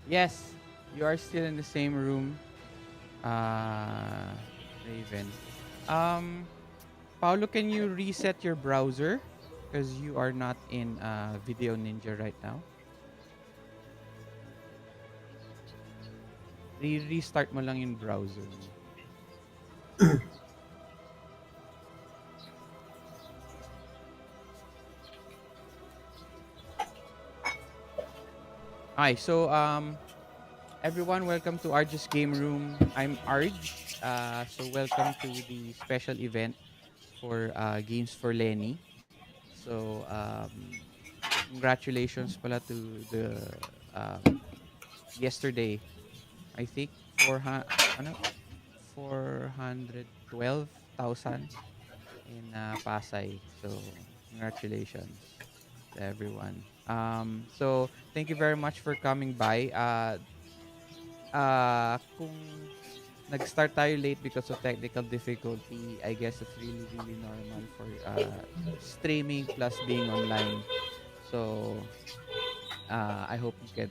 Yes, you are still in the same room, uh, Raven. Um, Paulo, can you reset your browser? Because you are not in Video Ninja right now. Restart mo lang yung browser mo. Hi, so everyone, welcome to Arj's Game Room. I'm Arj. So welcome to the special event for Games for Lenny. So congratulations pala to the yesterday. I think 412,000 in Pasay. So congratulations to everyone. So thank you very much for coming by. Kung nag-start tayo late because of technical difficulty, I guess it's really, really normal for streaming plus being online. So, I hope you can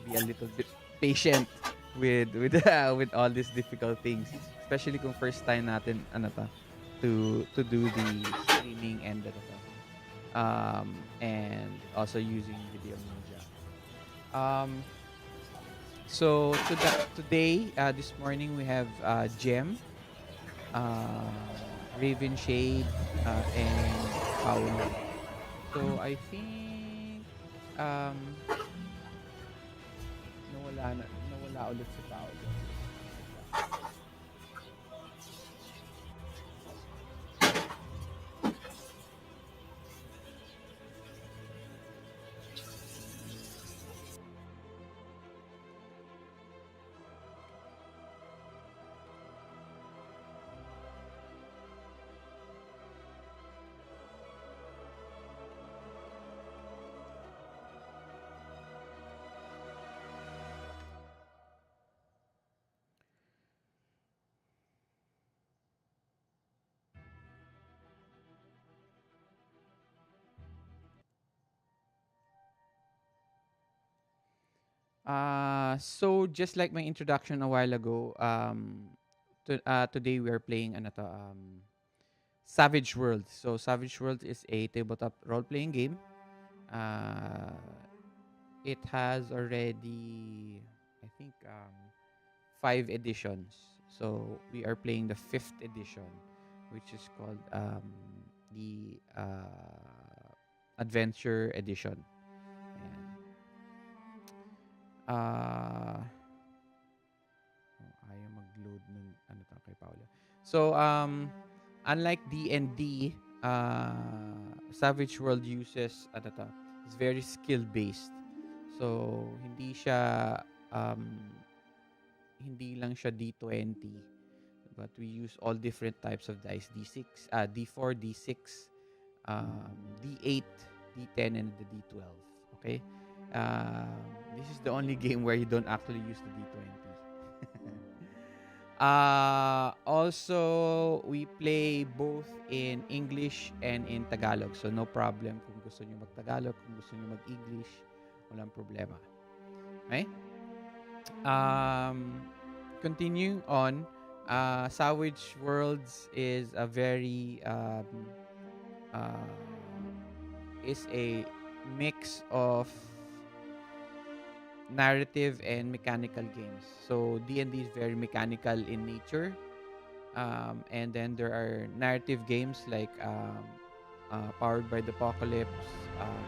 be a little bit patient with with all these difficult things, especially kung first time natin to do the streaming and and also using Video Ninja. Um, today, this morning we have Jem, Raven Shade, and Paulo. So I think um, nawala ulit si Paulo. Teka. So just like my introduction a while ago, today we are playing Savage World. So Savage World is a tabletop role-playing game. Uh, it has already, I think, 5 editions. So we are playing the fifth edition, which is called the Adventure Edition. Ayan. Uh, ayaw mag-load ng kay Paula. So, unlike D&D, Savage World uses, is very skill-based. So, hindi lang siya D20, but we use all different types of dice, D6, D4, D6, D8, D10, and the D12. Okay? This is the only game where you don't actually use the D20. Also, we play both in English and in Tagalog. So, no problem kung gusto nyo mag-Tagalog, kung gusto nyo mag-English, walang problema. Okay? Um, Continuing on, Savage Worlds is a very uh, is a mix of narrative and mechanical games. So D&D is very mechanical in nature, and then there are narrative games like Powered by the Apocalypse. Um,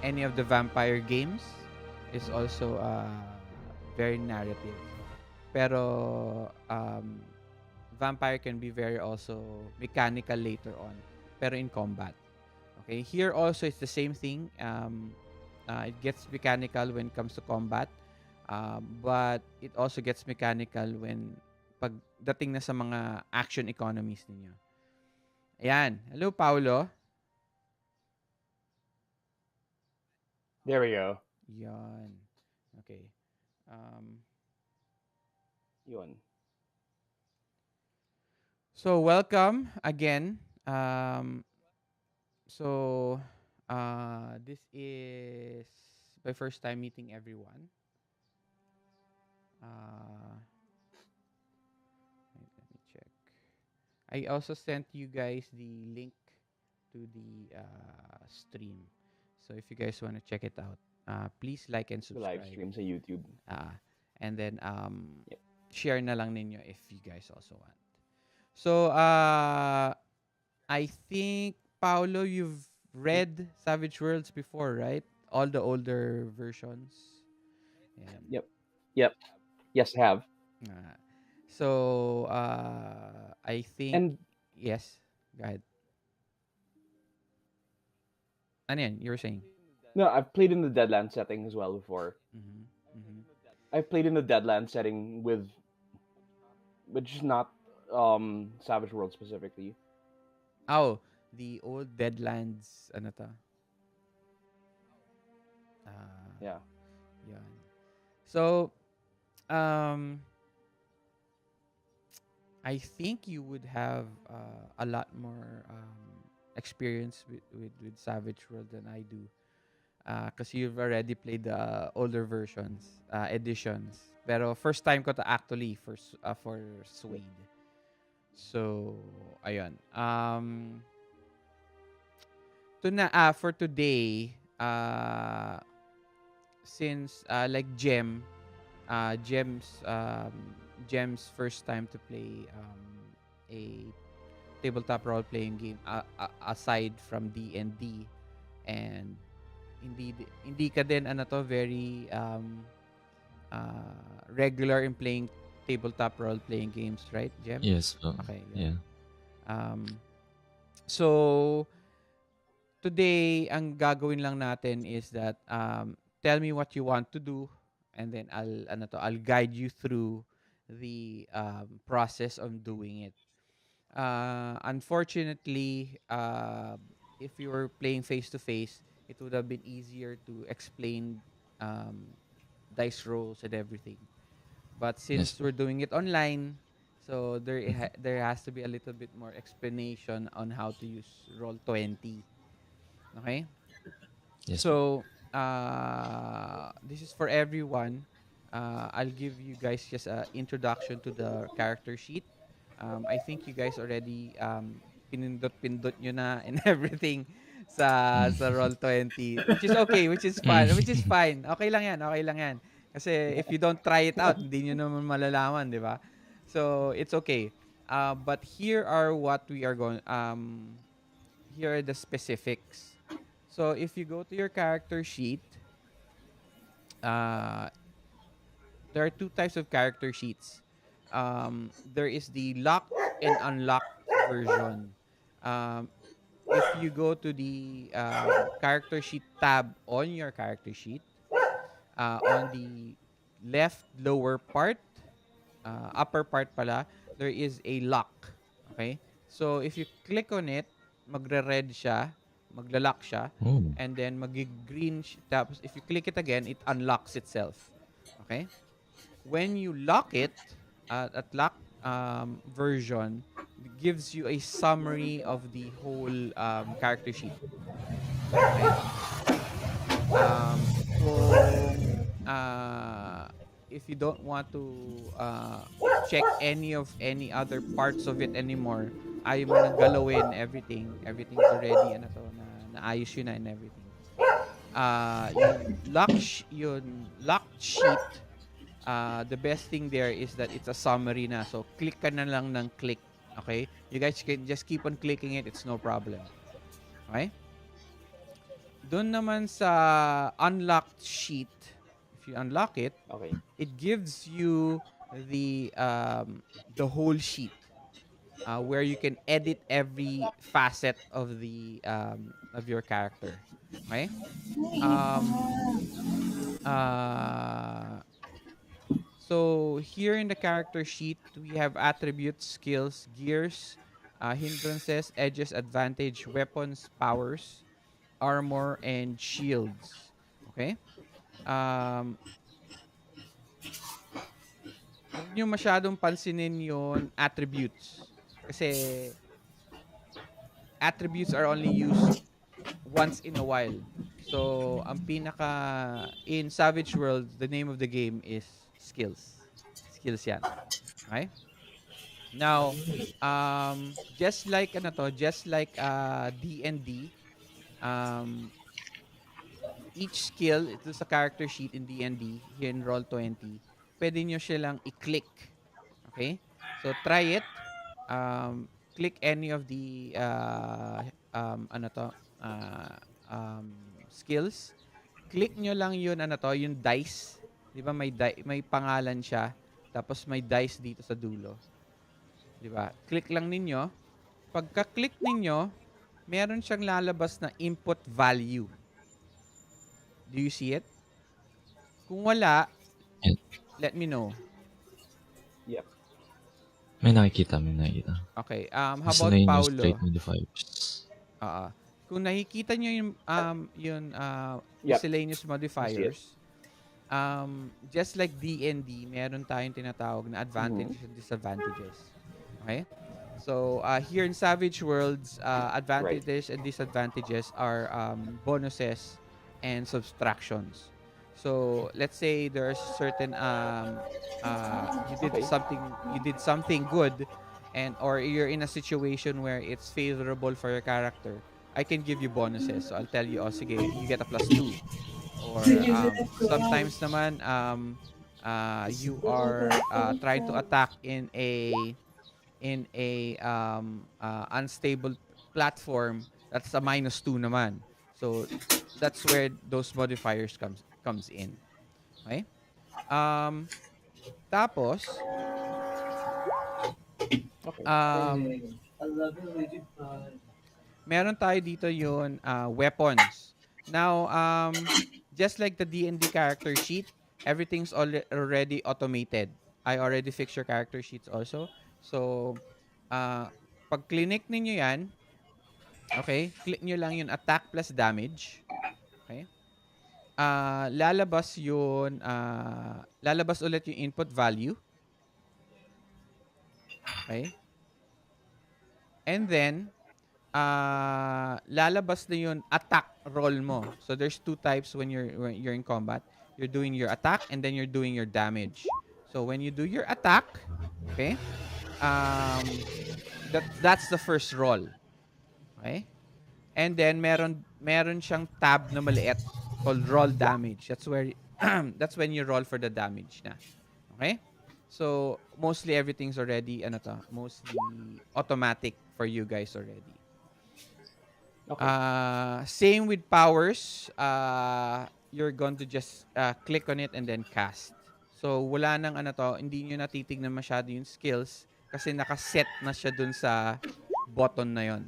any of the vampire games is also very narrative. Pero vampire can be very also mechanical later on, pero in combat. Okay, here also it's the same thing. It gets mechanical when it comes to combat, but it also gets mechanical when pagdating na sa mga action economies ninyo. Ayan. Hello, Paulo. There we go. Yan. Okay. Um, Yun. so, welcome again. So, this is my first time meeting everyone. Uh, wait, let me check. I also sent you guys the link to the stream. So if you guys want to check it out, please like and The live subscribe. stream sa YouTube. Uh, and then Yep. share na lang ninyo if you guys also want. So I think Paolo, you've Mm, read Savage Worlds before, right? All the older versions. And yep. Yep. Yes, I have. uh, so I think And yes. Go ahead. Ano yan? You were saying? no, I've played in the Deadland setting as well before. Mm-hmm. Mm-hmm. I've played in the Deadland setting with, which is not Savage World specifically. Oh, the old Deadlands, ano to? Yeah. Yan. So, um, I think you would have a lot more experience with Savage World than I do. Because you've already played the older versions, editions. Pero first time ko to actually for Yep. Suede. So, ayun. For today, since like Gem's first time to play a tabletop role playing game aside from D&D, and hindi ka din ano to very regular in playing tabletop role playing games, right, Gem? Yes po. Okay, yun. Yeah. Um so today ang gagawin lang natin is that tell me what you want to do, and then I'll guide you through the process of doing it. Unfortunately, if you were playing face to face, it would have been easier to explain um, dice rolls and everything. But Yes since po. we're doing it online, so there has to be a little bit more explanation on how to use Roll20. Okay? Yes po. So, this is for everyone. I'll give you guys just an introduction to the character sheet. I think you guys already pinindot-pindot nyo na and everything sa Mm. Roll20, which is okay, which is fun, which is Mm. fine. Okay lang yan, okay lang yan. Kasi if you don't try it out, hindi nyo naman malalaman, di ba? So, it's okay. But here are the specifics. So if you go to your character sheet, uh, there are two types of character sheets. There is the locked and unlocked version. Um, if you go to the character sheet tab on your character sheet, on the left lower part, upper part pala, there is a lock. Okay? So if you click on it, magre-red siya, magla-lock siya, Oh. and then magi-green tapos if you click it again, it unlocks itself. Okay? When you lock it, at lock version, it gives you a summary of the whole character sheet. Okay? Kung if you don't want to check any other parts of it anymore, ayaw mo nang galawin everything's already na naayos yun na and everything. Yung locked sheet, the best thing there is that it's a summary na. So click ka na lang ng click. Okay? You guys can just keep on clicking it, it's no problem. Okay? Doon naman sa unlocked sheet, if you unlock it, Okay. it gives you the whole sheet, where you can edit every facet of your character. Okay? Um, uh, so here in the character sheet, we have attributes, skills, gears, hindrances, edges, advantage, weapons, powers, armor, and shields. Okay? Um, Huwag niyo masyadong pansinin yung attributes. Kasi attributes are only used once in a while. So, ang pinaka in Savage World, the name of the game is skills. skills yan. Okay? Now, just like D&D, um, each skill ito sa character sheet in D&D here in Roll20, pwede nyo silang i-click. Okay? So try it. Click any of the ano to uh, skills. Click nyo lang yun yung dice. 'Di ba may pangalan siya tapos may dice dito sa dulo, 'di ba? Click lang ninyo. Pagka-click ninyo, meron siyang lalabas na input value. Do you see it? Kung wala, Yan. let me know. Yep. May nakikita. Okay. How Basta about na yun yung straight Paulo? modifiers. Kung nakikita nyo yung Yep. miscellaneous I see it. modifiers, just like D&D, meron tayong tinatawag na Mm-hmm. advantages and disadvantages. Okay? So, here in Savage Worlds, Right. advantages and disadvantages are bonuses and subtractions. So, let's say there's certain Okay. you did something good, and or you're in a situation where it's favorable for your character. I can give you bonuses. So, I'll tell you, oh, sige, you get a +2. Or sometimes naman you are trying to attack in a unstable platform, that's a -2 naman. So that's where those modifiers comes in. Okay? Um Tapos Okay. um meron tayo dito yung weapons. Now, just like the D&D character sheet, everything's already automated. I already fixed your character sheets also. So, uh, pag clinic ninyo yan, okay, click nyo lang yung attack plus damage. Okay? Lalabas ulit yung input value. Okay? And then, lalabas na yung attack roll mo. So there's two types when you're in combat. You're doing your attack and then you're doing your damage. So when you do your attack, okay, that's the first roll. Okay? And then meron siyang tab na maliit called roll damage. That's where that's when you roll for the damage na. Okay? So mostly everything's already mostly automatic for you guys already. Okay. Same with powers. You're going to just click on it and then cast. So, wala nang hindi nyo natitignan masyado yung skills kasi nakaset na siya dun sa button na yon.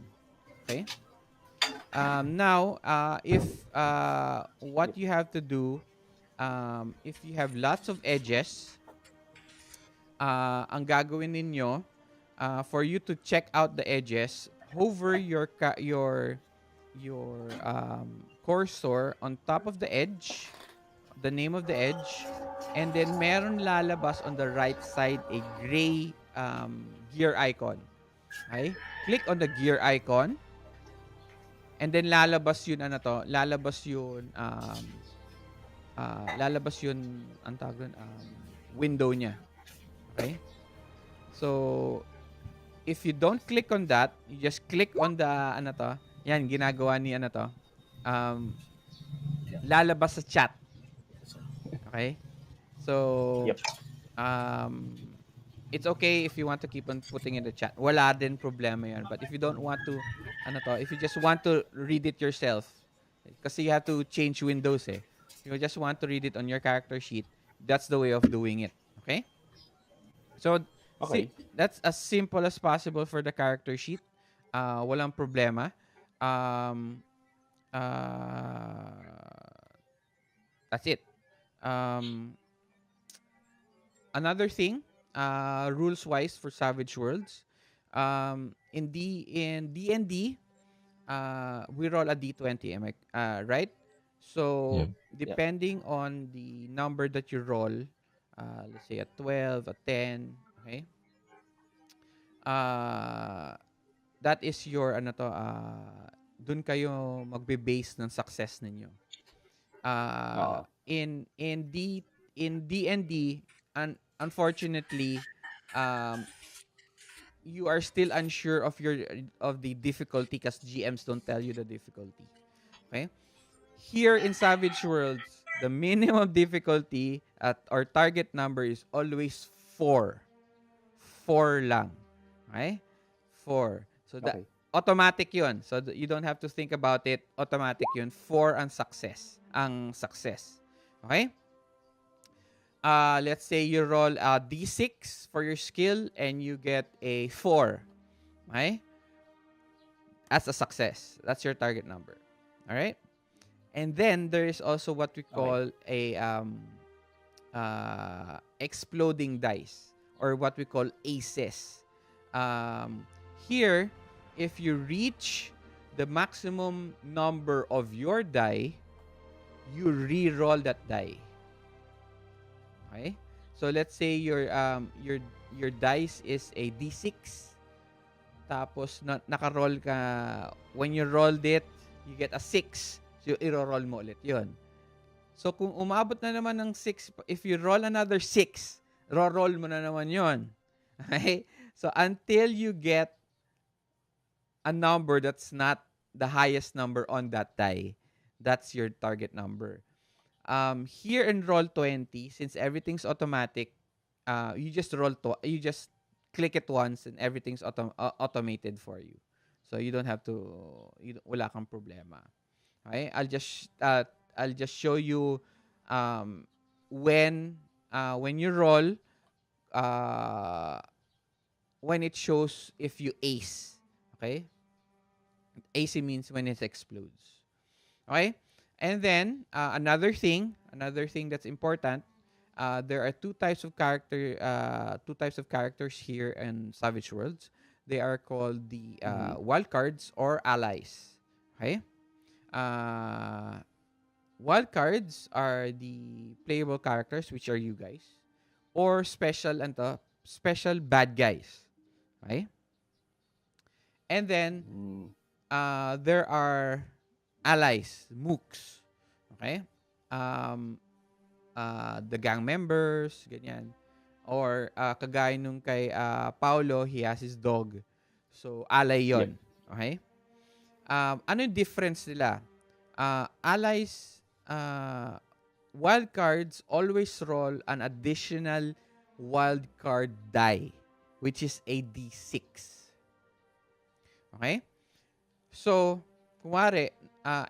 Okay? Now, if what Yep. you have to do, if you have lots of edges, ang gagawin ninyo, for you to check out the edges, hover your cursor on top of the edge, the name of the edge, and then meron lalabas on the right side a gray gear icon. Okay? Click on the gear icon, and then lalabas yun ang tawag dun, window niya. Okay? So, if you don't click on that, you just click on the yan ginagawa ni um lalabas sa chat. Okay? So, Yep. um it's okay if you want to keep on putting in the chat. Wala din problema yan. But if you don't want to if you just want to read it yourself, kasi you have to change windows eh. You just want to read it on your character sheet, that's the way of doing it. Okay? So, see, Okay. that's as simple as possible for the character sheet. Walang problema. Um, uh, that's it. Um, Another thing, rules wise for Savage Worlds, in D&D, we roll a D20, am I right? Yeah. So Yep. depending on the number that you roll, let's say a 12, a 10, okay? Uh, that is your dun kayo magbe-base ng success ninyo. Uh, In D&D, unfortunately, um, you are still unsure of the difficulty because GMs don't tell you the difficulty. Okay? Here in Savage Worlds, the minimum difficulty at our target number is always 4. 4 lang. Okay? 4. So that Okay. automatic 'yun. So you don't have to think about it. Automatic 'yun. 4 ang success. Ang success. Okay? Let's say you roll a D6 for your skill and you get a 4. Okay? As a success. That's your target number. All right? And then there is also what we Okay. call a exploding dice, or what we call aces. Um, Here, if you reach the maximum number of your die, you re-roll that die. Okay? So let's say your dice is a D6, tapos naka-roll ka, when you rolled it, you get a 6. So i-roll mo ulit 'yon. So kung umabot na naman ng 6, if you roll another 6, roll mo na naman 'yon. Okay? So until you get a number that's not the highest number on that die, that's your target number. Here in Roll20, since everything's automatic, you just you just click it once and everything's automated for you. So you don't have to, wala kang problema. Okay? I'll just show you um, when you roll, uh, when it shows if you ace. Okay? AC means when it explodes. Okay? And then another thing that's important. There are two types of characters here in Savage Worlds. They are called the Mm-hmm. wildcards or allies. Okay. Uh, Wildcards are the playable characters, which are you guys, or special bad guys. Okay. And then Mm. there are allies, mooks. Okay? Um, the gang members, ganyan. Or kagaya nung kay Paulo, he has his dog. So, ally Yep. yon. Okay? Ano yung difference nila? Allies, wild cards always roll an additional wild card die, which is a D6. Okay? So, kumare,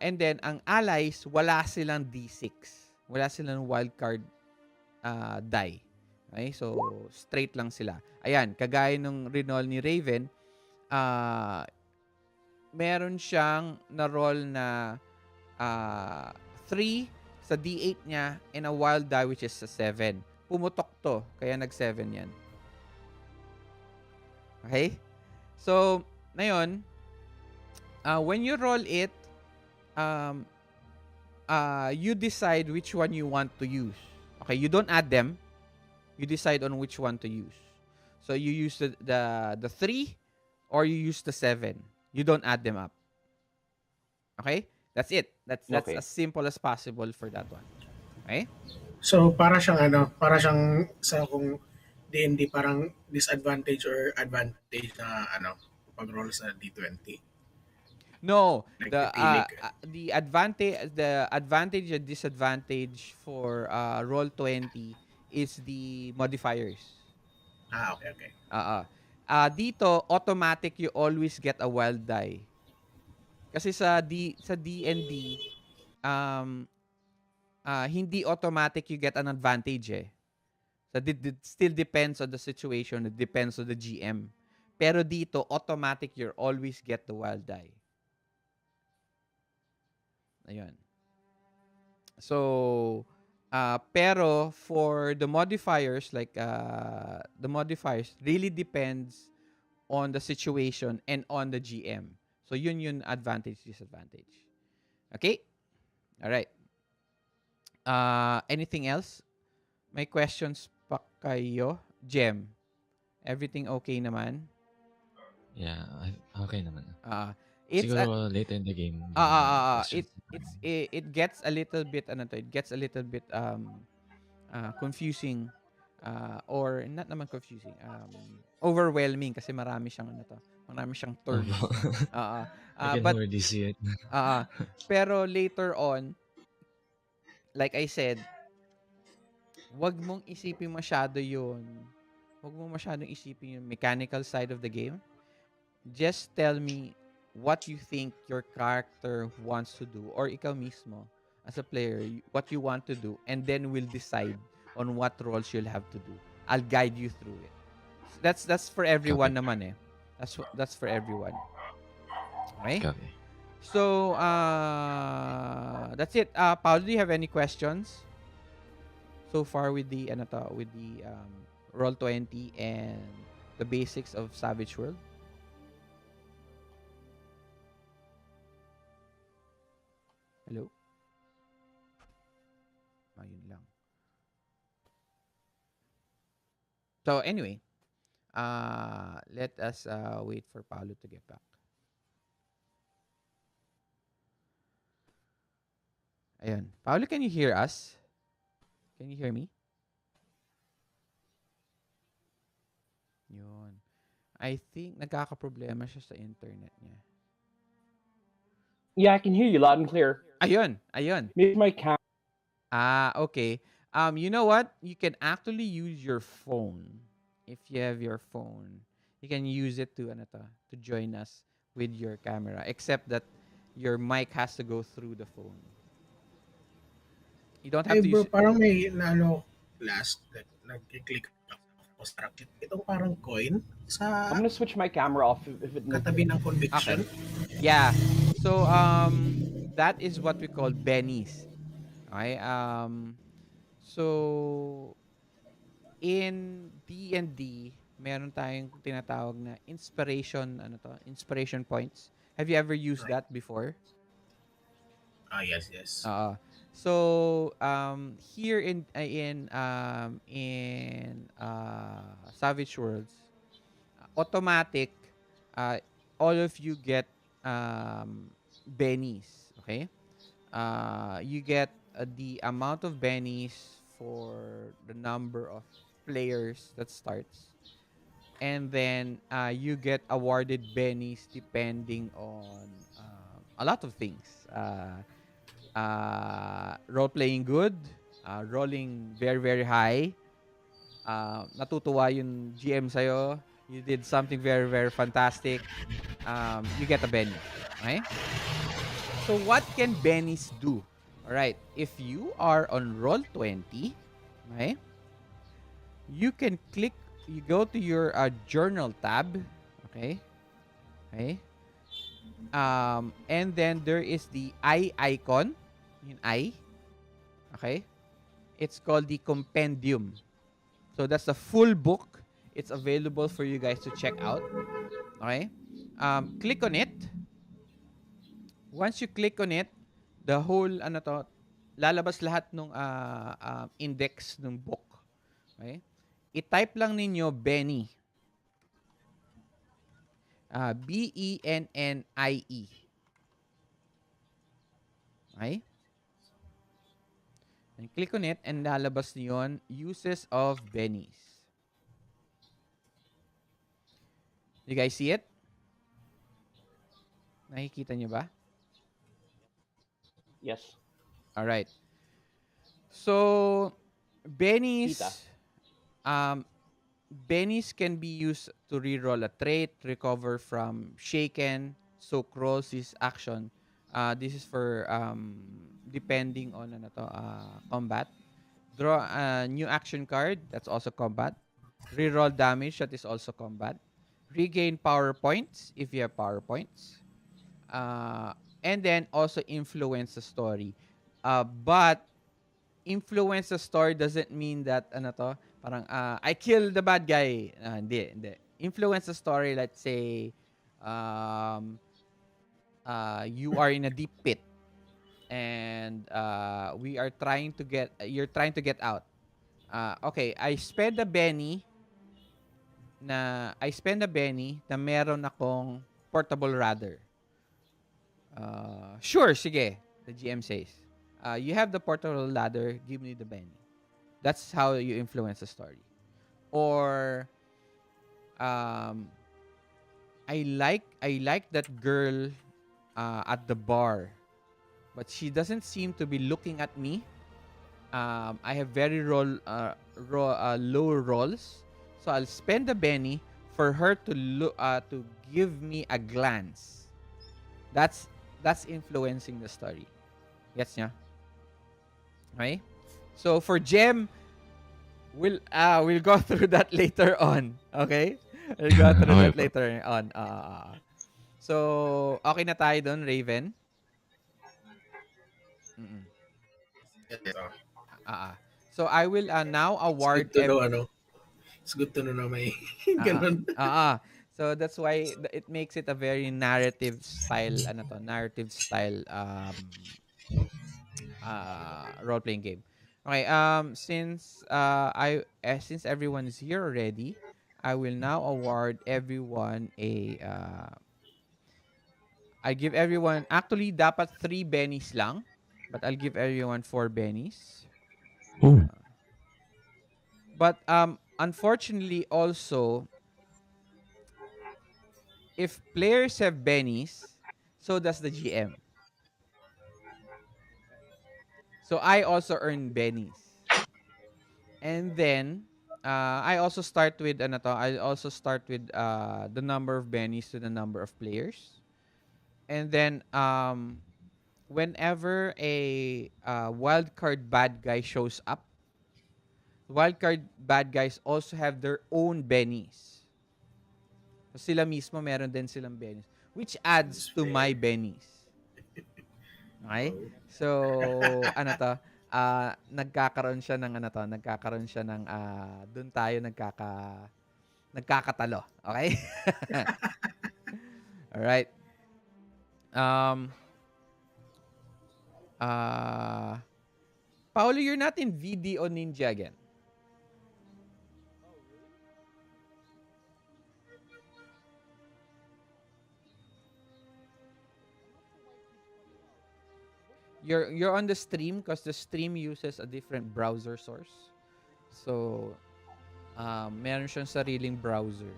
and then, ang allies, wala silang D6. Wala silang wildcard die. Okay? So, straight lang sila. Ayan, kagaya nung Renol ni Raven, uh, meron siyang na-roll na 3 sa D8 niya and a wild die which is a 7. Pumutok to, kaya nag-7 yan. Okay? So, ngayon, when you roll it, um, you decide which one you want to use. Okay, you don't add them. You decide on which one to use. So you use the 3 or you use the 7. You don't add them up. Okay? That's it. That's Okay. as simple as possible for that one. Okay? So para siyang sa kung D&D parang disadvantage or advantage na pag-roll sa D20. No, Like pipili ka. the advantage and disadvantage for Roll20 is the modifiers. Okay. Dito automatic you always get a wild die. Kasi sa D&D hindi automatic you get an advantage eh. So it still depends on the situation, it depends on the GM. Pero dito automatic you always get the wild die. Ayun. So, pero for the modifiers, like the modifiers really depends on the situation and on the GM. So, yun advantage, disadvantage. Okay? All right. Anything else? May questions pa kayo? Jem, everything okay naman? Yeah, okay naman. It's Siguro later in the game. it gets a little bit it gets a little bit confusing Or not naman confusing, overwhelming kasi marami siyang Oh, turns. Uh, I can but already see it. uh, pero later on, like I said, wag mong isipin masyado yun. Wag mong masyadong isipin yung mechanical side of the game. Just tell me what you think your character wants to do or ikaw mismo as a player, what you want to do, and then we'll decide on what roles you'll have to do. I'll guide you through it. That's for everyone Copy. naman eh. That's for everyone. Okay? Copy. So, that's it. Paul, do you have any questions so far with the Roll 20 and the basics of Savage World? Hello? Yun lang. So, anyway, let us wait for Paolo to get back. Ayun. Paolo, can you hear us? Can you hear me? Yun. I think nagkakaproblema siya sa internet niya. Yeah, I can hear you loud and clear. Ayun. Maybe my camera. Okay. You know what? You can actually use your phone. If you have your phone, you can use it to to join us with your camera. Except that your mic has to go through the phone. You don't have Eh to bro, use. parang may last nag-click ako sa rakit. Itong parang coin sa I'm gonna switch my camera off if it needs. katabi ng Okay. conviction. Yeah. So that is what we call bennies. Okay? So in D&D, meron tayong tinatawag na inspiration points. Have you ever used Right. that before? Yes. So here in Savage Worlds, automatic, all of you get bennies. Okay, you get the amount of bennies for the number of players that starts, and then you get awarded bennies depending on a lot of things. Role playing good, rolling very very high, natutuwa yung GM sa'yo, you did something very very fantastic, you get a Benny. Okay? So what can Bennies do? Alright, if you are on Roll20, okay, you go to your journal tab, okay, and then there is the eye icon, yung eye, okay, it's called the compendium. So that's the full book. It's available for you guys to check out. Okay? Click on it. Once you click on it, the whole lalabas lahat ng index ng book. Okay? I-type lang ninyo Benny. Bennie. Okay? And click on it and lalabas niyon uses of bennies. You guys see it? Nakikita niyo ba? Yes. All right. So, bennies, Kita. bennies can be used to reroll a trait, recover from shaken, soak rolls is action. This is for depending on combat. Draw a new action card, that's also combat. Reroll damage, that is also combat. Regain power points if you have power points. And then also influence the story. But influence the story doesn't mean that parang I kill the bad guy. Hindi. Influence the story, let's say you are in a deep pit and we are trying to get you're trying to get out. Okay, I spend a Benny na meron akong portable rudder. Sure, sige, the GM says. You have the portable ladder, give me the Benny. That's how you influence the story. or um I like that girl at the bar, but she doesn't seem to be looking at me. I have very low rolls, so I'll spend the Benny for her to to give me a glance. That's that's influencing the story. Gets niya? Okay? So for Gem, we'll go through that later on. Okay? We'll go through Okay that po. later on. So okay na tayo doon, Raven. Mm-mm. Yes, oh. So I will now It's good award to know, ano. It's good to know na may ah, ganun. So that's why it makes it a very narrative style narrative style role playing game. Okay, since everyone is here already, I will now award everyone I give everyone actually dapat 3 bennies lang, but I'll give everyone 4 bennies. Oh. But unfortunately also if players have bennies, so does the GM. So I also earn bennies. And then I also start with I also start with the number of bennies to the number of players. And then whenever a wild card bad guy shows up, wild card bad guys also have their own bennies. So sila mismo meron din silang bennies which adds It's to my fair. bennies. Okay? Oh. So, nagkakaroon siya ng nagkakaroon siya ng doon tayo nagkakatalo. Okay? All right. Um uh Paolo, you're not in Video Ninja again. You're on the stream because the stream uses a different browser source. So, meron siyang sariling browser.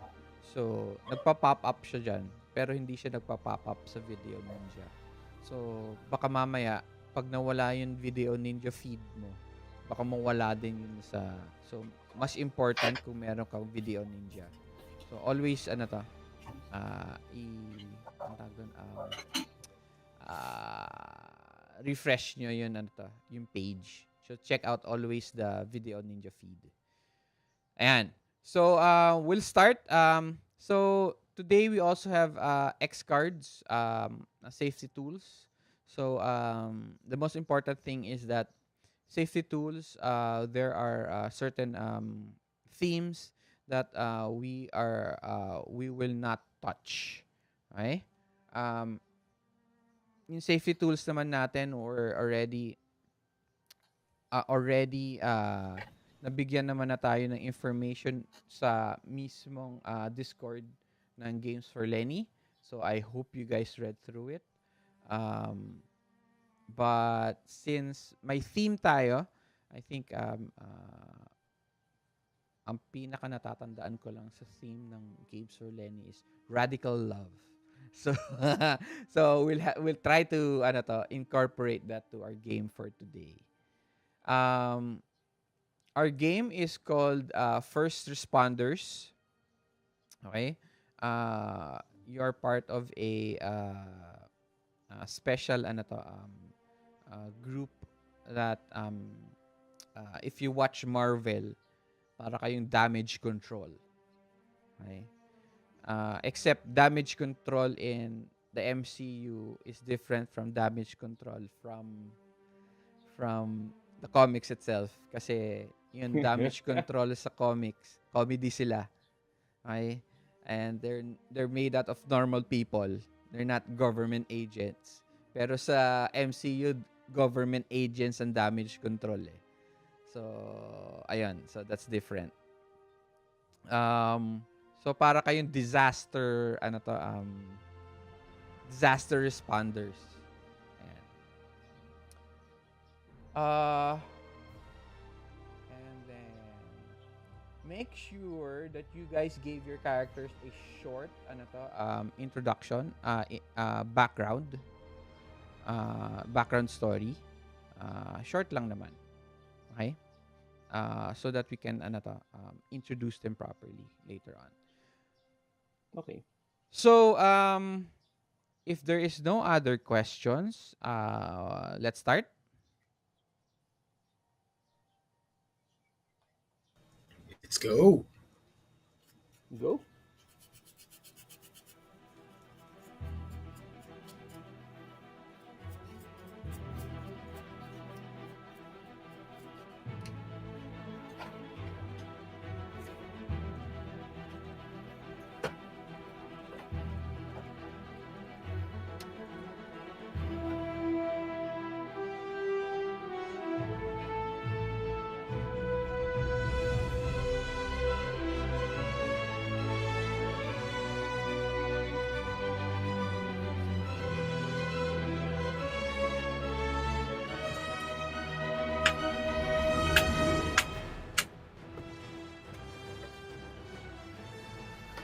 So, nagpa-pop up siya diyan, pero hindi siya nagpa-pop up sa Video Ninja. So, baka mamaya pag nawala yung Video Ninja feed mo, baka mawala din yun sa so mas important kung meron kang Video Ninja. So, always ah i ang tawag dun, refresh nyo yun yung page. So, check out always the Video Ninja feed. Ayan. So, we'll start. So, today we also have X cards, safety tools. So, the most important thing is that safety tools, there are certain themes that we will not touch. Okay? Um, yung safety tools naman natin or nabigyan naman na tayo ng information sa mismong Discord ng Games for Lenny. So I hope you guys read through it. But since may theme tayo, I think ang pinaka natatandaan ko lang sa theme ng Games for Lenny is Radical Love. So we'll try to incorporate that to our game for today. Um our game is called First Responders. Okay? You're part of a special group that if you watch Marvel, para kayong damage control. Okay? Except damage control in the MCU is different from damage control from the comics itself kasi yung damage control sa comics, comedy sila. Okay? And they're made out of normal people. They're not government agents. Pero sa MCU, government agents and damage control eh. So, ayun. So, that's different. So para kayong disaster responders. Ayan. Uh, and then make sure that you guys gave your characters a short introduction, background story. Short lang naman. Okay? So that we can introduce them properly later on. Okay. So, if there is no other questions, let's start. Let's go. Go.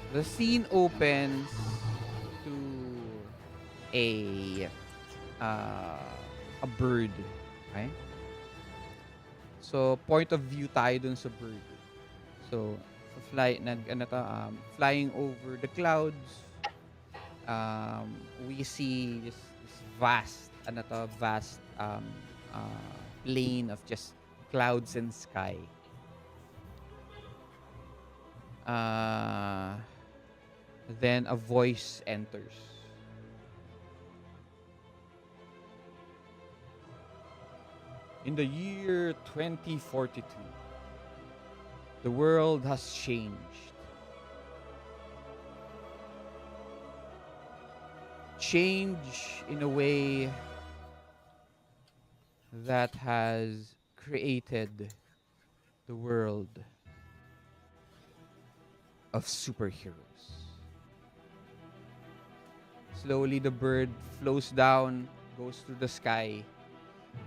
The scene opens to a a bird. Okay? So, point of view tayo dun sa bird. So, flying over the clouds. We see this vast plane of just clouds and sky. Then a voice enters. In the year 2042, the world has changed. Change in a way that has created the world of superheroes. Slowly, the bird flows down, goes through the sky,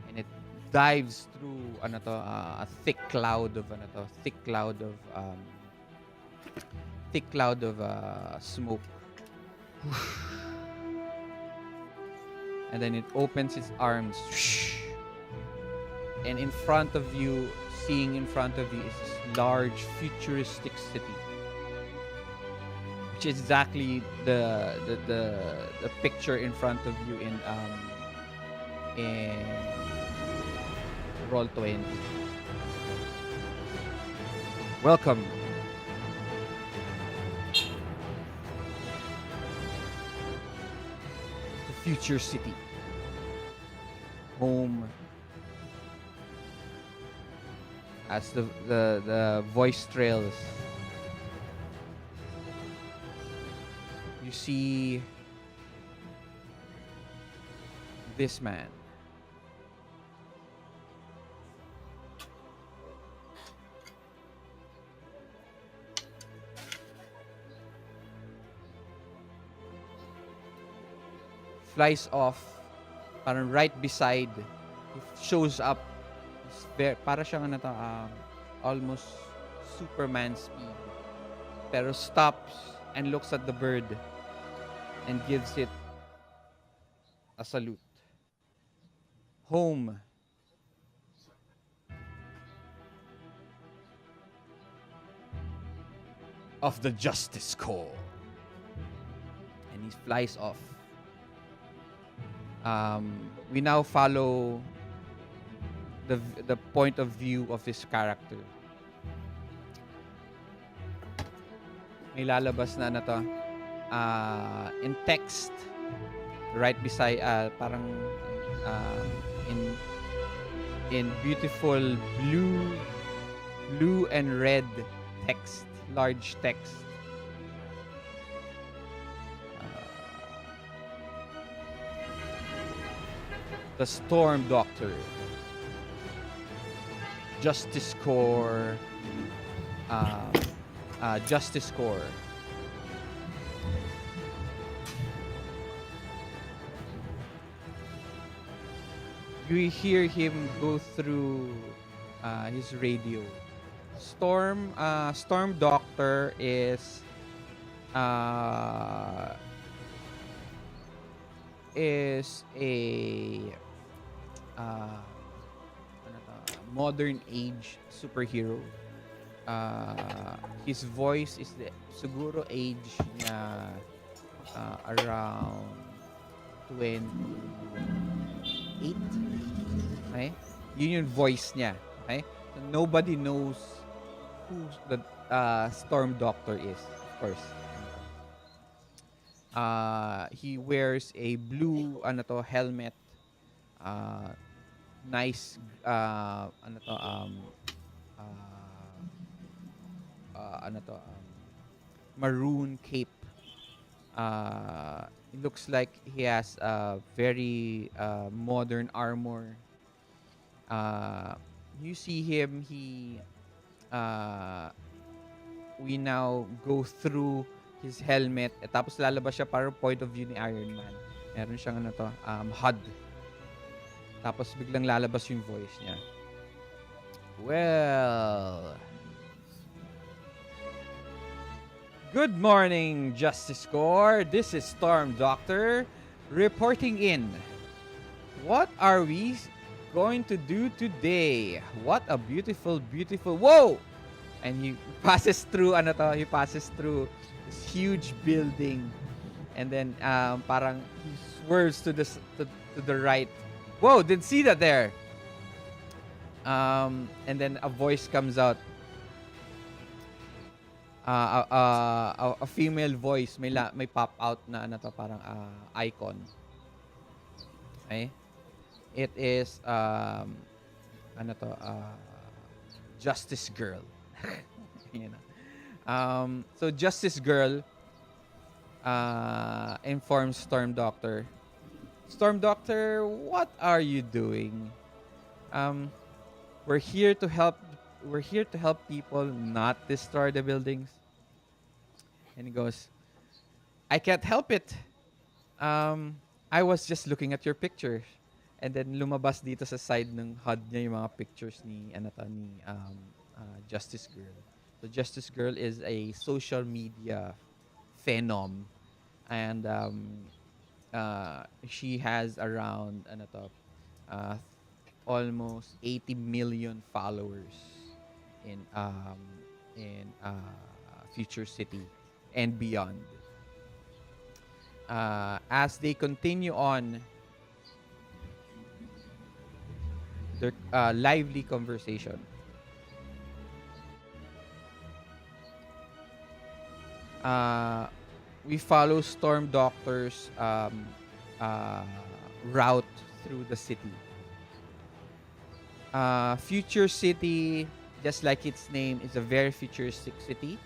and it dives through a thick cloud of smoke. And then it opens its arms, and seeing in front of you is this large futuristic city, which is exactly the picture in front of you in Roll20. Welcome to Future City, home, as the voice trails. You see this man. Flies off, parang right beside, it shows up. It's para siyang almost Superman speed. Pero stops and looks at the bird and gives it a salute. Home of the Justice Corps. And he flies off. We now follow the point of view of this character. May lalabas na in text right beside parang in beautiful blue and red text, large text. The Storm Doctor, Justice Corps, Justice Corps. You hear him go through his radio Storm Doctor uh is a uh ano to, modern age superhero. His voice is the siguro age niya around 28. Okay? Yun yung voice niya. Okay? So nobody knows who the Storm Doctor is, of course. He wears a blue helmet. Uh, nice uh, maroon cape. It looks like he has a very modern armor. Uh, you see him, uh, we now go through his helmet. Tapos lalabas siya para point of view ni Iron Man. Meron siyang HUD. Tapos biglang lalabas yung voice niya. Well, good morning, Justice Corps. This is Storm Doctor reporting in. What are we going to do today? What a beautiful, beautiful... Whoa! And he passes through, he passes through this huge building. And then, parang he swerves to the right. Whoa, didn't see that there. And then a voice comes out. A female voice may pop out na parang icon. Okay? It is Justice Girl. You know. So Justice Girl informs Storm Doctor. Storm Doctor, what are you doing? We're here to help. We're here to help people not destroy the buildings. And he goes, I can't help it. I was just looking at your pictures. And then lumabas dito sa side ng HUD niya yung mga pictures ni Justice Girl. So Justice Girl is a social media phenom, and she has around almost 80 million followers in Future City and beyond. As they continue on their lively conversation, we follow Storm Doctor's route through the city. Future City, just like its name, is a very futuristic city.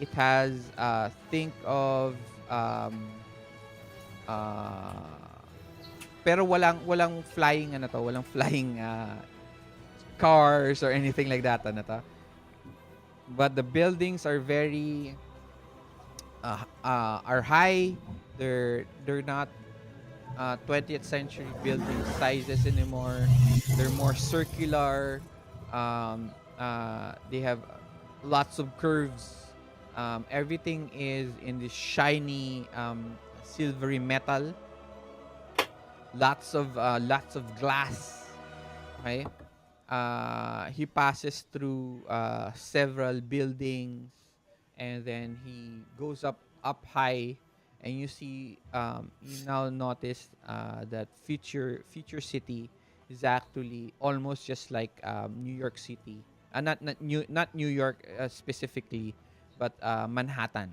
It has think of pero walang flying walang flying cars or anything like that But the buildings are very are high. They're not 20th century building sizes anymore. They're more circular. They have lots of curves. Everything is in this shiny silvery metal. Lots of glass. Okay. He passes through several buildings, and then he goes up high, and you see you now notice that future city is actually almost just like New York City. Not New York specifically, but Manhattan.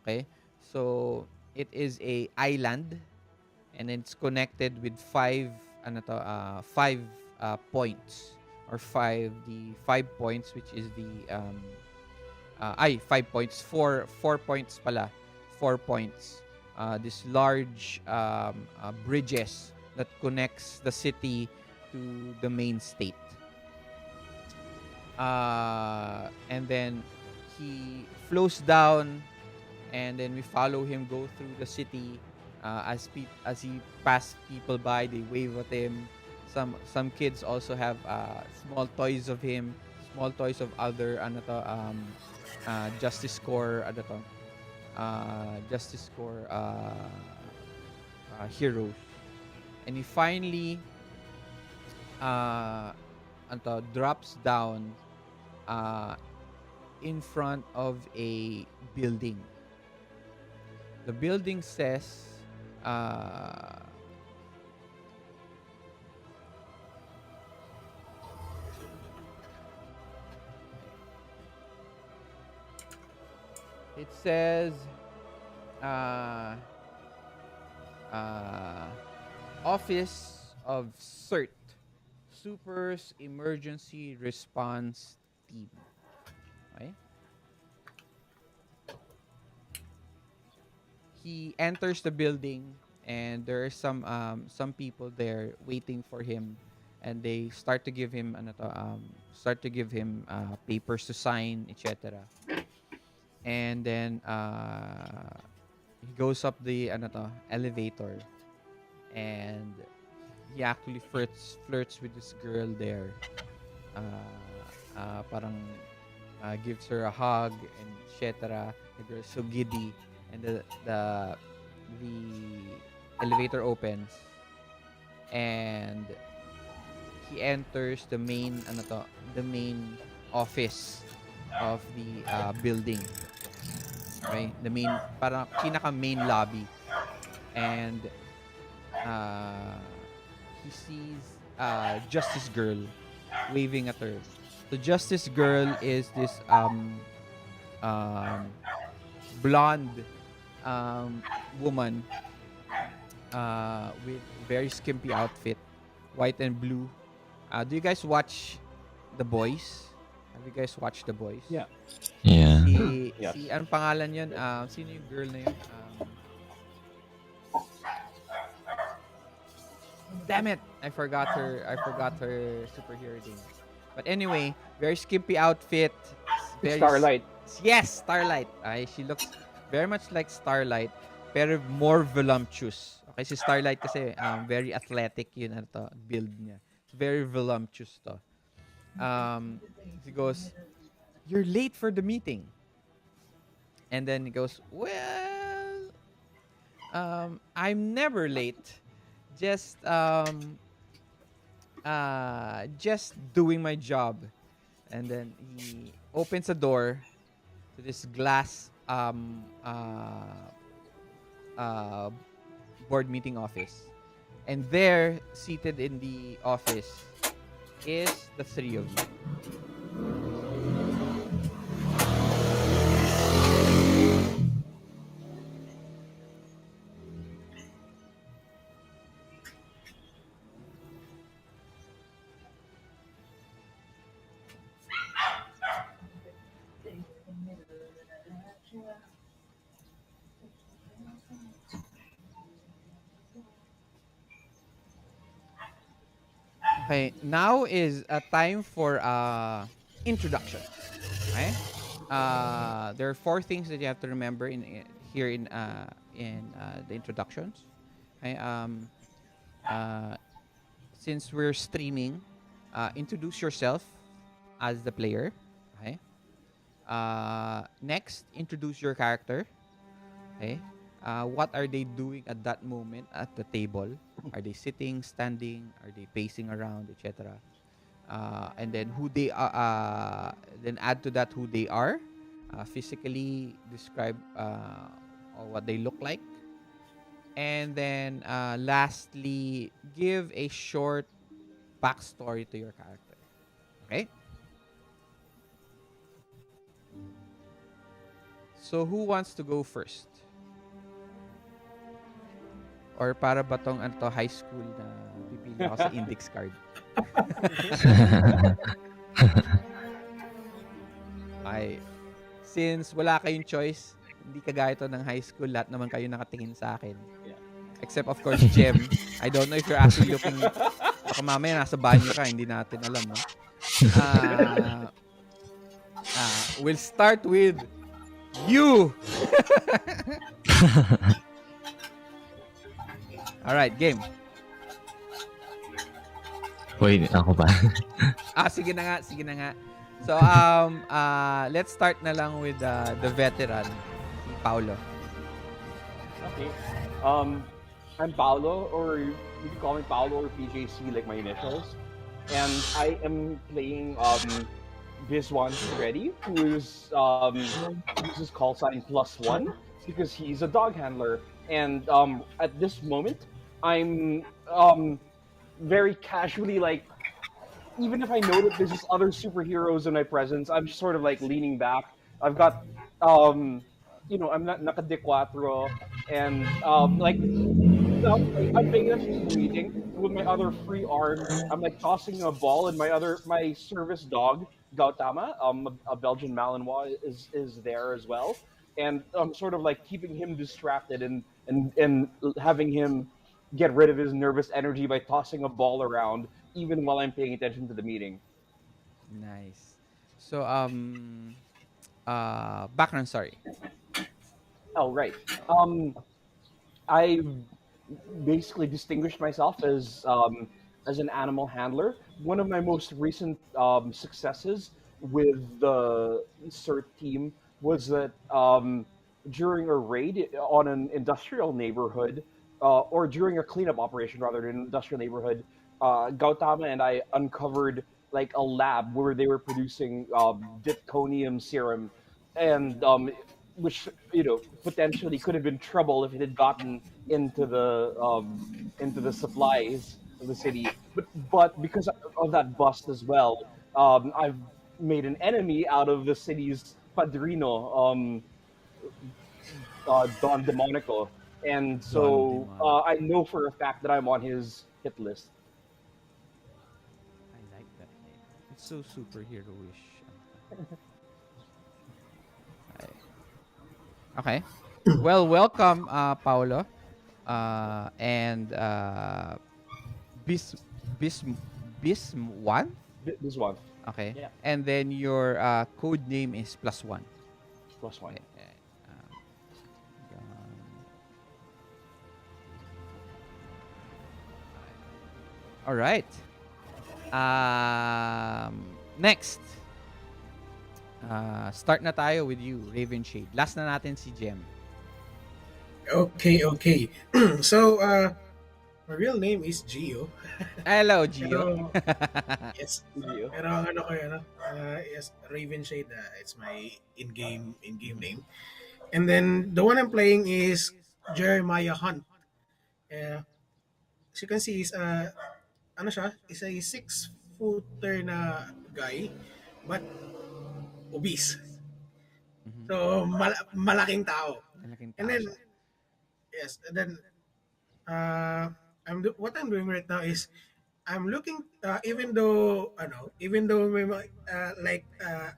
Okay, so it is a island, and it's connected with five points, or the 5 points, which is the 5 points, four points pala, 4 points. This large bridges that connects the city to the main state. And then he flows down, and then we follow him go through the city. As he pass people by, they wave at him, some kids also have small toys of him, small toys of other Justice Corps Justice Corps heroes. And he finally drops down uh, in front of a building. The building says uh, it says uh, uh, Office of S.E.R.T, Super's Emergency Response Team. Okay? He enters the building, and there are some people there waiting for him, and they start to give him papers to sign, etc. And then he goes up the elevator, and he actually flirts with this girl there. Parang gives her a hug and etc. The girl's so giddy, and the elevator opens, and he enters the main office of the building. Okay, the main parang pinaka main lobby, and uh, he sees Justice Girl waving at her. So Justice Girl is this um blonde woman with very skimpy outfit, white and blue. Do you guys watch The Boys? Have you guys watched The Boys? Yeah. Yeah. Yes. Anong pangalan yun? Sino yung girl na yun? Damn it! I forgot her superhero name. But anyway, very skimpy outfit. Very Starlight. Yes, Starlight. She looks very much like Starlight, pero more voluptuous. Okay, si Starlight kasi very athletic yun build niya. It's very voluptuous to. He goes, "You're late for the meeting." And then he goes, "Well, I'm never late. Just doing my job." And then he opens a door to this glass board meeting office. And there, seated in the office, is the three of you. Okay, now is a time for introduction. Okay, there are four things that you have to remember here in the introductions. Okay, since we're streaming, introduce yourself as the player. Okay. Next, introduce your character. Okay. What are they doing at that moment at the table? Are they sitting, standing? Are they pacing around, etc.? And then who they are. Then add to that who they are. Physically describe what they look like. And then lastly, give a short backstory to your character. Okay? So who wants to go first? Or para ba tong high school na pipili ako sa index card? Ay, since wala kayong choice, hindi kagaya to ng high school, lahat naman kayo nakatingin sa akin. Yeah. Except of course, Jem. I don't know if you're actually looking, baka mamaya nasa banyo ka, hindi natin alam, no? We'll start with you! Alright, game. Uy, ako ba? Sige na nga, sige na nga. So, let's start na lang with the veteran, si Paulo. Okay. I'm Paolo, or you can call me Paolo or PJC, like my initials. And I am playing Viswan Reddy, who's his call sign +1 because he's a dog handler. And at this moment, I'm very casually, like, even if I know that there's just other superheroes in my presence, I'm just sort of like leaning back. I've got um I'm not naka cuatro, and like I'm paying attention to the meeting, and with my other free arm, I'm like tossing a ball, and my service dog Gautama, a Belgian Malinois, is there as well, and I'm sort of like keeping him distracted and having him get rid of his nervous energy by tossing a ball around, even while I'm paying attention to the meeting. Nice. So, background story. Oh, right. Um, I basically distinguished myself as an animal handler. One of my most recent successes with the S.E.R.T team was that during a raid on an industrial neighborhood, or during a cleanup operation rather, in an industrial neighborhood, Gautama and I uncovered like a lab where they were producing dipconium serum, and which potentially could have been trouble if it had gotten into the supplies of the city. But because of that bust as well, I've made an enemy out of the city's padrino, Don Demonico, and Don so Demonic. I know for a fact that I'm on his hit list. I like that name. It's so superhero-ish. Okay. Well, welcome, Paulo. And Bis Bis Bis1. This one, Okay. yeah, And then your code name is +1. +1. Okay. Um, all right. Next. Start na tayo with you, Raven Shade. Last na natin si Jem. Okay. So, my real name is Gio. Hello, Gio. Pero, yes. You. Pero ang ano ko yun, yes, Raven Shade, it's my in-game name. And then, the one I'm playing is Jeremiah Hunt. As you can see, ano siya, is a 6-footer na guy, but obese. Mhm. So, malaking tao. Malaking And tao then, siya. yes, and then, uh, what I'm doing right now is, I'm looking, even though may, like, uh,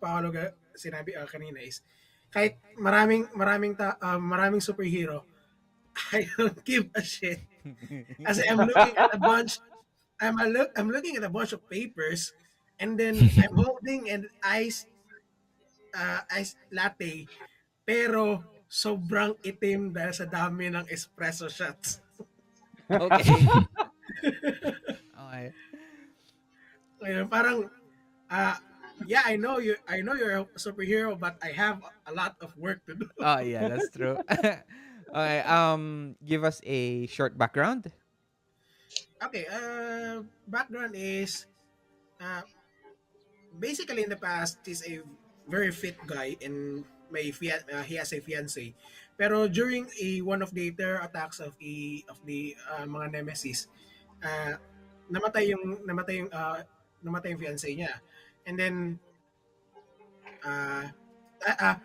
Paolo sinabi kanina is, kahit maraming superhero, I don't give a shit. As I'm looking at a bunch, I'm looking at a bunch of papers, and then I'm holding an ice latte, pero sobrang itim dahil sa dami ng espresso shots. Okay. Okay. Ayun, parang, uh, yeah, I know you're a superhero, but I have a lot of work to do. Oh, yeah, that's true. Okay, give us a short background. Okay, background is, uh, basically in the past he's a very fit guy, and he has a fiance. Pero during one of the terror attacks of the mga nemesis, uh, namatay yung fiance niya. And then, uh, uh, uh,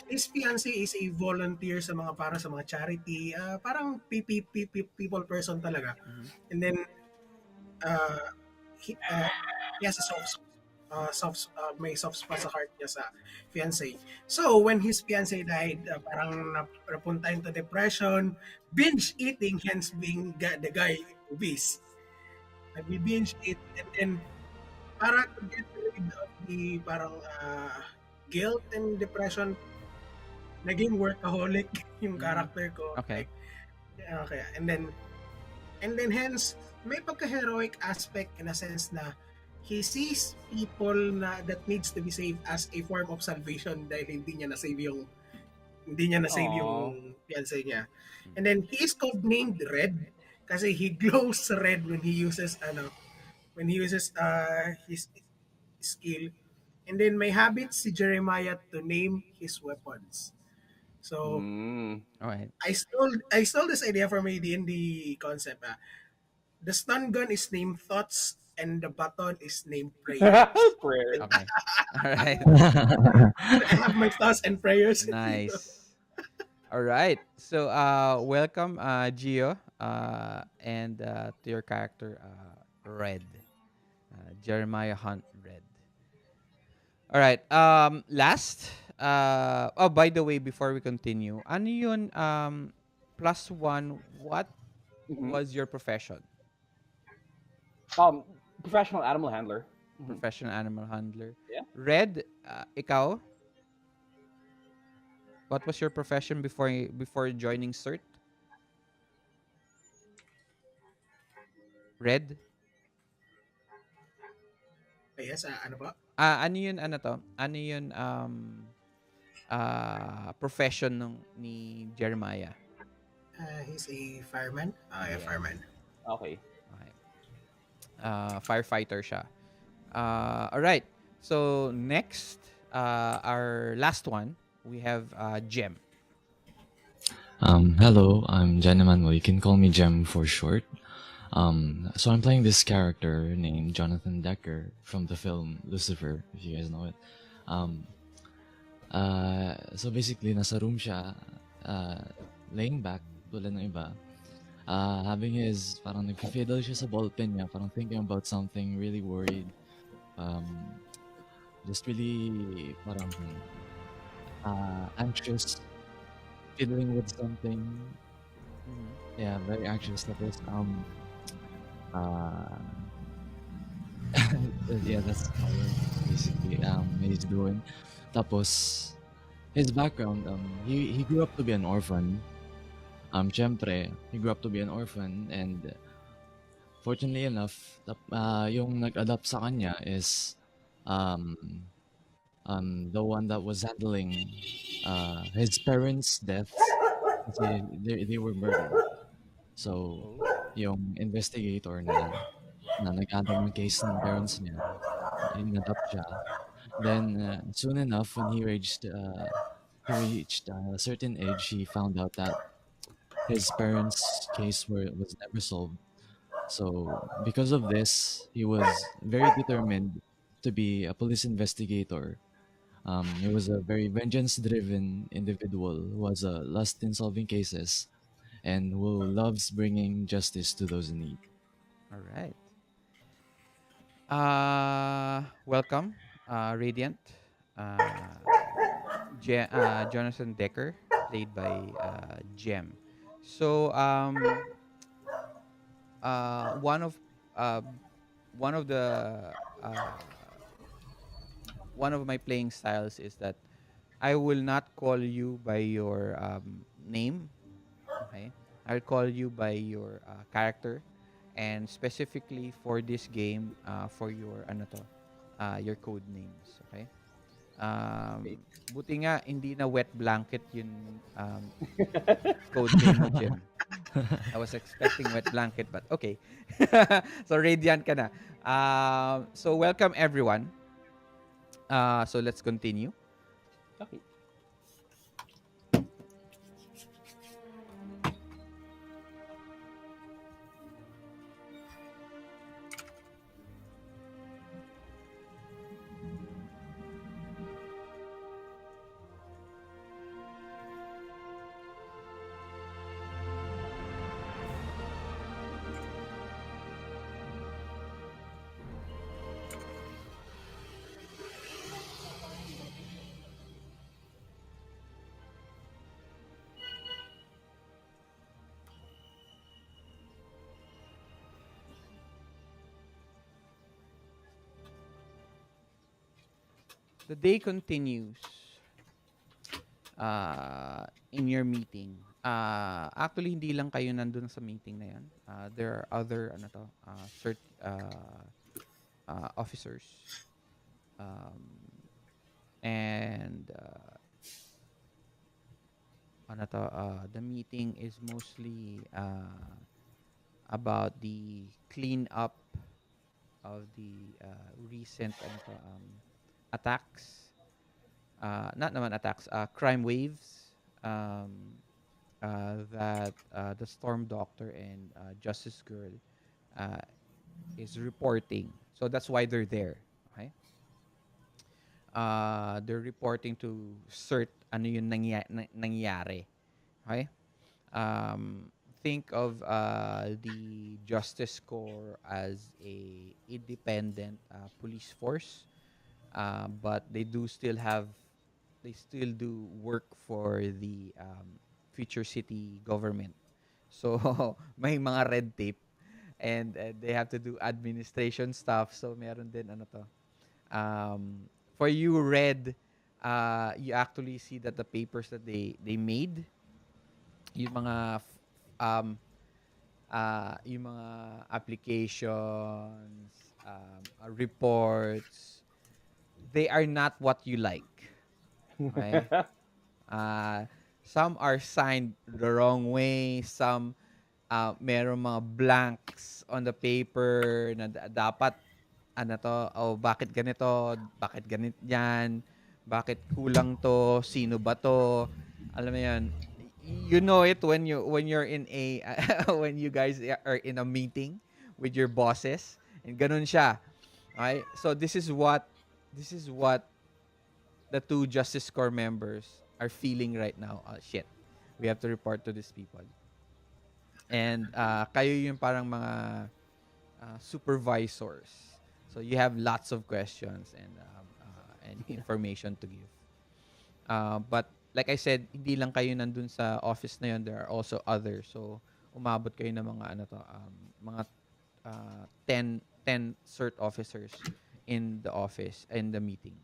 his fiance is a volunteer sa mga para sa mga charity, parang people person talaga. Mhm. And then, uh, he has a may soft spot sa heart niya sa fiancé. So, when his fiancé died, parang napunta into depression, binge eating, hence being the guy obese. Nag-binge eat, and then para to get rid of the parang guilt and depression, naging workaholic yung Mm. character ko. Okay. Like, okay, and then And then hence, may pagka-heroic aspect in a sense na he sees people na that needs to be saved as a form of salvation dahil hindi niya na-save yung Aw. fiancé niya. Mm. And then he is codenamed Red kasi he glows red when he uses his skill. And then may habit si Jeremiah to name his weapons. So Mm. All right. I stole this idea from a D&D concept. The stun gun is named Thoughts and the baton is named Prayers. Prayers. Okay. All right. I have my thoughts and prayers. Nice. All right. So, welcome, Gio, and to your character, Red, Jeremiah Hunt Red. All right. Last. Oh, by the way, before we continue, ano yun? Plus one. What Hmm. was your profession? Um, Professional animal handler. Hmm. Professional animal handler. Yeah. Red, ikaw, what was your profession before joining S.E.R.T? Red? Yes, ano ba? Ano yun, ano to? Ano yun, profession ni Jeremiah? He's a fireman. Yeah, Yes. fireman. Okay. Okay. Firefighter siya. All right. So, next, our last one, we have Jem. Hello, I'm Jen Emanuel. You can call me Jem for short. So I'm playing this character named Jonathan Decker from the film Lucifer, if you guys know it. So basically, nasa room siya, laying back, tulad ng iba, having his, parang nag-fiddle siya sa ballpen niya, parang thinking about something, really worried. Just really, parang, anxious, fiddling with something. Mhm. Yeah, very anxious. Tapos, uh, yeah, that's all basically he's doing. Tapos, his background, he grew up to be an orphan. Syempre, he grew up to be an orphan, and fortunately enough, yung nag-adapt sa kanya is um, the one that was handling his parents' deaths kasi they were murdered. So, Oh. yung investigator na nag-handle ng case ng parents niya, in-adapt siya. Then, soon enough, when he reached a certain age, he found out that his parents' case was never solved. So, because of this, he was very determined to be a police investigator. He was a very vengeance-driven individual who was a lust in solving cases and who loves bringing justice to those in need. All right. Welcome, Radiant. Uh, Jonathan Decker, played by Jem. So, uh, one of uh, one of the uh, one of my playing styles is that I will not call you by your name. Okay, I'll call you by your character, and specifically for this game, for your ano to, your code names. Okay. Okay. Buti nga hindi na wet blanket yung code name mo, Jim. I was expecting wet blanket, but okay. So radiant ka na. So welcome everyone. So let's continue. Okay. The day continues in your meeting. Actually hindi lang kayo nandun sa meeting na 'yan. There are other cert officers. Um, and the meeting is mostly about the cleanup of the recent attacks. Not naman attacks, crime waves that the Storm Doctor and Justice Girl uh, is reporting. So that's why they're there. Okay? They're reporting to CERT ano yung nangyari. Okay? Think of the Justice Corps as a independent police force, but they still do work for the future city government. So may mga red tape and they have to do administration stuff. So meron din for you red, you actually see that the papers that they made, yung mga yung mga applications, reports, they are not what you like. Okay? Uh, some are signed the wrong way, some meron mga blanks on the paper na dapat bakit ganito, bakit ganit yan, bakit kulang to, sino ba to, alam mo yan, you know it when you're in a when you guys are in a meeting with your bosses and ganun siya. Okay? So this is what the two Justice Corps members are feeling right now. Shit. We have to report to these people. And kayo yung parang mga supervisors. So you have lots of questions and information to give. But like I said, hindi lang kayo nandun sa office na yun. There are also others. So umabot kayo ng mga mga 10 CERT officers in the office in the meeting.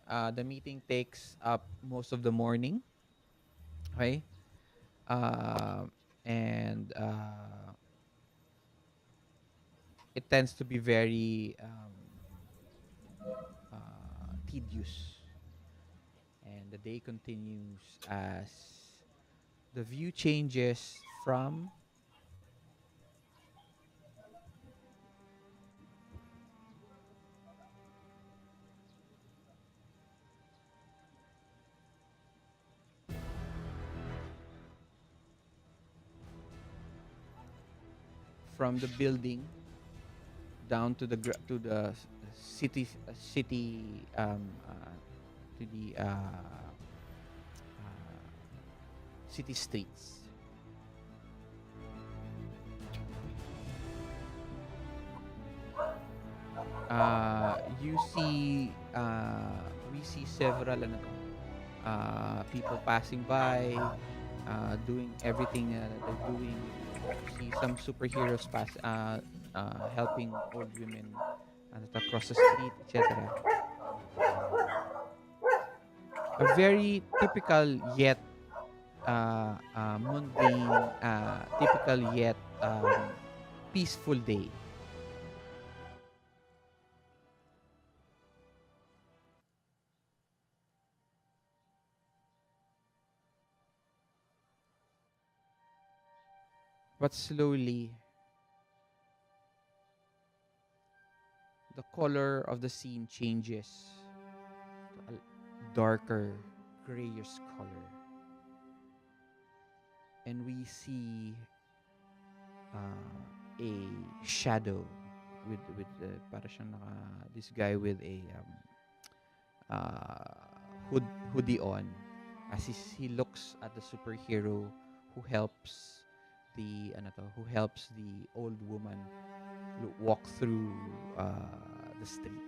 The meeting takes up most of the morning. Okay? And it tends to be very tedious. And the day continues as the view changes from the building down to the city to the city streets. You see we see several people passing by, doing everything that they're doing. You see some superheroes helping old women across the street, etc. A very typical yet mundane, typical yet peaceful day. But slowly, the color of the scene changes to a darker, grayish color. And we see a shadow with para siyang this guy with a hoodie on as he looks at the superhero who helps the old woman walk through the street.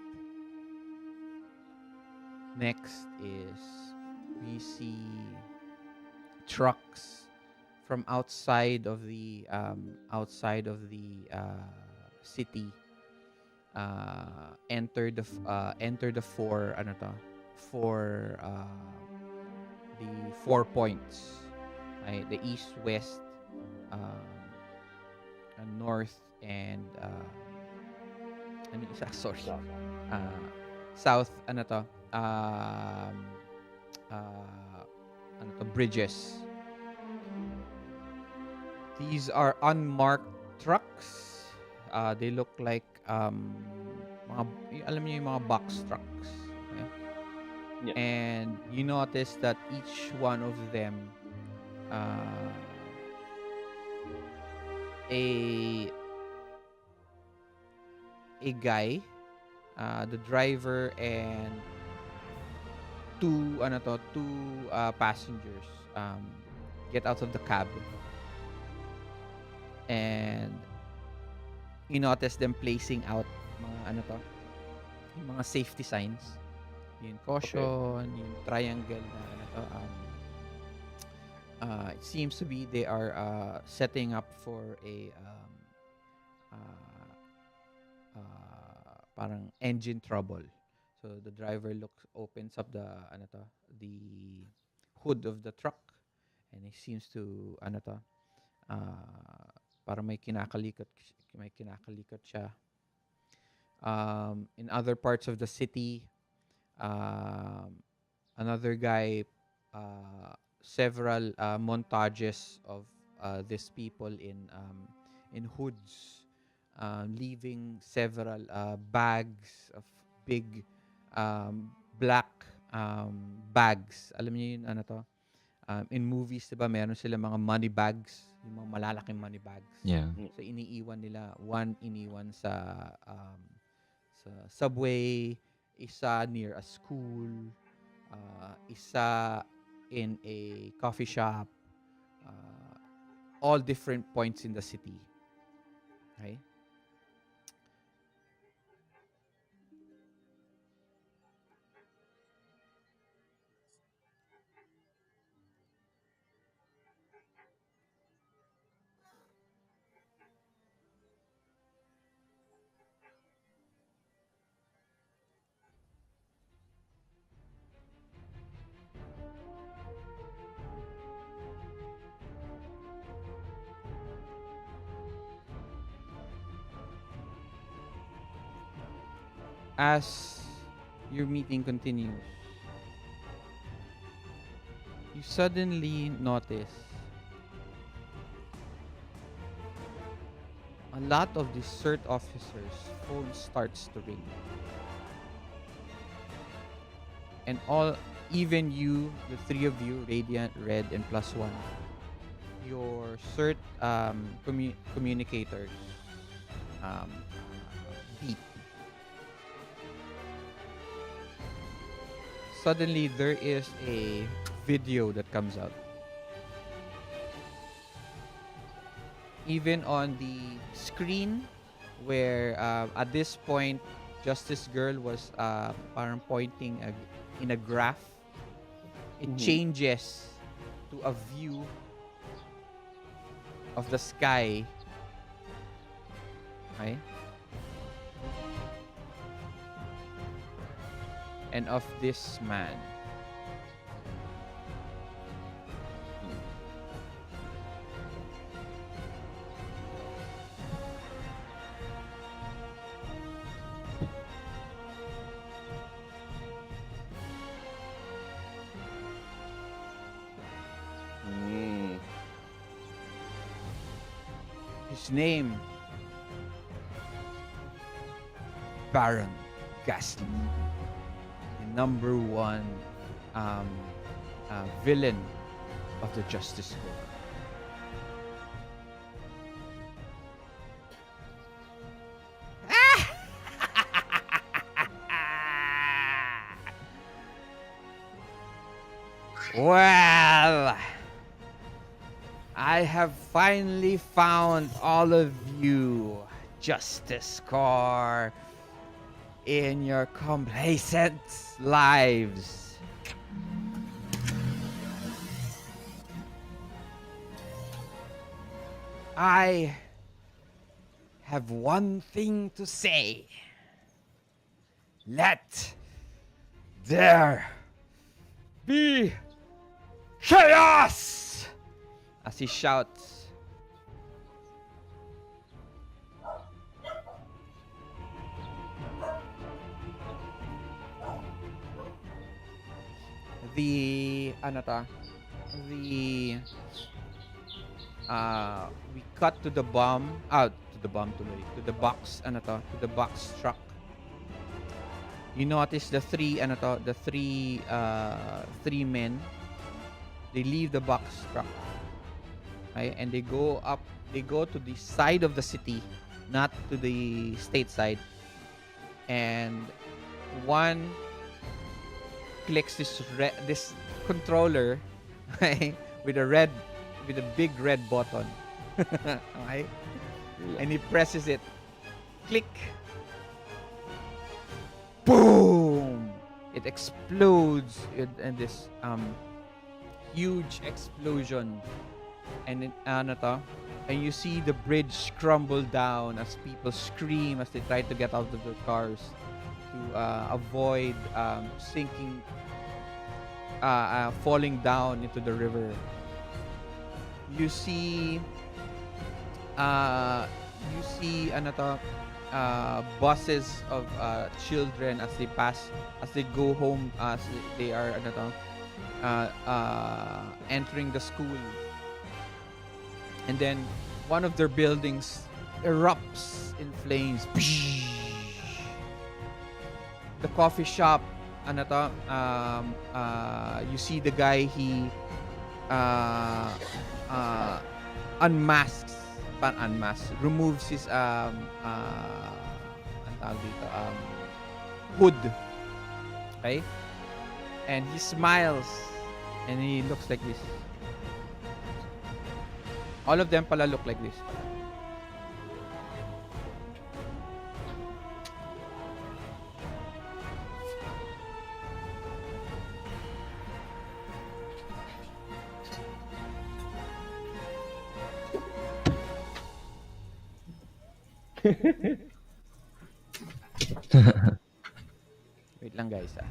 Next is we see trucks from outside of the city enter the four the 4 points, right? the east, west, north, and ano yung isa? Sorry. So, Uh, south, ano to? Um, uh, ano to? Bridges. These are unmarked trucks. They look like alam niyo yung mga box trucks. Okay? yeah. And you notice that each one of them uh, a guy, the driver, and two passengers get out of the cab, and you notice them placing out mga yung mga safety signs, yung caution, yung triangle na it seems to be they are setting up for a parang engine trouble. So the driver opens up the hood of the truck, and he seems to parang may kinakalikot siya. In other parts of the city, another guy, several montages of these people in hoods, leaving several bags of big black bags. Alam niyo yun, in movies, diba, meron sila mga money bags, yung mga malalaking money bags. Yeah. So iniiwan sa subway, isa near a school, isa in a coffee shop, all different points in the city. Okay? As your meeting continues, you suddenly notice a lot of the S.E.R.T officers' phone starts to ring. And even you, the three of you, Radiant, Red, and +1, your S.E.R.T communicators beep. Suddenly, there is a video that comes out. Even on the screen, where at this point, Justice Girl was parang pointing in a graph, it changes to a view of the sky. Okay? And of this man. His name, Baron Ghastly. Number one villain of the Justice Corps. Well, I have finally found all of you, Justice Corps, in your complacent lives. I have one thing to say. Let there be chaos! as he shouts, the ano to, the we cut to the bomb out to the bomb tuloy to the box ano to the box truck. You notice the three men, they leave the box truck, right? And they go to the side of the city, not to the state side. And one clicks this controller, right? with a big red button. Okay? And he presses it. Click. Boom! It explodes and this huge explosion. And and you see the bridge crumble down as people scream as they try to get out of their cars to avoid sinking, falling down into the river. You see buses of children as they go home, as they are entering the school. And then one of their buildings erupts in flames. The coffee shop, you see the guy, he unmasks, removes his hood, okay? And he smiles and he looks like this. All of them pala look like this. Wait lang guys ah.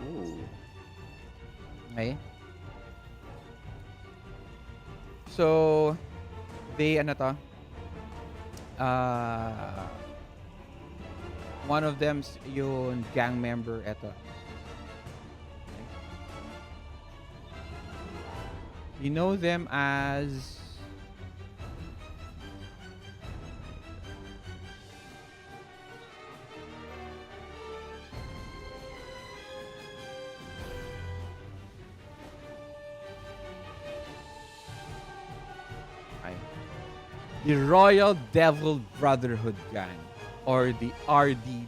Ooh. Okay. So, they one of them's yung gang member eto. Okay. You know them as the Royal Devil Brotherhood Gang, or the RDB.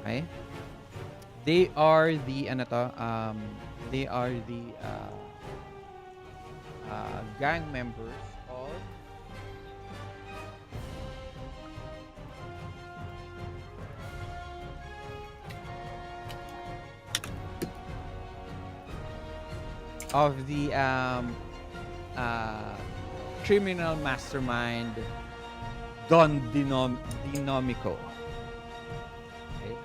Okay? They are the gang members of the criminal mastermind Don Dinomico. Okay.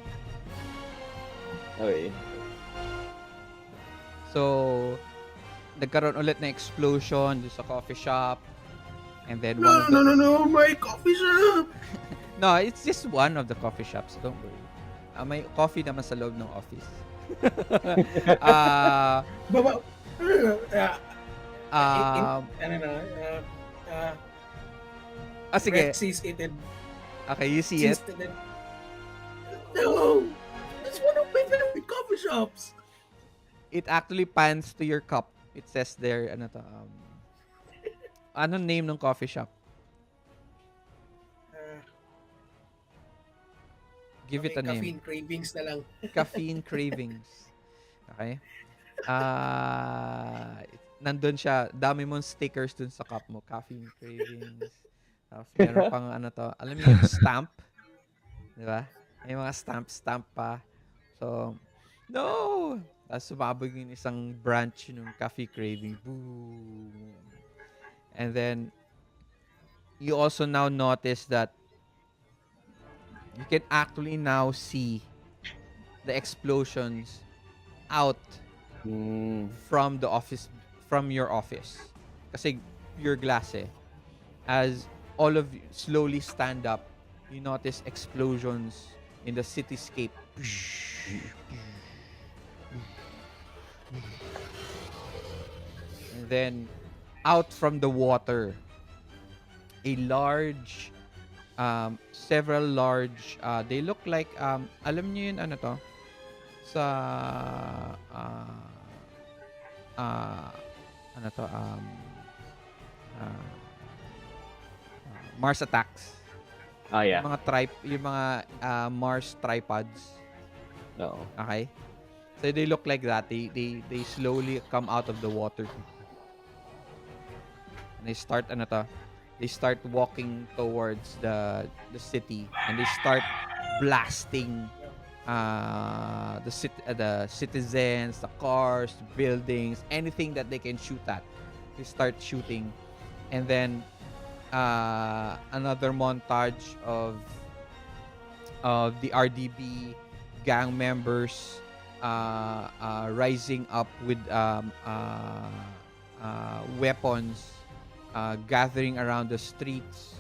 Okay. So, nagkaroon ulit na explosion sa coffee shop. And then No, my coffee shop! No, it's just one of the coffee shops. Don't worry. May coffee naman sa loob ng office. Baba, sige. sees it and Okay, you see it? No! It's one of my favorite coffee shops! It actually pans to your cup. It says there, anong name ng coffee shop? Give it a name. Caffeine cravings na lang. Caffeine cravings. Okay? Nandun siya. Dami mong stickers dun sa cup mo. Caffeine cravings. Meron pang alam mo yung stamp? Di ba? May mga stamp pa. So, no! Tapos sumabog yung isang branch ng Cafe Craving. Boom. And then, you also now notice that you can actually now see the explosions out Mm. from the office, from your office. Kasi pure glass eh. As all of you slowly stand up, you notice explosions in the cityscape. And then, out from the water, a large, several large, they look like, alam niyo yun, ano to? Sa, uh, ano to, uh, Mars attacks. Ah, yeah. Yung mga Mars tripods. No. Okay? So they look like that. They slowly come out of the water. And they start they start walking towards the city, and they start blasting the citizens, the cars, the buildings, anything that they can shoot at. They start shooting, and then another montage of the RDB gang members rising up with weapons, gathering around the streets,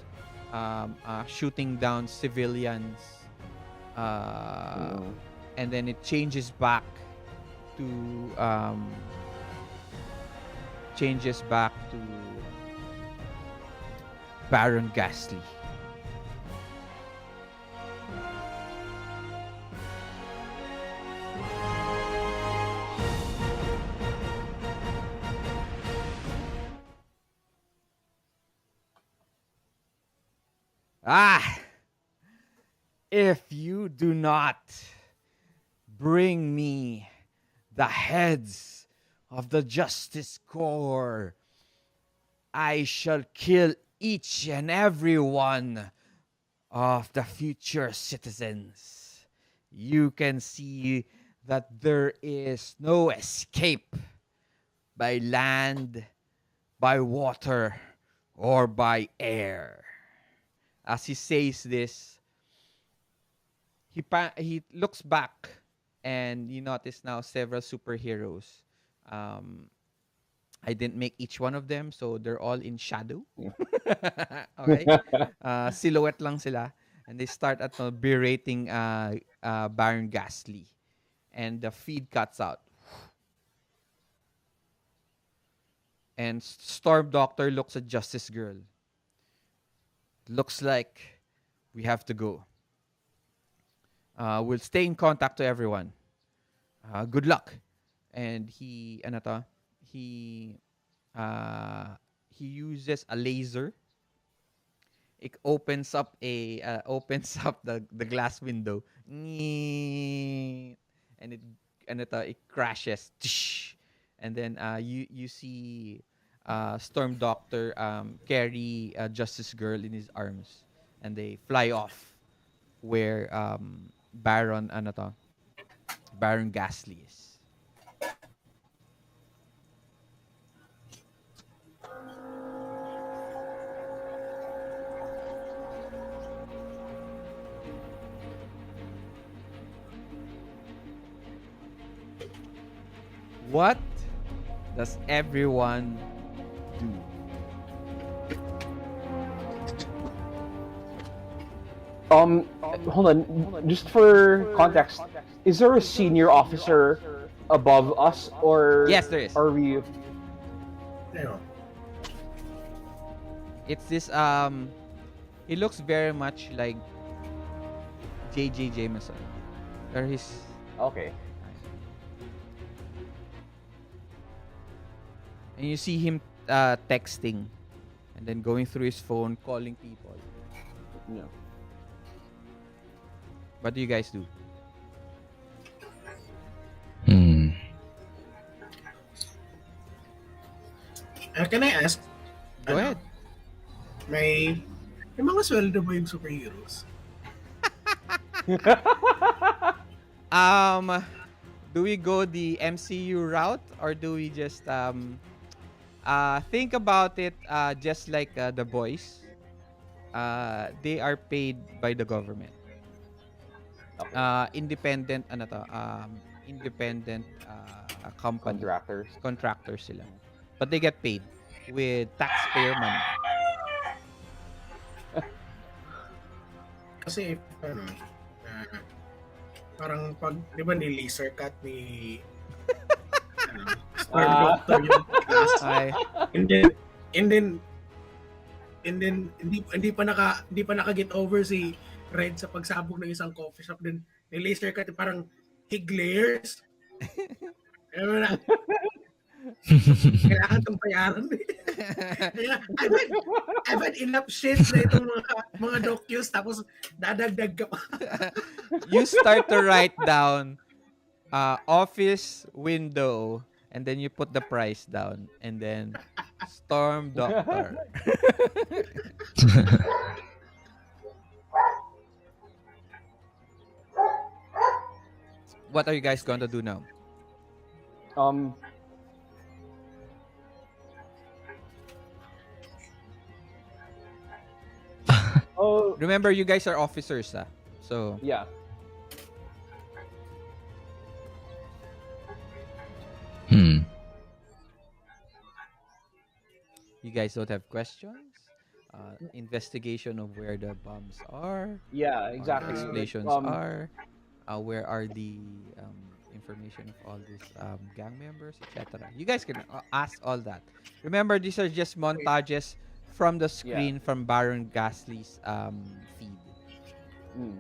shooting down civilians, and then it changes back to Baron Ghastly. If you do not bring me the heads of the Justice Corps, I shall kill each and every one of the future citizens. You can see that there is no escape by land, by water, or by air. As he says this, he looks back, and you notice now several superheroes. I didn't make each one of them, so they're all in shadow. Okay? Silhouette lang sila. And they start at berating Baron Ghastly. And the feed cuts out. And Storm Doctor looks at Justice Girl. Looks like we have to go. We'll stay in contact to everyone. Good luck. And he uses a laser. It opens up the glass window, and it crashes, and then you see Storm Doctor carry Justice Girl in his arms, and they fly off where Baron Ghastly is. What does everyone do? Hold on. Just for context, is there a senior officer above us, or Yes, there is. are we? Ayun. It's this he looks very much like J.J. Jameson. Or his Okay. and you see him texting and then going through his phone, calling people. Yeah. What do you guys do? Can I ask? Go ahead. May mga sweldo ba yung superheroes? Do we go the MCU route, or do we just think about it just like the boys? They are paid by the government. Okay. Independent ano to, independent company. Contractors. Contractors sila. But they get paid with taxpayer money. Kasi if, ano, uh, parang pag, di ba ni laser cut ni, ano, Star Ah. Doctor yung class. Ay, And then, and then, hindi pa naka-get over si Red sa pagsabog ng isang coffee shop. Then, ni laser cut, parang, he glares. Ano na, kailangan itong bayaran. Kaya, I've had enough shit na itong mga docus, tapos dadagdag ka pa. you start to write down office window, and then you put the price down, and then storm doctor. What are you guys going to do now? Um. Oh, Remember, you guys are officers, so yeah. you guys don't have questions. Investigation of where the bombs are, Yeah, or exactly. Like, explosions are. Where are the information of all these gang members, etc. You guys can ask all that. Remember, these are just montages from the screen from Baron Ghastly's feed. mm.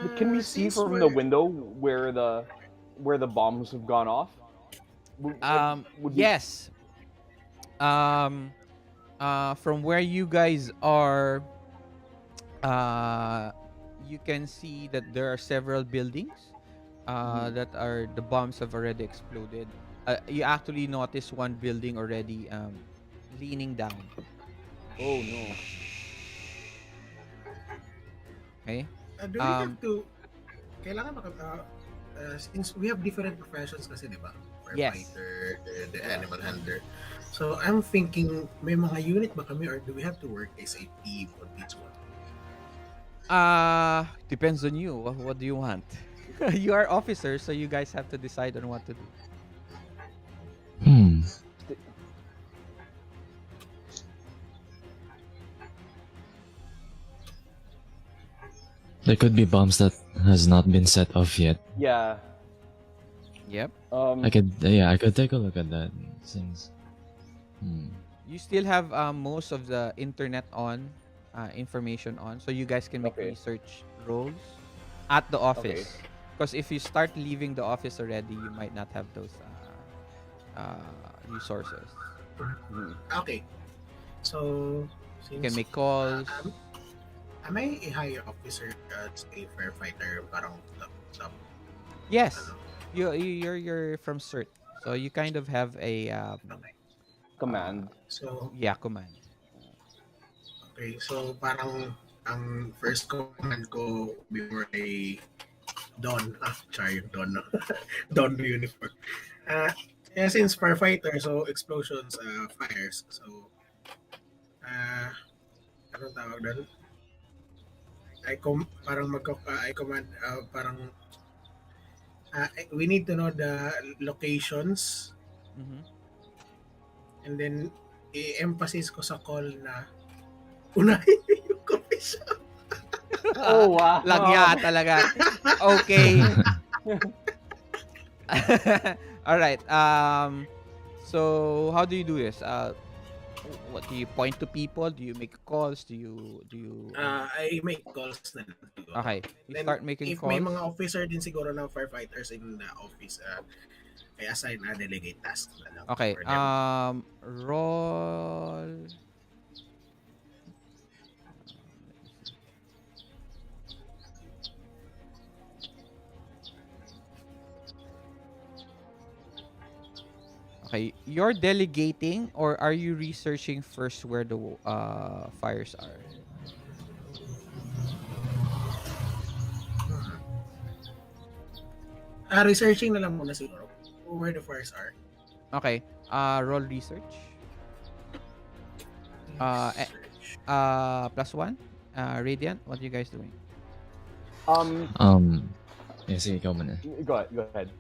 But can we see Since from the we're- window where the bombs have gone off? Would we- Yes. From where you guys are, you can see that there are several buildings that are the bombs have already exploded. You actually notice one building already leaning down. Oh no. Okay. do we have to, kailangan since we have different professions kasi, di ba? Yes. Firefighter, the animal handler. So, I'm thinking, may mga unit ba kami or do we have to work as a team on each one? Depends on you. What do you want? You are officers, so you guys have to decide on what to do. There could be bombs that has not been set off yet. Yeah. Yep. I could take a look at that since. You still have most of the internet on, information on, so you guys can make Okay. research roles at the office. Because if you start leaving the office already, you might not have those resources. Okay. So, You can make calls. Am I a higher officer as a firefighter? Parang sub. Yes, Ano? you're from S.E.R.T, so you kind of have a Command. So, command. okay. So, parang ang first command ko before a Don. Yung Don. No? Don uniform. Since firefighter, so explosions, fires. So, anong tawag doon? I command, parang, we need to know the locations, and then i-emphasize ko sa call na unahin yung coffee shop. Oh wow. Lagya talaga. Okay. All right. So how do you do this? What do you point to people? Do you make calls? Do you I make calls na lang siguro. Okay. You Then, start making if calls. may mga officer din siguro ng firefighters in the office, I assign na delegate tasks na lang. Okay. for them. Roll. Okay, you're delegating, or are you researching first where the fires are? Researching na lang muna siguro. Where the fires are. Okay. Roll research. Eh, Research. +1. Radiant, what are you guys doing? Um, Sige, ikaw muna. go ahead.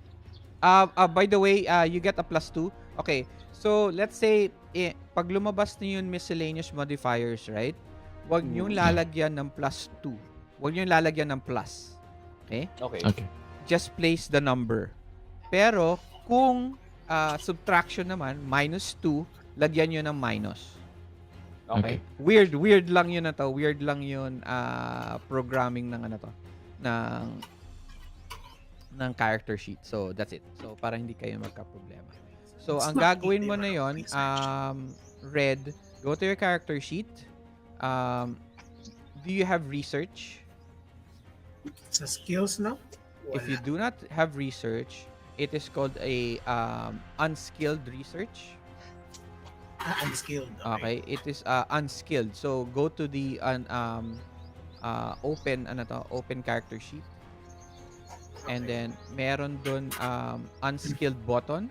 By the way, you get a +2. Okay. So, let's say, pag lumabas na yun miscellaneous modifiers, right? Huwag niyong lalagyan ng +2. Huwag niyong lalagyan ng plus. Okay? Okay. Okay. Just place the number. Pero, kung subtraction naman, -2, lagyan nyo ng minus. Okay. Weird lang yun na to. Weird lang yun programming ng ano to. Ng character sheet. So, that's it. So, para hindi kayo magka-problema. So, It's ang not gagawin easy, mo na but yon, Red, go to your character sheet. Do you have research? Sa skills, no? If you do not have research, it is called a unskilled research. Unskilled. Okay, it is unskilled. So go to the open character sheet. And then meron dun unskilled button.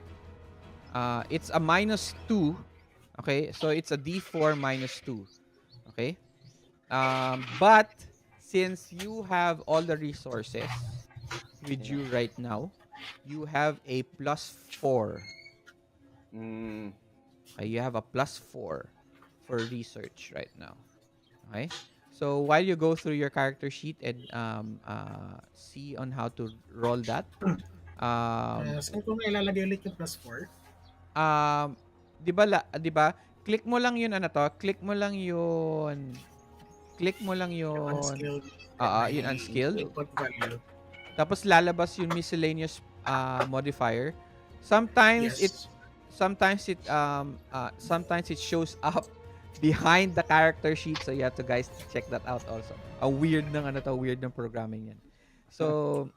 It's a -2. Okay? So it's a D4 -2. Okay? But since you have all the resources with you right now, you have a +4. Okay, you have a +4 for research right now. Okay? So while you go through your character sheet and see on how to roll that, Saan ko na ilalagay ulit yung +4? 'di ba? Click mo lang 'yun click mo lang 'yun. Click mo lang 'yun. Unskilled. Yun unskilled. Input value. Tapos lalabas yung miscellaneous modifier. Sometimes Yes. sometimes it shows up behind the character sheet, so you have to guys check that out also. Weird ng programming yan. So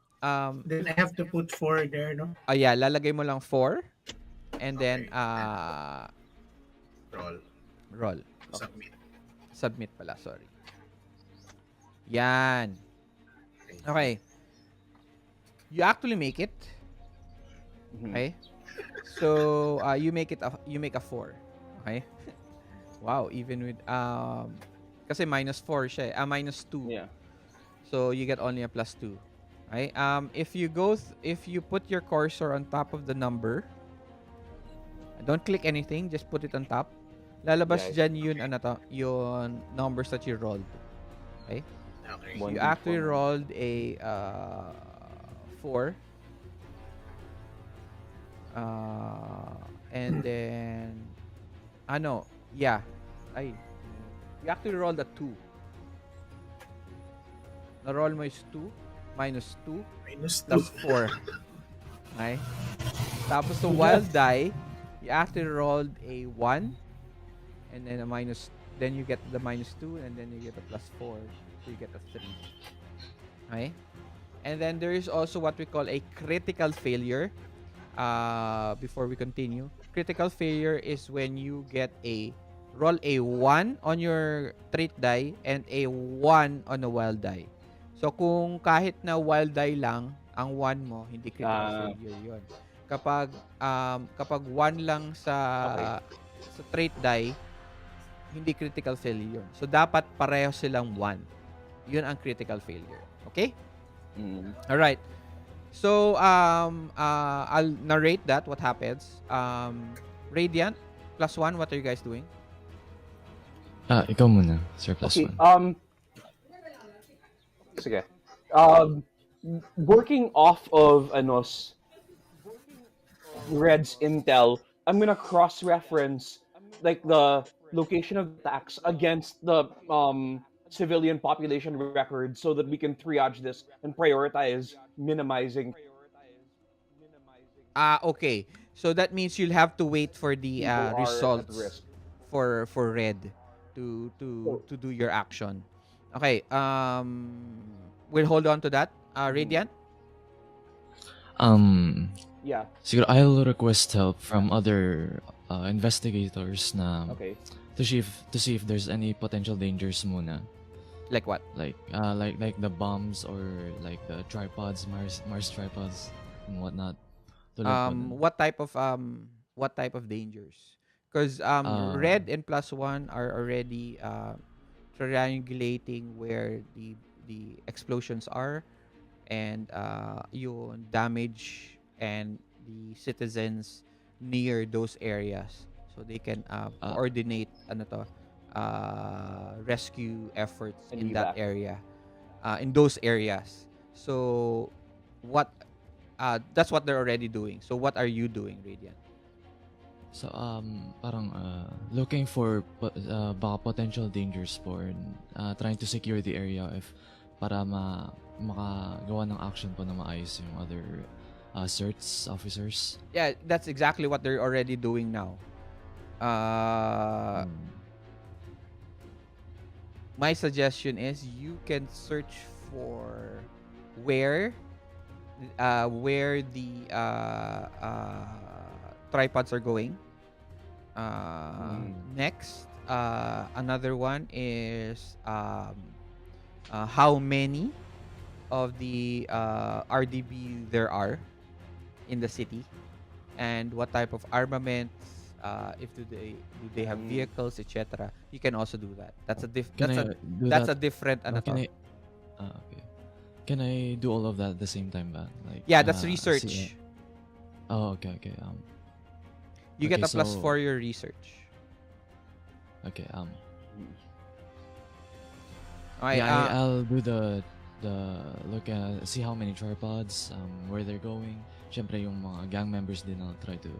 Then I have to put 4 there, no? yeah, lalagay mo lang 4 and then Roll. roll. Submit. Submit pala, sorry. Yan. Okay. You actually make it. Okay? So, you make a 4. Okay? Wow, even with kasi -4 siya, -2. Yeah. So, you get only a +2. Okay? If you put your cursor on top of the number, don't click anything, just put it on top. Lalabas Yeah. dyan yun numbers that you rolled. Okay? Okay. You actually rolled a 4. And then you actually rolled a 2. Na-roll mo is 2, -2, -2. plus 4. Okay? Tapos the wild die, you actually rolled a 1, and then then you get the -2, and then you get a +4, so you get a 3. Okay? And then there is also what we call a critical failure. Before we continue, critical failure is when you roll a 1 on your trait die and a 1 on a wild die. So kung kahit na wild die lang ang 1 mo, hindi critical failure 'yon. Kapag 1 lang sa trait die, hindi critical failure 'yun. So dapat pareho silang 1. 'Yun ang critical failure. Okay? All right. So I'll narrate what happens. Radiant +1, what are you guys doing? Ikaw muna, Sir +1. Sige. Working off of Red's intel, I'm gonna cross-reference like the location of attacks against the civilian population record so that we can triage this and prioritize minimizing. Okay. So that means you'll have to wait for the People are at results risk. for Red to do your action. Okay. We'll hold on to that. Radiant? Yeah. Siguro I'll request help from other investigators na Okay. to see if there's any potential dangers muna. Like what? Like the bombs or like the tripods, Mars tripods. and whatnot tulad po nun. What type of dangers? Because Ah, red and plus one are already triangulating where the explosions are, and yung damage and the citizens near those areas, so they can ah, coordinate ano to, rescue efforts And in that evac. area, in those areas. So what that's what they're already doing. So what are you doing, Radiant? so parang looking for baka potential dangers for trying to secure the area if para makagawa ng action po na maayos yung other certs officers. Yeah, that's exactly what they're already doing now. uh Mm. my suggestion is you can search for where the tripods are going. Mm. Next, another one is how many of the RDB there are in the city, and what type of armaments. If do they have Mm. vehicles, etc. You can also do that. Can I do That's that? a different ano Can to. I okay. Can I do all of that at the same time ba? Like Yeah, that's see research. oh okay okay You get okay a plus so for your research. okay Mm. Okay, yeah I'll do the look at see how many tripods where they're going. Syempre yung mga gang members din I'll try to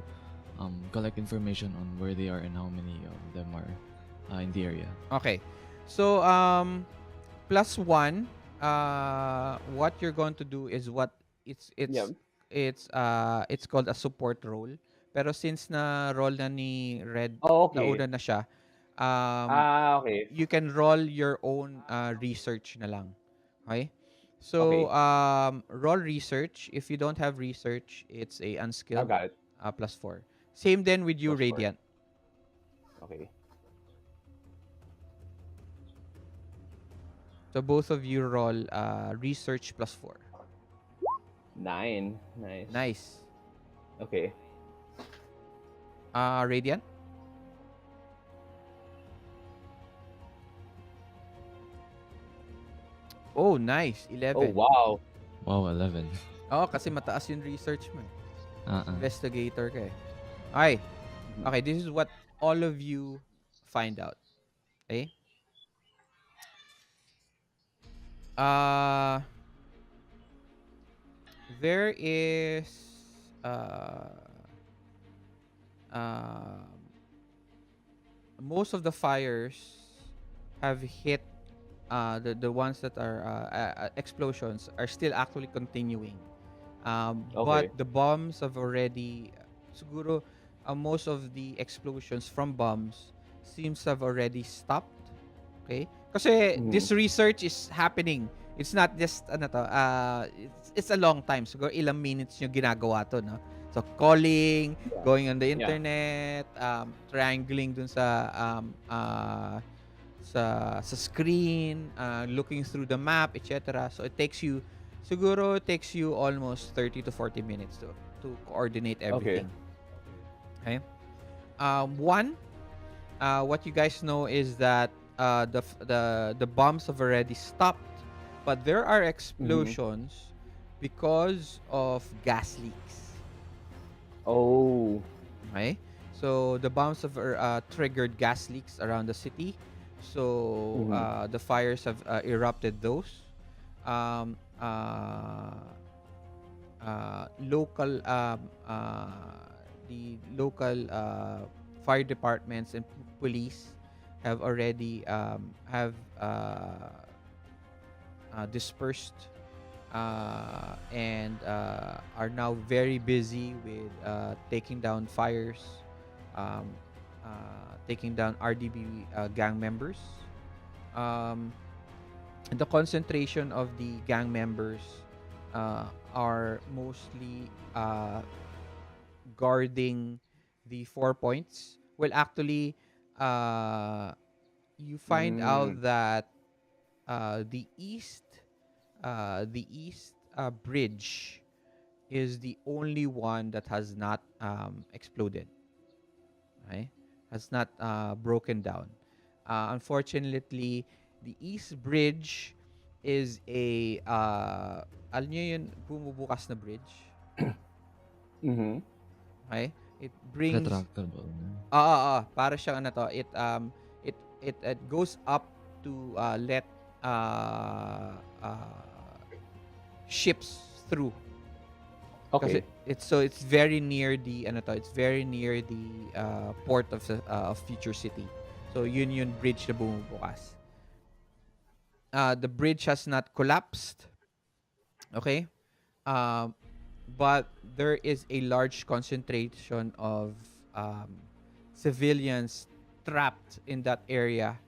collect information on where they are and how many of them are in the area. okay. So plus one, what you're going to do is what it's Yeah. it's it's called a support role. Pero since na roll na ni Red, Oh, nauna okay. na siya, Okay. you can roll your own research na lang. Okay? So Okay. roll research. If you don't have research, it's a I unskilled got it. plus four. Same then with you, Plus four. Radiant. Okay. So both of you roll research plus four. 9. Nice. Nice. Okay. Radiant. Oh, nice. Oh, 11. wow. Wow, 11. Oo, kasi mataas yung research mo eh. Uh-uh. Investigator ka eh. Okay. Mhm. Okay, this is what all of you find out. Okay? Uh, there is uh, uh, most of the fires have hit the ones that are explosions are still actually continuing. But Okay. the bombs have already siguro most of the explosions from bombs seems to have already stopped. Okay? Kasi Mhm. this research is happening. It's not just ano to, it's a long time. Siguro ilang minutes nyo ginagawa to, no? So calling, Yeah. going on the Yeah. internet, triangling dun sa sa screen, looking through the map, etc. So it takes you siguro it takes you almost 30 to 40 minutes to coordinate Okay. everything. Okay? One, what you guys know is that the bombs have already stopped, but there are Mhm. explosions because of gas leaks. Oh. Okay, so the bombs have triggered gas leaks around the city. So Mhm. the fires have erupted those. Um, uh, Local the local fire departments and police have already have dispersed and are now very busy with taking down fires, um, taking down RDB gang members. Um, the concentration of the gang members are mostly guarding the 4 points. Well, actually, uh, you find Mm. out that the east bridge is the only one that has not exploded, right? Has not broken down. Unfortunately, the East Bridge is a alam niyo yun, bumubukas na bridge, Mm-hmm. okay? It brings Retractable. para siyang ano to, it goes up to let ships through kasi Okay. it's very near the ano to, it's very near the port of Future City. So yun bridge na bumubukas. The bridge has not collapsed, okay? Um, but there is a large concentration of um, civilians trapped in that area,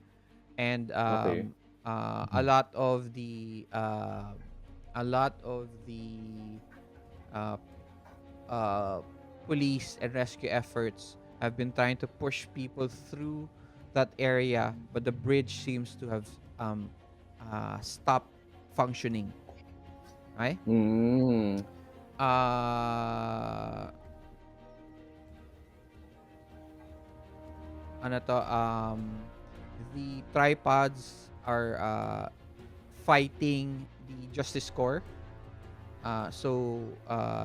and Okay. a Mhm. lot of the uh, uh, police and rescue efforts have been trying to push people through that area, but the bridge seems to have um, stopped functioning. Right? Mm. Uh, ano to? The tripods are fighting the Justice Corps.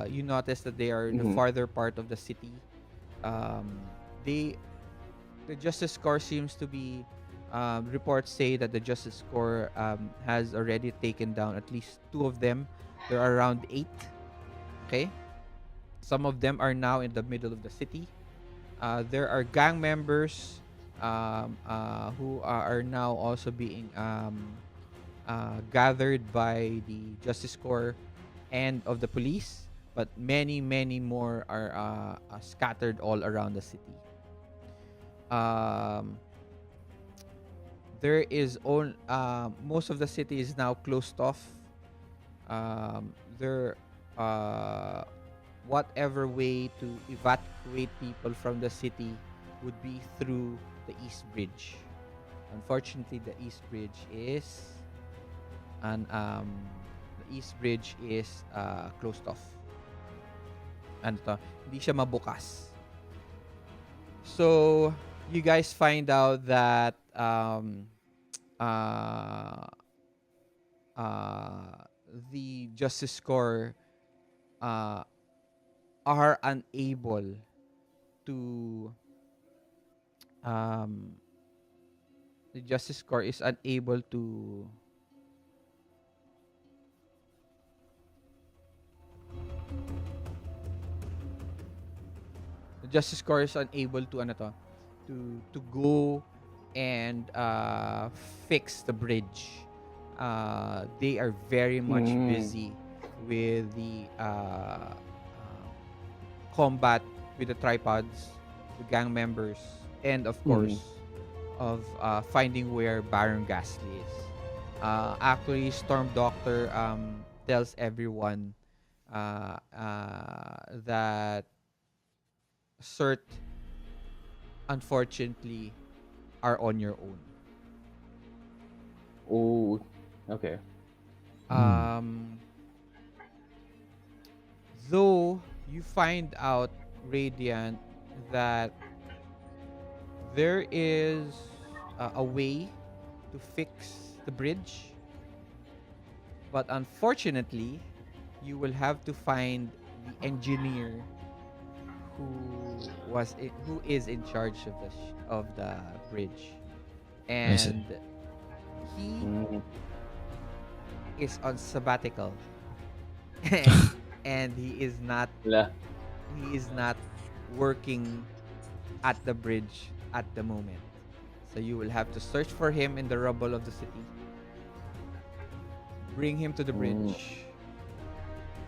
You notice that they are in the Mm-hmm. farther part of the city. Um, they the Justice Corps seems to be reports say that the Justice Corps has already taken down at least two of them. There are around 8. Okay, some of them are now in the middle of the city. There are gang members who are now also being gathered by the Justice Corps and of the police, but many more are scattered all around the city. Um, there is on Most of the city is now closed off. There Whatever way to evacuate people from the city would be through the East Bridge. Unfortunately, and the East Bridge is closed off. Ano to? Hindi siya mabukas. So, you guys find out that uh, uh, the Justice Corps uh, are unable to um, the Justice Corps is unable to the Justice Corps is unable to ano to go and fix the bridge. They are very much Mm. busy with the combat with the tripods, the gang members, and of Mm. course of finding where Baron Ghastly is. Actually, Storm Doctor tells everyone that S.E.R.T, unfortunately, are on your own. Oh. Okay. Hmm. Um, though you find out, Radiant, that there is a way to fix the bridge, but unfortunately, you will have to find the engineer who is in charge of the bridge, I see. and he Mm. is on sabbatical, and La. he is not working at the bridge at the moment. So you will have to search for him in the rubble of the city, bring him to the Mm. bridge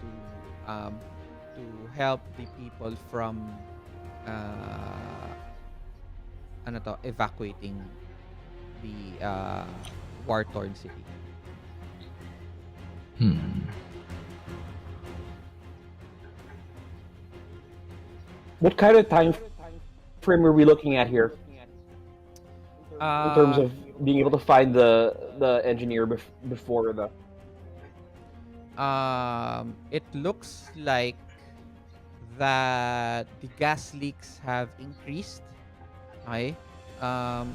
to to help the people from uh, evacuating the war torn city. Hmm. What kind of time frame are we looking at here in terms Uh, of being able to find the engineer before the? it looks like that the gas leaks have increased. Okay.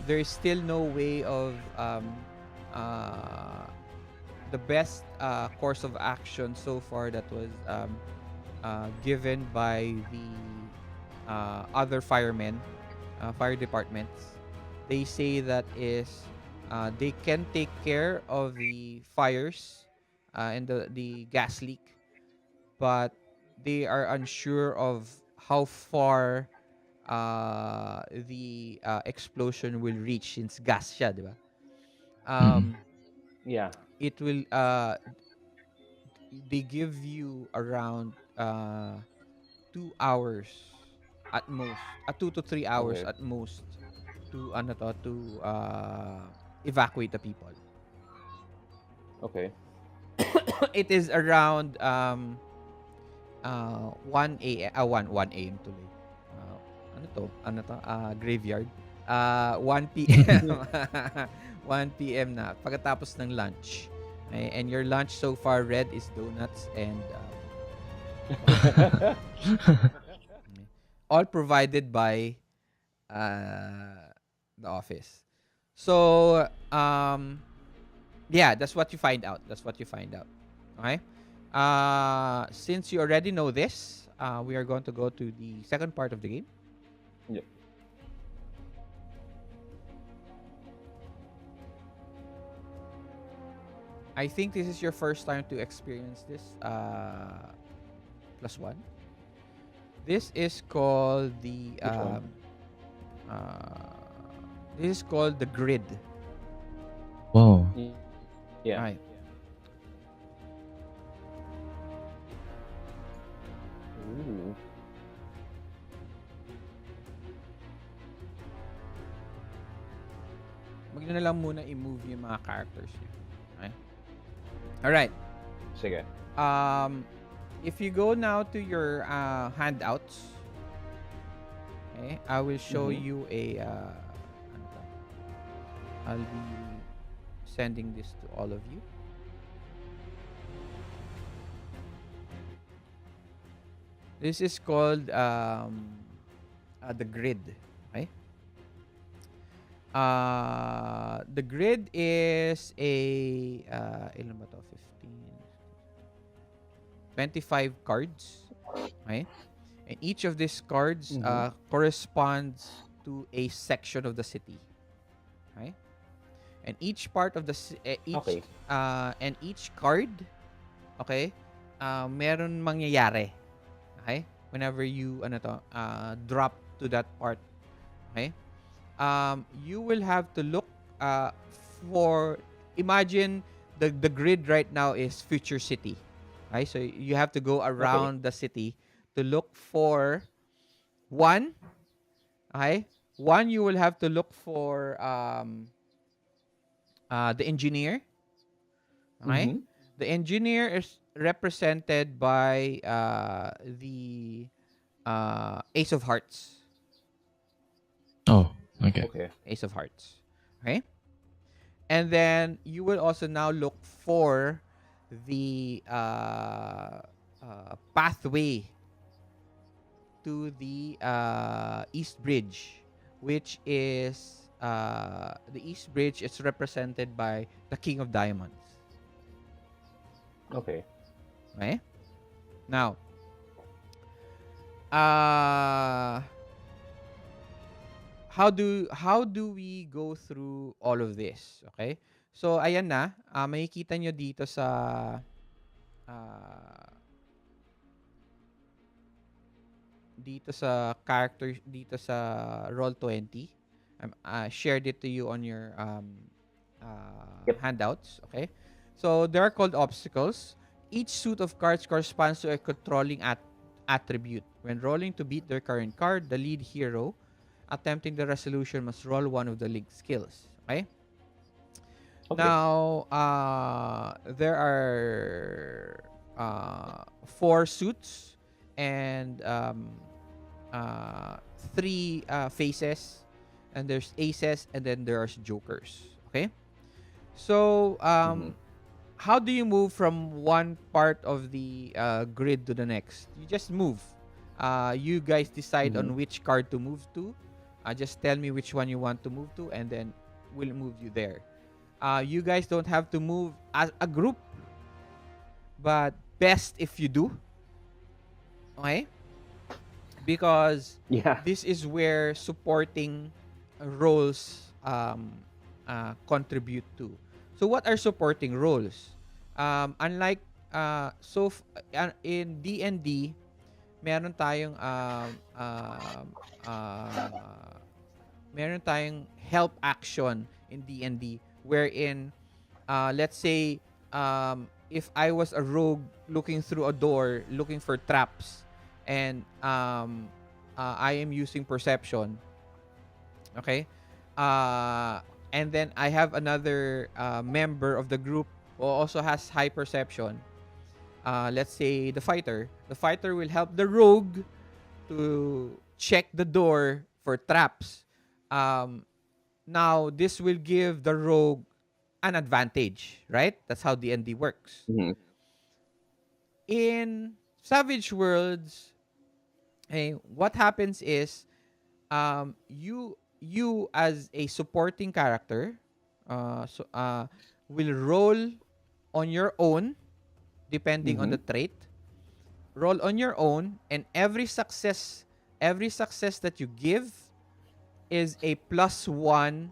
There is still no way of uh, the best course of action so far that was given by the other firemen, fire departments. They say that is they can take care of the fires and the gas leak, but they are unsure of how far the explosion will reach since gas siya, di ba? Mm-hmm. Um, Yeah. it will they give you around 2 hours at most, 2 to 3 hours Okay. at most to ano to evacuate the people. Okay. It is around 1 a.m. 1 a.m. tuloy. Graveyard. 1 p.m. 1 p.m. na pagkatapos ng lunch. Okay? And your lunch so far, Red, is donuts and coffee. Okay. All provided by the office. So, yeah, that's what you find out. That's what you find out. Okay? Since you already know this, we are going to go to the second part of the game. Yep. I think this is your first time to experience this plus one. This is called the Which one? uh, this is called the grid. Whoa. Yeah. Right. Ooh. Wag nyo na lang muna i-move yung mga characters niyo. Okay? Alright. Sige. If you go now to your handouts, okay, I will show Mhm. you a ano to? I'll be sending this to all of you. This is called the grid. Okay? The grid is a ilan ba to? 15, 25 cards. Okay? And each of these cards Mhm. corresponds to a section of the city. Okay? And each part of the Okay. and each card, okay, meron mangyayari. Okay? Whenever you drop to that part, okay? You will have to look for, imagine the grid right now is future city. Right? So you have to go Okay. around the city to look for one. Okay? One, you will have to look for the engineer. Okay? Mhm. The engineer is represented by the Ace of Hearts. Oh, okay. Okay. Ace of Hearts. Okay? And then you will also now look for the pathway to the East Bridge, which is the East Bridge is represented by the King of Diamonds. Okay. Okay? Now, uh, how do we go through all of this? Okay? So, ayan na. Makikita nyo dito sa uh, character dito sa Roll20. Shared it to you on your Yep. handouts. Okay? So, they are called obstacles. Each suit of cards corresponds to a controlling attribute. When rolling to beat their current card, the lead hero attempting the resolution must roll one of the linked skills. Okay? Okay. Now, there are 4 suits and 3 faces, and there's aces, and then there's jokers. Okay? So, Mhm. how do you move from one part of the grid to the next? You just move. You guys decide Mm-hmm. on which card to move to. Just tell me which one you want to move to, and then we'll move you there. You guys don't have to move as a group, but best if you do. Okay? Because Yeah. this is where supporting roles contribute to. So what are supporting roles? Unlike in D&D, meron tayong uh, meron tayong help action in D&D wherein let's say if I was a rogue looking through a door looking for traps and I am using perception, okay? Uh, and then I have another member of the group who also has high perception. Let's say the fighter. The fighter will help the rogue to check the door for traps. Um, Now, this will give the rogue an advantage, right? That's how D&D works. Mm-hmm. In Savage Worlds, what happens is you as a supporting character will roll on your own depending on Mm-hmm. the trait. Roll on your own, and every success that you give is a +1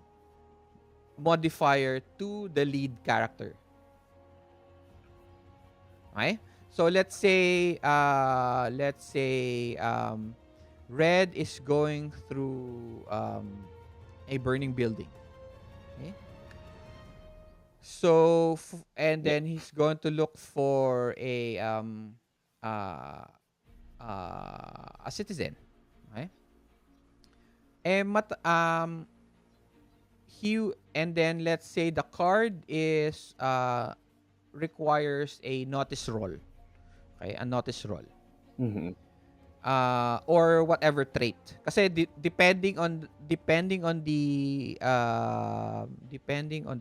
modifier to the lead character. Okay? So let's say Red is going through a burning building. Okay? So and Yeah. then he's going to look for uh, a citizen. Okay? He and then let's say the card is requires a notice roll. Okay, a notice roll. Mm-hmm. Or whatever trait. Kasi depending on the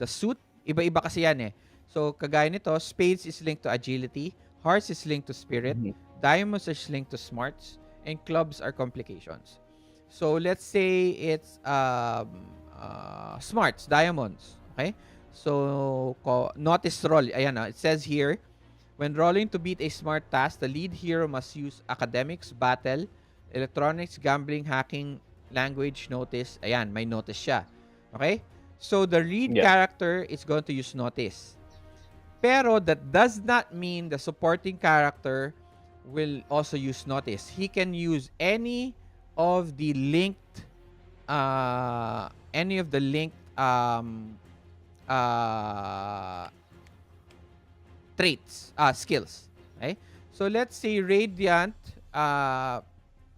suit, iba-iba kasi yan eh. So kagaya nito, spades is linked to agility, hearts is linked to spirit, Mm-hmm. diamonds is linked to smarts, and clubs are complications. So let's say it's smarts, diamonds, okay? So notice roll, ayan it says here, when rolling to beat a smart task, the lead hero must use academics, battle, electronics, gambling, hacking, language, notice. Ayan, may notice siya. Okay? So the lead Yeah. character is going to use notice. Pero that does not mean the supporting character will also use notice. He can use of the linked any of the linked uh, traits, skills. Okay? So let's say Radiant,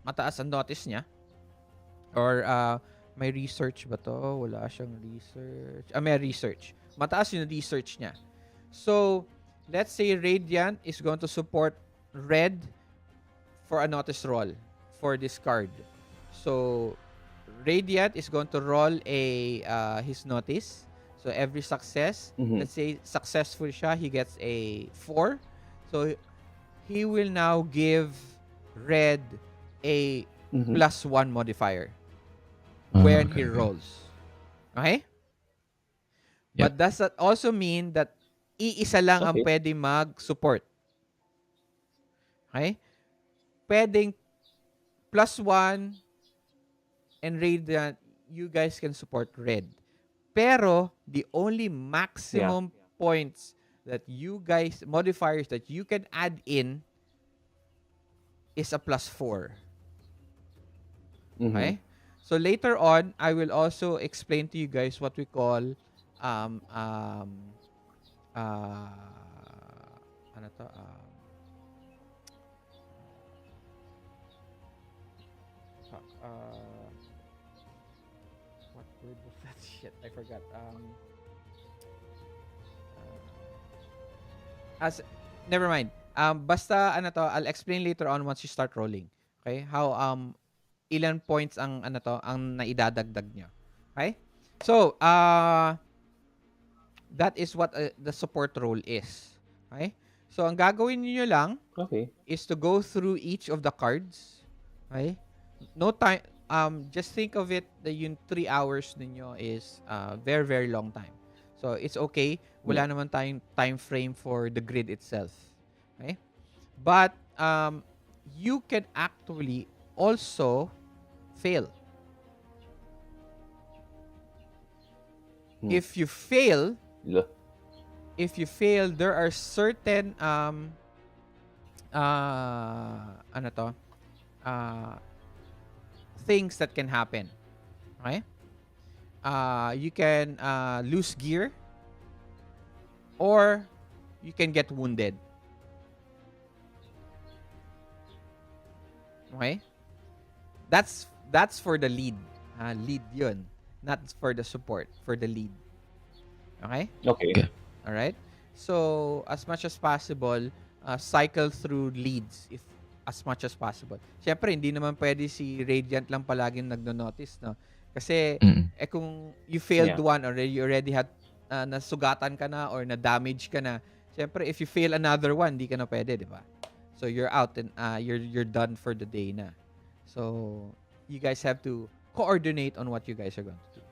mataas ang notice niya. Or may research ba to? Wala siyang research. May research. Mataas yung research niya. So, let's say Radiant is going to support Red for a notice roll for this card. So, Radiant is going to roll his notice. So every success, Mm-hmm. let's say successful siya, he gets a 4. So he will now give Red a Mm-hmm. +1 modifier Ah, when he okay, okay. rolls. Okay? Yep. But does that also mean that iisa lang ang Okay. pwede mag-support? Okay? Pwedeng +1 and Radiant, you guys can support Red. Pero the only Yeah. maximum points that you guys, modifiers that you can add in is a +4. Mm-hmm. Okay? So later on, I will also explain to you guys what we call um um ano to uh, what word was that? Shit, I forgot. As Never mind. Basta ano to, I'll explain later on once you start rolling. Okay? How ilan points ang ang naidadagdag niya. Okay? So, That is what the support role is. Okay? So, ang gagawin niyo lang Okay. is to go through each of the cards. Okay? No time. Just think of it that yung 3 hours ninyo is very, very long time. So, it's okay. Yeah. Wala naman tayong time frame for the grid itself. Okay? But, you can actually also fail. If you fail, Yeah. there are certain ano to? Things that can happen. Okay? You can lose gear or you can get wounded. Okay? That's for the lead. Lead 'yun. Not for the support, for the lead. Okay? Okay. Okay. All right? So, as much as possible, cycle through leads if as much as possible. Siyempre, hindi naman pwede si Radiant lang palaging nagno-notice, no? Kasi, Mm. kung you failed Yeah. one or you already had nasugatan ka na or na-damage ka na, siyempre, if you fail another one, hindi ka na pwede, di ba? So, you're out and you're done for the day na. So, you guys have to coordinate on what you guys are going to do.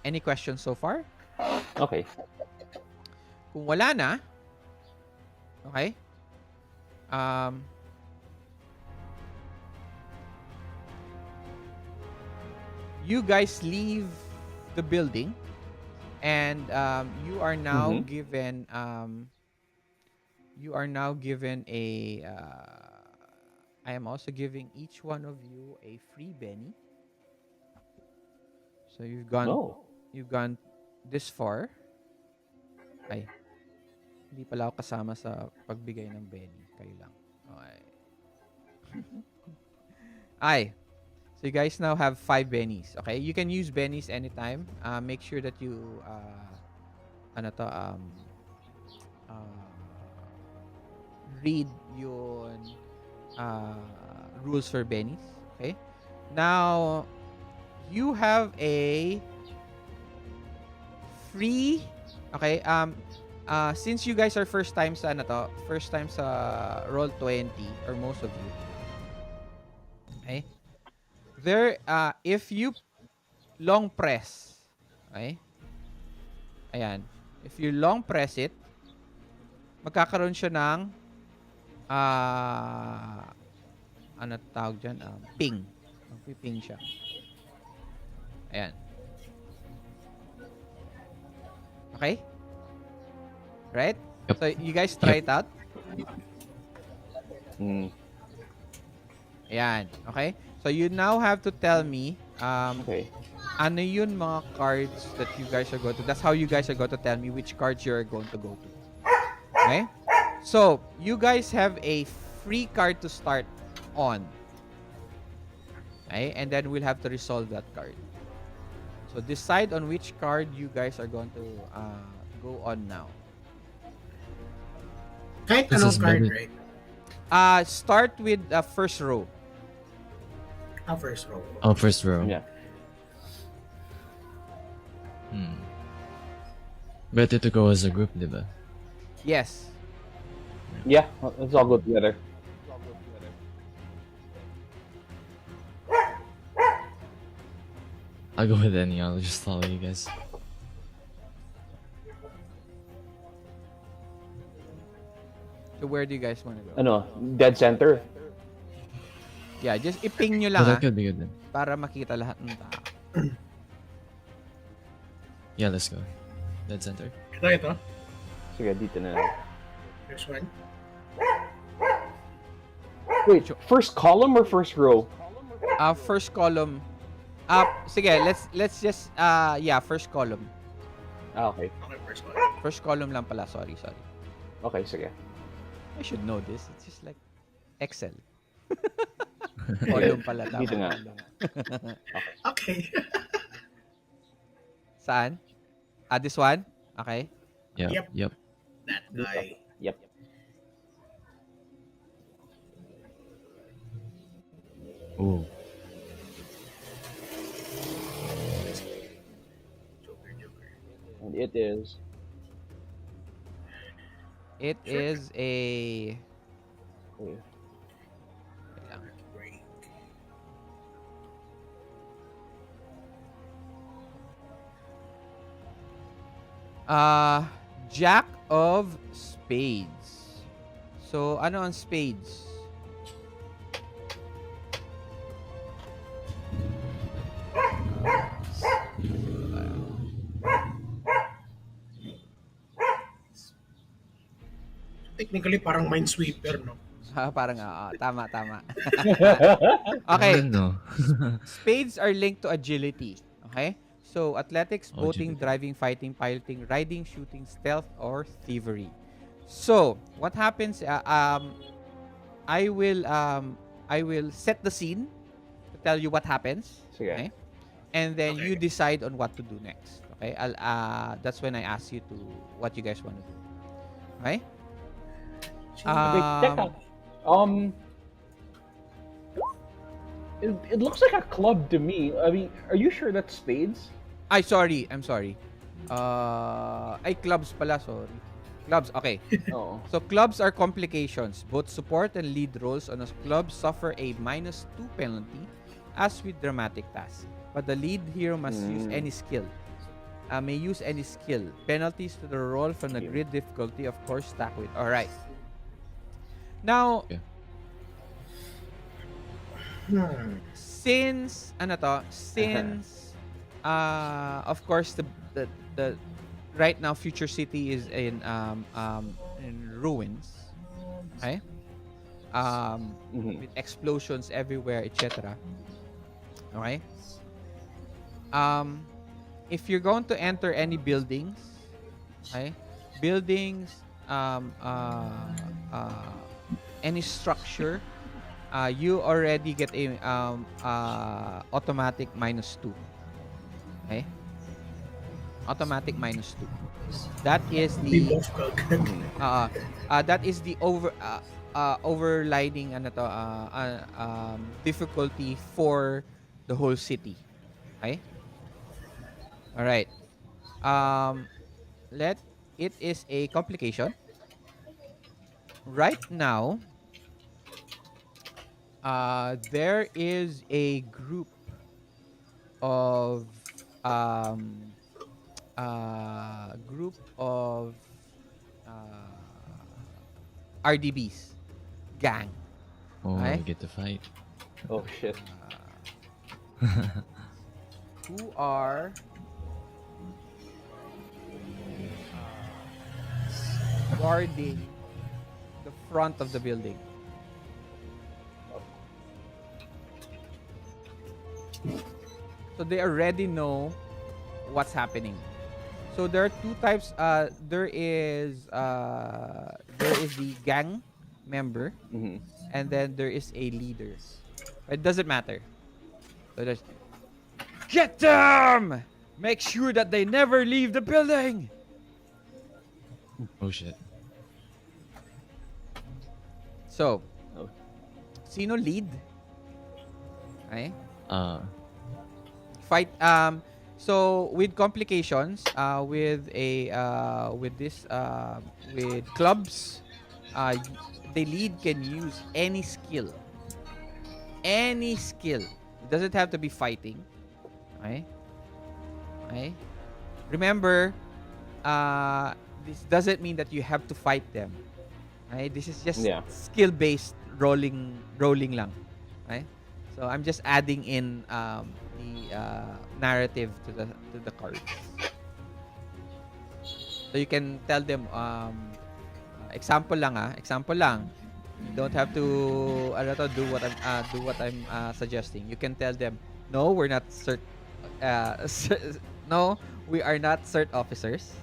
Any questions so far? Okay. Kung wala na, okay? You guys leave the building and you are now given a I am also giving each one of you a free Benny. So you've gone this far. Ay, hindi pala ako kasama sa pagbigay ng Benny. Kayo lang. Okay. Ay. So you guys now have 5 Bennies. Okay? You can use Bennies anytime. Make sure that you read yung rules for Bennies. Okay? Now, you have a free since you guys are first time sa Roll20 or most of you. Okay? There if you long press, okay? Ayan. If you long press it, magkakaroon siya ng ano tawag dyan? Ping. Magpiping siya. Ayan. Okay? Right? Yep. So, you guys try it out. Ayan. Okay? So, you now have to tell me Okay. ano yun mga cards that you guys are going to. That's how you guys are going to tell me which cards you're going to go to. Okay? So, you guys have a free card to start on. Okay? And then we'll have to resolve that card. So, decide on which card you guys are going to go on now. Kahit This anong is card, very- right? Start with the first row. First row. Oh, first row. Yeah. Better to go as a group, diba? Yes. Yeah. Let's all go together. I'll go with any. I'll just follow you guys. So, where do you guys want to go? Ano? Dead center. Yeah, just iping nyo lang But that could be good then. para makita lahat ng tao. Yeah, let's go. Dead center. Ito. Sige, dito na lang. First one. Wait, first column or first row? First column. Sige, let's just first column. Okay. Okay, first one. First column lang pala, sorry. Okay, sige. I should know this. It's just like Excel. Column pala Dito tama. nga. Okay. Saan? This one? Okay. Yep. Yep. That guy. Yep. Ooh. Joker. And it is. It Sure. is a... Okay. Wait lang. Break. Uh, Jack of Spades. So, ano ang spades? Technically, parang minesweeper, no? Parang, tama, tama. Parang Okay. ganun, no? Spades are linked to agility. Okay? So, athletics, Oh, boating, agility. driving, fighting, piloting, riding, shooting, stealth, or thievery. So, what happens, I will set the scene to tell you what happens. Sige. Okay? And then Okay. you decide on what to do next. Okay? That's when I ask you to what you guys want to do. Okay? Wait, teka. It looks like a club to me. I mean, are you sure that's spades? Sorry. I'm sorry. Clubs pala, sorry. Clubs, okay. Oh. So clubs are complications. Both support and lead roles on a club suffer a -2 penalty, as with dramatic tasks. But the lead hero must use any skill. May use any skill. Penalties to the roll from the grid difficulty, of course, stack with. Alright. Now, Okay. since of course the right now Future City is in ruins, okay? With explosions everywhere, etc. Okay? If you're going to enter any buildings, okay? Buildings, any structure, you already get a automatic -2. Okay? Automatic -2. That is Di the buff kagad. that is the overlining difficulty for the whole city. Okay? All right. Let it is a complication. Right now, there is a group of group of RDBs gang. Oh, Okay? we get to fight. Oh shit. Who are guarding the front of the building. So they already know what's happening. So there are two types. There is the gang member, and then there is a leader. It doesn't matter. So there's, get them! Make sure that they never leave the building. Oh shit. So, Oh. sino lead? Okay. Fight. So with complications, with clubs, the lead can use any skill. Any skill. It doesn't have to be fighting. Okay. Okay. Remember, this doesn't mean that you have to fight them. Okay. This is just skill-based rolling lang. Okay. So I'm just adding in the narrative to the cards. So you can tell them example lang. You don't have to do what I'm suggesting. You can tell them, no, we're not no, we are not S.E.R.T officers.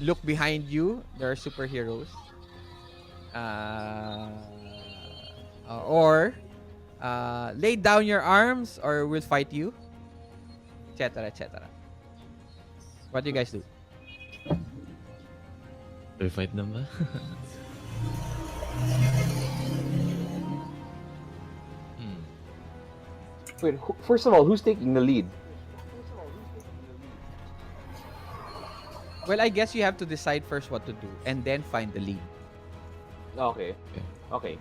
Look behind you, there are superheroes. Or lay down your arms or we'll fight you, etc, etc. What do you guys do? Do we fight them ba? Wait, first of all, who's taking the lead? Well, I guess you have to decide first what to do and then find the lead. Okay. Okay. Okay.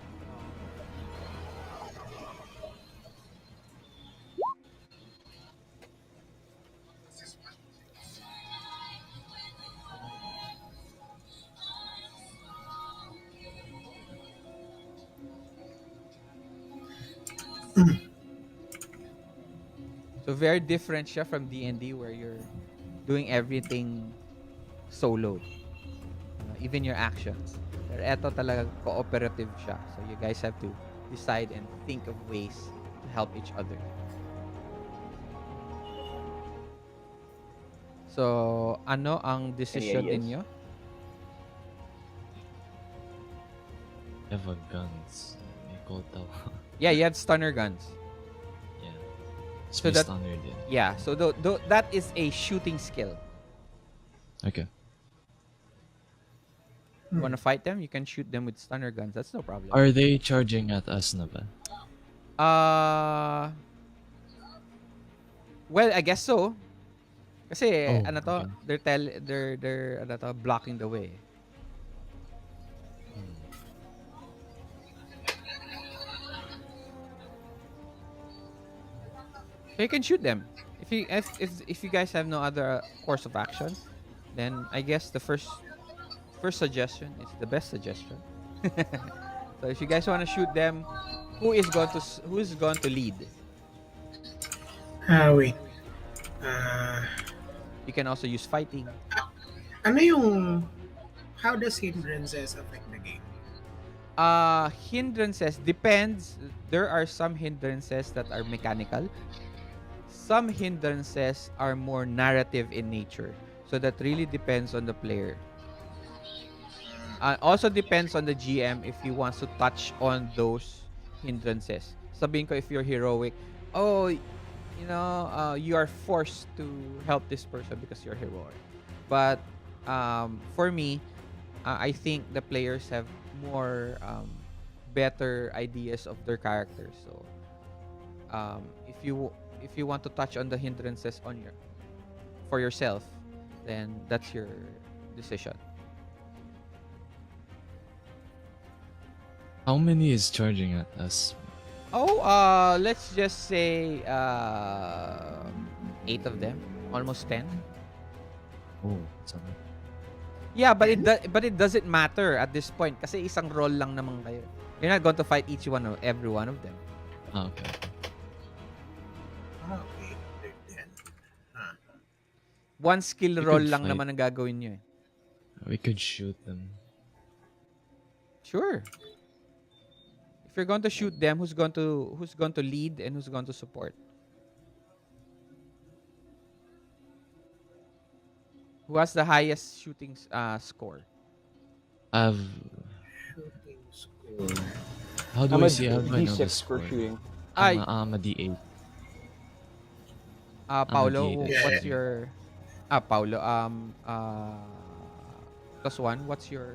So very different siya from D&D where you're doing everything solo. Even your actions. Pero eto talaga cooperative siya. So you guys have to decide and think of ways to help each other. So, ano ang Any decision ideas? ninyo? I have a guns. May call tao. Yeah, you have stunner guns. Yeah. So So that- stunner din. Yeah, so that is a shooting skill. Okay. You want to fight them, you can shoot them with stunner guns. That's no problem. Are they charging at us na ba? Well, I guess so. Kasi Oh, ano to, okay. they're ano to, blocking the way. So you can shoot them. If you guys have no other course of action, then I guess the first suggestion is the best suggestion. So if you guys want to shoot them, who is going to lead? Wait. Uh, You can also use fighting. ano yung... How does hindrances affect the game? Hindrances depends. There are some hindrances that are mechanical. Some hindrances are more narrative in nature. So that really depends on the player. Also depends on the GM if he wants to touch on those hindrances. Sabihin ko if you're heroic, oh, you are forced to help this person because you're heroic. But for me, I think the players have more better ideas of their characters. So if you want to touch on the hindrances for yourself, then that's your decision. How many is charging at us? Oh, let's just say 8 of them, almost 10. Oh, sama. Yeah, but it doesn't matter at this point kasi isang roll lang naman kayo. You're not going to fight every one of them. Okay. Okay. Then. One skill We roll could lang fight. naman ang gagawin nyo eh. We could shoot them. Sure. If you're going to shoot them, who's going to lead and who's going to support? Who has the highest shooting score? I've. Shooting score. How do I'm I a see? How do I know the D6 score? for shooting. I'm a D8. Paulo, D8. what's your... Paulo, plus 1, what's your...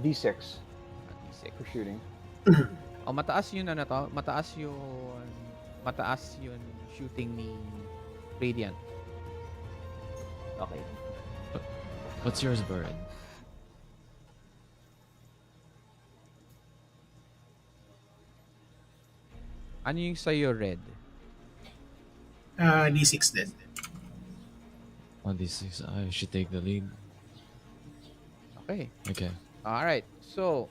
D6 D6? for shooting. Oh, mataas yun mataas yun shooting ni Radiant. Okay. What's yours, Baron? Ano yung sa'yo, Red? D6 din. On D6, I should take the lead. Okay. Okay. All right. So,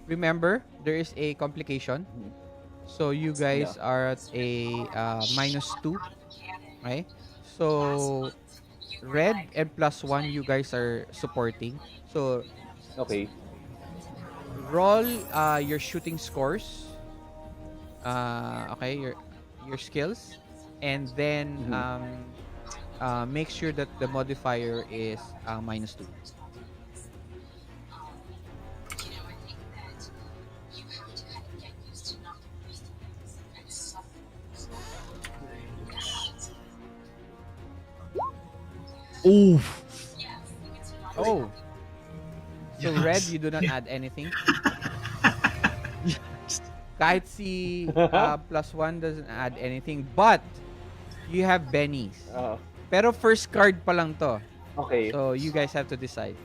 remember, there is a complication. So, you guys are at a -2. Okay? So, Red and +1, you guys are supporting. So, Okay. roll your shooting scores. Okay, your skills, and then make sure that the modifier is -2. Oh. Oh. So Yes. Red, you do not add anything. Just Kahit si +1 doesn't add anything, but you have bennies. Uh, Pero first card pa lang to. okay. So you guys have to decide.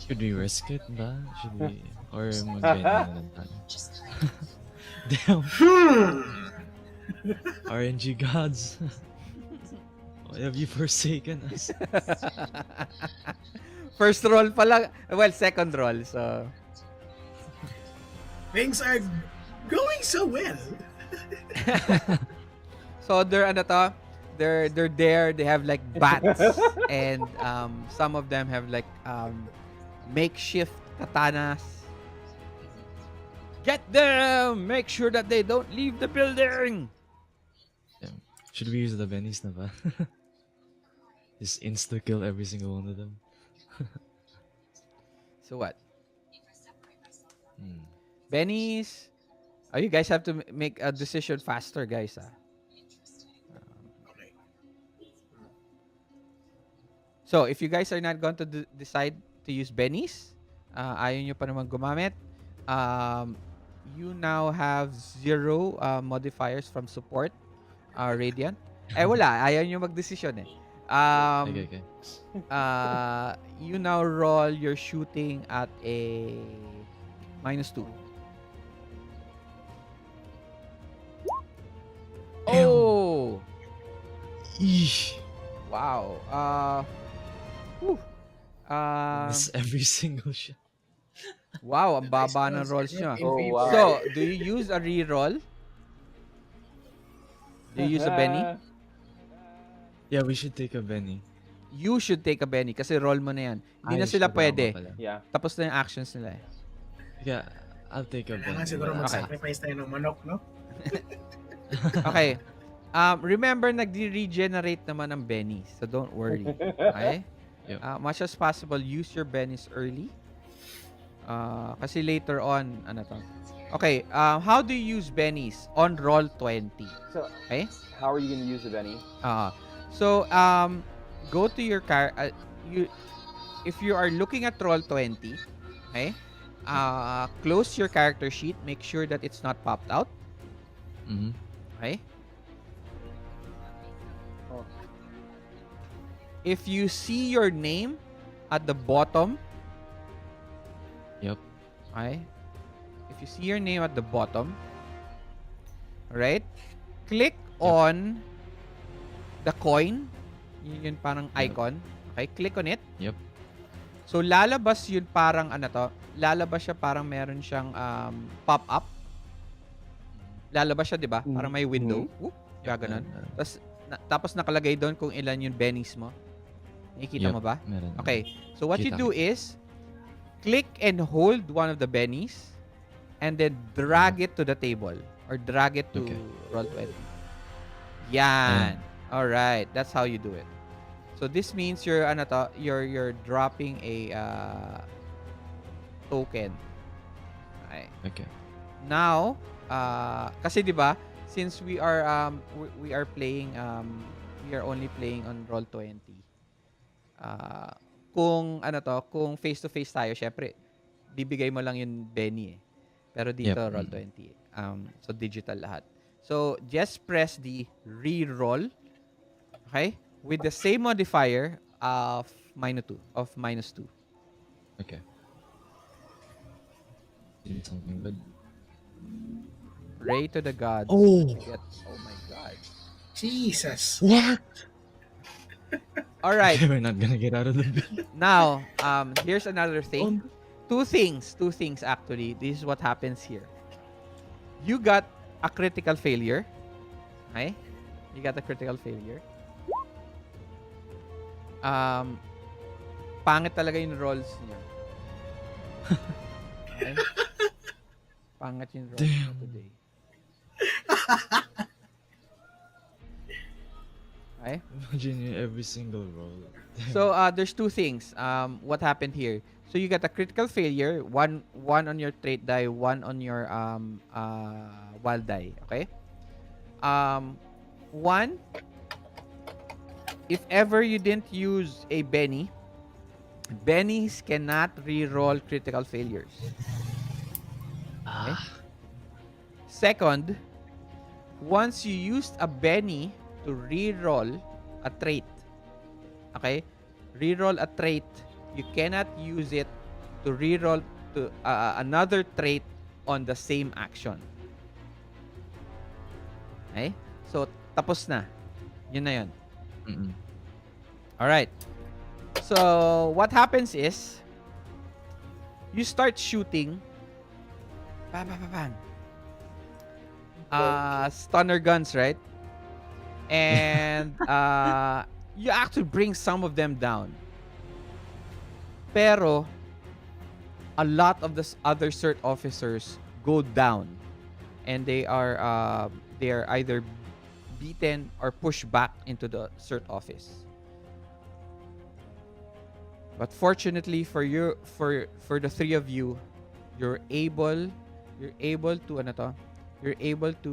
Should we risk it ba? Should we? Or mag-Benny na lang tayo? Damn. RNG gods. Why have you forsaken us? First roll pa lang. Well, second roll. So, Things are going so well. so they're ano to? They're there. They have like bats, and some of them have like makeshift katanas. Get them! Make sure that they don't leave the building. Damn. Should we use the Bennies na ba? Just insta-kill every single one of them. So what? Hmm. Bennies. Oh, you guys have to make a decision faster, guys. Okay. So, if you guys are not going to decide to use bennies, ayaw nyo pa naman gumamit, you now have 0 modifiers from support, Radiant. Wala. Ayaw nyo magdesisyon eh. Okay. You now roll your shooting at a -2. Oh! Eesh. Wow. Whew. Miss every single shot. Wow, ang baba ng rolls nyo. Oh, wow. So, do you use a reroll? Do you use a Benny? Yeah, we should take a Benny. You should take a Benny kasi roll mo na yan. Hindi na Ay, sila tama pwede. pala. Yeah. Tapos na yung actions nila eh. Yeah, I'll take a Kailangan Benny. siguro Okay. mag-sacrifice tayo ng manok, no? Okay. Remember, nag-regenerate naman ang Bennies. So, don't worry. Okay? Yep. Much as possible, use your Bennies early. Kasi later on, ano to? Okay, how do you use Bennies? On roll 20. So, Okay? how are you gonna use the Benny? So, go to your car. If you are looking at roll 20, okay? Close your character sheet. Make sure that it's not popped out. Mm-hmm. Okay? Oh. If you see your name at the bottom, Yep. okay? If you see your name at the bottom, right? Click on the coin. Yun parang Yep. icon. Okay? Click on it. Yep. So, lalabas yun parang ano to? Lalabas siya parang meron siyang pop-up. Lalabas siya, di ba? Parang may window. Whoop, gaganon. Tapos nakalagay doon kung ilan yung bennies mo. Nakikita Yep, mo ba? meron. Okay. So, what you Kita do is, click and hold one of the bennies and then drag it to the table or drag it to Okay. roll 20. Yan. All right. That's how you do it. So this means you're you're dropping a token. Okay. Okay. Now, kasi 'di ba, since we are playing we are only playing on roll 20. Kung face to face tayo, syempre bibigay mo lang yung Benny eh. Pero dito Yep. roll 20. So digital lahat. So just press the re-roll. Okay? With the same modifier of minus 2. Okay. Did something good. Pray to the gods. Oh! Oh my god. Jesus. What? All right. We're not gonna get out of the building. Now, here's another thing. Two things actually. This is what happens here. You got a critical failure. Okay? You got a critical failure. Pangit talaga yung rolls niyo. Okay? Pangit yung rolls niyo today. Okay? Imagine you every single roll. So there's two things. What happened here? So you got a critical failure, one on your trait die, one on your wild die. Okay. One, if ever you didn't use a Benny, Bennies cannot re-roll critical failures. Okay? Ah, Second, once you used a Benny to re-roll a trait, okay? Re-roll a trait, you cannot use it to re-roll to another trait on the same action. Okay? So, tapos na. Yun na yun. mm-mm. Alright. So, what happens is, you start shooting. Bam, bam, bam, bam. Stunner guns, right? And you actually bring some of them down. Pero, a lot of the other CERT officers go down. And they are either beaten or pushed back into the CERT office. But fortunately for you, for the three of you, you're able to ano to? You're able to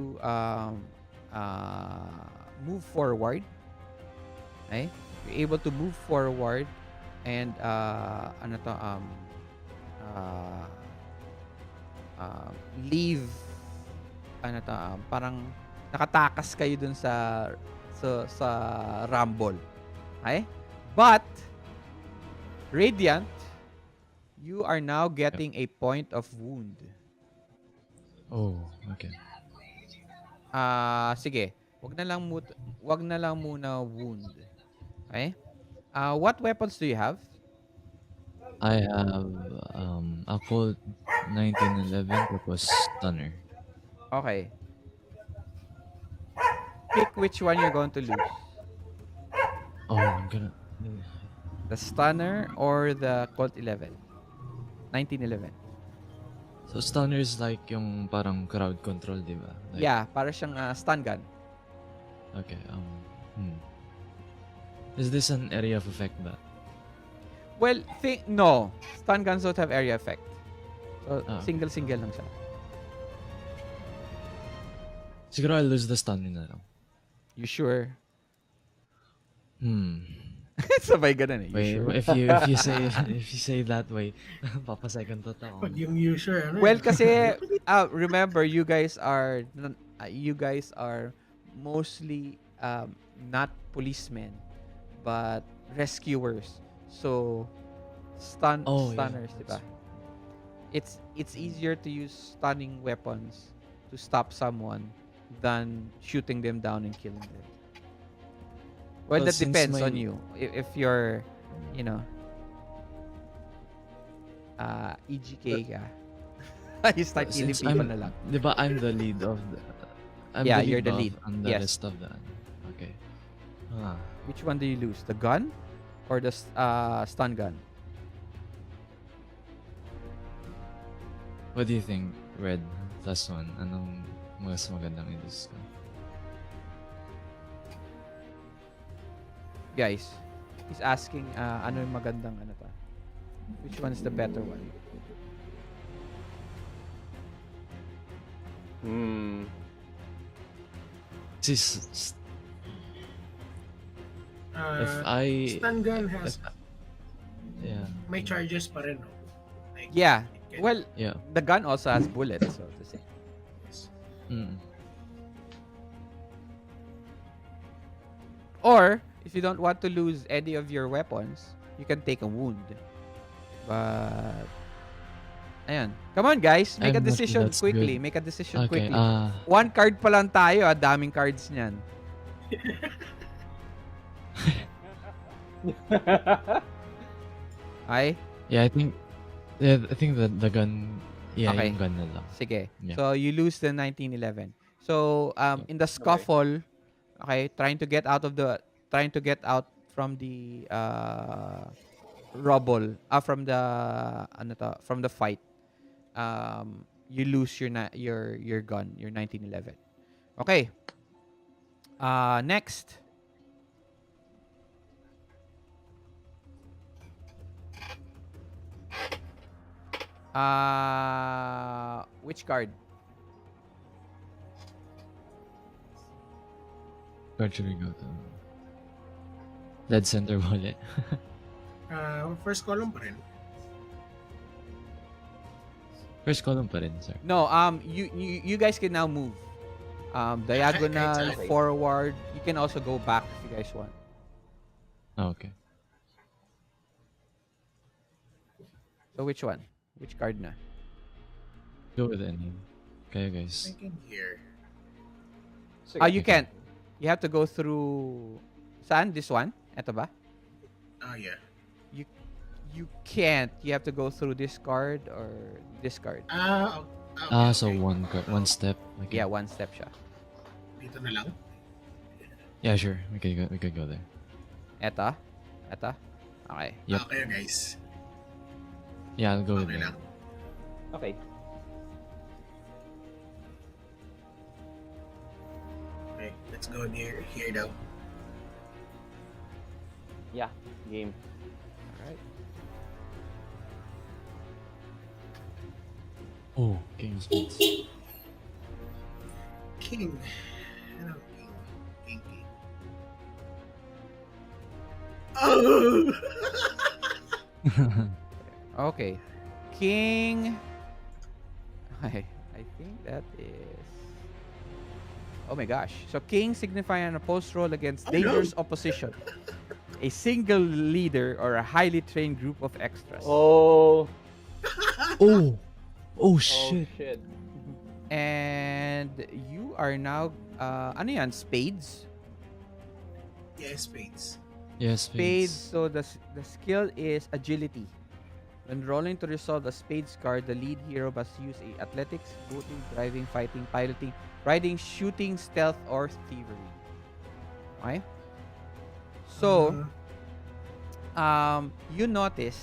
move forward. Okay? You're able to move forward and ano to uh, leave ano to parang nakatakas kayo dun sa rumble. Okay? But Radiant, you are now getting a point of wound. Oh, okay. Sige. Wag na lang muna wound. Okay? What weapons do you have? I have a Colt 1911 tapos Stunner. Okay. Pick which one you're going to lose. Oh, I'm gonna... The Stunner or the Colt 11? 1911. So Stunner is like yung parang crowd control, di ba? Like, Yeah, para siyang stun gun. Okay, Is this an area of effect ba? Well, no. Stun guns don't have area effect. So, Okay. single lang siya. Siguro I'll lose the Stunner na lang. You sure? Sabay ganun eh. You Wait, sure? if you say that way, papasecond thought ako. Pag yung user, ano Well, eh. kasi remember you guys are mostly not policemen but rescuers. So stunners, yeah. 'di ba? It's easier to use stunning weapons to stop someone than shooting them down and killing them. Well, Well, that since depends my- on you. If you're, EGK ka, you start killing Since people na lang. Di ba I'm the lead of the... Yeah, you're the lead. And the Yes. rest of the... Okay. Which one do you lose? The gun or the stun gun? What do you think, Red? Last one. Anong mas magandang i-lose ka? Guys, he's asking ano yung magandang ano ta? Which one is the better one? Sis, if Uh, I... stun gun has, Yeah. may charges pa rin, no? Like, Yeah. it can- Well, Yeah. the gun also has bullets, so to say. yes. Mm. Or if you don't want to lose any of your weapons, you can take a wound. But ayan. Come on, guys. Make a I'm not sure decision that's quickly. good. Make a decision Okay, quickly. One card pa lang tayo, daming cards niyan. Ay? yeah, I think that the gun, yeah, Okay. yung gun na lang. Sige. Yeah. So you lose the 1911. So in the scuffle, okay, trying to get out from the rubble, from the from the fight. You lose your gun, your 1911. Okay. Next. Which card? Where should we go to? Dead center wallet. First column pa rin. First column pa rin, sir. No, you guys can now move. Kahit Diagonal, saan. Okay. forward. You can also go back if you guys want. Ah, okay. So which one? Which card na? Go with any. Kayo, guys. Thinking here. Ah, Sige. you can't. You have to go through. Saan? This one? Ito ba? Yeah. You you can't. You have to go through this card or this card. Okay, So okay. one step. Okay. Yeah, one step siya. Dito na lang. Yeah, sure. We could go there. Ito? Ito? Okay. Yep. Okay, guys. Yeah, I'll go with Okay that. lang. Okay. Okay, let's go here daw. Yeah. Game. Alright. Oh, King of Spades. King. Ano, king? King. Oh! Okay. King. I think that is. Oh my gosh. So king signifying an opposed role against Oh, dangerous no. opposition. A single leader or a highly trained group of extras. Oh. Oh! Oh, Oh shit. shit. And you are now ano yan? Spades? Yeah, spades. Yes, Spades. Spades. So the skill is agility. When rolling to resolve a spades card, the lead hero must use a athletics, booting, driving, fighting, piloting, riding, shooting, stealth, or thievery. Okay? So, you notice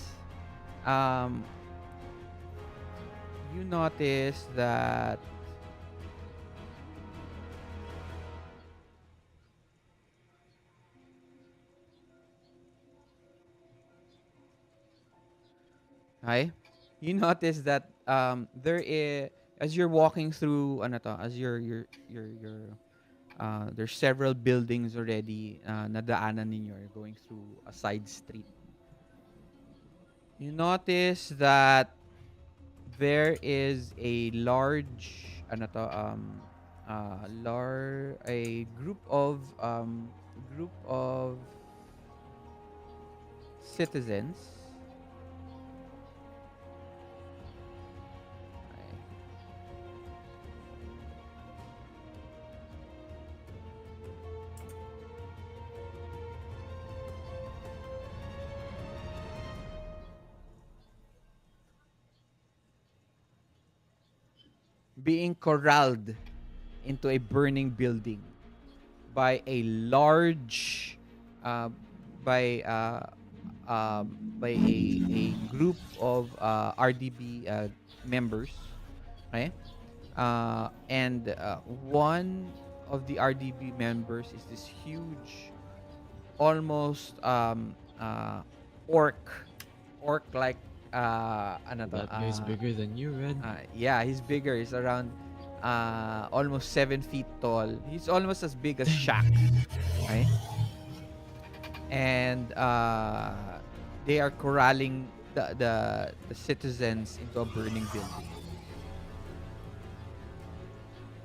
that Hi. You notice that there is, as you're walking through ano to, as there's several buildings already nadaanan ninyo. You're going through a side street. You notice that there is a large ano to, a group of citizens. Okay. Being corralled into a burning building by a large uh, by a group of RDB members, okay? And one of the RDB members is this huge, almost orc like ano to? That guy's bigger than you, Red. Yeah, he's bigger. He's around almost 7 feet tall. He's almost as big as Shaq. Okay? And they are corralling the citizens into a burning building.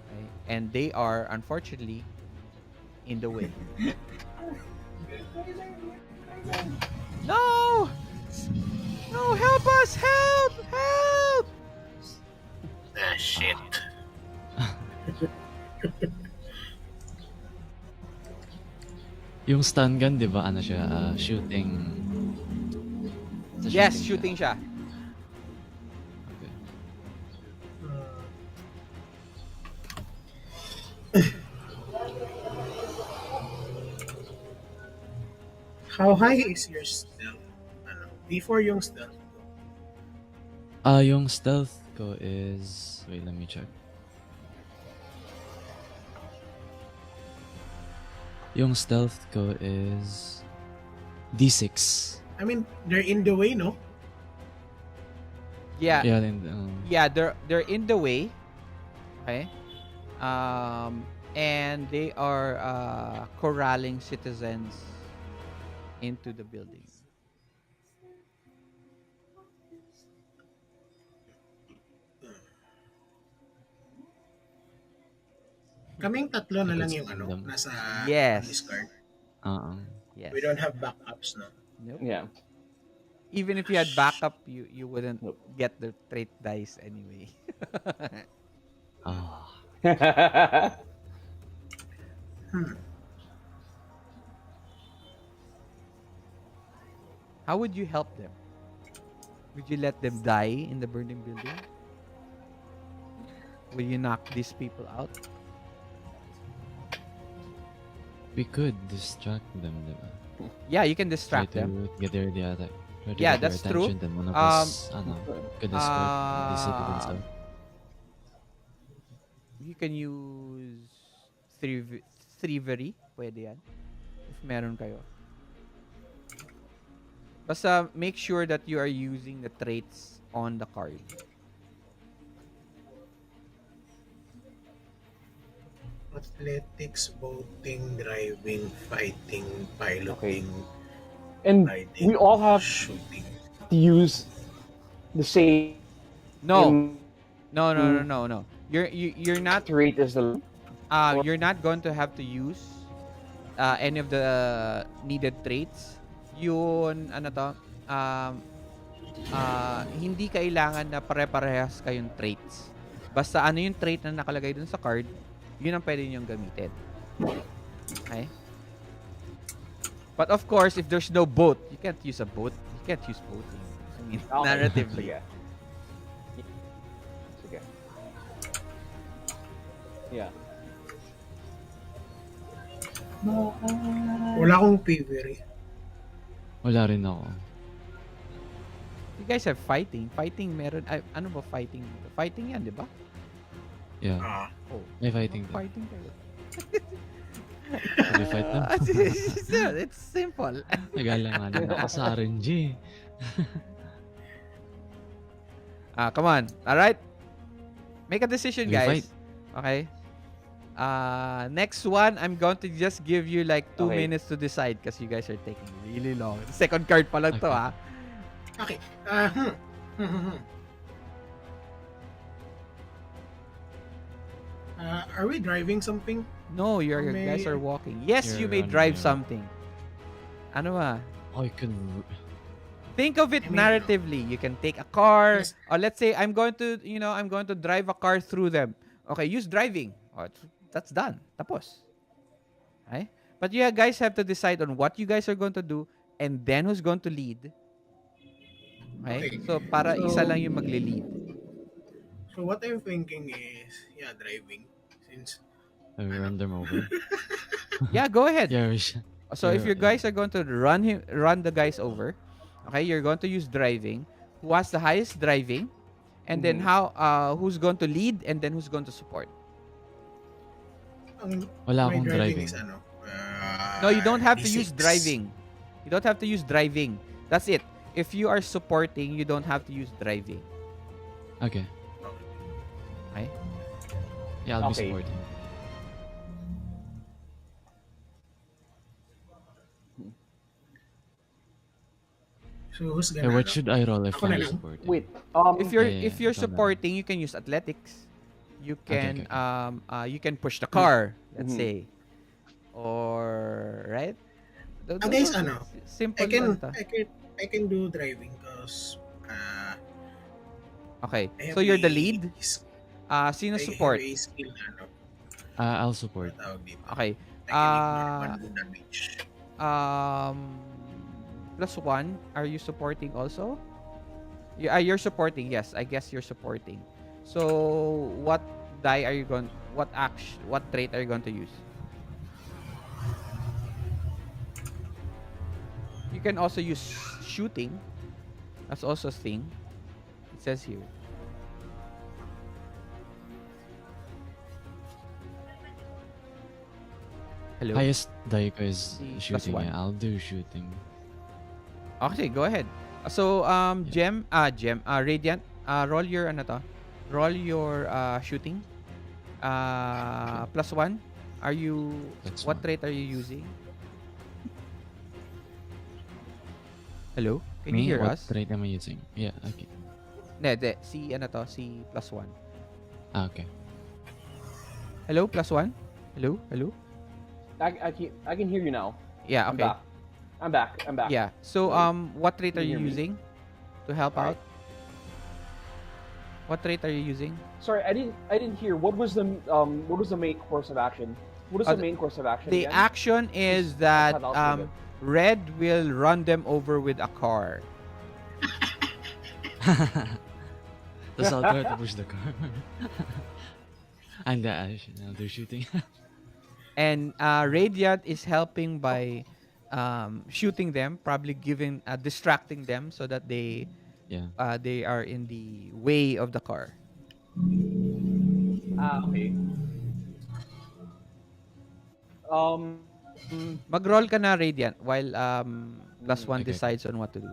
Okay? And they are unfortunately in the way. No! No, help us! Help! Help! Shit. Yung stun gun, di ba, ano siya, shooting... Yes, siya. shooting siya. Okay. How high is your stealth? Ano, before yung stealth. Yung stealth ko is... Wait, let me check. Yung stealth ko is... D6. I mean, they're in the way, no? Yeah. Yeah, then, Yeah, they're in the way. Okay. And they are corralling citizens into the building. Kaming tatlo I na could lang yung spend them. nasa on this Yes. card. Uh-uh. Yes. We don't have backups, no? Nope. Yeah. Even if you had backup, you wouldn't Nope. get the trait dice anyway. Ah. Hmm. How would you help them? Would you let them die in the burning building? Will you knock these people out? We could distract them, diba? Yeah, you can Try distract to them. get their try to Yeah, get their that's true. attention. Then one of Um, us, could escort the civilians uh, out. you can use thievery. Pwede yan. If meron kayo. Basta make sure that you are using the traits on the card. Athletics, boating, driving, fighting, Okay. piloting, And riding, we all have shooting. to use the same No. No. You're not trait as the you're not going to have to use any of the needed traits. Yun ano to hindi kailangan na pare-parehas kayong traits. Basta ano yung trait na nakalagay dun sa card, yun ang pwede niyong gamitin. Okay? But of course, if there's no boat, you can't use a boat. You can't use boating. I mean, Okay. narratively. Sige. Sige. Yeah. Wala akong thievery. Wala rin ako. You guys have fighting. Fighting meron, ano ba fighting? Fighting yan, di ba? Yeah. Oh, May fighting din. fighting kayo. Should we fight them? It's simple. Nagalanganin ako sa RNG. Come on. All right. Make a decision, We guys. fight. Okay. Next one, I'm going to just give you like 2 Okay. minutes to decide because you guys are taking really long. Second card pa lang to, Okay. ha. Okay. Are we driving something? No, you May- guys are walking. Yes, you You're may running, drive yeah. something. Ano ba? Oh, you can... Think of it I mean, narratively. You can take a car. Yes. Or let's say I'm going to drive a car through them. Okay, use driving. Oh, that's done. Tapos. Okay? But you guys have to decide on what you guys are going to do and then who's going to lead. Okay? Okay. So, para So- isa lang yung magle-lead. So what I'm thinking is, driving. Since We run them over. Yeah, go ahead. Yeah, we should. So, if Yeah, you guys are going to run the guys over, okay, you're going to use driving. Who has the highest driving? And then who's going to lead and then who's going to support? Wala my akong driving driving. is No, you don't have to D6. use driving. You don't have to use driving. That's it. If you are supporting, you don't have to use driving. Okay. Okay? Yeah, I'll be Okay. supporting. So who's Hey, gonna what should I roll if Ako na I'm lang. supporting? Wait. If you're Yeah, if you're ikaw na. supporting, you can use athletics. You Okay, can you can push the car, let's Mhm. say. Or right? guys, Those ano, simple I can lang ta. I can do driving because Okay. I have So you're the a- lead. Sino I support? have a skill na, I'll support. tawag dito. Okay. I can ignore one damage. +1, are you supporting also? You're supporting, yes. I guess you're supporting. So, what die are you going, what trait are you going to use? You can also use shooting. That's also a thing. It says here. Hello? Highest die ko is Si shooting. +1. Yeah, I'll do shooting. Okay, go ahead. So, Radiant, roll your roll your shooting. +1. Are you That's what one. trait are you using? Hello? Can Me? you hear What us? trait am I using? Yeah, okay. Si +1. Ah, okay. Hello, +1. Hello? Hello? I can hear you now. Yeah, I'm okay. back. I'm back. I'm back. Yeah. So, Hello? what rate Can are you you hear me? using to help All out? right. What rate are you using? Sorry, I didn't hear. What was the main course of action? What is Uh, the th- main course of action the again? action is Just I that cut out for a bit. Red will run them over with a car. Tapos I'll try to push the car. And now they're shooting. And Radiant is helping by shooting them, probably giving distracting them so that Yeah. they are in the way of the car. Ah, okay. Um. Mag-roll ka na Radiant while plus one Okay, okay. decides on what to do.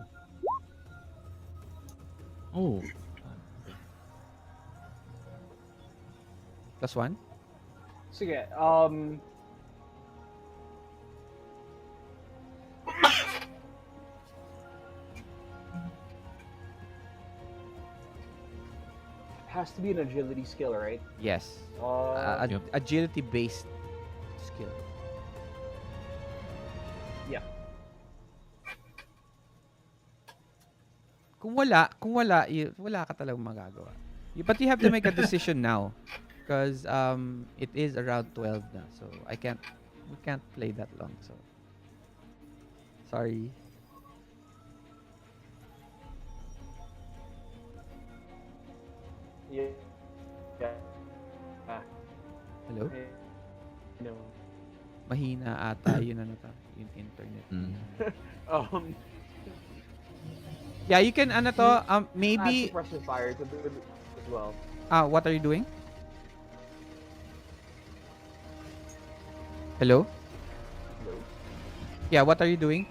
Oh. Okay. Plus one? Sige. Has to be an agility skill, right? Yes. Yep. Agility based skill. Yeah. Kung wala, wala ka talagang magagawa. But you have to make a decision now because it is around 12 na. So we can't play that long. So sorry. Yeah. Yeah. Ah, Hello? I know. Mahina ata yun yung internet. Um. Yeah, you can Add maybe suppressive fire to do it as well. what are you doing? Hello? Hello? Yeah, what are you doing?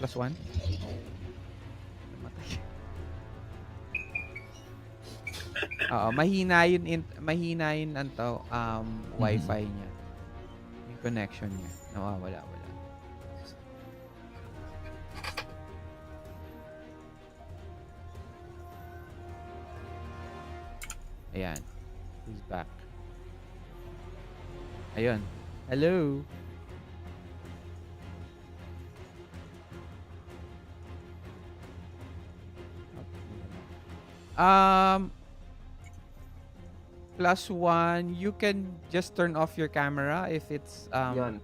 Plus one? Oo, mahina yun wifi niya. Yung connection niya. Nawawala. Ayan. He's back. Ayun. Hello. Plus one, you can just turn off your camera if it's Yan.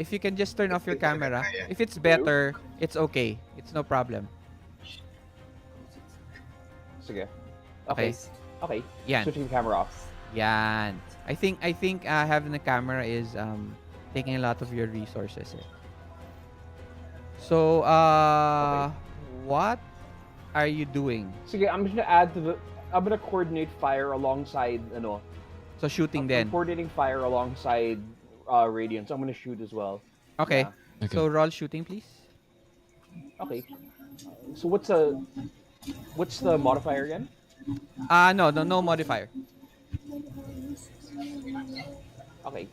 if you can just turn off your Hindi talaga camera. kaya. If it's better, it's okay. It's no problem. Sige. Okay. Okay. Yan. Switching the camera off. Yan. I think having the camera is taking a lot of your resources. So Okay. what are you doing? Sige, I'm gonna coordinate fire alongside So shooting I'm then. coordinating fire alongside Radiant, so I'm gonna shoot as well. Okay. Yeah. Okay. So roll shooting please. Okay. So what's the modifier again? No modifier. Okay.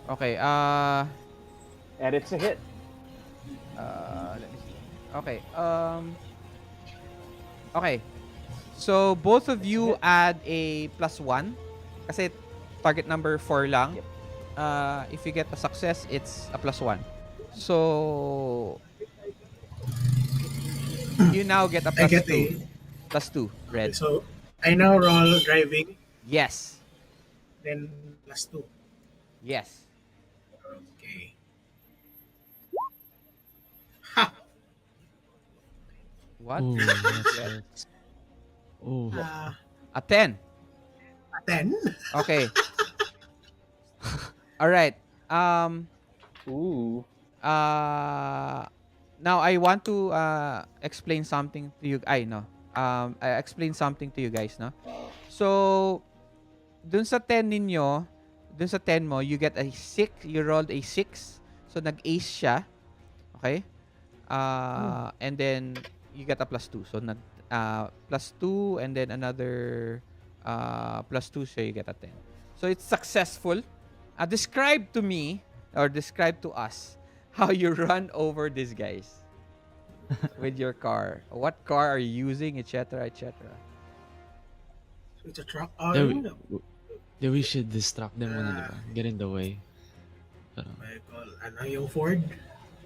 Okay. And it's a hit. Let me see. Okay. Okay. So both of you add a plus one. Kasi target number 4 lang. Yep. If you get a success, it's a plus one. So you now get a I plus get two. a. Plus two, red. So I now roll driving, Yes. then plus 2. Yes. Okay. Ha! What? Oh, Red. that's Oh. A 10. 10? Okay. All right. Ooh. Now I want to explain something to you. I explain something to you guys, no? So, dun sa 10 ninyo, dun sa 10 mo, you get a 6. You rolled a 6. So, nag-ace siya. Okay? And then, you get a plus 2. So, +2, and then another +2, so you get a 10. So it's successful. Describe to me, or describe to us, how you run over these guys with your car. What car are you using, etc., etc. So it's a truck. Yeah, Yun nga. we should distract them muna, di Ah, ba? Get in the way. Pero, I call, yung Ford.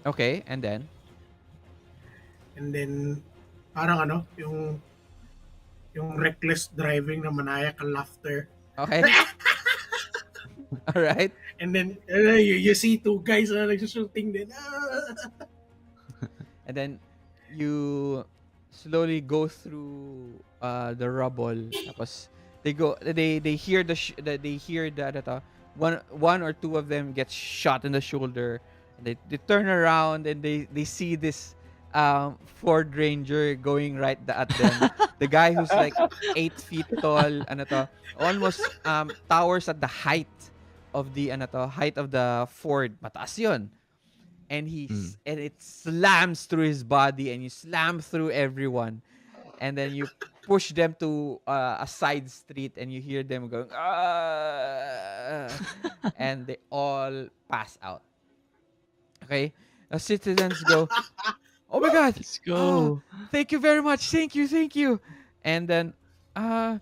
Okay, and then And then, parang yung reckless driving na manayak ang laughter. okay, all right, And then, you see two guys na nagsushooting din. Ah! and then you slowly go through the rubble. Tapos they hear they hear that one or two of them get shot in the shoulder. They turn around and they see this Ford Ranger going right at them. The guy who's like 8 feet tall, almost towers at the height of the height of the Ford. Mataas yun. And mm. and it slams through his body, and you slam through everyone, and then you push them to a side street, and you hear them going ah, and they all pass out. Okay, the citizens go, oh my god, Let's ah, go! thank you very much, thank you, and then uh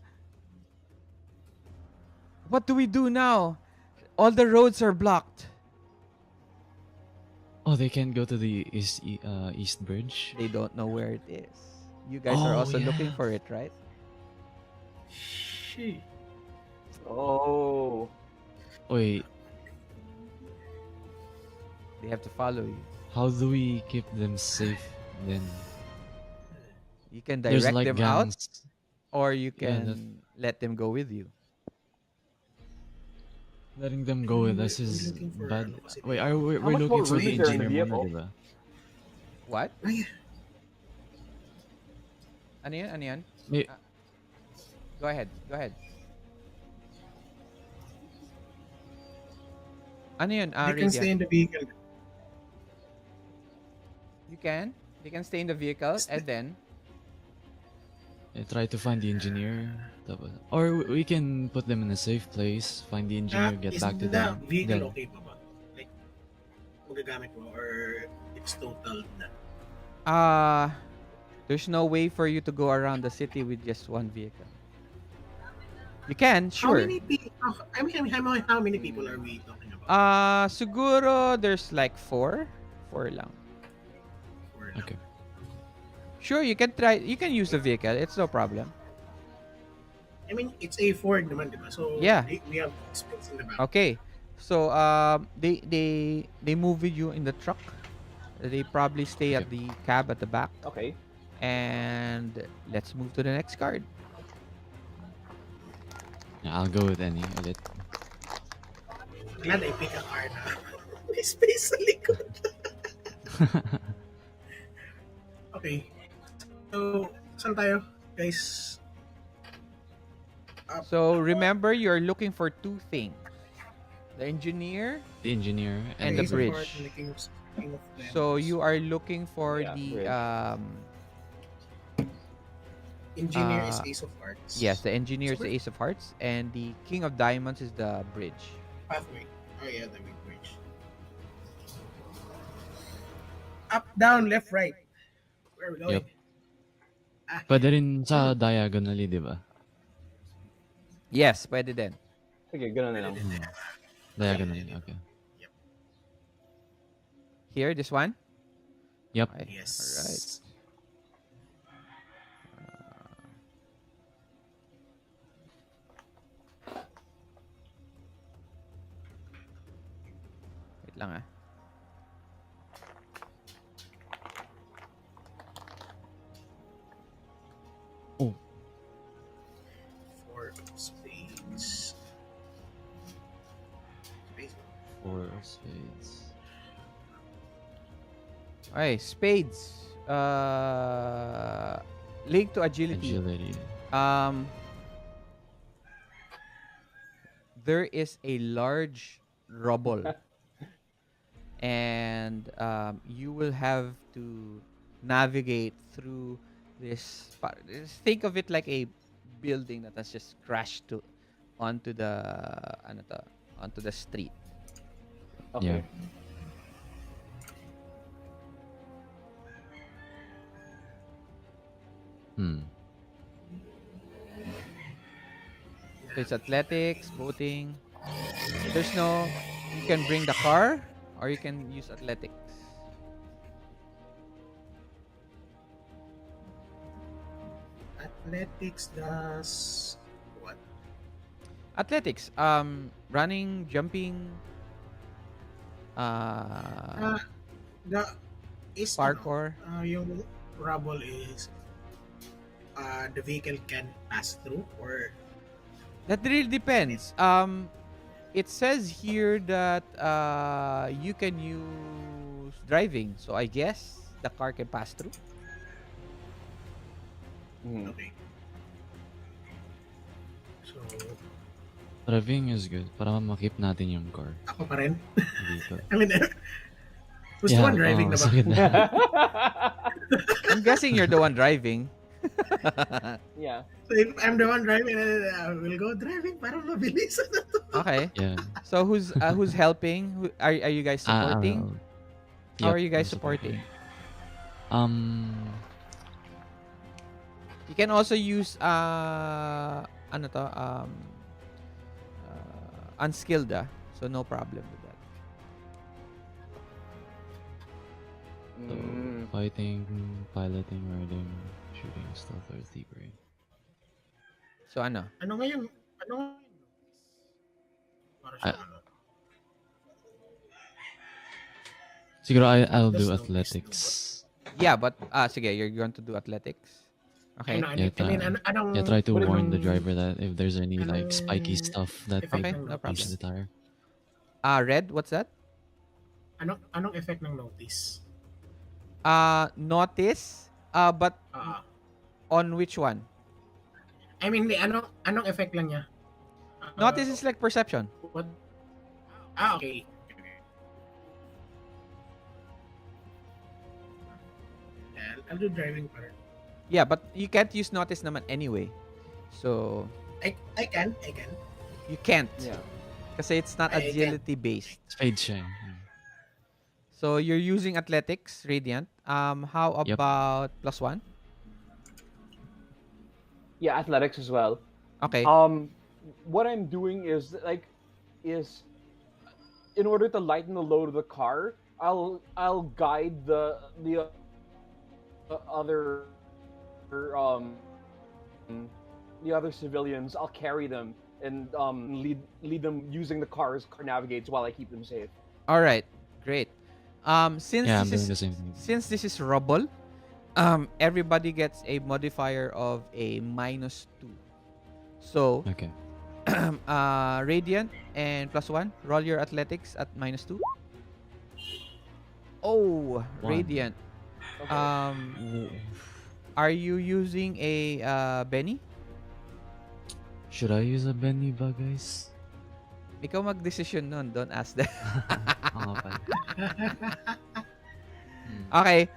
what do we do now? All the roads are blocked. Oh, they can't go to the East Bridge? They don't know where it is. You guys are Oh, also looking yeah. for it, right? Shit. Oh. Wait, They have to follow you. how do we keep them safe then? You can There's direct like them out, gangs. or you Yeah, that can let them go with you. letting them go with us We're is looking for bad. kasi Wait, How we're much looking more for room the is there in the engineer muna, vehicle? diba? What? Ay, Ano yun? Ano yun? May, Ah, go ahead. Go ahead. Ano yun? they can stay Radia. in the vehicle. You can. They can stay in the vehicle, and then try to find the engineer. Or we can put them in a safe place, find the engineer, get Is back to the them. vehicle Then, okay pa ba? Like, magagamit mo or it's total na? there's no way for you to go around the city with just one vehicle. You can, How sure. many people, how many people are we talking about? Siguro there's like four. Four lang. Or lang? okay. Sure, you can try. You can use the vehicle. It's no problem. I mean, it's a Ford naman, di ba? So, Yeah. we have space in the back. Okay. So they move with you in the truck. They probably stay Okay. at the cab at the back. Okay. And let's move to the next card. Yeah, I'll go with any ulit. Glad I pick a car na. May space sa likod. Okay. So, saan tayo? Guys, So remember, you're looking for two things: the engineer The engineer and and the Ace of bridge. Hearts and the King of Diamonds. So you are looking for Yeah, the bridge. Engineer is uh, Ace of Hearts. yes, the engineer is So the Ace of Hearts, and the King of Diamonds is the bridge. pathway. Oh yeah, the big bridge. Up, down, left, right. Where are we going? Yep. Ah, Pwede rin sa diagonally, di ba? Yes, pwede din. Sige, gano'n na lang. Diagonally, okay. Here, this one. Yep. Okay. yes. All right. Wait lang ah. Oh, Four of spades. Spades. 4 of spades. Okay, spades. Link to agility. Agility. There is a large rubble, and you will have to navigate through think of it like a building that has just crashed onto the ano to, onto the street. Yeah. Okay. Hmm. So it's athletics, boating. There's no, you can bring the car or you can use athletics. Athletics does what? Athletics, running, jumping, uh, Uh, the is parkour. yung rubble is the vehicle can pass through or That really depends. It says here that you can use driving, so I guess the car can pass through. Mhm. okay. So Driving is good para makip natin yung car ako pa rin. dito. I mean, who's the one driving na ba? sakit na. I'm guessing you're the one driving. Yeah. So if I'm the one driving, we'll go driving para mabilis na to. Okay. Yeah. So who's helping? Are you guys supporting? How Yep, are you guys I'm supporting? You can also use ano to unskilled so no problem with that. So, Mm. fighting, piloting, riding, shooting, stealth, or thievery. So ano? Ano ngayon? Ano ngayon? Para I, siyang ano. siguro I'll Does do notice athletics. Yeah, but sige, you're going to do athletics. Okay. Ano, Yeah, I mean, anong, try to What warn the anong driver that if there's any like spiky anong stuff that effect Okay, ng no pinch problem. the tire. Red, what's that? Anong effect ng notice? Notice. But on which one? I mean, anong effect lang niya? Notice is like perception. What? Okay. I'll do driving pa rin. Yeah, but you can't use notice naman anyway. So I can. you can't. Yeah. Kasi it's not I agility based. Spade siya. So you're using athletics, Radiant. How Yep. about +1? Yeah, athletics as well. Okay. What I'm doing is in order to lighten the load of the car, I'll guide the other the other civilians. I'll carry them and lead them using the car as car navigates while I keep them safe. All right. Great. Since Yeah, I'm this doing the is same thing. since this is rubble, everybody gets a modifier of a -2. So, Okay. Radiant and +1, roll your athletics at -2. Oh, One. Radiant. Okay. Are you using a Benny? Should I use a Benny ba, guys? Ikaw mag-decision nun. Don't ask them. Oo pa. Okay.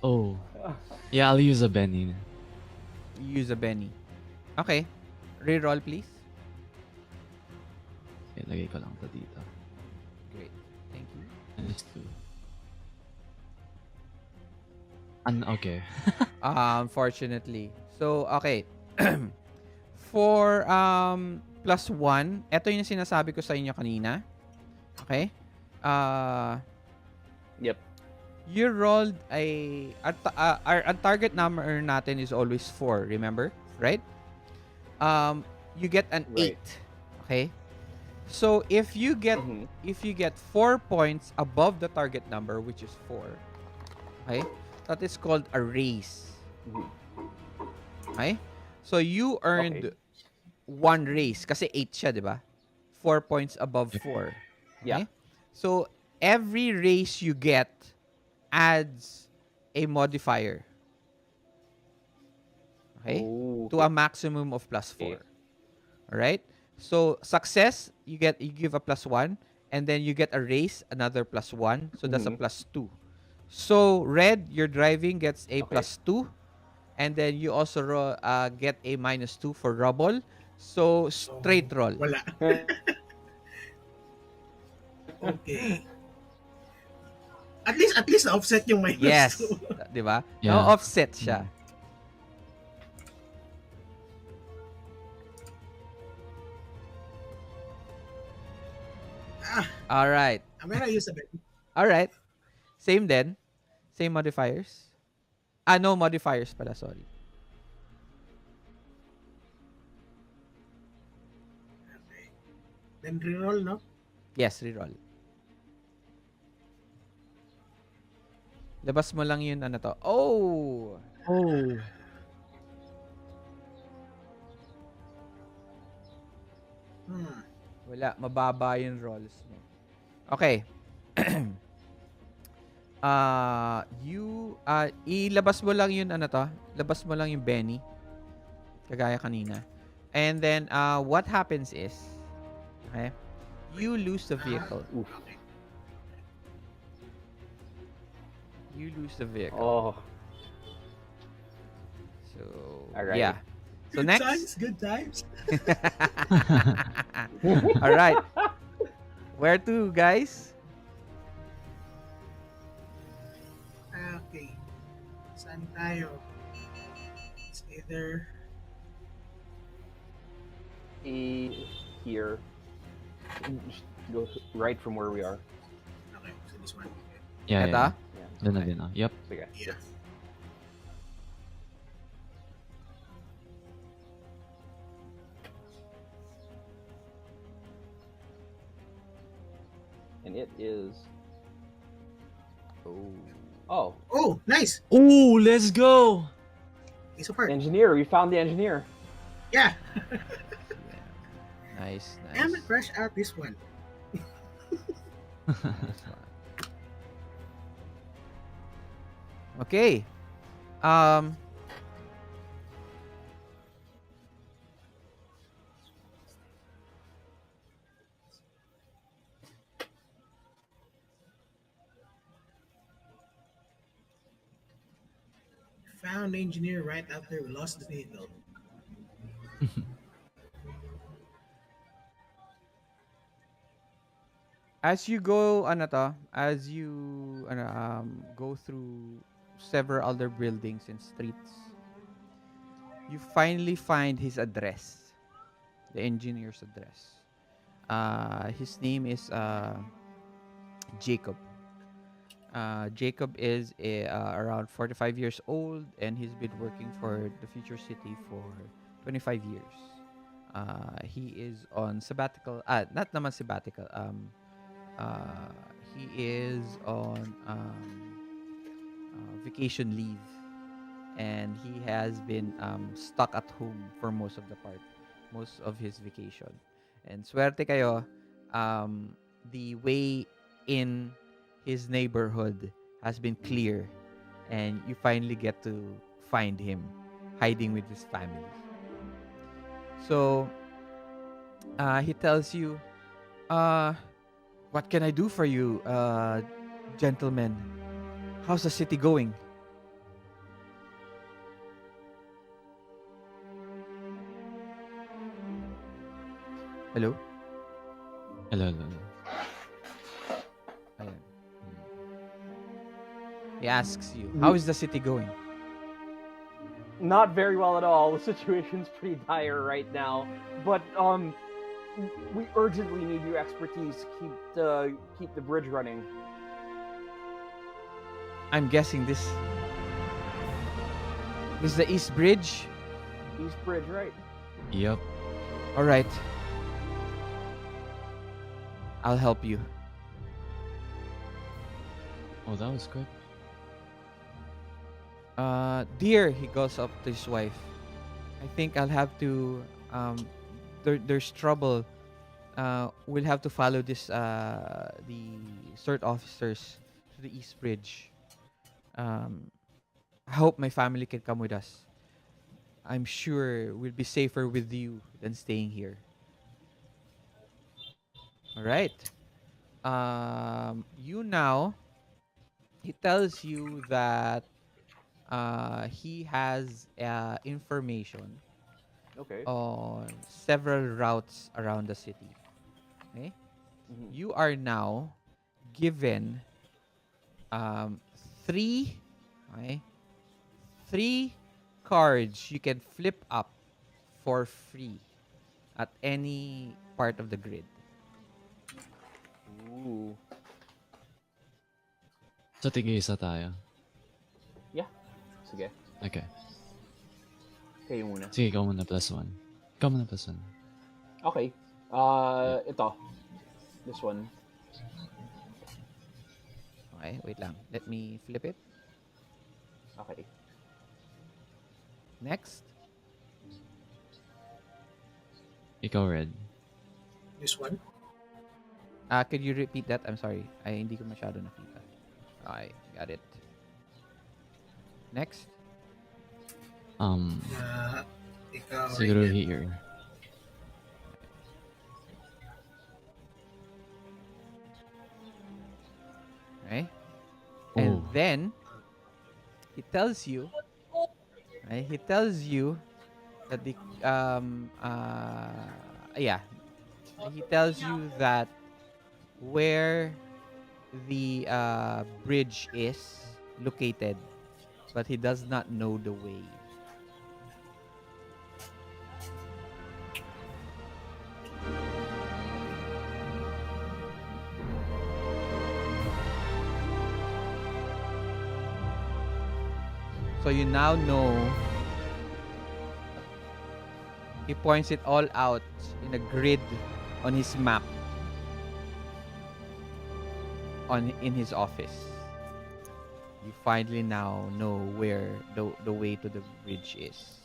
Oh. Yeah, I'll use a Benny. Use a Benny. Okay. Reroll, please. Okay, lagay ko lang ito dito. Great. Thank you. -2. Okay. Unfortunately. So, okay. For +1, ito yung sinasabi ko sa inyo kanina. Okay? Yep. You rolled our target number natin is always 4, remember? Right? You get an Right. 8. Okay? So if you get Mhm. 4 points above the target number, which is 4, okay? That is called a raise. Mhm. Okay? So you earned 1 raise kasi 8 siya, 'di ba? 4 points above 4. Yeah. Okay? So every raise you get adds a modifier. Okay? Oh, To a maximum of +4. All right? So success, you give a +1, and then you get a raise, another +1, so that's a Mhm. +2. So red, your driving gets a Okay. plus 2, and then you also get a minus 2 for rubble. So So, straight roll. wala. Okay. At least na-offset yung minus 2. Yes, 'di ba? Now Yeah. offset siya. Mm. Ah, All right. I'm gonna use a bit. All right. Same then. Same modifiers. Ah, no modifiers pala, sorry. Okay. Then reroll, no? Yes, reroll. Labas mo lang yun, ano to. Oh! Oh. Hmm. Wala, mababa yung rolls mo. Okay. Ilabas mo lang yun, ano to. Labas mo lang yung Benny. Kagaya kanina. And then, what happens is, okay, you lose the vehicle. Oof. Okay. You lose the vehicle. Oh, So, Alright. yeah. So, Good next. times, good times. All right. Where to, guys? Okay. Saan tayo? It's either... here. Just go right from where we are. Okay, so this one. Yeah, Ito? yeah. Yeah. Doon na din, ah. Yep. Sige. Yeah. And it is. Oh. Oh, Oh, nice! Oh, let's go! Piece of art. engineer. We found the engineer. Yeah. Yeah. Nice, I'm nice. gonna crush out this one. Nice one. Okay. Um, Found the engineer right after we lost the vehicle. as you go, go through several other buildings and streets, you finally find his address, the engineer's address. His name is Jacob. Jacob is around 45 years old, and he's been working for the Future City for 25 years. He is on sabbatical. Not naman sabbatical. Uh, he is on vacation leave, and he has been stuck at home for most of his vacation. And swerte kayo, the way in his neighborhood has been clear, and you finally get to find him hiding with his family. So he tells you, uh, what can I do for you, gentlemen? How's the city going? Hello? Hello, hello. Ayan. He asks you, how is the city going? Not very well at all. The situation's pretty dire right now. But we urgently need your expertise to keep the bridge running. I'm guessing this is the East Bridge. East Bridge, right? Yep. All right. I'll help you. Oh, that was quick. Dear, he goes up to his wife. I think I'll have to. There's trouble. We'll have to follow this. The S.E.R.T officers to the East Bridge. I hope my family can come with us. I'm sure we'll be safer with you than staying here. All right. You now he tells you that he has information Okay. on several routes around the city. Okay, Mm-hmm. you are now given um, three, okay, three cards you can flip up for free at any part of the grid. Ooh. So, tig-isa tayo. Yeah. Sige. Okay. Kayo muna. Sige, ikaw muna +1. Ikaw muna +1. Okay. Yeah. Ito. This one. Okay, wait lang. Let me flip it. Okay. Next. Ikaw, Red. This one. Could you repeat that? I'm sorry. Ay, hindi ko masyado nakita. Okay, got it. Next. Ikaw, Siguro Ryan. here. Okay. And Oh. then he tells you, right? He tells you that the yeah, he tells you that where the bridge is located, but he does not know the way. So you now know. He points it all out in a grid on his map in his office. You finally now know where the way to the bridge is.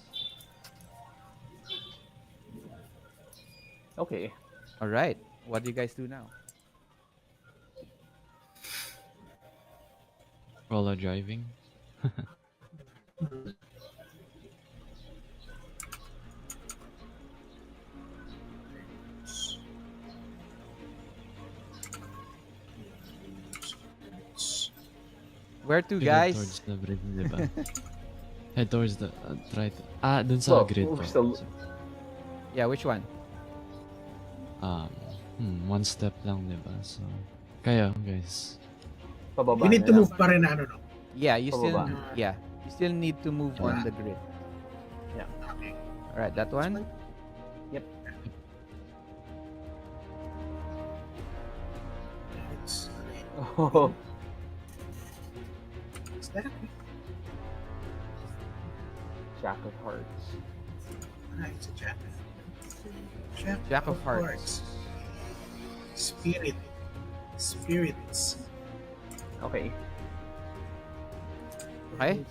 Okay. All right. What do you guys do now? Roller driving. Where to, We head guys? towards the bridge, di ba? Head towards the right. Dun sa Well, grid we're po. still- Yeah, which one? One step lang, di ba? So, kayo, guys. Pababa You need na to lang. move pa rin, ano, no? Yeah, you still Pababa. you still need to move on the grid. Okay. All right, that one. Yep. It's, Oh. What's that? Jack of Hearts. It's a jack. Jack of Hearts. Spirit. Spirits. Okay. Okay.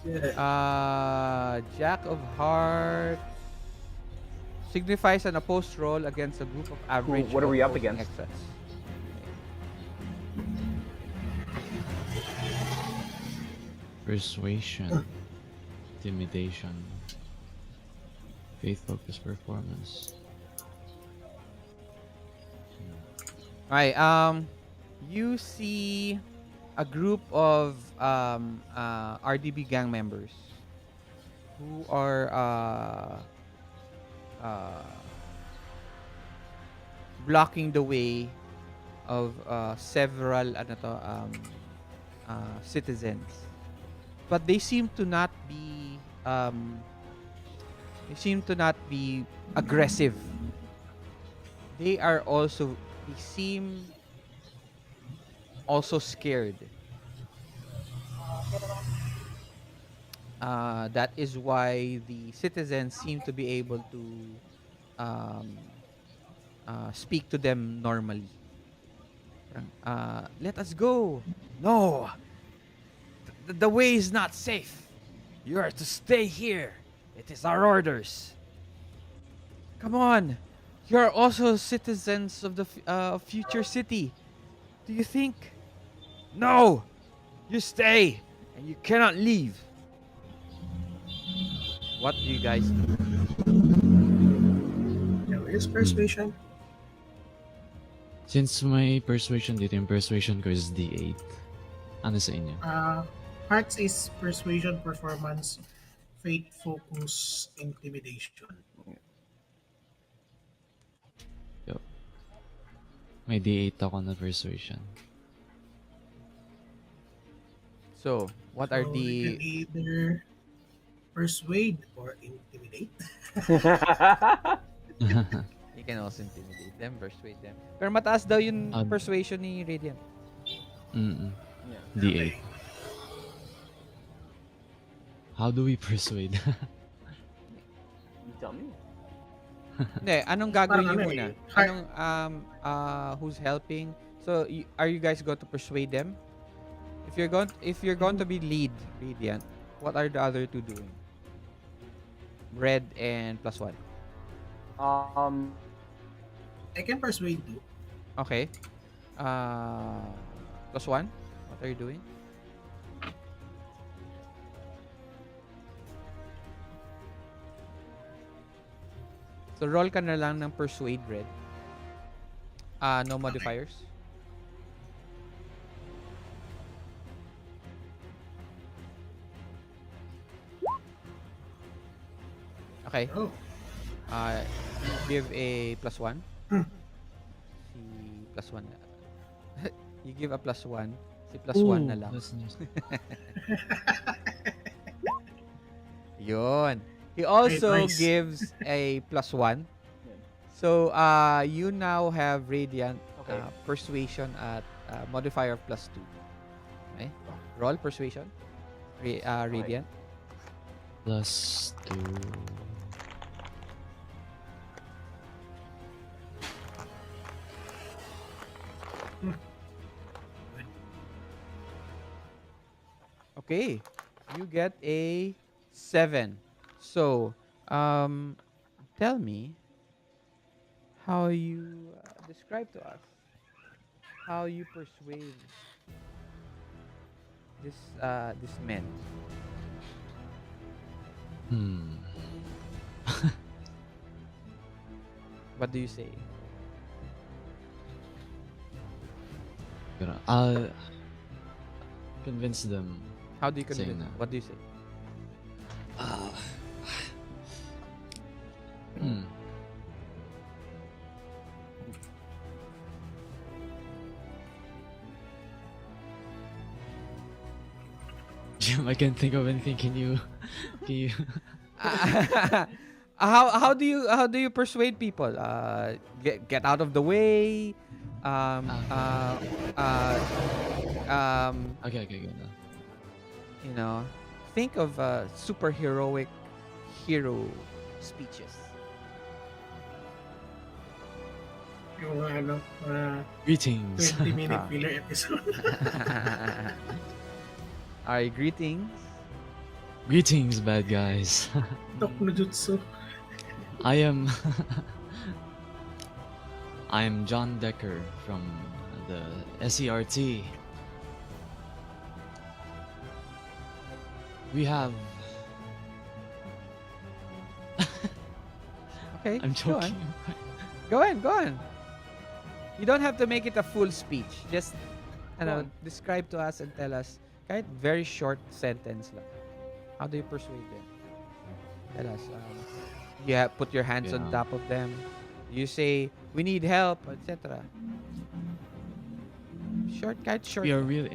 Jack of Hearts signifies an opposed roll against a group of average. What are we up opposing against? extras. Persuasion. Intimidation. Faith-focused performance. Alright, you see a group of RDB gang members who are blocking the way of several citizens, but they seem to not be aggressive. They seem also scared. That is why the citizens seem to be able to speak to them normally. Let us go. No, the way is not safe. You are to stay here. It is our orders. Come on. You are also citizens of the future city. Do you think? No! You stay! And you cannot leave. What do you guys do? Now, here's persuasion. Since my persuasion dito, yung persuasion ko is D8. Ano sa inyo? Uh, Hearts is persuasion, performance, faith, focus, intimidation. Yo, may D8 ako na persuasion. So, what are So you can the either persuade or intimidate. you can also intimidate them, persuade them. Pero mataas daw yung Um, persuasion ni Radiant. mm Yeah. D8. Okay. How do we persuade? You tell me. Hindi, anong gagawin Parang niyo ano muna? eh. Heart, Anong who's helping? So, are you guys going to persuade them? If you're going to be lead Radiant, what are the other two doing? Red and plus one. Um, I can persuade you. Okay. Uh, plus one. What are you doing? So roll ka na lang ng persuade red. No modifiers. Okay. Oh. You give a plus one. Hmm. Si plus one. You give a plus one. Si plus one na lang. That's nice. Yun. He also nice. gives a plus one. Yeah. So, you now have Radiant Okay. Persuasion at modifier of plus 2. Okay? Roll Persuasion. Radiant. Plus 2. Okay. You get a 7. So, tell me how you describe to us how you persuade this men. What do you say? Pero I'll convince them. How do you Saying convince? na. What do you say? Hmm. Jim, I can't think of anything. Can you? How do you persuade people? Get out of the way. Um, uh, uh, Okay, go na. you know, think of superheroic hero speeches. Yung ano, Greetings. 20-minute filler episode. Alright, greetings. Greetings, bad guys. Tok no jutsu. I am I am John Decker from the S.E.R.T. We have Okay, I'm go on. joking. Go on. You don't have to make it a full speech. Just, Go on. describe to us and tell us, kahit very short sentence lang. How do you persuade them? Tell us. Put your hands on Yeah. top of them. You say, we need help, etc. Short. We are really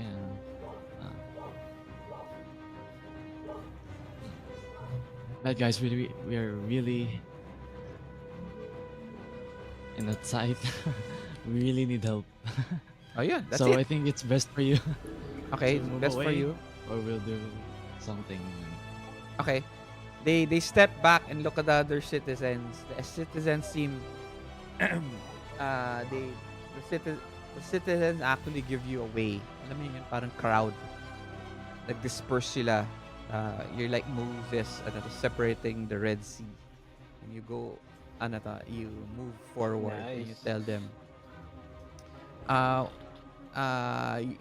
bad guys, we are really in that side. We really need help. Oh, yeah, that's So it. I think it's best for you Okay, to move best for away. you. or we'll do something. Okay. They step back and look at the other citizens. The citizens seem the citizens actually give you away. Alam mo yun, parang crowd. Nag-disperse sila. You're like Moses, separating the Red Sea. And you go, you move forward and you Nice. tell them.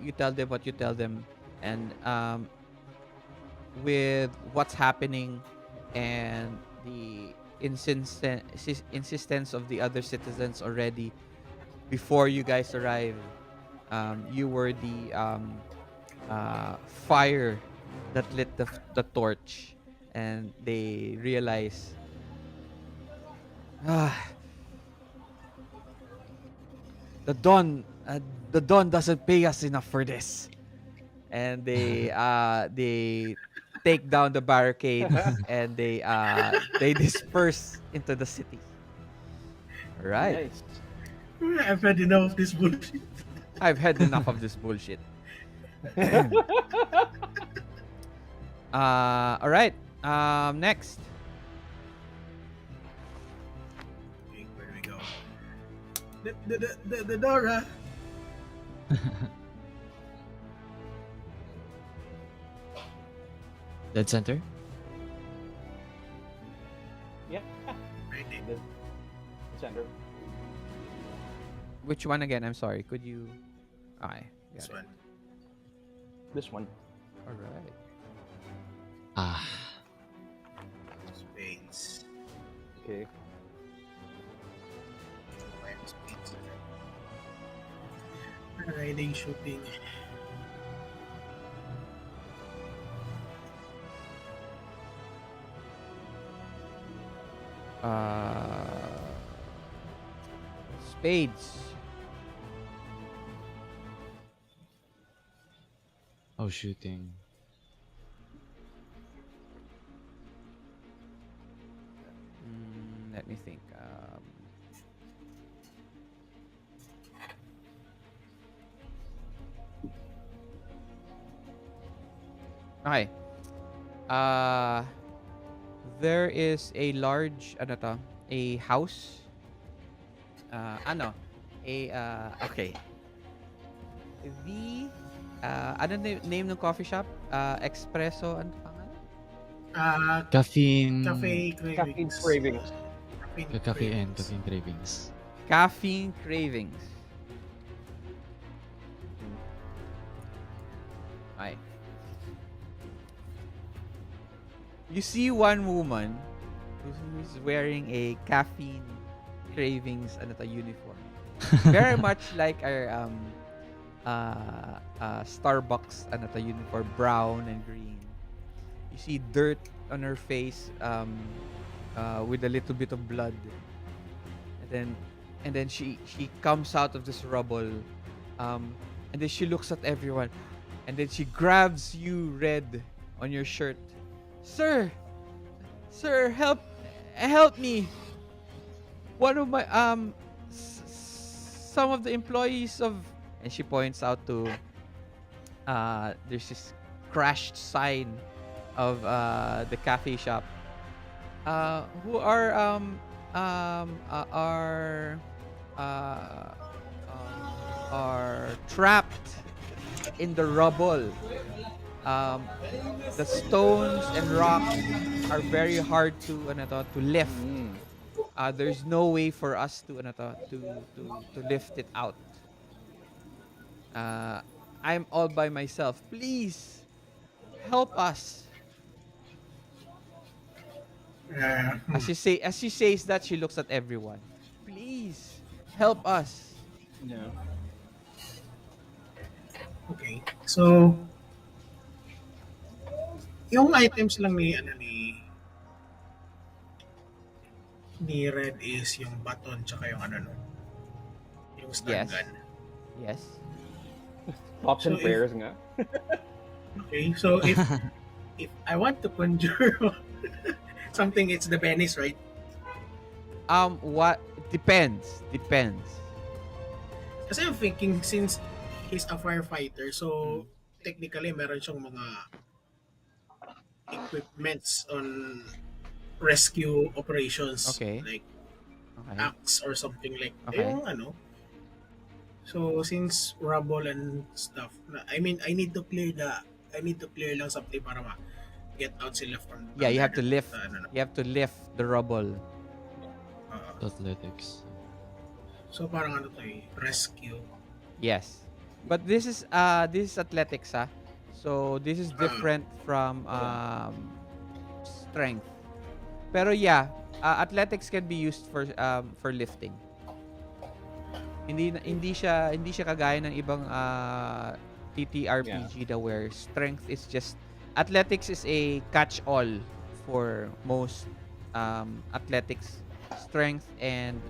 You tell them what you tell them, and with what's happening and the insistence of the other citizens already before you guys arrive. You were the fire that lit the torch, and they realize, ah, the dawn, the dawn doesn't pay us enough for this, and they take down the barricades and they disperse into the city. All right, Nice. I've had enough of this bullshit. I've had enough of this bullshit. All right. Next. Okay, where do we go? The Dora. Dead center? Yeah. Right there. The center. Which one again? I'm sorry. Could you? Okay. This Got it. one. This one. All right. Ah, Spades. Okay. Five spades. Riding, shooting. Spades. oh, shooting. Let me think. Okay. Uh, there is a large, ano to, a house. Okay. The, ano name ng coffee shop? Espresso, ano pangalan? Caffeine. Cafe Caffeine cravings. cravings. Caffeine. Caffeine cravings. Caffeine Cravings. Ay. You see one woman who's wearing a Caffeine Cravings uniform. Very much like our Starbucks uniform, brown and green. You see dirt on her face with a little bit of blood. And then she comes out of this rubble, and then she looks at everyone, and then she grabs you, Red, on your shirt. Sir, help me. One of my some of the employees of, and she points out to there's this crashed sign of the cafe shop, who are are trapped in the rubble. The stones and rocks are very hard to lift. There's no way for us to lift it out. I'm all by myself. Please help us. As she says that, she looks at everyone. Please help us. Yeah. Okay. So, yung items lang ni Red is yung baton tsaka yung yung stun Yes. gun. Yes. Thoughts and So if- prayers nga. Okay. So if I want to conjure something, it's the Venice, right? What depends. Kasi I'm thinking since he's a firefighter, so technically meron siyang mga equipments on rescue operations, Okay. like Okay. axe or something like Okay. yung So since rubble and stuff, I mean I need to clear lang something para get out sila from Yeah, you have to under lift. the, You have to lift the rubble. Athletics. So parang rescue. Yes. But this is athletics, ah. So this is different from strength. Pero yeah, athletics can be used for lifting. Hindi siya kagaya ng ibang Yeah. TTRPG na where strength is just athletics is a catch-all for most athletics strength and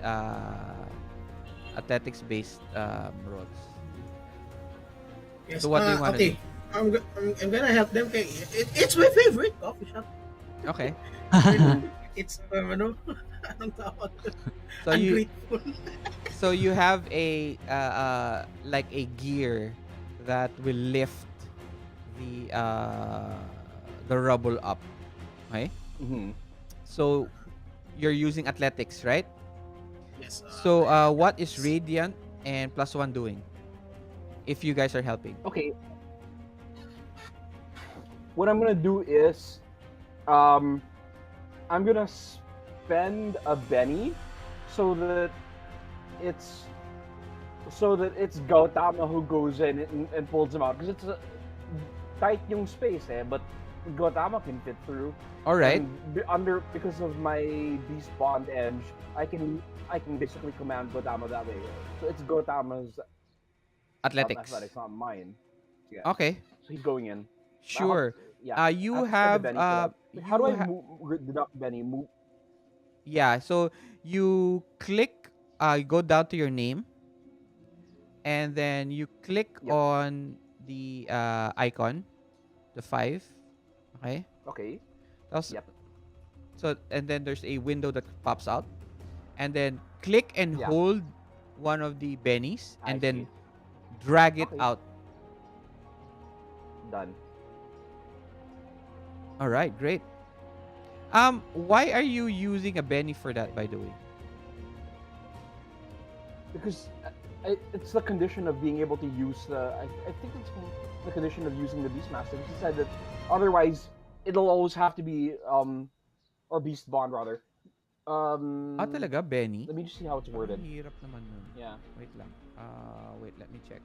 athletics based roles. So Yes. what do you want to do? Okay. I'm gonna help them. Kay, it's my favorite coffee shop. Okay. Mm-hmm. It's anong tawag doon? So you Ungrateful. you have a like a gear that will lift the rubble up. Okay? Mm-hmm. So you're using athletics, right? Yes. So My what is athletics. Radiant and plus one doing? If you guys are helping. Okay. What I'm gonna do is, um, I'm gonna spend a Benny, so that it's it's Gautama who goes in and pulls him out, because it's tight yung space, but Gautama can fit through. All right. And because of my beast bond edge, I can basically command Gautama that way. So it's Gautama's Athletics. athletics, not mine. Yeah. Okay. So he's going in. Sure. Yeah. I You have to spend the have Benny for that. Like, how do I deduct Benny? yeah, so you click go down to your name and then you click Yep. on the icon, the 5. Okay? Okay. Tapos, Yep. so and then there's a window that pops out and then click and Yeah. hold one of the bennies I and then see. drag it Okay. out. Done. All right, great. Why are you using a benny for that, by the way? Because it's the condition of being able to use the. I think it's the condition of using the Beastmaster. He said that otherwise it'll always have to be or Beast Bond rather. Talaga, Benny? Let me just see how it's Parang worded. hirap naman nun. Yeah. Wait lang. Wait, let me check.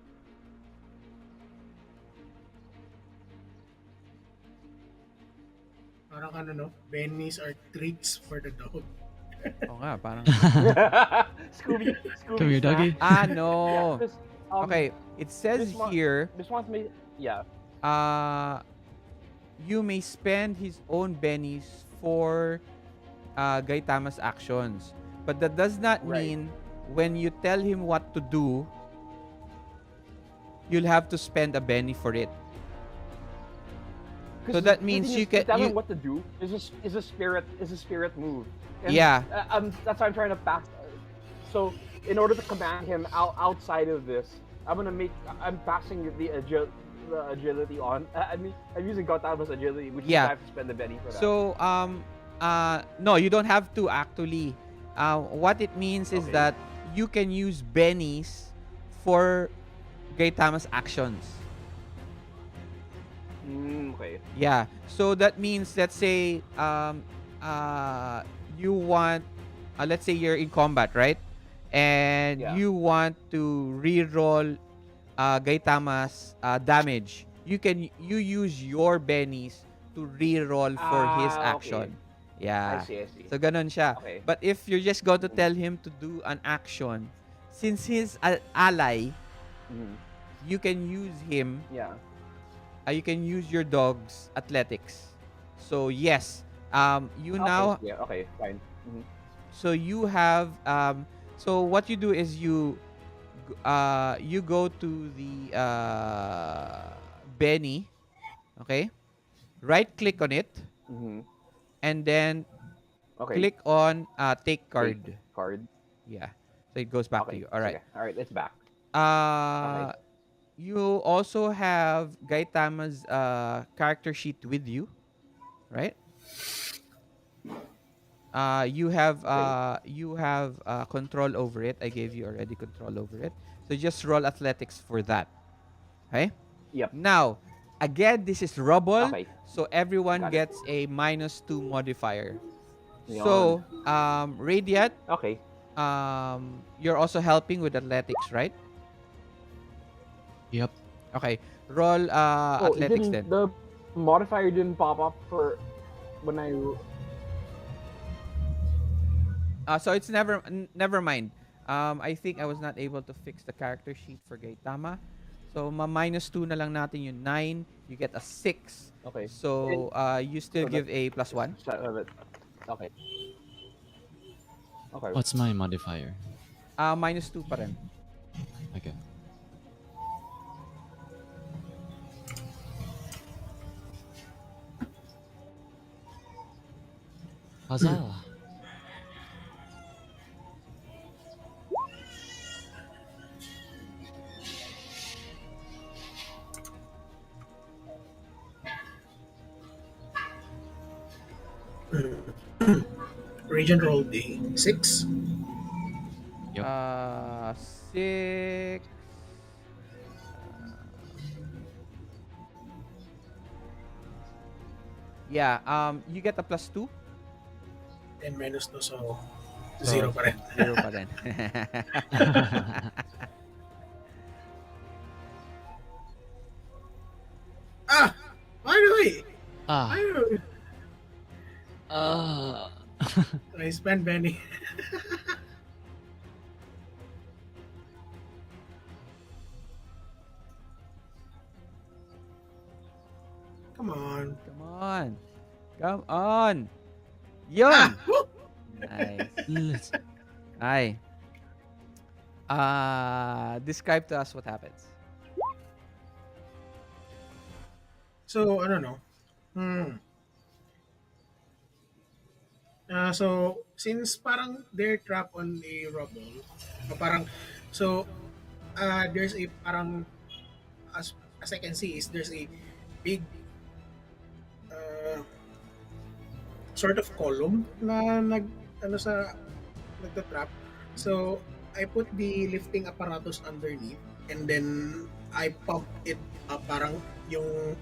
Parang Bennies are treats for the dog. Oo nga, parang... Scooby. Come here, doggy. No. Yeah, Okay, it says here, This wants me. Yeah. you may spend his own bennies for Gaitama's actions. But that does not Right. mean when you tell him what to do, you'll have to spend a benny for it. So that means you can... tell him what to do is a spirit move. And, Yeah. That's why I'm trying to pass. So in order to command him outside of this, I'm passing the agility on. I'm using Gautama's agility, which Yeah. is I have to spend the Benny for that. So, no, you don't have to actually. What it means is Okay. that you can use bennies for Gaitama's actions. Okay. Yeah. So that means, let's say, you want, let's say you're in combat, right? And Yeah. you want to re-roll Gaitama's damage. You use your bennies to re-roll for his Okay. action. Yeah. I see. So ganun siya. Okay. But if you're just going to tell him to do an action, since he's an ally, Mhm. you can use him. Yeah. You can use your dog's athletics. So yes, you Okay. now. Yeah. Okay. Fine. Mhm. So you have. So what you do is you go to the Benny. Okay. Right click on it Mhm. and then Okay. click on take Take card. card. Yeah. So it goes back to Okay. you. All right. Okay. All right. It's back. Uh, you also have Gaitama's character sheet with you, right? You have control over it. I gave you already control over it. So just roll athletics for that. Okay? Yep. Now, again, this is rubble. Okay. So everyone Got it. gets a -2 modifier. Yan. So, Radiant, Okay. you're also helping with athletics, right? Yep. Okay. Roll Oh, it athletics didn't, then. the modifier didn't pop up for when I. So it's never mind. I think I was not able to fix the character sheet for Gaitama. So, minus 2 na lang natin yung 9. You get a 6. Okay. So, you still So that give a plus 1. okay. Okay. What's my modifier? Minus 2 pa rin. Okay. Huzzah! Region roll D. 6. Yep. 6. Yeah, you get a plus 2. And minus 2, so So, 0 pa rin. 0 pa rin. Ah! By the way! Ah. Ayun! Ah. I spend Benny. Come on. Come on. Come on. Yun. Ah! Woo! Nice. Let's- Ay. Describe to us what happens. So, ano no? So, since parang they're trapped on a rubble, parang, so, there's a parang, as I can see, is there's a big uh, sort of column na ano sa nagtatrap. So, I put the lifting apparatus underneath and then I pump it up parang yung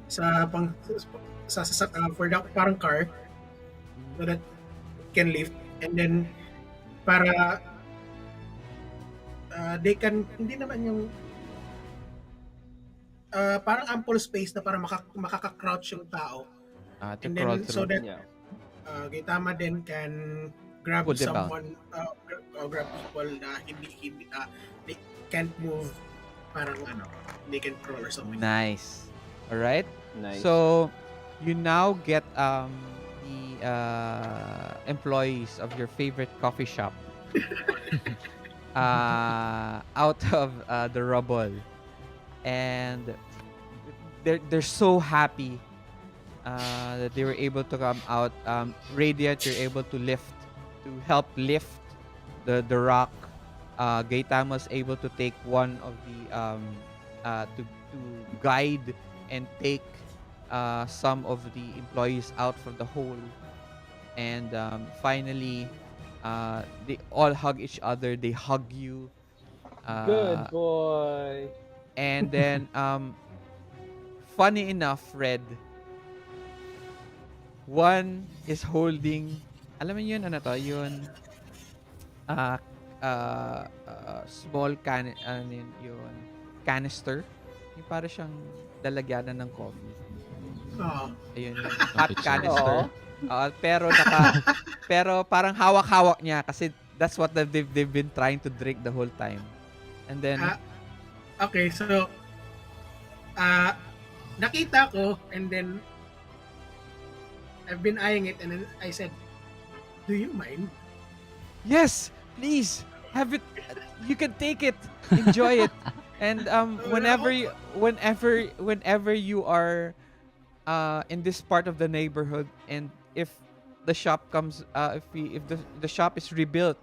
sa pang for the parang car so that can lift and then para they can hindi naman yung parang ample space na para makaka-crouch yung tao To and crawl then so through. that Yeah. Gitama din can grab Pull them out. someone grab people na hindi they can't move parang ano they can crawl or something. Nice. All right. Nice. So, you now get the employees of your favorite coffee shop out of the rubble, and they're so happy that they were able to come out. Radiant, you're able to help lift the rock. Gaitama was able to take one of the to guide and take some of the employees out from the hole, and finally they all hug each other. They hug you, Good boy. and then funny enough, Red, one is holding, alam mo yun, ano to, yun, small yun, canister, yung para siyang lalagyanan ng coffee. Ayun, yung hot Coffee canister. Pero pero parang hawak-hawak niya kasi that's what they've been trying to drink the whole time. And then Okay, so nakita ko and then I've been eyeing it and then I said, "Do you mind?" yes, please have it. You can take it, enjoy it, and whenever you are in this part of the neighborhood, and if the shop comes, if the shop is rebuilt,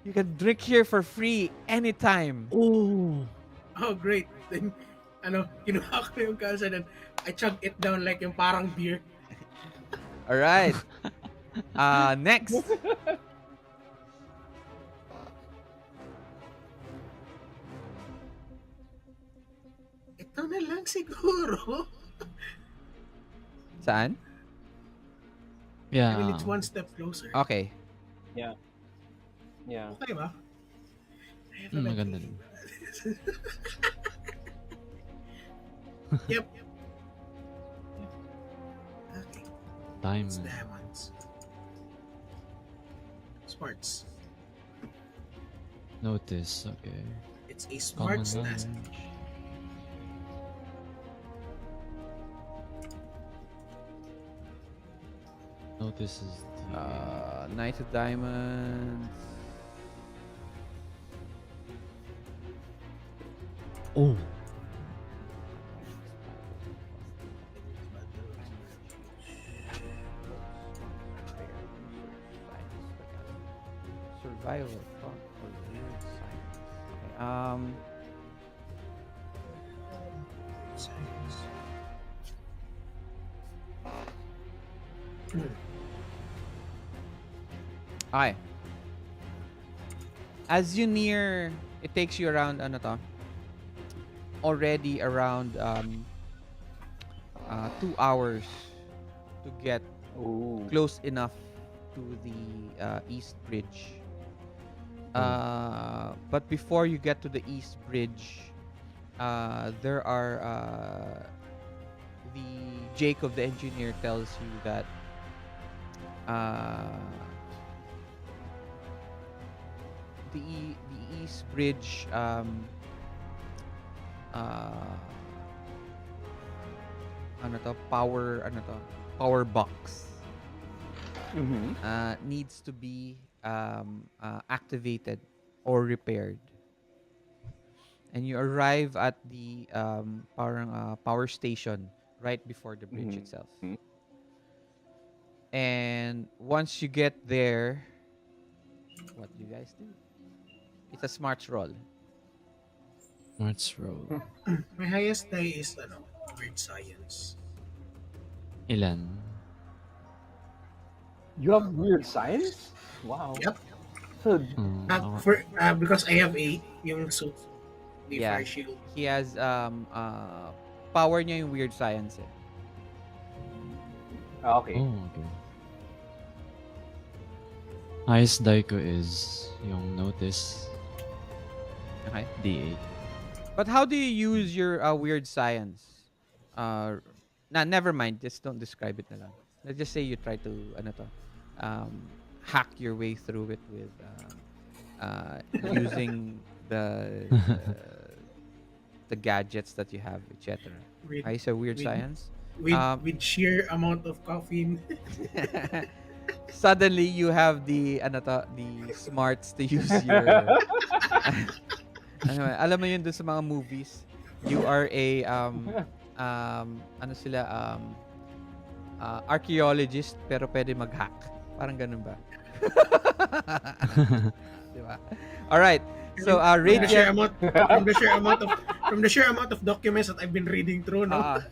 you can drink here for free anytime. Oh. Oh, great. Then kinuha ko yung kalsa and I chugged it down like yung parang beer. All right. Next. Ito na lang siguro. Saan? Yeah. I mean, it's one step closer. Okay. Yeah. Okay ba? Maganda din. Yep. Okay. Time. It's diamonds. Smarts. Notice. Okay. It's a smart Common task. knowledge. Notice is the Knight of Diamonds. oh. Survival thought or weird science. Okay. Okay. As you near, it takes you around ano to? Already around 2 hours to get Ooh. close enough to the East Bridge. But before you get to the East Bridge, there are the Jacob the engineer tells you that the East Bridge power box Mm-hmm. needs to be activated or repaired. And you arrive at the power station right before the bridge itself. Mm-hmm. And once you get there, what do you guys do? It's a smarts roll. Smarts roll. My highest die is weird science. Ilan? You have weird science? Wow. Yep. So, Because I have 8 yung suit, the Yeah. fire shield. He has power niya yung weird science eh. okay. Oh, okay. Highest die ko is yung notice Okay. D8. But how do you use your weird science? Never mind. Just don't describe it na lang. Let's just say you try to hack your way through it with using the gadgets that you have, etc. With, Okay, so weird with- science. with sheer amount of caffeine. Suddenly you have the smarts to use your alam mo yun dun sa mga movies, you are a archaeologist pero pwede mag-hack. Parang ganun ba? Di ba? All right. So Radiant From the sheer amount of documents that I've been reading through, no?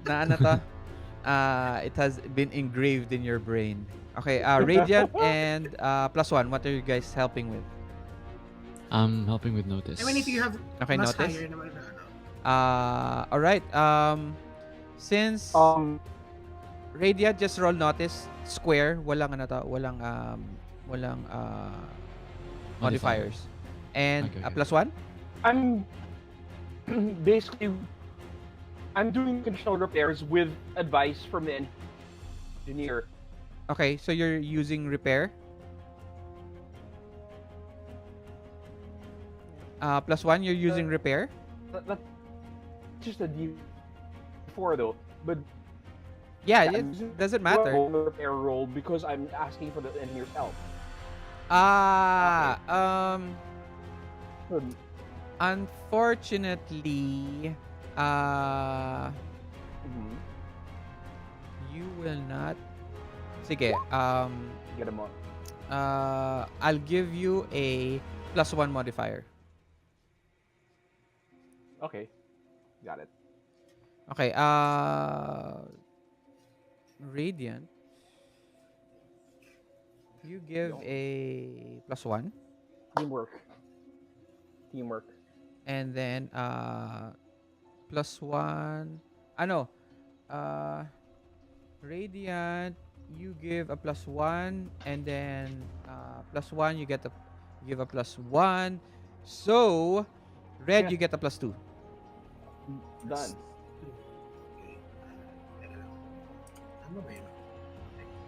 It has been engraved in your brain. Okay, Radiant and +1, what are you guys helping with? I'm helping with notice. I mean, if you have Okay, mas notice. higher naman All right. Since Radiant just roll notice square, walang walang modifiers. And Okay, okay. +1? I'm basically doing control repairs with advice from the engineer. Okay, so you're using repair. +1, you're using repair. That's just a D4 though, but Yeah, yeah, it doesn't matter. the repair roll because I'm asking for the engineer's help. So, Unfortunately, mhm. you will not. Sige, Get him up. I'll give you a +1 modifier. Okay, got it. Okay, Radiant, you give a +1, Teamwork. and then +1. Radiant, you give a +1, and then +1 you give a +1. So Red, Yeah. you get a +2. Done. Ano ba yun?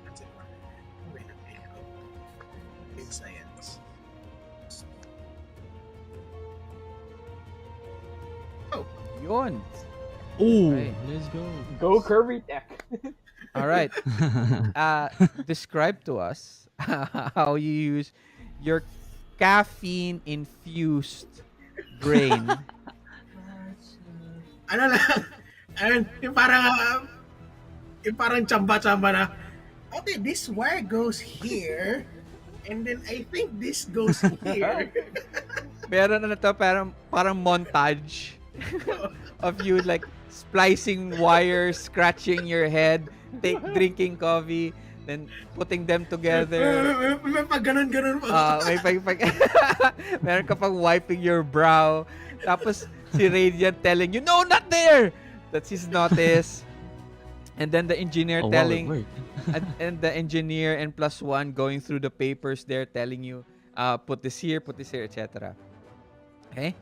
That's it. Ano ba yun? Big science. Yun. Oh, Right. let's go. Go Kirby Tech. All right. Describe to us how you use your caffeine infused brain. Ano lang, ayun, yung parang chamba-chamba na, okay, this wire goes here, and then I think this goes here. Meron na to, parang montage of you like splicing wires, scratching your head, drinking coffee, then putting them together. May pag ganun-ganun pa. May meron ka pang wiping your brow. Tapos si Radiant telling you, no, not there! That's his notice. And then the engineer Oh, wow, it telling, worked. and the engineer and plus one going through the papers there telling you, put this here, etc. Okay?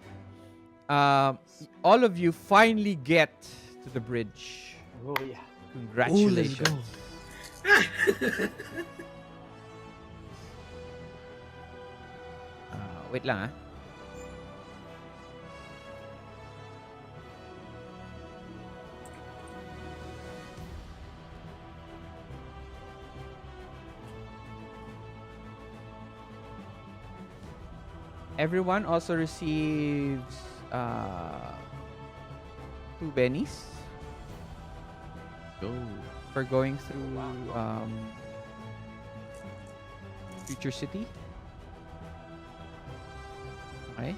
All of you finally get to the bridge. Oh yeah. Congratulations. Wait lang. Everyone also receives 2 bennies Go. for going through Future City. Okay.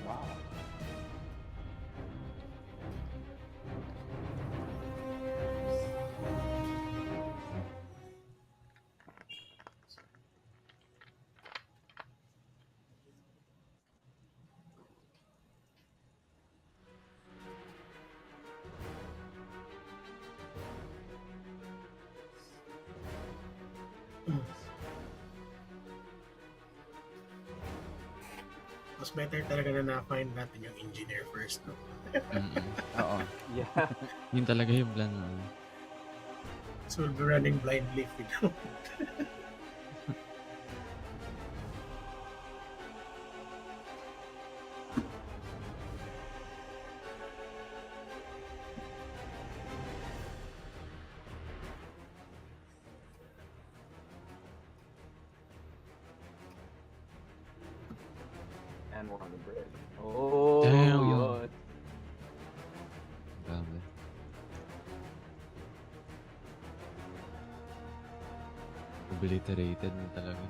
Wow. Mas better talaga na na-find natin yung engineer first, no? Mm-mm. Oo. Yeah. Yun talaga yung plan na. So we'll be running blindly if we don't. And we're on the bridge. Oh, Damn. yun. Grabe. Obliterated na talaga.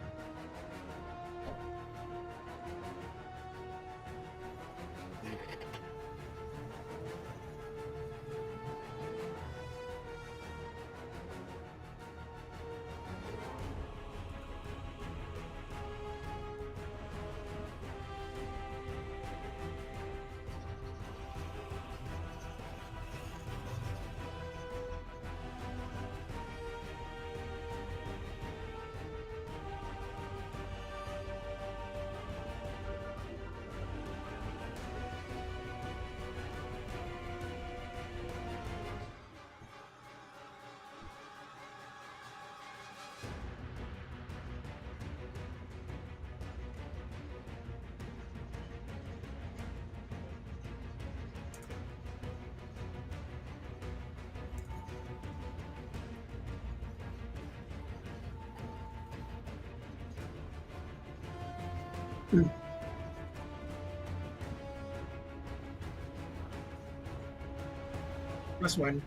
+1.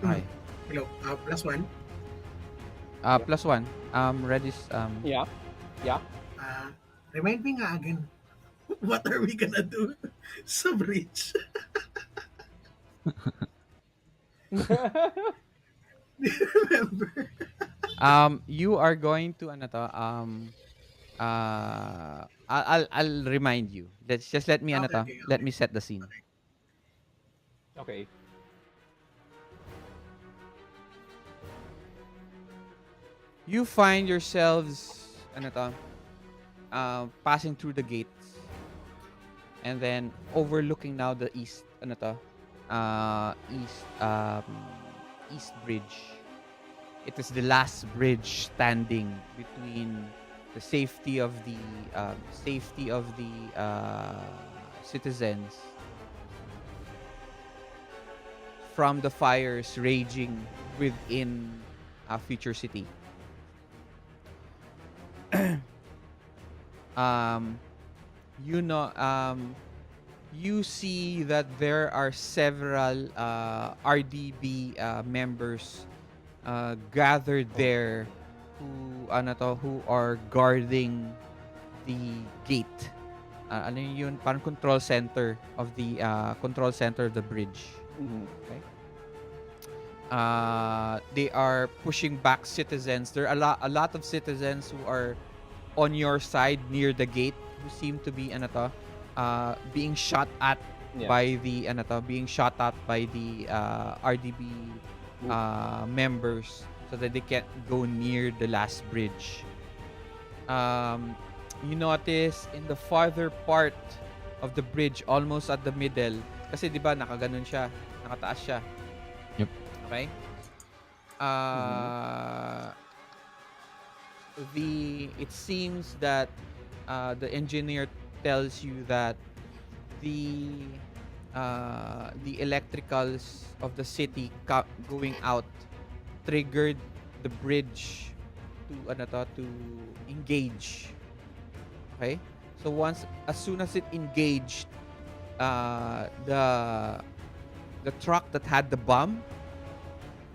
Hi. Hello, +1. Plus one. Redis. Yeah. Yeah. Remind me nga again, what are we gonna do sa bridge? Do you remember? You are going to I'll remind you. Let's just let me Okay. let me set the scene. Okay. You find yourselves passing through the gates and then overlooking now the east east bridge. It is the last bridge standing between the safety of the citizens from the fires raging within Future City. um, you know, you see that there are several RDB members gathered there who are guarding the gate. Ano yun? Parang control center of the bridge. Mhm. Okay. They are pushing back citizens. There are a lot of citizens who are on your side near the gate who seem to be being shot at Yeah. by the RDB members so that they can't go near the last bridge. You notice in the farther part of the bridge, almost at the middle, kasi di ba nakaganon siya, nakataas siya. Yep. Okay? It seems that the engineer tells you that the electricals of the city going out triggered the bridge to engage. Okay? So as soon as it engaged, the truck that had the bomb,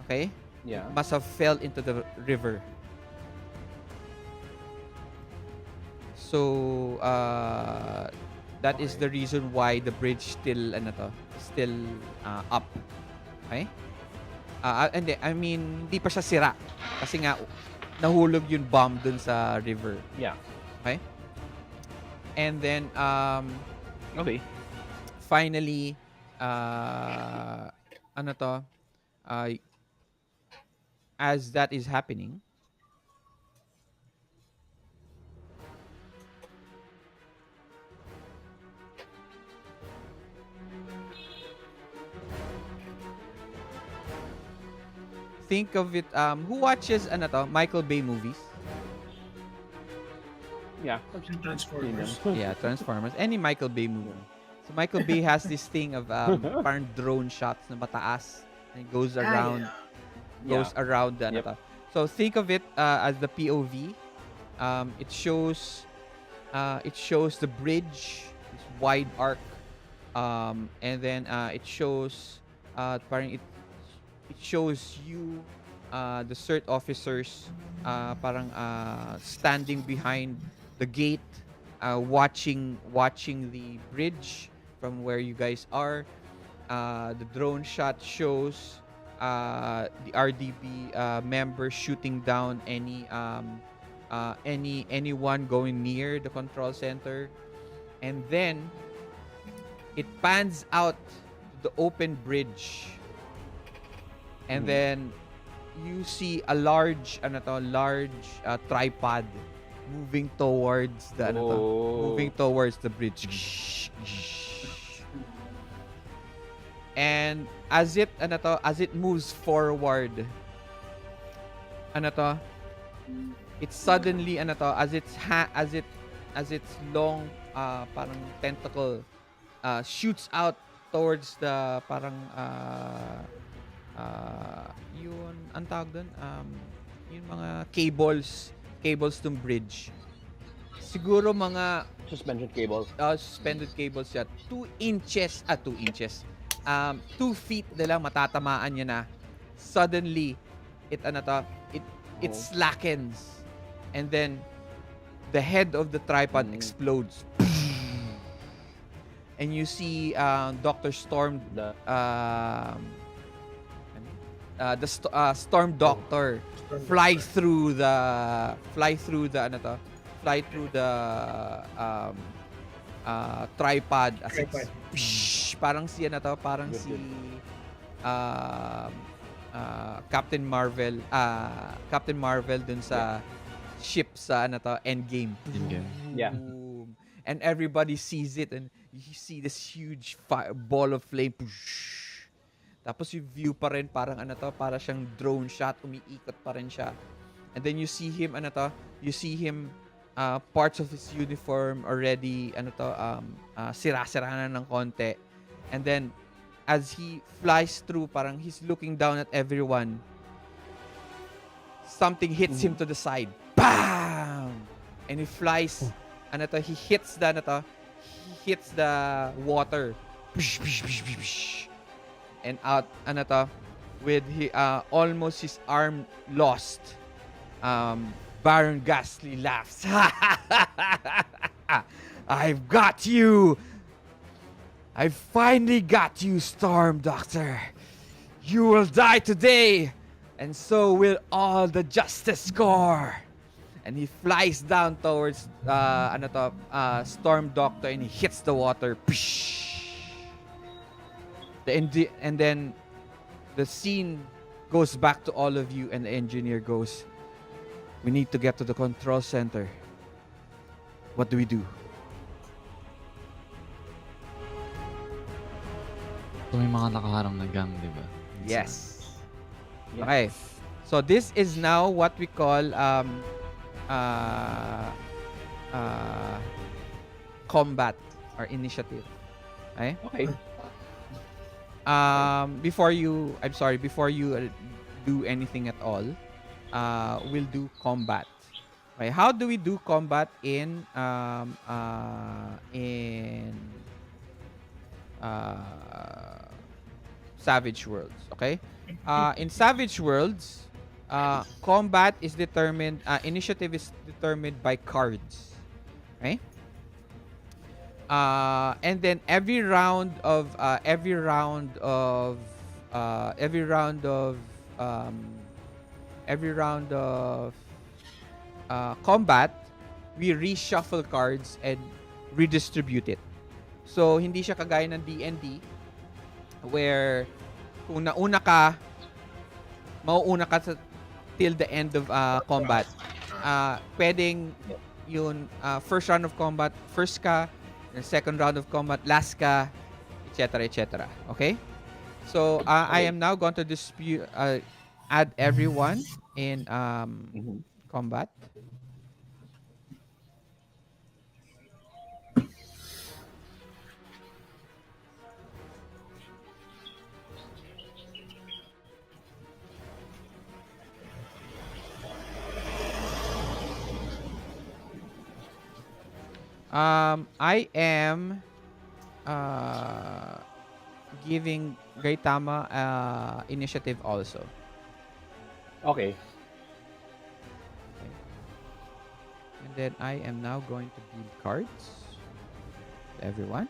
okay, Yeah. must have fell into the river. So that is the reason why the bridge still up. Okay? Hindi, I mean, hindi pa siya sira. Kasi nga, nahulog yung bomb dun sa river. Yeah. Okay? And then, Okay. finally, as that is happening, think of it, who watches Michael Bay movies? Yeah. Yung Transformers. Yeah, Transformers. Any Michael Bay movie. So Michael Bay has this thing of parang drone shots na mataas and it goes around the Yep. So think of it as the POV. It shows the bridge, this wide arc, and then it shows parang it shows you the S.E.R.T officers parang standing behind the gate, watching the bridge from where you guys are. The drone shot shows the RDB members shooting down anyone going near the control center, and then it pans out to the open bridge, and then you see a large tripod moving towards the bridge. And as it moves forward, it suddenly as its long parang tentacle shoots out towards the parang yun ang tawag dun, yung mga cables ng bridge. Siguro mga Suspension cable. suspended cables siya. 2 inches. 2 feet na lang matatamaan niya na. Suddenly, it slackens. And then, the head of the tripod explodes. And you see Dr. Storm, the Storm Doctor fly through the tripod as it's parang si Captain Marvel dun sa ship sa Endgame. Yeah. And everybody sees it, and you see this huge ball of flame. Tapos yung view pa rin parang para siyang drone shot, umiikot pa rin siya. And then you see him parts of his uniform already sira-sira na ng konti. And then as he flies through, parang he's looking down at everyone. Something hits him to the side. Bam! And he flies. Ano to, he hits the he hits the water. And out ano to, with almost his arm lost. Baron Ghastly laughs. I've got you. I finally got you, Storm Doctor. You will die today, and so will all the Justice Corps. And he flies down towards Storm Doctor, and he hits the water. And then the scene goes back to all of you, and the engineer goes, "We need to get to the control center. What do we do?" So may mga nakaharang na gang, di ba? Yes. Okay. So this is now what we call combat or initiative. Okay? Okay. Before you do anything at all, we'll do combat. Okay, how do we do combat in Savage Worlds? Okay, in Savage Worlds, combat is determined. Initiative is determined by cards. Okay. And then every round of combat, we reshuffle cards and redistribute it. So hindi siya kagaya ng D&D where kung nauna ka, mauuna ka till the end of combat. Pwedeng yun, first round of combat, first ka, the second round of combat, last ka, etc. etc. Okay? So I am now going to add everyone in combat. I am giving Gaitama initiative also. Okay. And then I am now going to deal cards to everyone.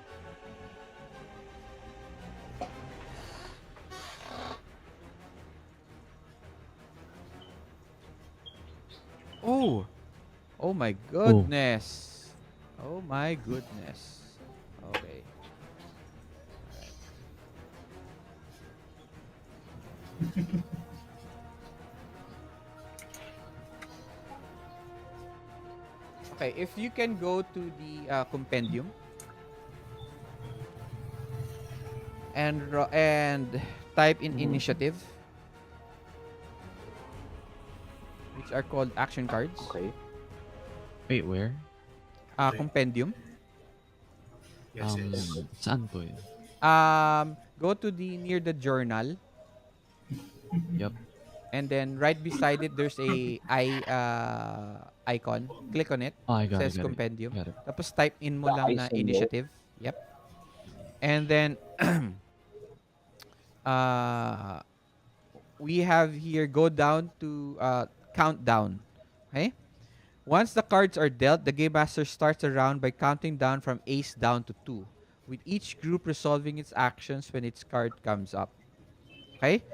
Oh my goodness. Oh my goodness. Okay. Okay, if you can go to the compendium and type in initiative, which are called action cards. Okay. Wait, where? Compendium. Yes, yes. Saan po yun? Go to near the journal, Yup. and then right beside it there's a icon. Click on it. Oh, I got Says it. compendium. Got it. Tapos type in mo The lang eye na symbol. initiative. Yep. And then we have here, go down to countdown. Okay? Once the cards are dealt, the Game Master starts a round by counting down from ace down to 2, with each group resolving its actions when its card comes up. Okay?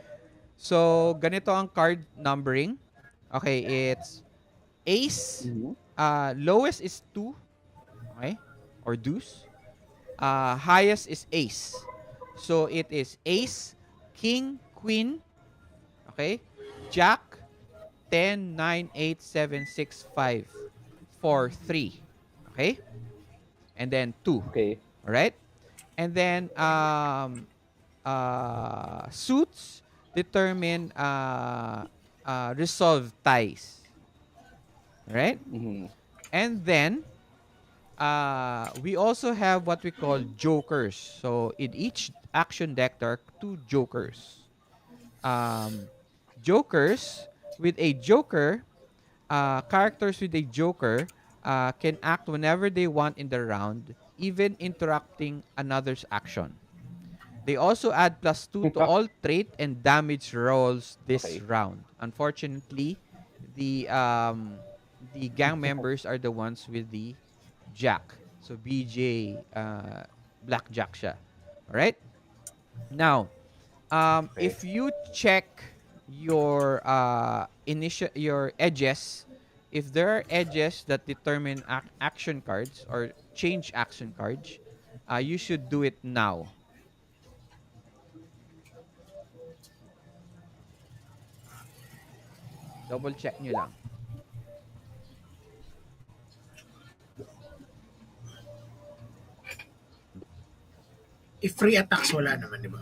So, ganito ang card numbering. Okay, it's ace. Lowest is 2. Okay? Or deuce. Highest is ace. So, it is ace, king, queen. Okay? Jack, 10, 9, 8, 7, 6, 5, 4, 3. Okay? And then 2. Okay. Alright? And then suits determine resolve ties. Alright? And then We also have what we call jokers. So in each action deck, there are two jokers. Um, jokers with a joker, characters with a joker can act whenever they want in the round, even interrupting another's action. They also add +2 to all trait and damage rolls this Okay. round. Unfortunately, the gang members are the ones with the Jack. So BJ Blackjack siya. All right? Now, Okay. if you check your your edges, if there are edges that determine action cards or change action cards, you should do it now. Double check nyo lang. If free attacks, wala naman, di ba?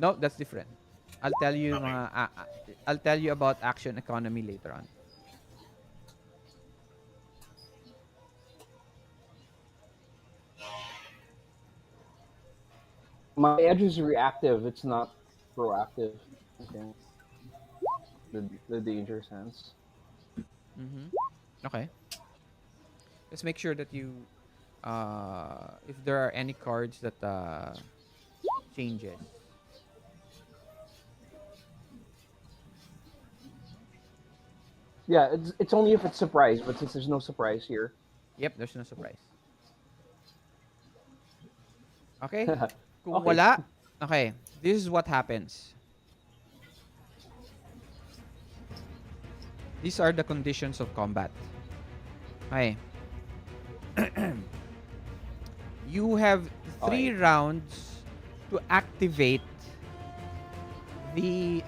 No, that's different. I'll tell you Okay. I'll tell you about action economy later on. My edge is reactive. It's not proactive. Okay. The danger sense. Mm-hmm. Okay. Just make sure that you if there are any cards that changes. Yeah, it's only if it's surprise, but since there's no surprise here. Yep, there's no surprise. Okay? Kung Okay. wala, okay, this is what happens. These are the conditions of combat. Okay. You have 3 Okay. rounds to activate the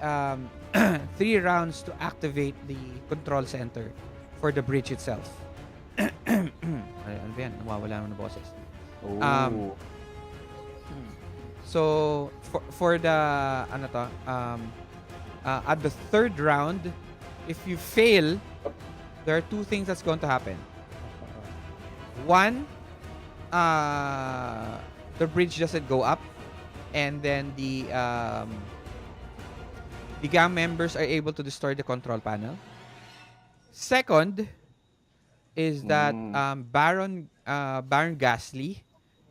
3 rounds to activate the control center for the bridge itself. Ano ba yan? Nawawala naman ng boses. Um, Oh. so for the ano to, at the 3rd round, if you fail, there are 2 things that's going to happen. One, the bridge doesn't go up, and then the gang members are able to destroy the control panel. Second is that Mm. Baron Gasly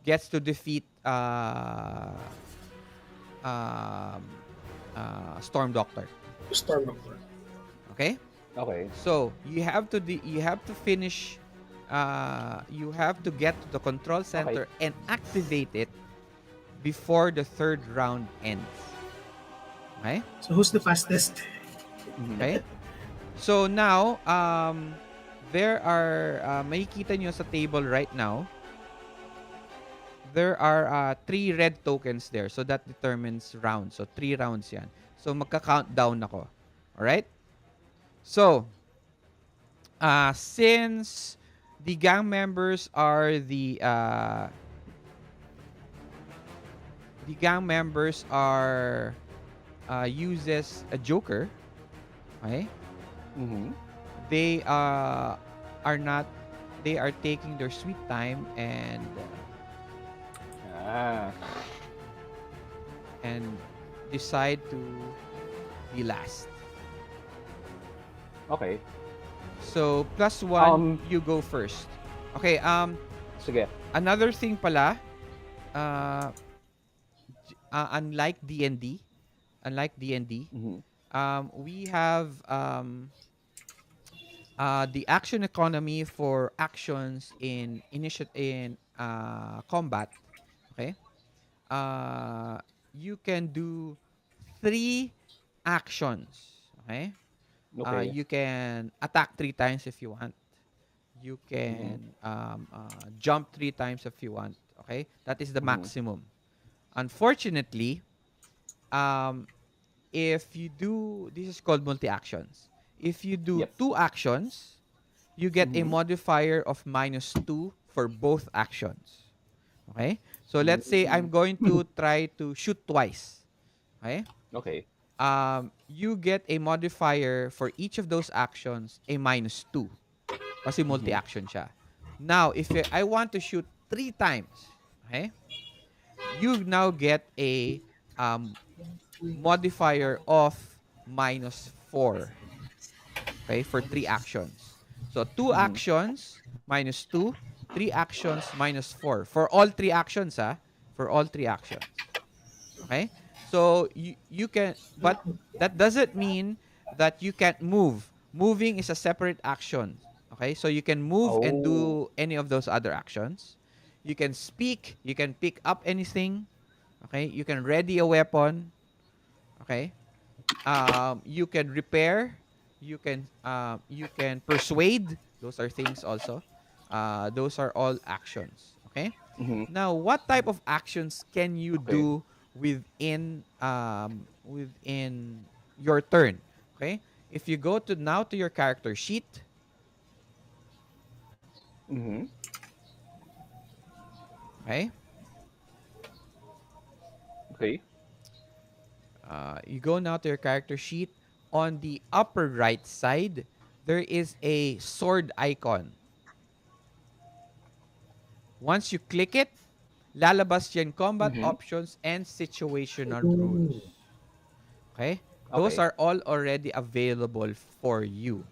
gets to defeat um, Storm Doctor. Storm Doctor. Okay, Okay. so you have to finish. You have to get to the control center and activate it before the 3rd round ends. Okay. So who's the fastest? Mhm. Okay. So now, there are, makikita nyo sa table right now, there are 3 red tokens there. So that determines rounds. So 3 rounds yan. So magka-countdown ako. Alright? So, since the gang members are the gang members are uses a joker, okay? Mhm. They are not, they are taking their sweet time Ah. and decide to be last. Okay. So +1, Um. you go first. Okay, Sige. another thing pala, uh, unlike D&D, Mhm. we have the action economy for actions in combat. Okay, you can do 3 actions. Okay, Okay. you can attack 3 times if you want. You Mhm. can jump 3 times if you want. Okay, that is the Mhm. maximum. Unfortunately, um, if you do, this is called multi actions. If you do Yep. 2 actions, you get a Mhm. modifier of -2 for both actions. Okay? So let's say I'm Mm. going to try to shoot twice. Okay? Okay. You get a modifier for each of those actions, a -2. Kasi Mhm. multi-action siya. Now, if I want to shoot 3 times, okay, you now get a um, modifier of -4, okay, for 3 actions. So 2 actions -2, 3 actions -4 for all 3 actions, for all 3 actions. Okay? So you can, but that doesn't mean that you can't move. Moving is a separate action. Okay? So you can move and Oh. do any of those other actions. You can speak, you can pick up anything, okay? You can ready a weapon, okay? You can repair, you can persuade. Those are things also. Those are all actions, okay? Mm-hmm. Now, what type of actions can you Okay. do within your turn? Okay, if you go to now to your character sheet, Mm-hmm. okay, Okay. you go now to your character sheet. On the upper right side, there is a sword icon. Once you click it, lalabas yan combat Mm-hmm. options and situational Oh. rules. Okay? Those Okay. are all already available for you.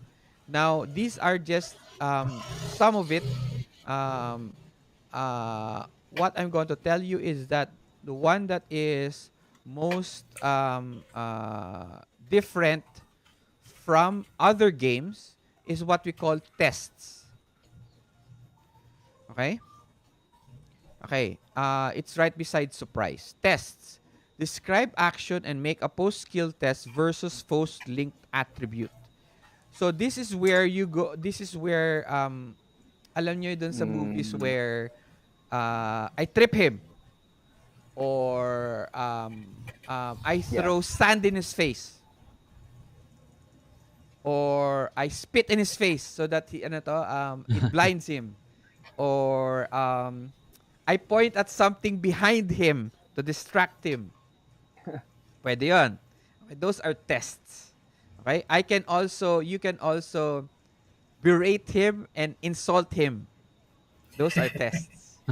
Now, these are just some of it. Um, what I'm going to tell you is that the one that is most different from other games is what we call tests. Okay? Okay. It's right beside surprise. Tests. Describe action and make a post skill test versus post linked attribute. So this is where you go. This is where alam nyo dun sa movies Mm, where I trip him or I yeah. throw sand in his face or I spit in his face so that it blinds him or I point at something behind him to distract him. Pwede 'yon. Okay, those are tests. Okay? You can also berate him and insult him. Those are tests.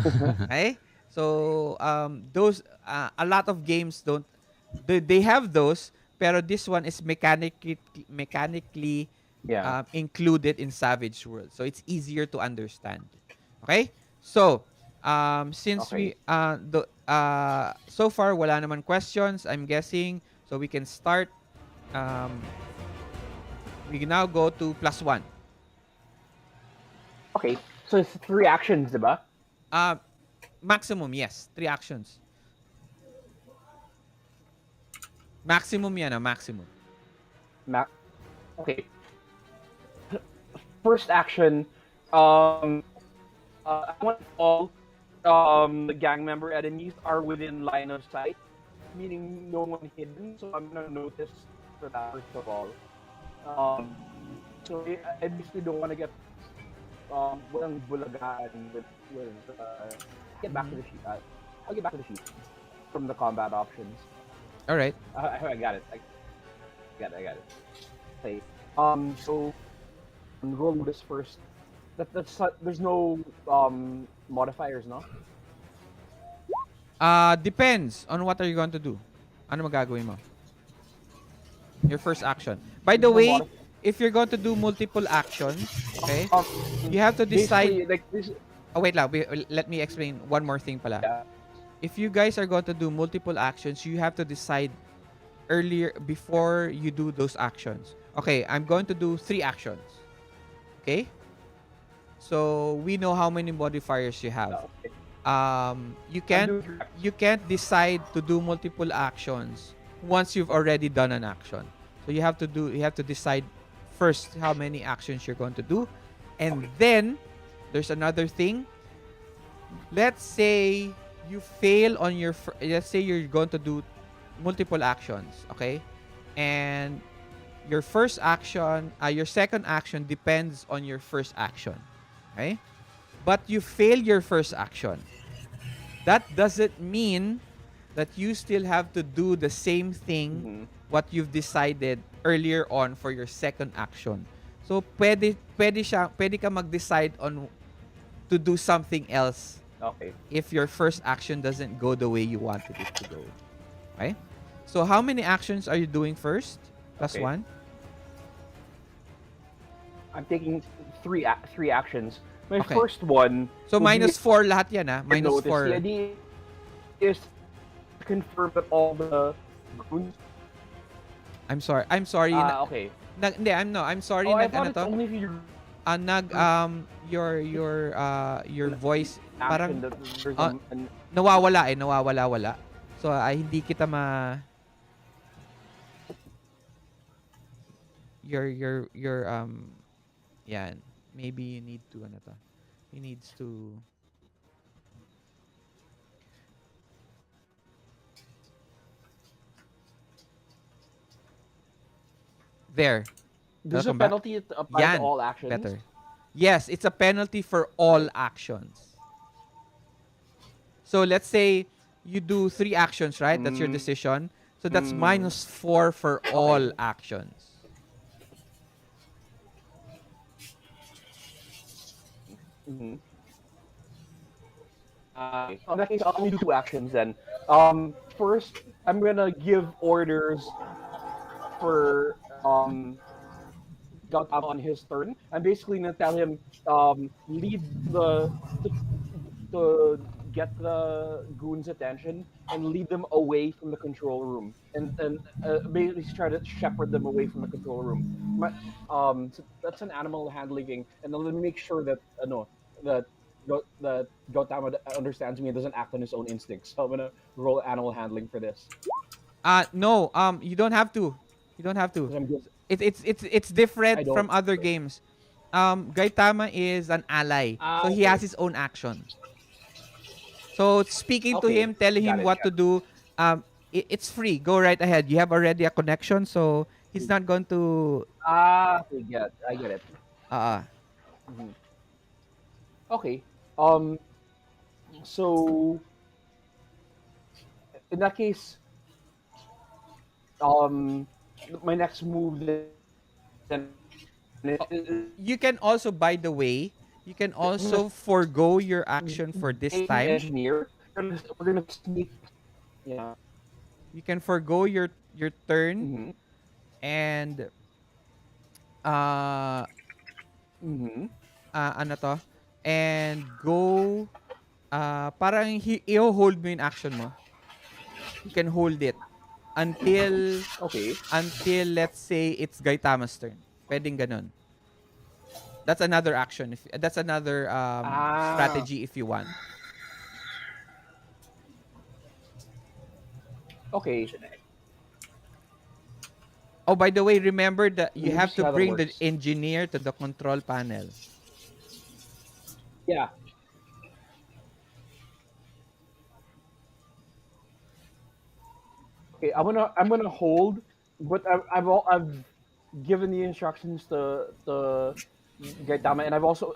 Okay? So those a lot of games don't they have those, pero this one is mechanically Yeah. included in Savage World. So it's easier to understand. Okay? So since Okay. we so far wala naman questions, I'm guessing, so we can start. We can now go to +1. Okay. So it's 3 actions, diba? Uh, Maximum, yes. 3 actions. Maximum yan, maximum. Ma- okay. First action. Um. I want all the gang member enemies are within line of sight, meaning no one hidden. So I'm gonna notice for that first of all. Um. So I basically don't want to get walang bulagaan with get back to Mm-hmm. the sheet. I'll get back to the sheet from the combat options. All right. I got it. I got it. Okay. So roll this first. There's no modifiers, no? Depends on what are you going to do. Ano magagawin mo? Your first action. By the There's no way, modifier. if you're going to do multiple actions, okay, Um, you have to decide. basically like this. Oh, wait lang. Let me explain one more thing pala. Yeah. If you guys are going to do multiple actions, you have to decide earlier before you do those actions. Okay, I'm going to do 3 actions. Okay? So we know how many modifiers you have. Okay. You I'm can't doing 3 actions. you can't decide to do multiple actions once you've already done an action. So you have to decide first how many actions you're going to do, and Okay. then there's another thing. Let's say you fail on let's say you're going to do multiple actions, okay? And your second action depends on your first action, okay? But you fail your first action. That doesn't mean that you still have to do the same thing Mm-hmm. what you've decided earlier on for your second action. So pwede ka mag-decide on to do something else Okay. if your first action doesn't go the way you wanted it to go. Okay? So how many actions are you doing first? Plus Okay. one? I'm taking three actions. My Okay. first one So would be minus 4 lahat yan ah. I've Minus noticed. The 4. idea is to confirm that all the goons. I'm sorry. I'm sorry. Okay. Hindi, I'm sorry. Oh, I Nag thought ano it's to? only if you Your voice action parang that there's an nawawala. So hindi kita your yan. Maybe you need to ano to. He needs to there. there's a Welcome back. penalty applied to Yan. all actions. Better. Yes, it's a penalty for all actions. So let's say you do 3 actions, right? That's your decision. So that's minus 4 for all actions. Mm-hmm. In that case, I'll only do 2 actions then. First, I'm gonna give orders for Gautama on his turn. I'm basically gonna tell him lead the to get the goons' attention and lead them away from the control room, and basically try to shepherd them away from the control room. So that's an animal handling thing, and then let me make sure that no that that Gautama understands me and doesn't act on his own instincts. So I'm gonna roll animal handling for this. No, you don't have to. You don't have to. 'Cause I'm good. It's I different from don't. other games. Gaitama is an ally. So he Okay. has his own action. So speaking to Okay. him, telling Got him it. what to do, it's free. Go right ahead. You have already a connection, so he's not going to I get it. uh Mhm. Okay. Um. So in that case, um, my next move then is you can also, by the way, you can also forego your action for this engage the time. engineer. We're gonna sneak. Yeah. You can forego your turn Mm-hmm. and uh Mm-hmm. ano to, and go parang i-hold mo yung action mo. You can hold it until Okay. let's say it's Gaitama's turn. Pwedeng ganun. That's another action. That's another Ah. strategy if you want. Okay. Oh, by the way, remember that you Let me have see to how that bring the works. engineer to the control panel. Yeah. Okay. I'm gonna hold, but I've given the instructions to Gaitama, and I've also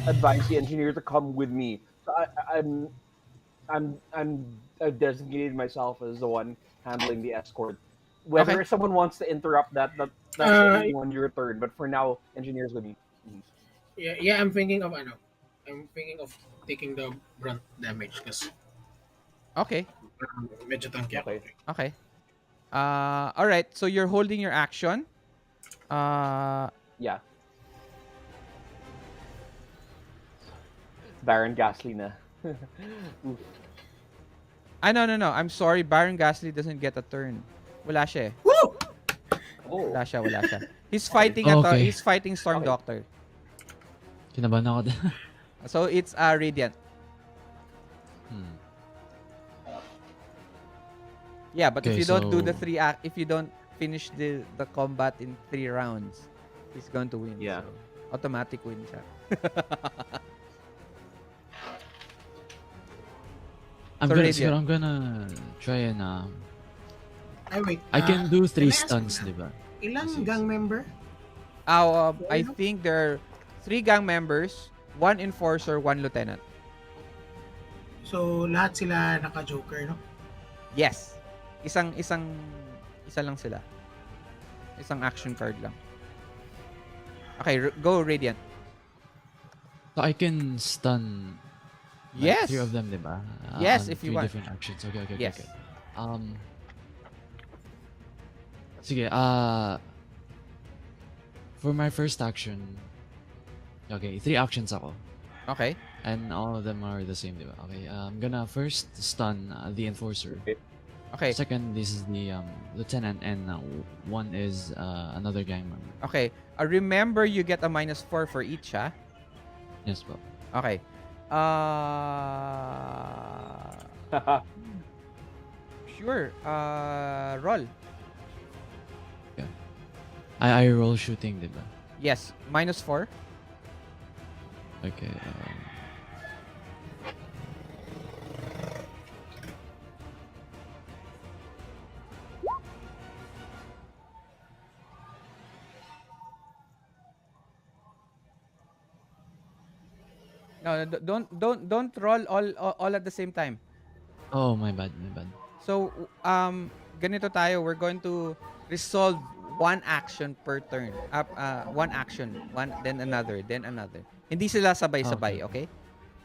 advised the engineer to come with me. So I've designated myself as the one handling the escort. Okay. Whether someone wants to interrupt that's Uh, only on your turn. But for now, engineers with me. Mhm. yeah, I'm thinking of ano. I'm thinking of taking the brunt damage because Okay. medyo tanky ako. Okay. Okay. All right. So you're holding your action. Uh, Yeah. Baron Gasly na. Oof. no. I'm sorry. Baron Gasly doesn't get a turn. Wala siya eh. Woo! Oh. Wala siya. He's fighting Okay. he's fighting Storm Okay. Doctor. Kinabahan ako din. So it's Radiant. Yeah, but if Okay, you don't do the so- if you don't finish the combat in 3 rounds, he's going to win. Yeah. So, automatic win siya. So, Radiant. Siguro I'm gonna try and Ay, wait. I can do 3 can I ask stuns, you, di ba? Ilang Kasi- gang member? I think there are 3 gang members, 1 enforcer, 1 lieutenant. So, lahat sila naka-joker, no? Yes. Isa lang sila. Isang action card lang. Okay, go Radiant. So I can stun like three Yes. of them, diba? Yes, On if you three want. different actions. Okay, okay, okay, Yes. okay. Um, sige, for my first action, okay, three actions ako. Okay. And all of them are the same, diba? Okay, I'm gonna first stun the enforcer. Okay. Okay. Second, this is the lieutenant, and one is another gang member. Okay. Remember, you get a -4 for each, ha? Yes, po. Okay. Sure. Roll. Okay. I roll shooting, diba? Yes. -4. Okay. No, don't roll all at the same time. Oh, my bad, my bad. So, ganito tayo. We're going to resolve one action per turn. One action, one then another, then another. Hindi sila sabay-sabay, okay?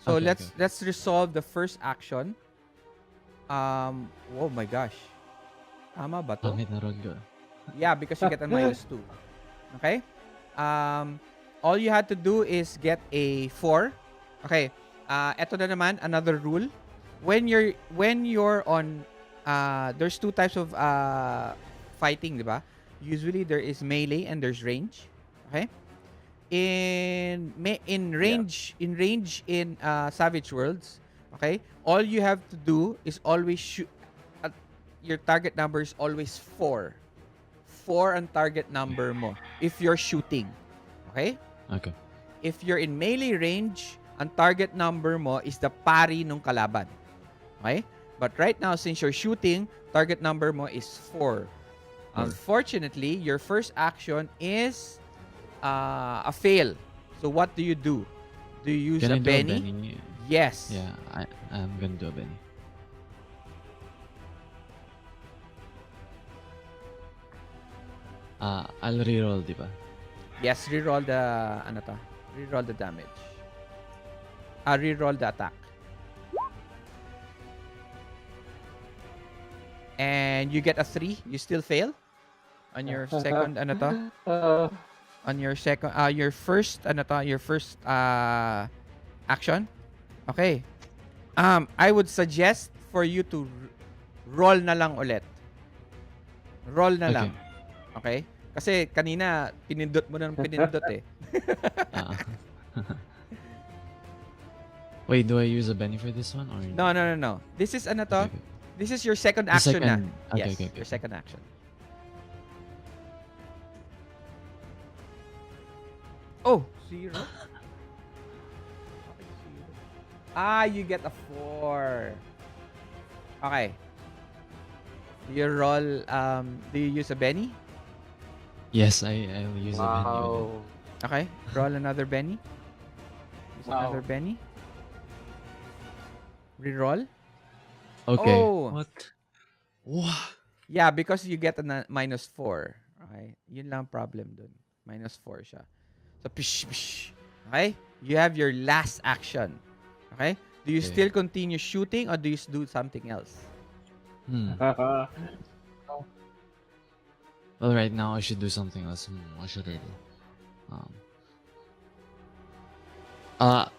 So Okay, okay. let's resolve the first action. Oh my gosh. Tama ba to? Pangit na roll ko. Yeah, because you get a -2. Okay? All you had to do is get a 4. Okay. Eto na naman, another rule. When you're on there's two types of fighting, 'di ba? Usually there is melee and there's range. Okay? In range in Savage Worlds, okay? All you have to do is always shoot your target number is always 4. 4 ang target number mo if you're shooting. Okay? Okay. If you're in melee range, ang target number mo is the pari nung kalaban. Okay? But right now, since you're shooting, target number mo is 4. Unfortunately, your first action is a fail. So what do? Do you use Can a I do a Benny? Benny? Yes. Yeah, I'm gonna do a Benny. I'll reroll, di ba? Yes, reroll the reroll the damage. Reroll the attack. And you get a 3. You still fail on your second on your second your first your first action. Okay. I would suggest for you to roll na lang ulit. Roll na lang. Okay? Kasi kanina pinindot mo na ng pinindot eh. Wait, do I use a Benny for this one or No. This is Okay. This is your second The action na. second- okay, Yes, okay, okay. your second action. Oh, 0. You get a 4. Okay. You roll do you use a Benny? Yes, I'll use a Benny. Wow. Okay. Roll another Benny. Use Wow. another Benny. Reroll. Okay. Oh. What? Wow. Yeah, because you get a -4. Okay? Yun lang problem dun. -4 siya. So, pish. Okay? You have your last action. Okay? Do you Okay. still continue shooting or do you do something else? Well, right now I should do something else. What should I do?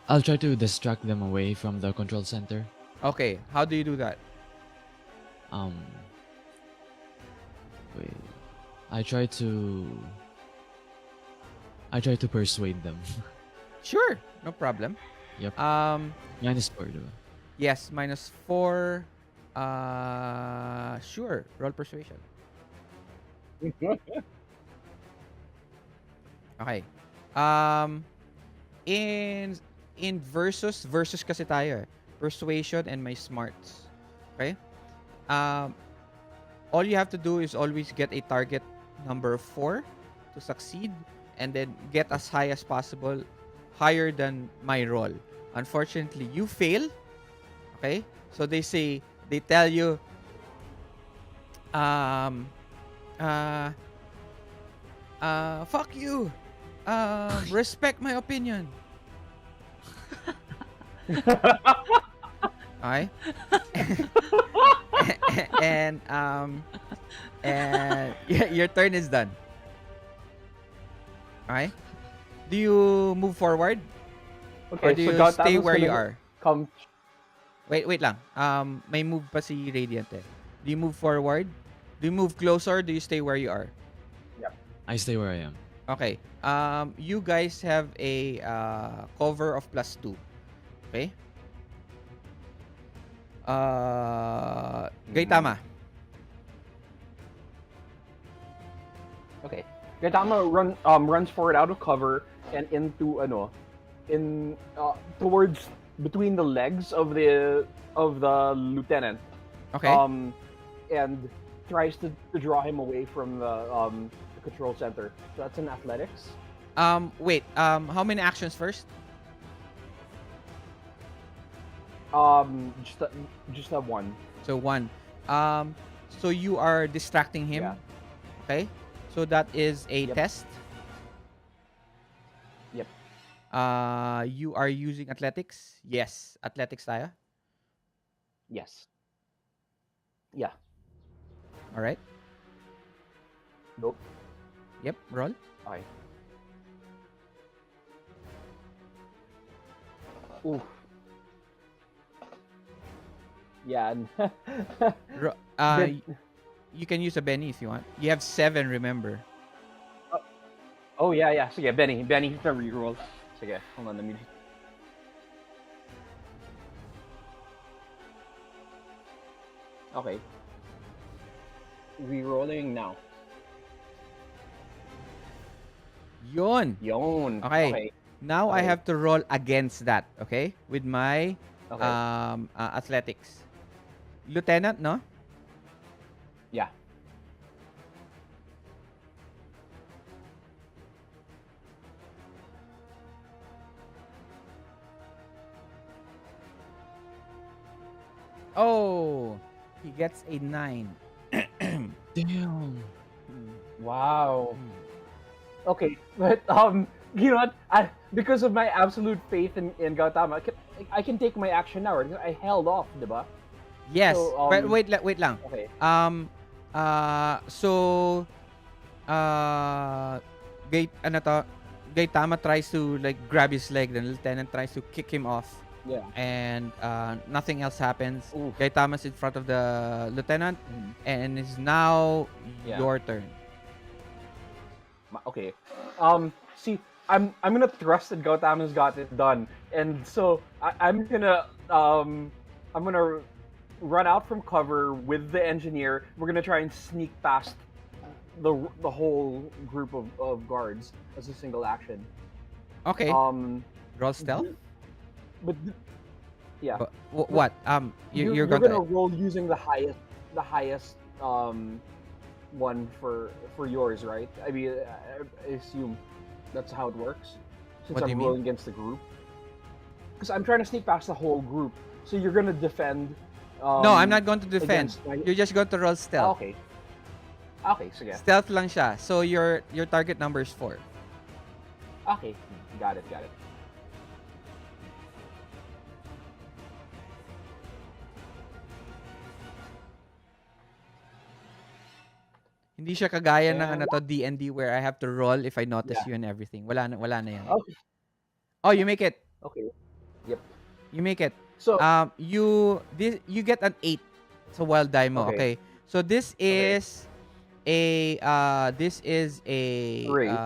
I'll try to distract them away from the control center. Okay. How do you do that? Wait. I try to persuade them. Sure. No problem. Yep. -4, diba? Yes, -4. Sure. Roll persuasion. Okay. In versus kasi tayo eh. Persuasion and my smarts. Okay? All you have to do is always get a target number 4 to succeed and then get as high as possible, higher than my roll. Unfortunately, you fail. Okay? So they tell you fuck you. Respect my opinion. Okay? and your turn is done. Okay? Do you move forward or Okay, do so you stay Gautama's where you gonna are? come. Wait lang. May move pa si Radiant eh. Do you move forward? Do you move closer or do you stay where you are? Yep. I stay where I am. Okay. You guys have a cover of +2. Okay? Mhm. Gaitama. Okay. Gautama runs forward out of cover and into in towards between the legs of the lieutenant, Okay. um and tries to draw him away from the control center. So that's an athletics. Wait. How many actions first? Just just that one. So 1. Um, so you are distracting Yeah. him. Okay. So that is a Yep. test. Yep. You are using athletics. Yes, athletics tayo. Yes. Yeah. All right. Nope. Yep. Roll. Okay. Oof. Yeah. Ro- Bit- you can use a Benny if you want. You have 7. Remember. oh yeah, yeah. So yeah, Benny he's gonna reroll. So yeah, hold on, let me just... Okay. Rerolling now. Yon. Yon. Okay. Okay. Now I Okay. have to roll against that. Okay, with my Okay. athletics. Lieutenant, no? Yeah. Oh, he gets a 9. Damn. Wow. Okay, but you know what? Because of my absolute faith in Gautama, I can take my action now. Right? I held off, diba? Yes, So, but wait lang. Okay. So Gate ano to? Gaitama tries to like grab his leg, then Lieutenant tries to kick him off, Yeah. and nothing else happens. Oof. Gaitama's in front of the Lieutenant, Mhm. and it's now Yeah. your turn. Okay. See, I'm gonna trust that Gautama's got it done, and so I'm gonna run out from cover with the engineer. We're gonna try and sneak past the whole group of guards as a single action. Okay, Um, roll stealth. but yeah, What? You're you're going gonna to. roll using the highest one for yours, right? I mean, I assume that's how it works. Since What do you I'm mean? rolling against the group, because I'm trying to sneak past the whole group. So you're gonna defend. No, I'm not going to defend. against my- You're just going to roll Ah, stealth. okay. Okay, so yeah. Stealth lang siya. So your target number is 4. Okay, got it. Hindi siya kagaya ng And- ano to D&D where I have to roll if I notice Yeah. you and everything. Wala na yan. Okay. Oh, you make it. Okay. Yep. You make it. So You get an 8 sa wild die mo. Okay. Okay. So this is a Raise.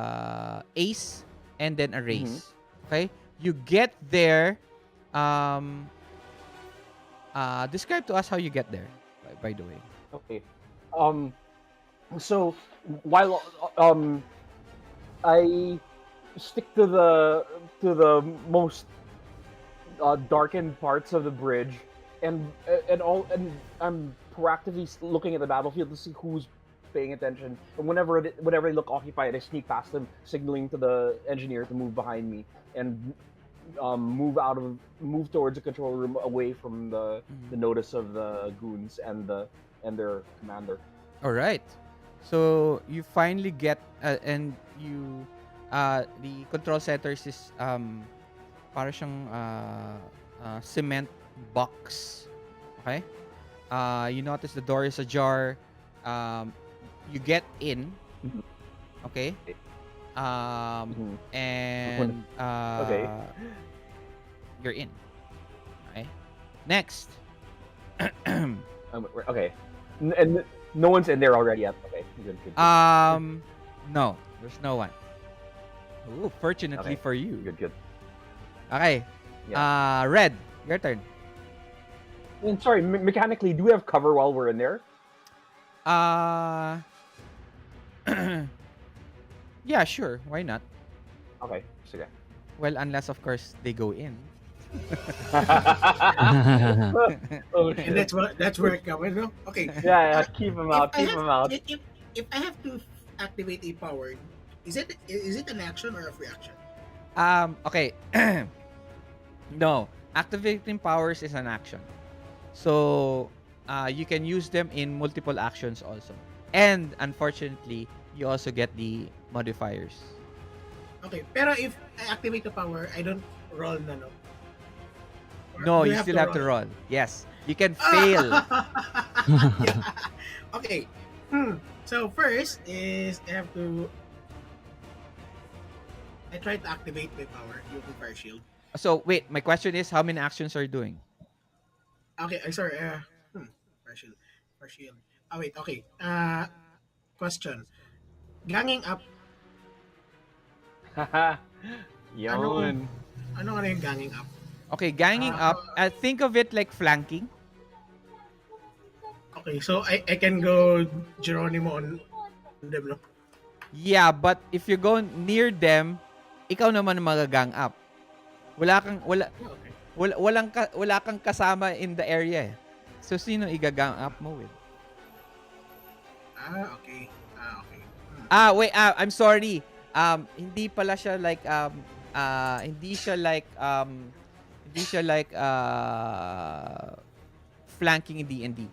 ace and then a raise. Mm-hmm. Okay? You get there. Describe to us how you get there, by the way. Okay. So while I stick to the most darkened parts of the bridge, and I'm proactively looking at the battlefield to see who's paying attention. And whenever they look occupied, I sneak past them, signaling to the engineer to move behind me and move towards the control room, away from the notice of the goons and their commander. All right. So you finally get and you the control centers is para siyang cement box. Okay? You notice the door is ajar. Um, you get in. Mhm. Okay? Mhm. And Okay. you're in. Okay? Next. Okay. And no one's in there already yet. Okay. Good. Good. Good. No, there's no one. Ooh, fortunately Okay. for you. Good. Good. Okay. Yeah. Red, your turn. And sorry, mechanically, do we have cover while we're in there? Uh, yeah, sure. Why not? Okay. Sige. Well, unless of course they go in. Oh And shit. that's where it comes, no? Okay. Yeah. Uh, Keep them if out. I Keep have them out. if I have to activate a power, is it an action or a free action? Okay. No, activating powers is an action. So, you can use them in multiple actions also. And unfortunately, you also get the modifiers. Okay, pero if I activate the power, I don't roll na, no? Or No, do you I have still to have roll? to roll. Yes, you can fail. Yeah. Okay. So first is I try to activate my power using fire shield. So wait, my question is, how many actions are you doing? Okay, I sorry. Fire shield. Fire shield. Oh wait. Okay. Question. Ganging up. Anong Yun. ano yung ganging up? Okay, ganging Uh, up. Think of it like flanking. okay, so I can go Geronimo on them, no? Yeah, but if you go near them, ikaw naman ang magagang up. Wala kang Okay. wala kang kasama in the area eh. So sino igagang up mo with? Okay. Okay. Wait, I'm sorry. Hindi pala siya like hindi siya like flanking in D&D.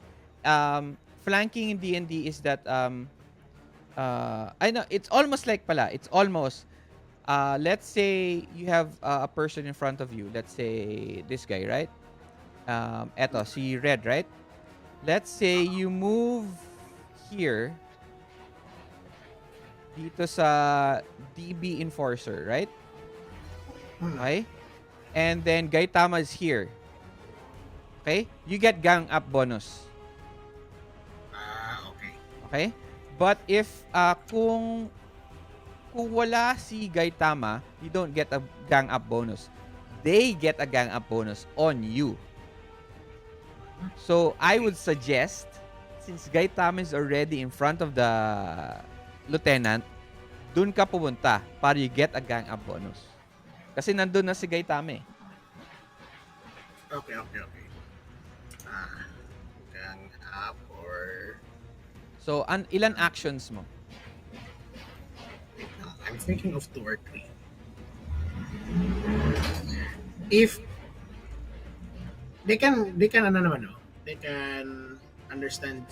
Flanking in D&D is that I know it's almost like pala. It's almost let's say you have a person in front of you. Let's say this guy, right? Eto si Red, right? Let's say you move here dito sa DB Enforcer, right? Okay? And then Gaitama is here. Okay? You get gang up bonus. Okay. Okay? But if kung wala si Gaitama, you don't get a gang up bonus. They get a gang up bonus on you. So I would suggest, since Gaitama is already in front of the lieutenant, dun ka pumunta para you get a gang up bonus. Kasi nandun na si Gaitama eh. Okay. Gang up or So, ilan actions mo? I'm thinking of 2 or 3. If they can ano naman, no? They can understand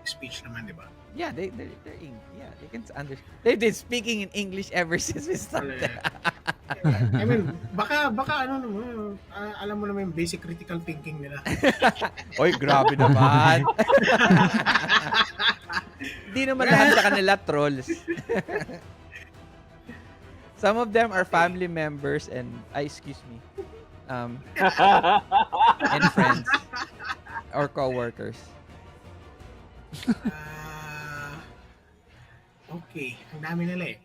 speech naman, di ba? Yeah, they're yeah, they can understand. They've been speaking in English ever since we started. I mean, baka ano naman, alam mo naman yung basic critical thinking nila. Oy, grabe naman. Hindi naman lahat sa kanila trolls. Some of them are family members and excuse me. And friends or co-workers. Okay, ang dami nila eh.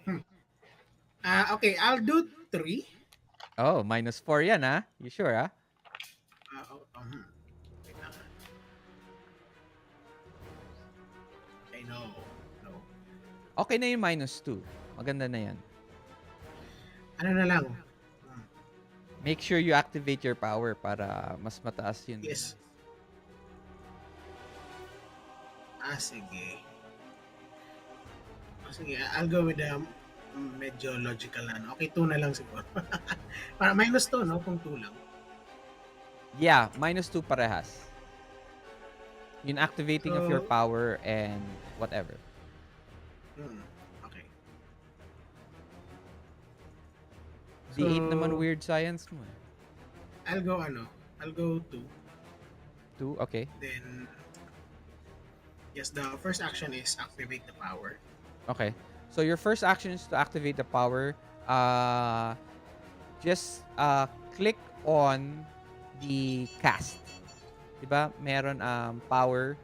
Okay, I'll do 3. Oh, -4 yan ha? You sure ha? Wait lang. Okay, no. Okay na yung -2. Maganda na yan. Ano na lang? Make sure you activate your power para mas mataas yun. Yes. Sige. Sige, I'll go with the medyo logical na. Okay, 2 na lang siguro. Para -2, no? Kung 2 lang. Yeah, -2 parehas. Yung activating of your power and whatever. Okay. D8 naman weird science mo. I'll go ano. I'll go 2. 2, okay. Then, yes, the first action is activate the power. Okay. So your first action is to activate the power. Uh, just click on the cast. Diba? Meron power,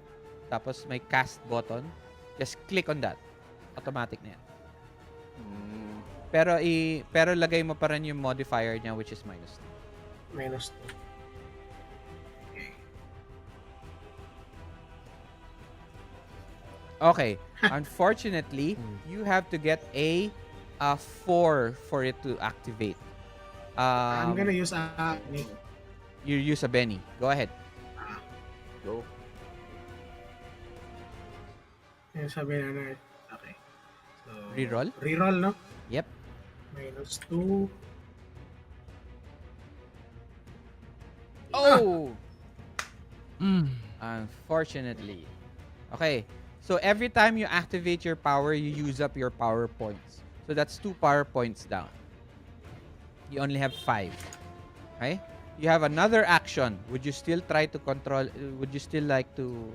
tapos may cast button. Just click on that. Automatic na yan. Mm. Pero lagay mo pa rin yung modifier niya, which is -2. -2. Okay. Okay. Unfortunately, you have to get a 4 for it to activate. I'm gonna use You use a Benny. Go ahead. Go. Yung sabi na okay. So, Reroll? Reroll, no? Yep. -2. Oh! Mm. Unfortunately. Okay. So every time you activate your power, you use up your power points. So that's 2 power points down. You only have 5. Okay? You have another action. Would you still try to control? Would you still like to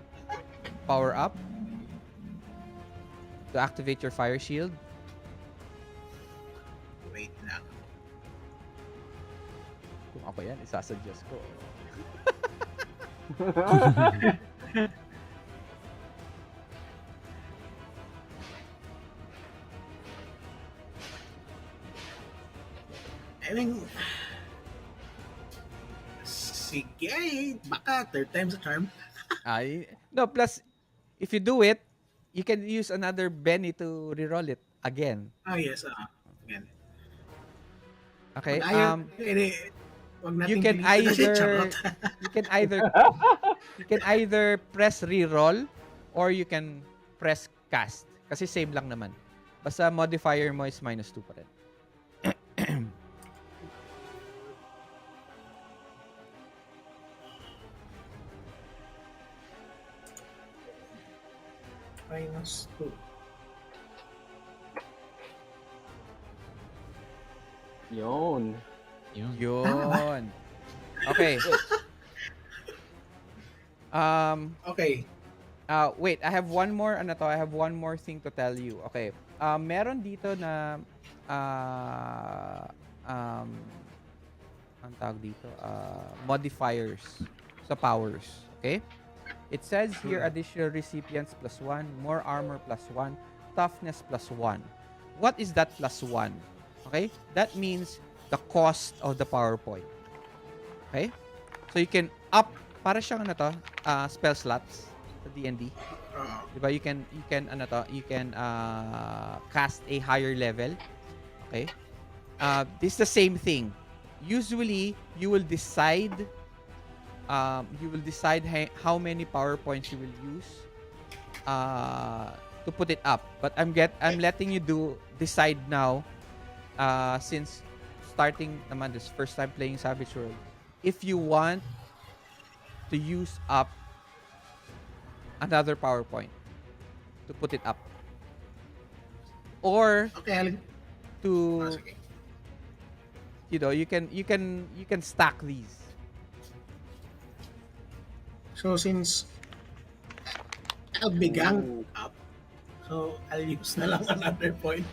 power up? To activate your fire shield? Wait lang. Kung ako yan, isasuggest ko. I mean, sige, baka third time's a charm. No, plus, if you do it, you can use another Benny to reroll it again. Oh, yes. Again. Okay? Kung ayaw, wag natin You can pilitin kasi either charot. you can either press reroll or you can press cast. Kasi same lang naman. Basta modifier mo is -2 pa rin. -2. Yun. Yun. Okay. Okay. Wait, I have one more I have one more thing to tell you. Okay. Meron dito na ang tawag dito, modifiers sa powers. Okay? It says here additional recipients +1, more armor +1, toughness +1. What is that +1? Okay? That means the cost of the power point. Okay? So you can up, para siyang spell slots sa D&D. Diba? You can cast a higher level. Okay? This is the same thing. Usually, you will decide how many power points you will use to put it up. But I'm letting you decide now, since starting naman this first time playing Savage World, if you want to use up another power point to put it up, or Okay, to sige. you can stack these. So, since I'll be gang up, so I'll use na lang another point.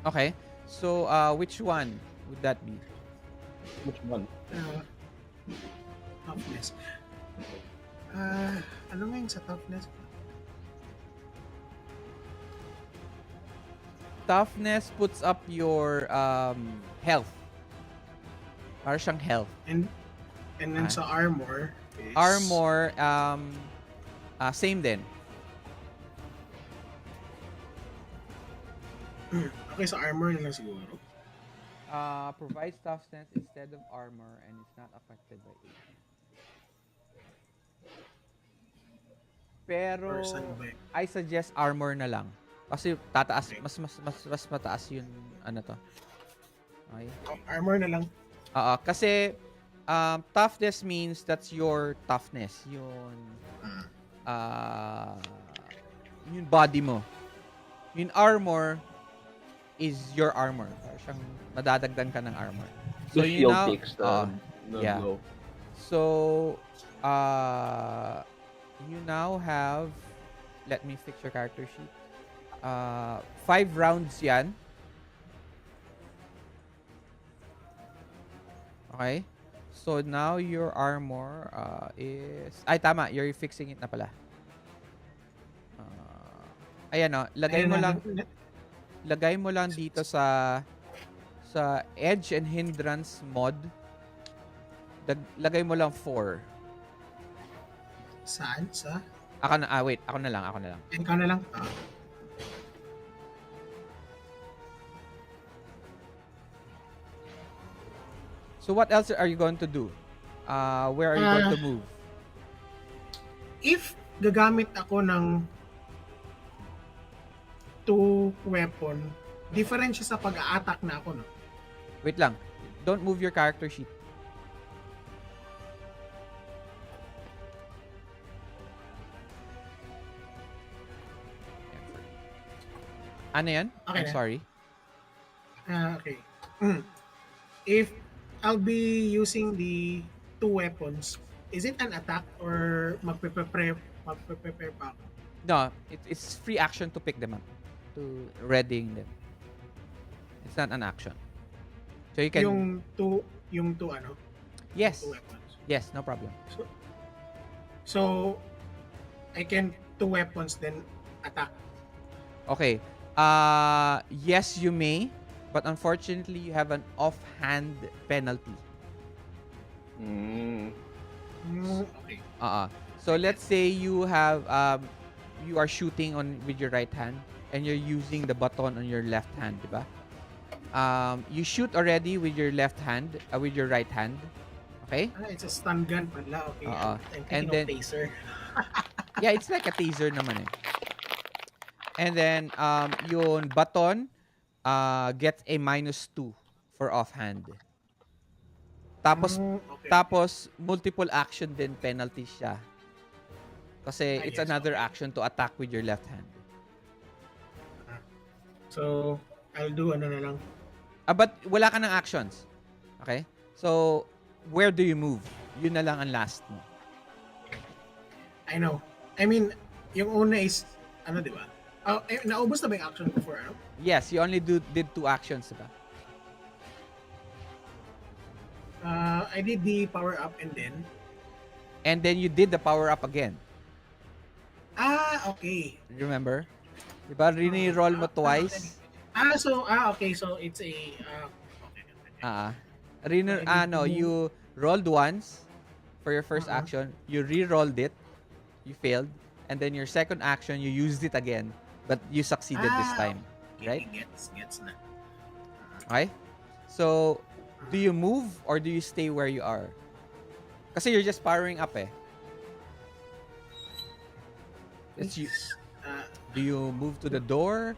Okay. So which one would that be? Which one? Toughness. Ano nga yung sa toughness? Toughness puts up your health. Para siyang health. And then sa armor is... Armor, same din. Okay, sa armor na lang siguro. Provides toughness instead of armor and is not affected by it. Pero Person ba? I suggest armor na lang. Kasi tataas, Okay. mas mataas yung to. Okay? Armor na lang. Kasi toughness means that's your toughness. Yung body mo. Yung armor is your armor. Parang siyang madadagdan ka ng armor. The you shield now, takes the yeah. blow. So, you now have, let me fix your character sheet. 5 rounds yan. Okay? So, now your armor is... Ay, tama. You're fixing it na pala. Ayan o. Lagay mo lang dito sa edge and hindrance mod. Lagay mo lang 4. Saan? Sa? Wait. Ako na lang. Ikaw na lang. So, what else are you going to do? Where are you going to move? If gagamit ako ng 2 weapon, different siya sa pag-a-attack na ako, no? Wait lang. Don't move your character sheet. Ano yan? Okay I'm na. sorry. Okay. If I'll be using the 2 weapons, is it an attack or magpe-prepare pa ako? No, it's free action to pick them up. To readying them. It's not an action. So you can... Yung two ano? Yes. 2 weapons. Yes, no problem. So I can 2 weapons then attack. Okay. Yes, you may, but unfortunately, you have an offhand penalty. Okay. So let's say you have you are shooting with your right hand and you're using the button on your left hand, diba? You shoot already with your left hand, with your right hand. Okay? It's a stun gun pala. Okay. I'm And thinking then of taser. yeah, it's like a taser naman eh. And then yung button gets a -2 for offhand. Tapos Okay. tapos multiple action din penalty siya. Kasi it's yes, another okay. action to attack with your left hand. So I'll do ano na lang. But wala ka ng actions. Okay? So where do you move? Yun na lang ang last mo. I know. I mean, yung una is ano, di ba? Naubos na ba yung action before, ano? Yes, you only did 2 actions, diba? I did the power up and then... And then you did the power up again. Okay. Remember? Diba? Rini-roll mo twice. Okay. So it's a... You rolled once for your first action. You re-rolled it. You failed. And then your second action, you used it again. But you succeeded this time. Right? Gets na. Okay? So, do you move or do you stay where you are? Kasi you're just powering up eh. It's you. Do you move to the door?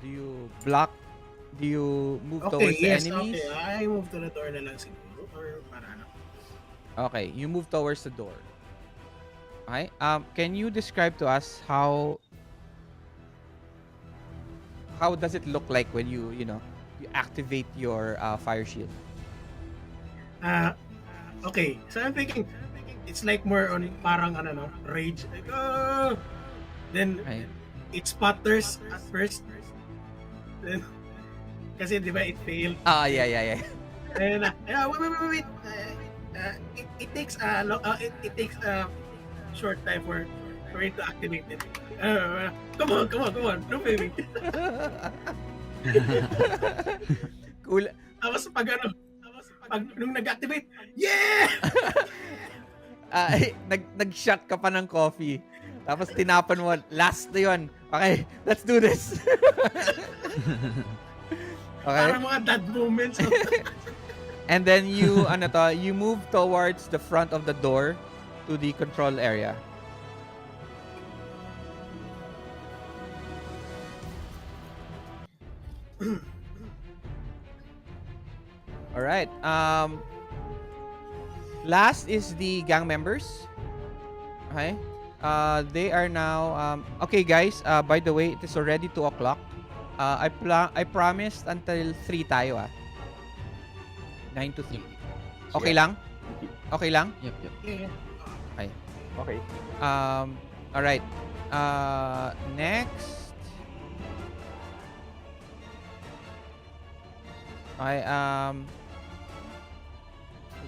Do you block? Do you move towards the enemies? Okay. I move to the door na lang siguro. Or para ano? Okay, you move towards the door. Okay. Can you describe to us how does it look like when you activate your fire shield? Okay. So I'm thinking it's like more on parang rage. Like, then Okay. it sputters at first. Then kasi di ba it failed. Yeah. And wait. It takes it takes a short time for it to activate it. Come on. No baby. Cool. Tapos pag nung nag-activate, yeah! Nag-shot ka pa ng coffee. Tapos tinapan mo, last na yun. Okay, let's do this. Okay. Parang mga dad moments. And then you move towards the front of the door to the control area. All right. Last is the gang members. Okay. They are now okay, guys. By the way, it is already 2 o'clock. I promised until 3 tayo 9 to 3. Okay lang? Okay lang? Yep, yep. Yeah. Okay. Okay. All right. Next. Okay,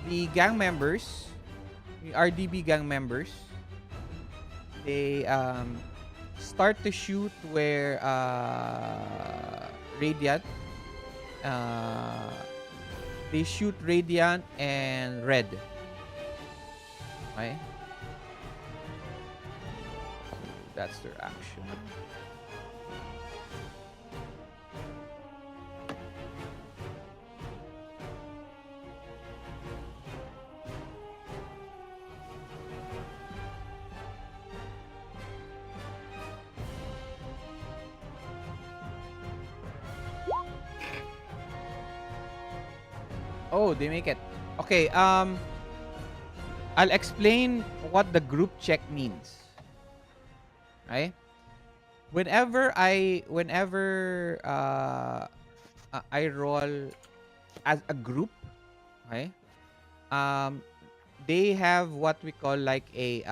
the gang members, the RDB gang members, they start to shoot where Radiant, uh, they shoot Radiant and Red. Okay? That's their action. Oh, they make it. Okay, I'll explain what the group check means. Okay? Whenever I roll as a group, okay? Um they have what we call like a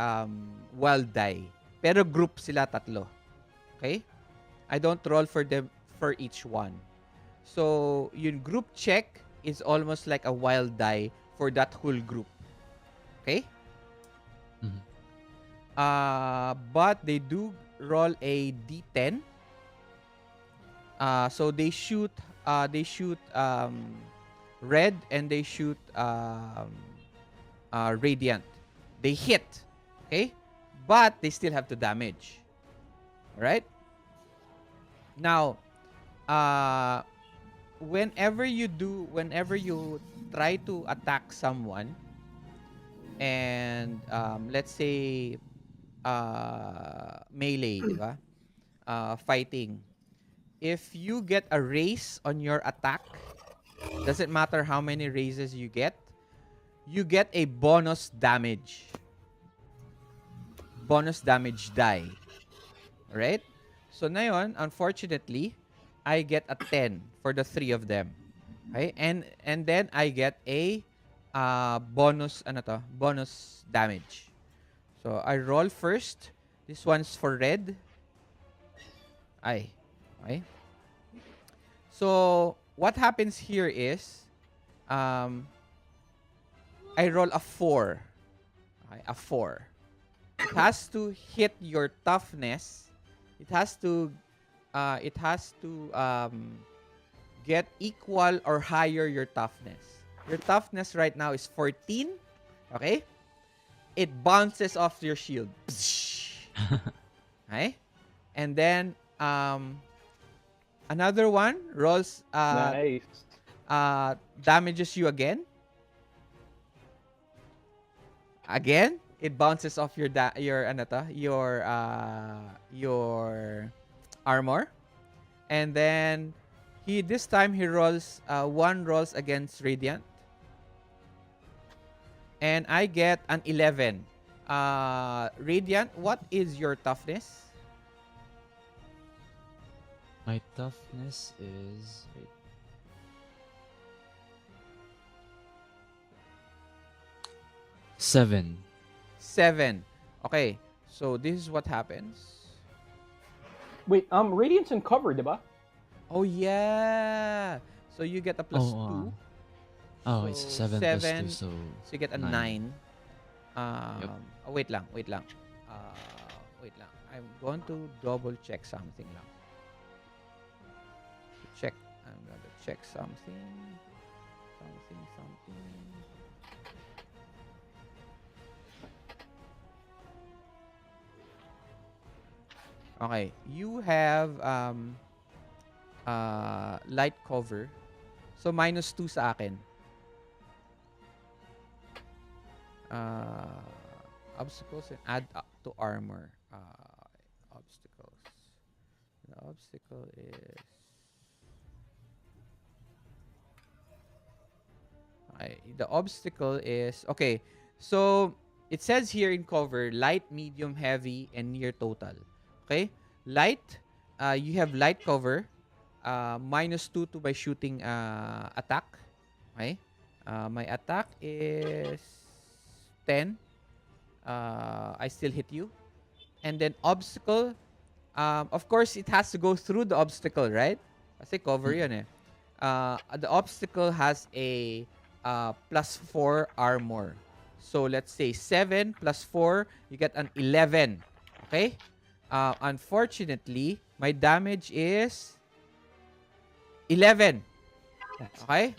wild die. Pero group sila tatlo. Okay? I don't roll for them for each one. So, yung group check is almost like a wild die for that whole group. Okay? Mhm. But they do roll a D10. So they shoot red and they shoot radiant. They hit. Okay? But they still have to damage. Alright? Now, uh, whenever you try to attack someone, and let's say melee, di ba? Fighting. If you get a raise on your attack, doesn't matter how many raises you get a bonus damage. Bonus damage die. Alright? So na yun, unfortunately, I get a 10 for the three of them. Okay? And then I get a bonus bonus damage. So I roll first. This one's for red. Ay. Okay? So what happens here is um I roll a 4. Okay, a 4. It has to hit your toughness. It has to get equal or higher your toughness. Your toughness right now is 14. Okay? It bounces off your shield. Okay? And then another one rolls Nice. damages you again. Again, it bounces off your armor. And then this time he rolls one rolls against radiant. And I get an 11. Radiant, what is your toughness? My toughness is... Wait. 7. 7. Okay. So this is what happens. Wait, Radiant's uncovered, diba? Oh yeah. So you get a plus Oh, 2. Oh, it's So, 7 plus 2, 7. so... So you get a 9. 9. Yep. Wait lang. Wait lang. I'm going to double check something lang. I'm going to check something. Okay. You have light cover. So minus 2 sa akin. Obstacles and add up to armor. Obstacles. The obstacle is... The obstacle is... Okay. So, it says here in cover, light, medium, heavy, and near total. Okay? Light, you have light cover. Minus 2 to by shooting attack. Okay? My attack is 10, I still hit you. And then obstacle, of course, it has to go through the obstacle, right? Kasi cover yun eh. The obstacle has a +4 armor. So let's say 7 plus 4, you get an 11. Okay? Unfortunately, my damage is 11. Okay?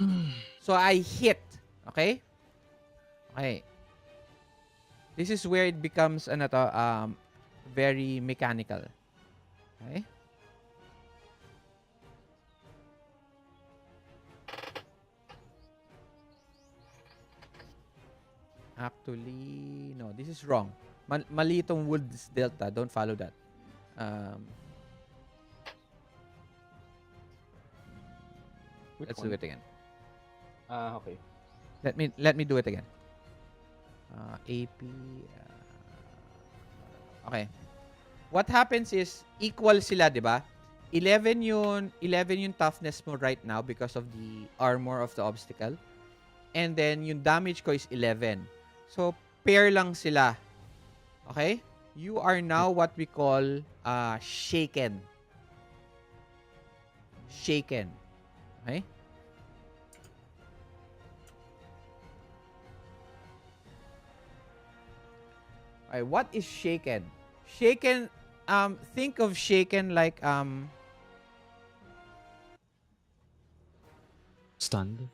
So I hit. Okay? Okay. This is where it becomes very mechanical. Okay? Actually, no, this is wrong. Mali itong Woods Delta. Don't follow that. Let's do it again. Okay. Let me do it again. AP. Okay. What happens is equal sila, 'di ba? 11 yung toughness mo right now because of the armor of the obstacle. And then yung damage ko is 11. So pair lang sila. Okay? You are now what we call shaken. Shaken. Okay? Alright, what is shaken? Shaken, think of shaken like Stunned.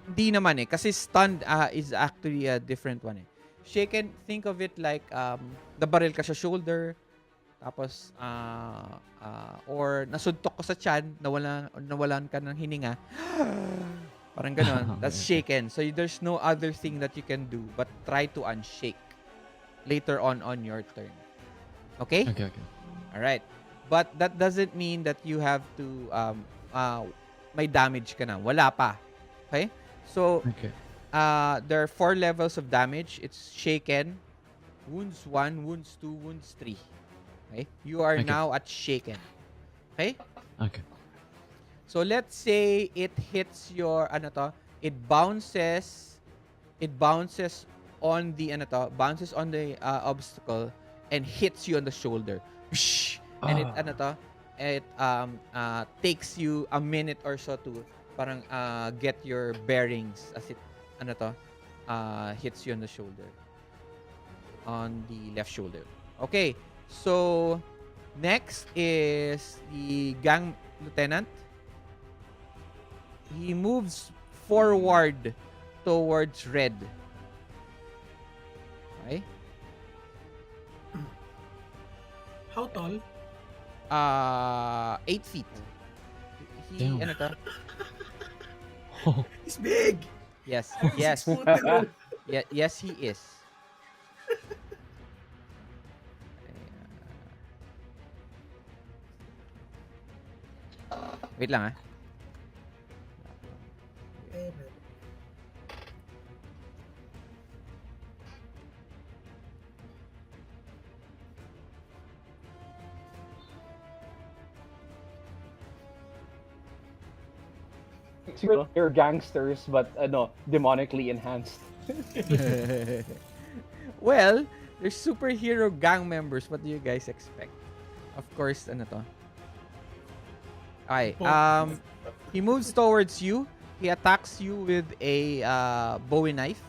Hindi naman eh. Kasi stunned is actually a different one eh. Shaken, think of it like the barrel ka sa shoulder, tapos or nasuntok ko sa tiyan, nawalan ka ng hininga. Parang ganon. That's shaken. So there's no other thing that you can do but try to unshake later on your turn. Okay? Okay. Alright. But that doesn't mean that you have to may damage ka na. Wala pa. Okay? So, Okay. there are 4 levels of damage. It's shaken, wounds 1, wounds 2, wounds 3. Okay? You are Okay. now at shaken. Okay? Okay. So, let's say it hits your, it bounces on the, bounces on the obstacle and hits you on the shoulder. And it takes you a minute or so to parang get your bearings as it hits you on the shoulder, on the left shoulder. Okay, so next is the gang lieutenant. He moves forward towards red. Okay. How tall? 8 feet. He Damn. Oh, He's big. Yes. Oh, Yes. 6 foot, pero Yes, he is. Wait lang ah. They're gangsters, but demonically enhanced. Well, they're superhero gang members. What do you guys expect? Of course, Okay. He moves towards you. He attacks you with a Bowie knife.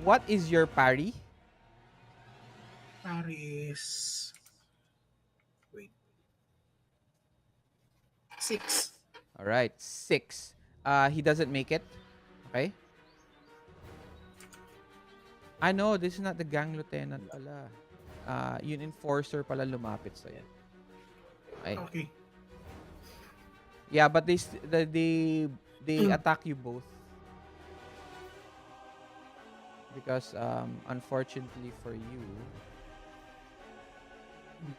What is your parry? Paris. Wait. 6. All right, 6. He doesn't make it. Okay. I know this is not the gang lieutenant pala. Yun enforcer pala lumapit sa'yo. Okay. Okay. Yeah, but they attack you both. Because unfortunately for you,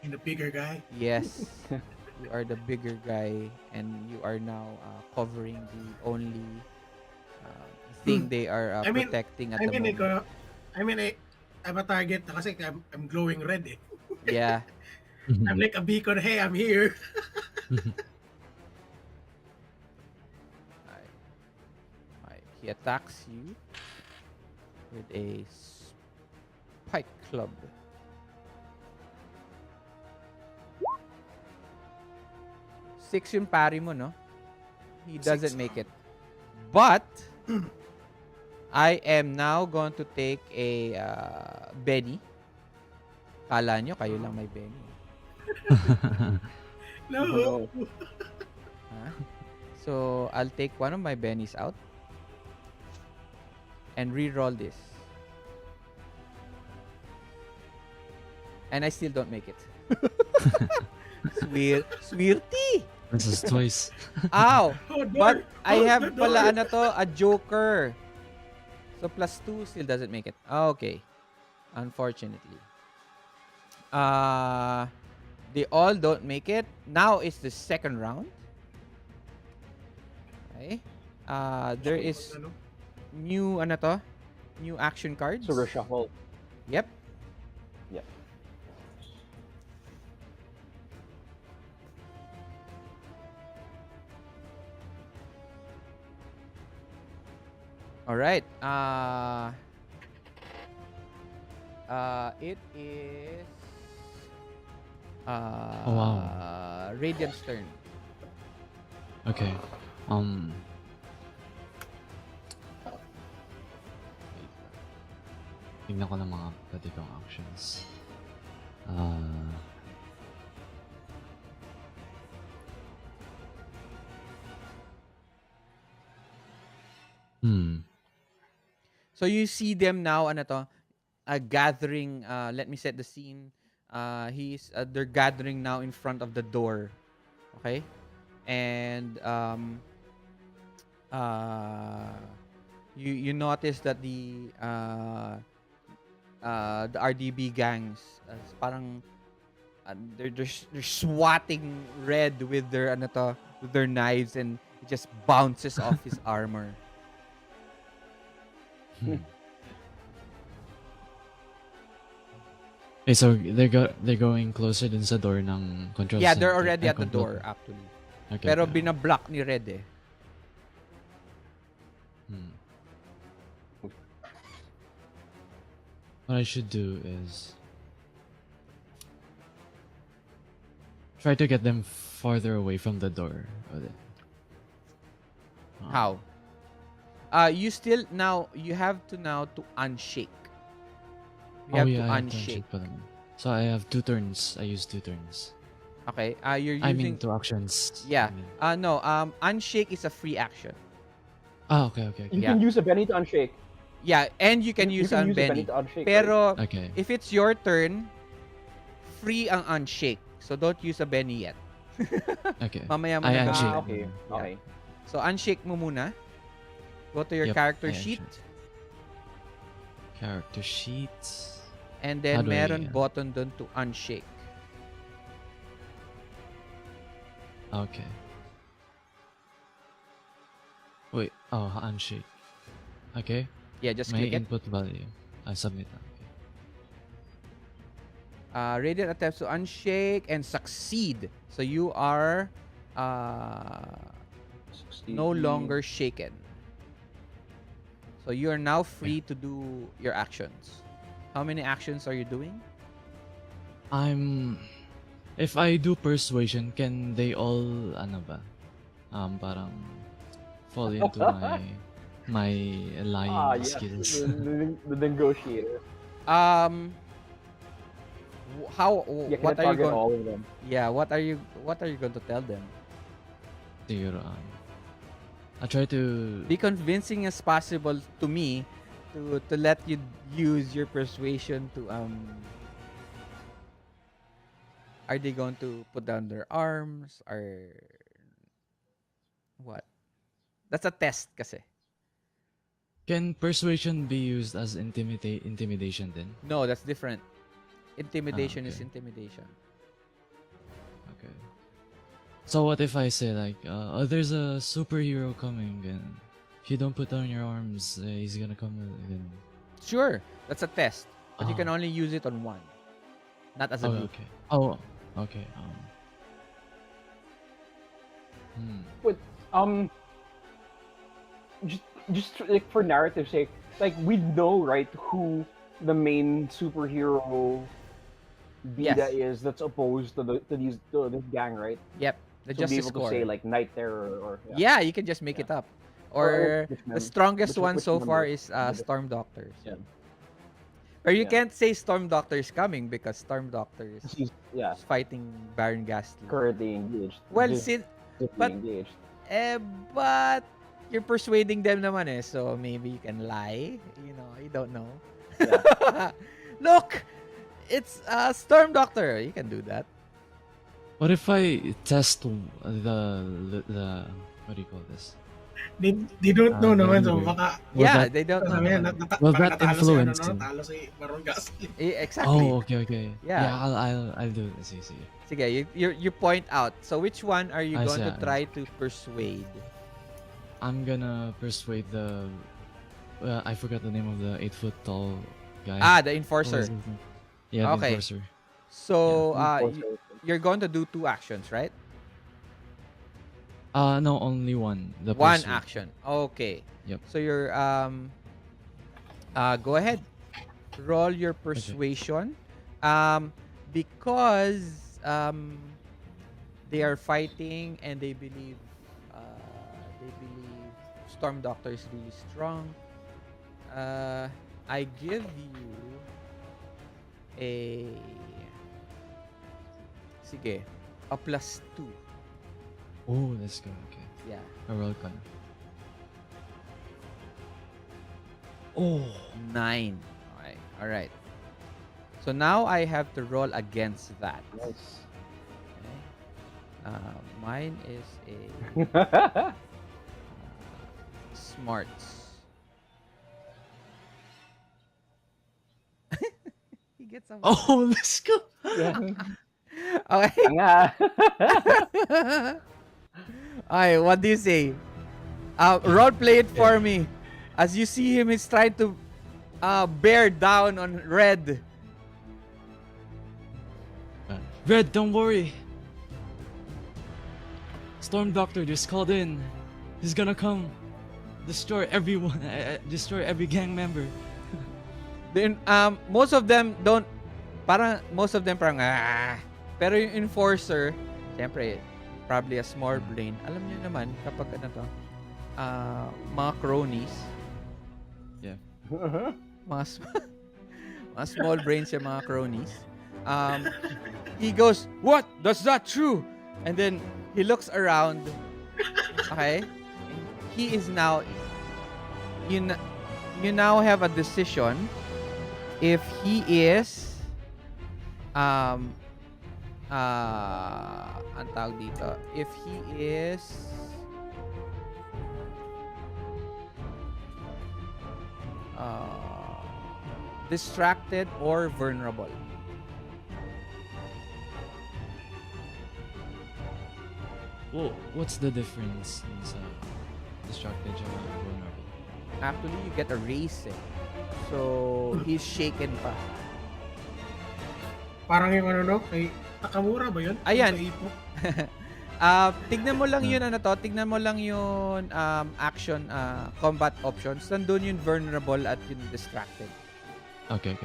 And the bigger guy. yes, you are the bigger guy and you are now covering the only thing they are protecting at the moment. I'm a target na kasi I'm glowing red eh. Yeah. I'm like a beacon. Hey, I'm here. He attacks you with a spike club. 6 yung parry mo, no? He doesn't 6. make it. But I am now going to take a Benny. Kala nyo, kayo lang may Benny. No. No. Huh? So, I'll take one of my Bennies out and re-roll this. And I still don't make it. S.E.R.T! This is twice. Ow! Oh, But I door, have the door. pala ano to, a joker. So +2 still doesn't make it. Okay. Unfortunately. They all don't make it. Now it's the second round. Okay. There is Ano? new ano to? New action cards. So reshuffle. Yep. Yeah. All right. It is Oh, wow. Radiant's turn. Okay. Tingnan ko ng mga pwede kong actions. So you see them now, ano to, gathering. Let me set the scene. They're gathering now in front of the door. Okay, and you notice that the RDB gangs, parang they're swatting Red with their ano to, with their knives, and it just bounces off his armor. Okay, so they're going closer dun sa door ng control Yeah, center. they're already at the control door actually. Okay, Pero okay. binablock ni Red eh. What I should do is try to get them farther away from the door. How? You still now you have to unshake. You have to I have to unshake. unshake pala. So I have 2 turns. I use 2 turns. Okay. You're using I mean 2 actions. Yeah. I mean. No. Unshake is a free action. Okay. You Yeah. can use a Benny to unshake. Yeah, and you can use You can use a unbenny. Benny to unshake. Right? Pero Okay. if it's your turn, free ang unshake. So don't use a Benny yet. Okay. Mamaya mo I na unshake. gamitin. Okay. Okay. So unshake mo muna. Go to your Yep, character I sheet. unshake. Character sheets. And How then do I, meron button dun to unshake. Okay. Wait. Oh, unshake. Okay. Yeah, just My click it. input value. I submit that. Okay. Radiant attempts to unshake and succeed. So you are no longer shaken. So you are now free to do your actions. How many actions are you doing? If I do persuasion, can they all parang fall into my lying Yes. skills? The negotiator. How? You What can are you target going? all of them. Yeah. What are you going to tell them? Siguro, I try to. Be convincing as possible to me to let you use your persuasion to Are they going to put down their arms or what? That's a test kasi. Can persuasion be used as intimidation then? No, that's different. Intimidation is okay. intimidation. Okay. So what if I say like, there's a superhero coming, and if you don't put down your arms, he's gonna come again. Sure, that's a test, but you Oh. can only use it on one, not as a group. Okay. Oh, okay. Wait, just just like for narrative's sake, like we know, right, who the main superhero Bida Yes. is that's opposed to this gang, right? Yep. The So be Justice able to say Corps. like Night Terror or yeah, Yeah, you can just make yeah. it up. Or Or which the mem strongest one which so far member is of the Storm Doctor. yeah So. Or you yeah can't say Storm Doctor is coming because Storm Doctor she's yeah is fighting Baron Ghastly. currently engaged, Well, visibly but engaged. eh, but you're persuading them naman eh. So maybe you can lie. You don't know. Yeah. Look, it's Storm Doctor. You can do that. What if I test the what do you call this? They don't know The naman, so leader. baka Will Yeah, that they don't know sabihin, naman. will baka that natalo si ano, influence no? him? Talo si Baron Gasly. Exactly. Oh, okay. Yeah. Yeah, I'll do this. See. Sige, you point out. So which one are you I going see, to I try to persuade? I'm gonna persuade the I forgot the name of the 8 foot tall guy. The What was enforcer. his name? Yeah, the Okay. enforcer. So Enforcer. you're going to do 2 actions, right? No, only one. The One persuade. action. Okay. Yep. So you're go ahead. Roll your persuasion. Because they are fighting and they believe Storm Doctor is really strong. I give you a a +2. Oh, let's go. Okay. Yeah. I roll con. Oh. 9. Okay. All right. So now I have to roll against that. Nice. Okay. Mine is a smarts. He gets a Oh, let's go. Yeah. Okay. Nga. Okay, what do you say? Role play it for me. As you see him, he's trying to bear down on Red. Red, don't worry. Storm Doctor just called in. He's gonna come destroy everyone. Destroy every gang member. Then most of them don't parang pero yung enforcer, siyempre probably a small brain. Alam niyo naman kapag ano to, mga cronies, Yeah. mga mga small brains yung mga cronies. He goes, "What? That's not true." And then he looks around. Okay? He is now you now have a decision if he is ang tawag dito, if he is distracted or vulnerable. Well, what's the difference in sa distracted tsaka vulnerable? Actually, you get a raise eh. So, he's shaken pa. Parang yung ano, no? Kay Takamura ba yun? Ayan. Sa Ipo. Tignan mo lang yun tignan mo lang yun action combat options. Nandun yung vulnerable at yung distracted. Okay.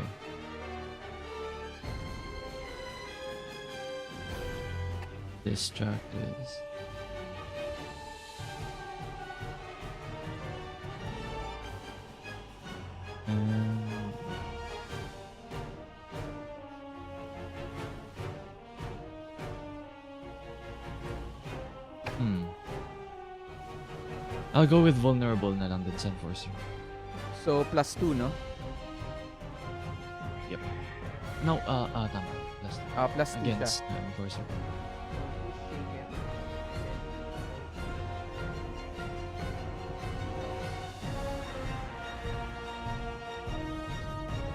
Distracted. I'll go with vulnerable na lang din sa enforcer. So, +2, no? Yep. No, tama. Plus +2 siya. against the enforcer.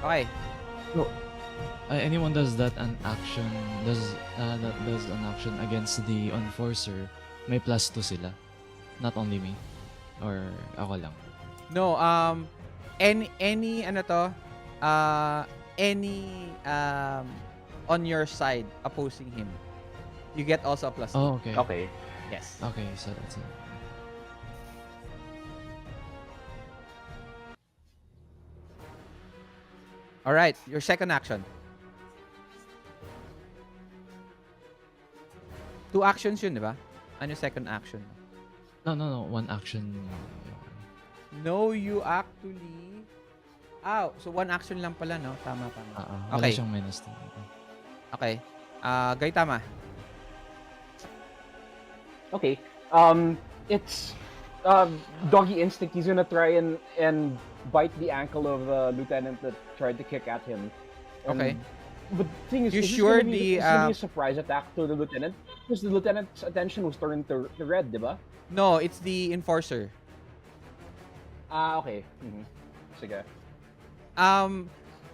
Okay. So, anyone does that an action that does an action against the enforcer, may +2 sila. Not only me. Or ako lang. No, any ano to, any on your side opposing him, you get also a +2. Oh, okay. Okay. Yes. Okay, so that's it. Okay. Okay. Okay. So, okay. So, So, so, Alright, your second action. 2 actions yun, di ba? Ano yung second action? No. One action. No, you actually... so 1 action lang pala, no? Tama. Wala Okay. siyang minus 2. Okay. Gaitama. Okay. It's doggy instinct. He's gonna try and bite the ankle of the lieutenant that tried to kick at him. And, Okay. But the thing is, You is this sure gonna be, the, is gonna be a surprise attack to the lieutenant? Because the lieutenant's attention was turned to red, diba? No, it's the enforcer. Okay. Mm-hmm. Sige.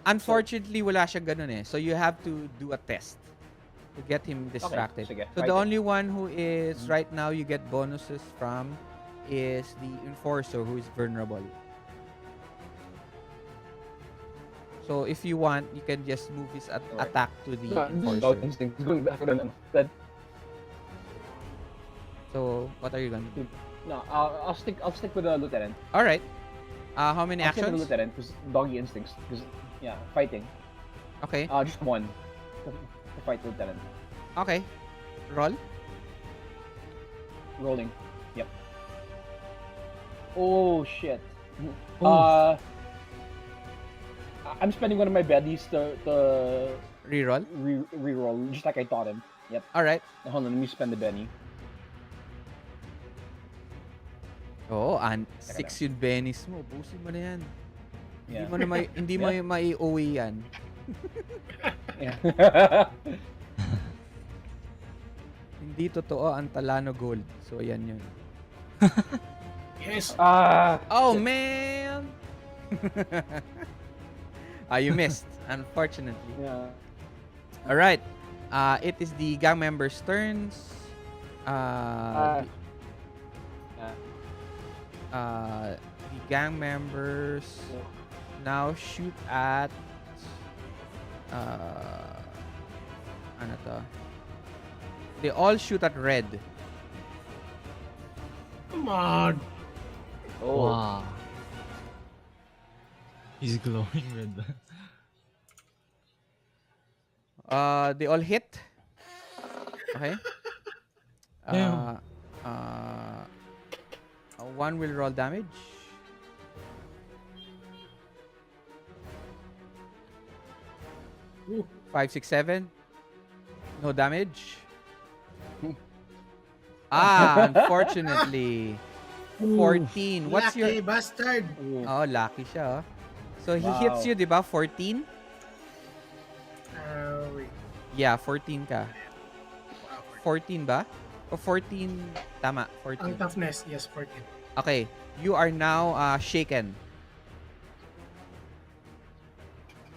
Unfortunately, wala siya ganun eh. So you have to do a test to get him distracted. sige. So the only one who is right now you get bonuses from is the enforcer who is vulnerable. So if you want, you can just move his attack to the Dog enforcer. instinct. He's going back to the So what are you gonna do? No, I'll stick with the lieutenant. All right. How many I'll stick with actions? the lieutenant because doggy instincts. Because fighting. Okay. Just one to fight the lieutenant. Okay. Roll. Rolling. Yep. Oh shit. Oh. I'm spending one of my beddies to Reroll. re-roll just like I taught him. Yep. All right. Hold on, let me spend the Benny. Oo, 6 yung Benny's mo. Busin mo na yan. Yeah. Hindi mo mai-uwi yan. Yeah. Hindi totoo ang Talano Gold. So, yan yun. Yes. Oh, man! You missed, unfortunately. Yeah. Alright. It is the gang members' turns. The gang members now shoot at ano to? They all shoot at red. Come on. Oh. Wow. He's glowing red. They all hit. Okay. Damn. One will roll damage. Ooh. 5, 6, 7. No damage. Unfortunately. 14. What's Lucky your... bastard. Oh, lucky siya. Oh. So, he Wow. hits you, di ba? 14? Wait. Yeah, 14 ka. Wow, 14 ba? O 14? Tama, Ang 14. toughness, yes, 14. Okay. You are now shaken.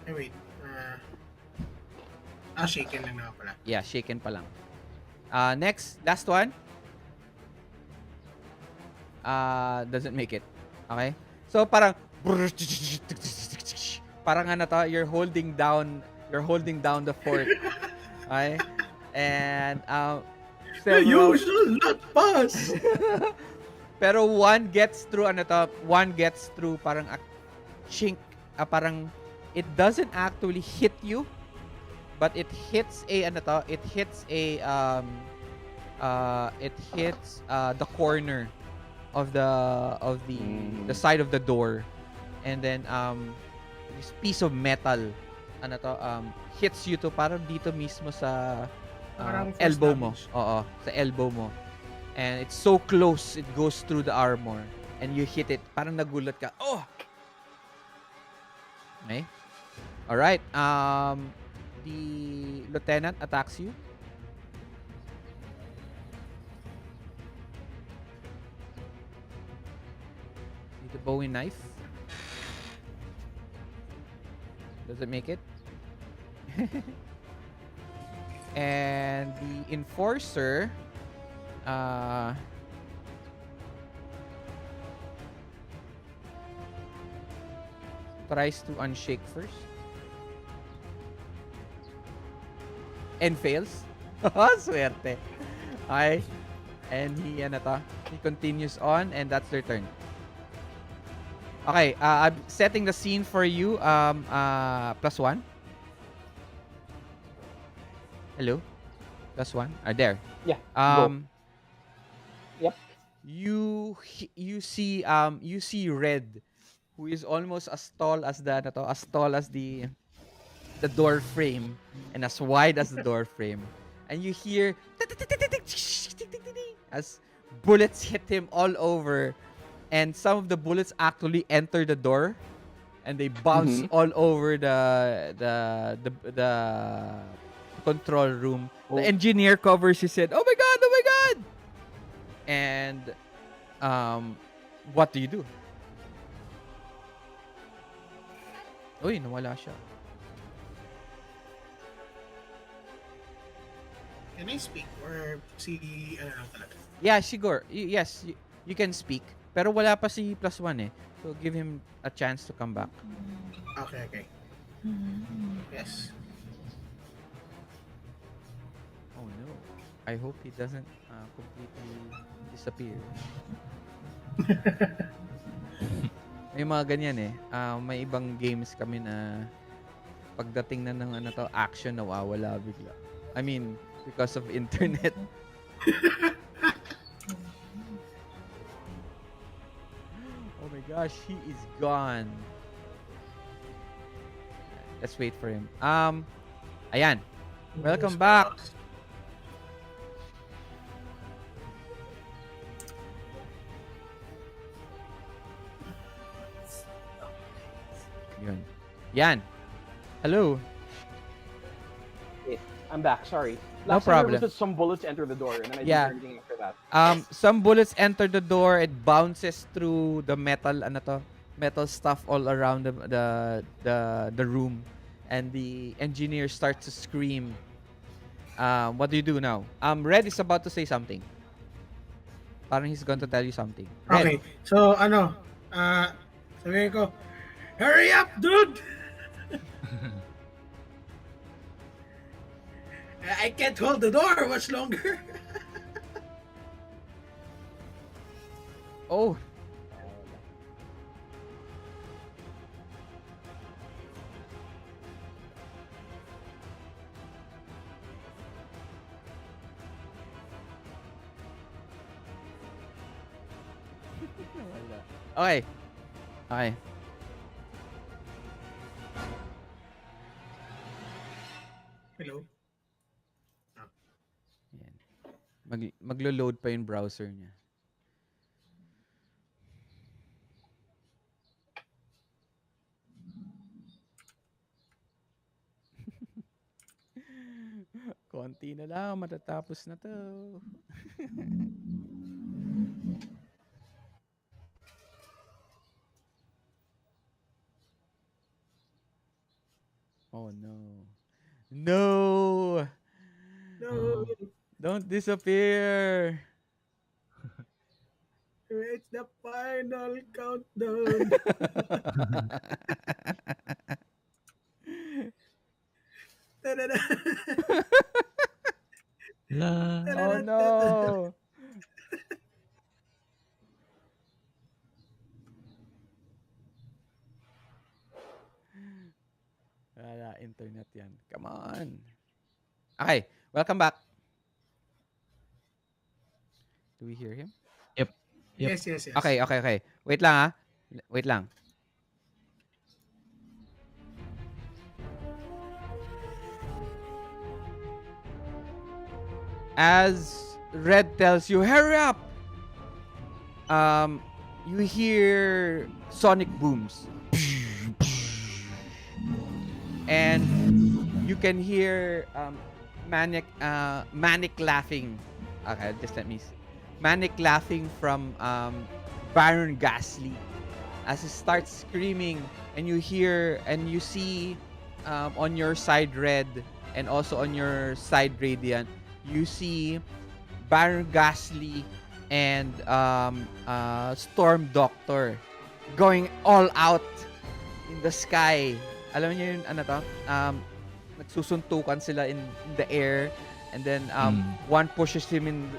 Wait. Shaken lang na pala. Yeah, shaken pa lang. Next, last one. Doesn't make it. Okay? So parang ano to, you're holding down the fort. Okay? And You shall not pass. pero one gets through parang a chink, parang it doesn't actually hit you, but it hits the corner of the side of the door, and then this piece of metal hits you to parang dito mismo sa Parang force elbow mo. damage. Oo, sa elbow mo. And it's so close, it goes through the armor. And you hit it. Parang nagulat ka. Oh! Okay. Alright. The lieutenant attacks you. With a Bowie knife. Does it make it? And the enforcer tries to unshake first and fails. Swerte. Okay. And he continues on, and that's their turn. Okay, I'm setting the scene for you. +1. Hello, +1. There. Yeah, go. Um, Yep. you see Red, who is almost as tall as as tall as the door frame and as wide as the door frame, and you hear as bullets hit him all over, and some of the bullets actually enter the door and they bounce Mm-hmm. all over the control room. The Oh, engineer covers his head. Oh my god! Oh my god! And um, what do you do? Uy, nawala siya. Can I speak? Or si, ano lang talaga? Yeah, siguro. Yes, you can speak. Pero wala pa si +1 eh. So give him a chance to come back. Okay. Yes. Oh no. I hope he doesn't completely disappear. May mga ganyan eh. May ibang games kami na pagdating na ng action, nawawala bigla. I mean, because of internet. Oh my gosh, he is gone. Let's wait for him. Ayan. Welcome back. Yun. Yan. Hello. wait, I'm back. Sorry. No Last time there problem. was that some bullets enter the door, and then I Yeah. didn't do anything after that. Some bullets enter the door. It bounces through the metal, metal stuff all around the room, and the engineer starts to scream. What do you do now? Red is about to say something. Parang he's going to tell you something. Red. Okay. So, sabihin ko, hurry up, dude! I can't hold the door much longer. Oh. Okay. Okay. Hello? Yan. Maglo-load pa yung browser niya. Konti na lang, matatapos na to. Oh no. No! No, Don't disappear! it's the final countdown. Ta-da-da. La. Oh no! Wala, internet yan. Come on. Okay, welcome back. Do we hear him? Yep. Yes. Okay. Wait lang ah. Wait lang. As Red tells you, hurry up! You hear sonic booms. And you can hear manic laughing. Okay, just let me see. Manic laughing from Baron Ghastly as he starts screaming, and you hear and you see on your side Red and also on your side Radiant, you see Baron Ghastly and Storm Doctor going all out in the sky. Alam niyo yun, nagsusuntukan sila in the air, and then one pushes him in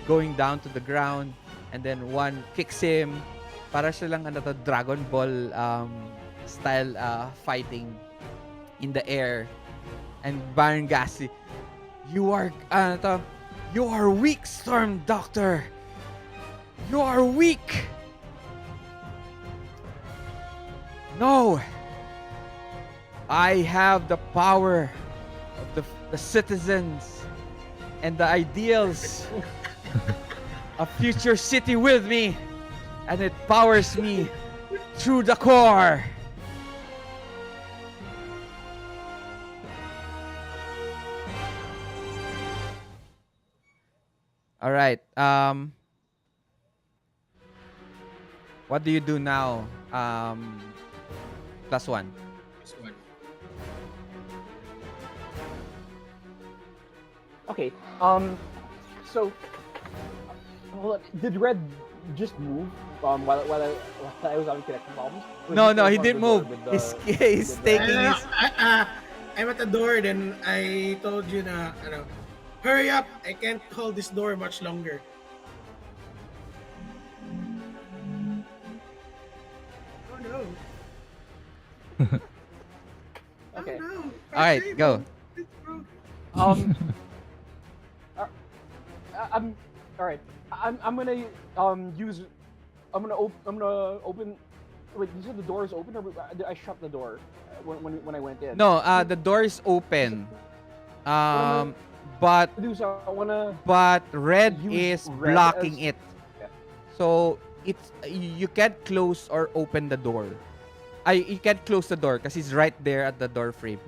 going down to the ground, and then one kicks him para siya lang Dragon Ball style fighting in the air. And Baron Gassi, you are weak, Storm Doctor. You are weak. No. I have the power of the citizens and the ideals of future city with me, and it powers me through the core. All right. What do you do now? +1. Okay. So, hold on. Did Red just move? While I was having connection problems. No, he didn't move. He's taking his. I'm at the door, then I told you na, hurry up! I can't hold this door much longer. Oh no. Okay. Oh no. All right, go. It's broke. I'm all right. I'm gonna use. I'm gonna open. Wait, you said the door is open, or did I shut the door when I went in? No, the door is open. But I wanna. but red use is red blocking as- it. Yeah. So it's you can't close or open the door. You can't close the door because he's right there at the door frame.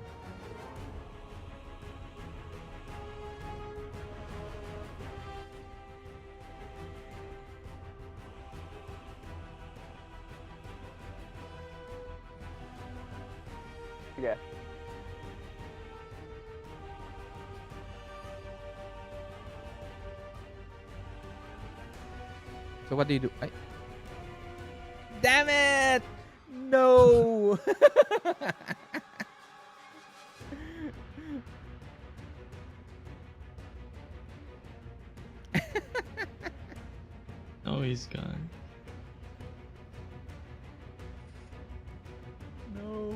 Yeah. So what do you do? Damn it! No! Oh, he's gone. No.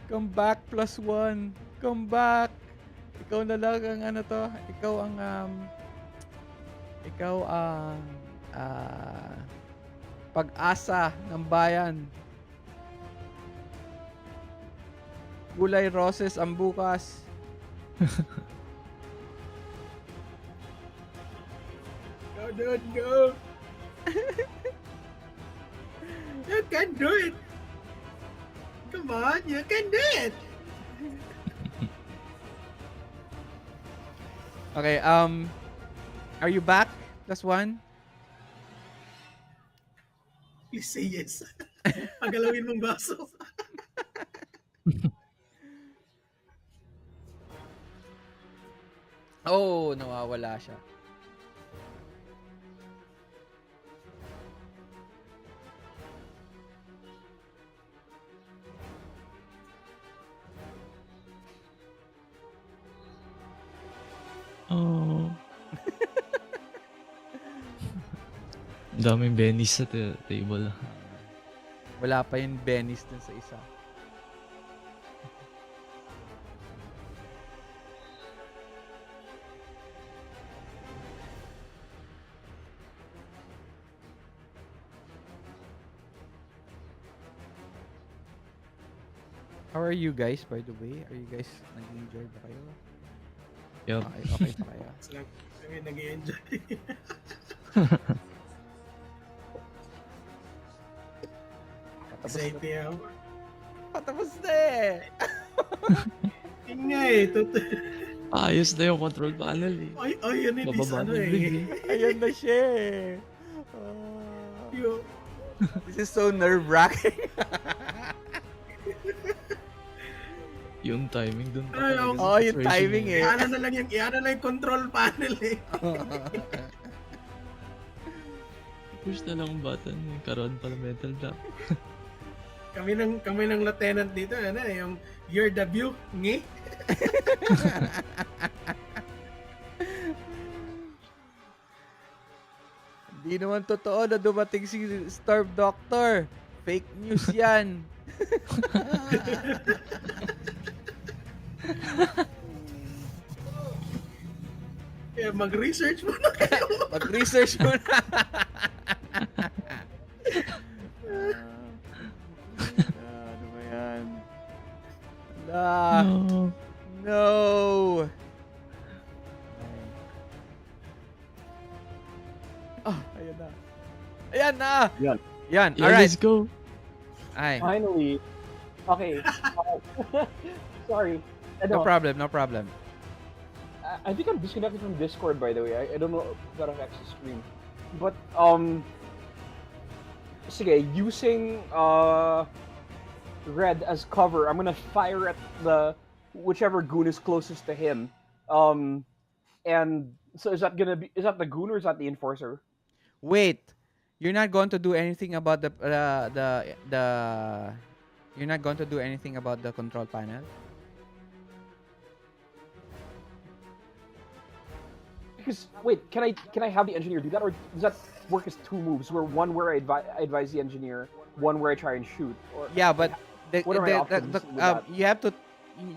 Come back +1. Come back. Ikaw na lang ang Ikaw ang pag-asa ng bayan. Gulay roses ang bukas. Go, dude, go. You can do it. Come on, you can do it. Okay, are you back? +1? Please say yes. Pagalawin mong baso. Oh, nawawala siya. Oh. Ang daming bennies sa table. Wala pa yung Benny's dun sa isa. How are you guys, by the way? Are you guys nag-enjoy ba kayo? Yup. Okay pa kayo? Kami nag-i-enjoy. Patapos Sa na. ATM. Patapos na eh! Yun nga eh. Ayos na yung control panel eh. Ay, yan eh. Bababa Ano ng eh. big eh. Ayan na siya eh. Yo. This is so nerve-wracking. Yung timing dun pa Ay, talaga sa oh, yung situation timing eh. eh. Iana na lang yung control panel eh. Push na lang ang button. Karoon pala metal block. Kami ng lieutenant dito, yung you're the view, ngi? Hindi Di naman totoo na dumating si Storm Doctor. Fake news yan. Kaya mag-research muna kayo. Mag-research muna. Ano ba yan? Ala. No. No. Ayan na. Ayan na. Yan. Yan. Yeah, Alright. let's go. Ay. Finally. Okay. Sorry. No Ano, problem. No problem. I think I'm disconnected from Discord, by the way. I don't know if that affects the stream. But, sige, using, Red as cover, I'm gonna fire at the, whichever goon is closest to him. And, so is that the goon or is that the enforcer? Wait. You're not going to do anything about the you're not going to do anything about the control panel? Because, wait, can I have the engineer do that, or does that work as two moves? Where one where I advise the engineer, one where I try and shoot. Or Yeah, but what are my options with that? you have to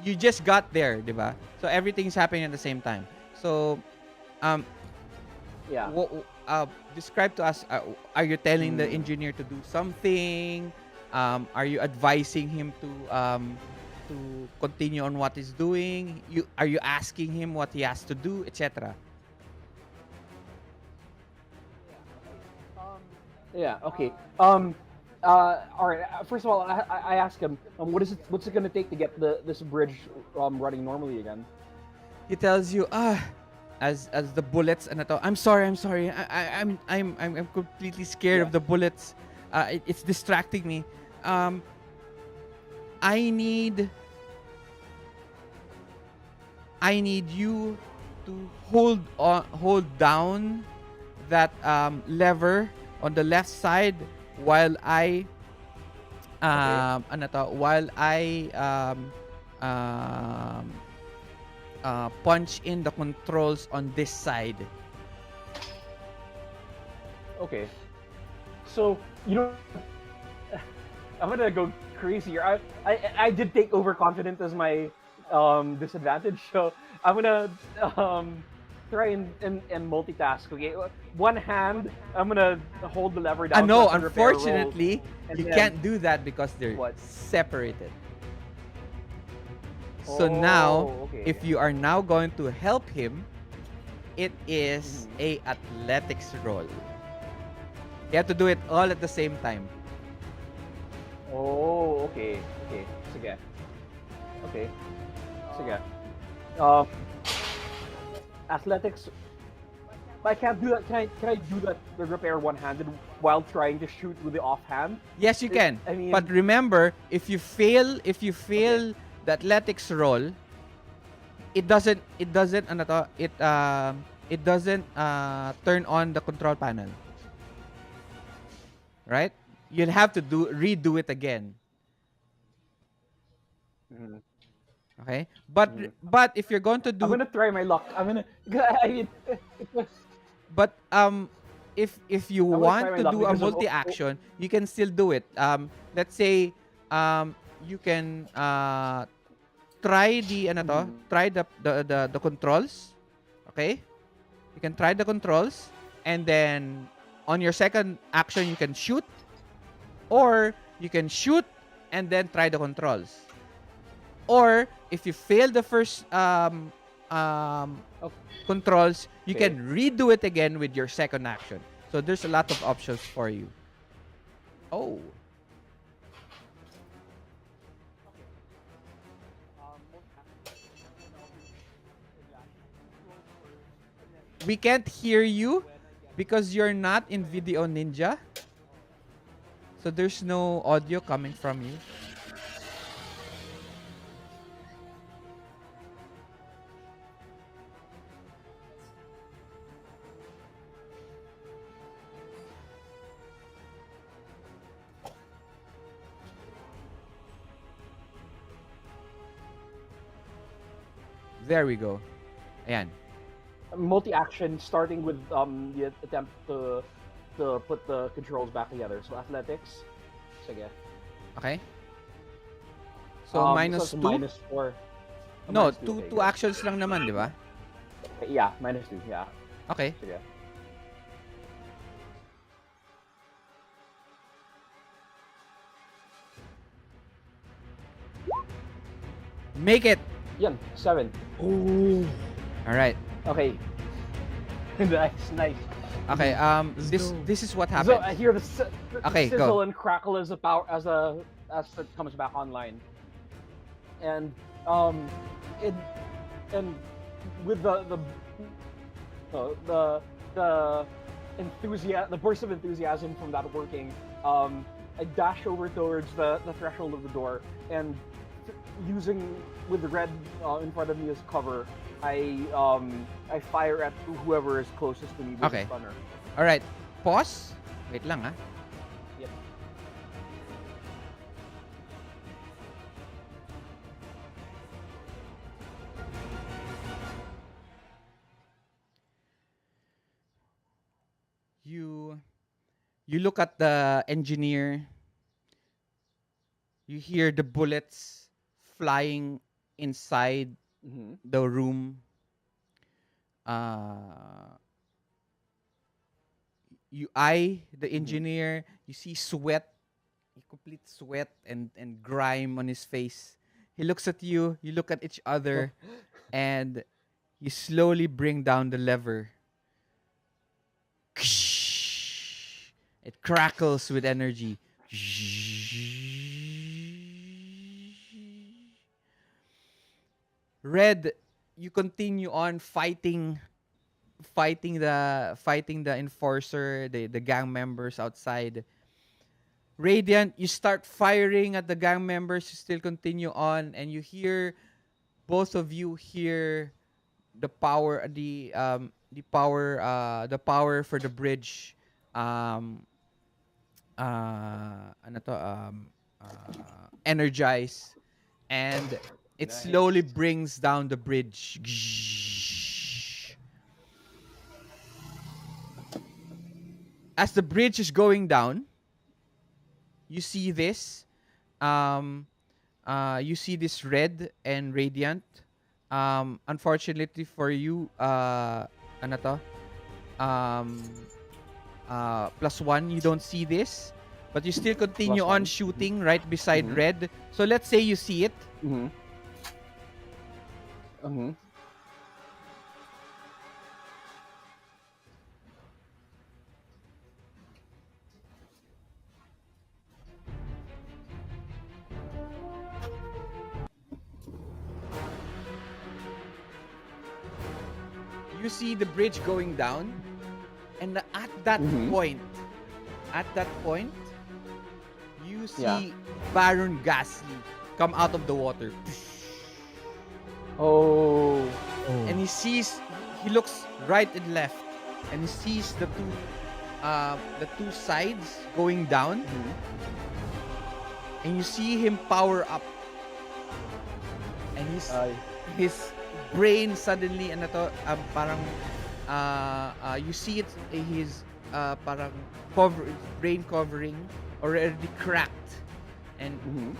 you just got there, diba? So everything's happening at the same time. So Yeah. describe to us, are you telling the engineer to do something? Are you advising him to continue on what he's doing? Are you asking him what he has to do, etc.? Yeah. Okay. All right. First of all, I asked him, what's it gonna take to get this bridge running normally again? He tells you, as the bullets and I'm sorry. I'm completely scared of the bullets. It's distracting me. I need you to hold down that lever on the left side while I punch in the controls on this side. Okay. So I'm gonna go crazy here. I did take overconfidence as my disadvantage, so I'm gonna try and multitask. Okay, one hand I'm gonna hold the lever down. No, so I can repair a roll, unfortunately, and you then- can't do that because they're What? separated. So Oh, now, okay. if you are now going to help him, it is a athletics roll. You have to do it all at the same time. Oh, okay. Sige. Okay. Sige. Athletics. I can't do that. Can I do that? The repair one-handed while trying to shoot with the offhand? Yes, you can. I mean- but remember, if you fail the athletics roll, it doesn't turn on the control panel. Right? You'll have to redo it again. Mhm. Okay? But if you're going to do I'm gonna try my luck. I mean, But if you gonna want try my to luck do a because of- multi-action, you can still do it. Let's say you can try try the controls. Okay? You can try the controls, and then on your second action you can shoot, or you can shoot and then try the controls. Or if you fail the first controls, you Okay. can redo it again with your second action. So there's a lot of options for you. Oh. We can't hear you because you're not in Video Ninja. So there's no audio coming from you. There we go. Ayan. multi-action starting with the attempt to to put the controls back together. So athletics, sige. Okay? So, So minus it's a 2? -4. No, -2, two okay, two good. actions lang naman, di ba? Okay, yeah, -2, yeah. Okay. Sige. Make it! Yan, 7. Oh, Alright. Okay. Nice. Okay, Let's this go. this is what So happens. I hear the Okay, sizzle go. and crackle as it comes back online, and um, it and with the the burst of enthusiasm from that working, I dash over towards the threshold of the door, and using with the red in front of me as cover, I fire at whoever is closest to me with Okay. the stunner. Alright. Pause. Wait lang, ah. Yep. You look at the engineer. You hear the bullets flying inside Mm-hmm. the room. Uh, you eye the engineer. You see sweat, complete sweat and grime on his face. He looks at you. You look at each other, and you slowly bring down the lever. It crackles with energy. Red, you continue on fighting the enforcer, the gang members outside. Radiant, you start firing at the gang members. You still continue on, and you hear both of you hear the power for the bridge ano to energize, and it slowly Nice. brings down the bridge. As the bridge is going down, you see this red and radiant. Unfortunately for you, ano to +1, you don't see this, but you still continue on +1. shooting right beside Mhm. red. So let's say you see it. Mm-hmm. Mm-hmm. You see the bridge going down, and at that Mhm. point, you see Yeah. Baron Ghastly come out of the water. Oh. And he looks right and left, and he sees the two sides going down, Mhm. and you see him power up, and Ay. his brain suddenly parang you see it, his parang brain covering already cracked, and Mhm.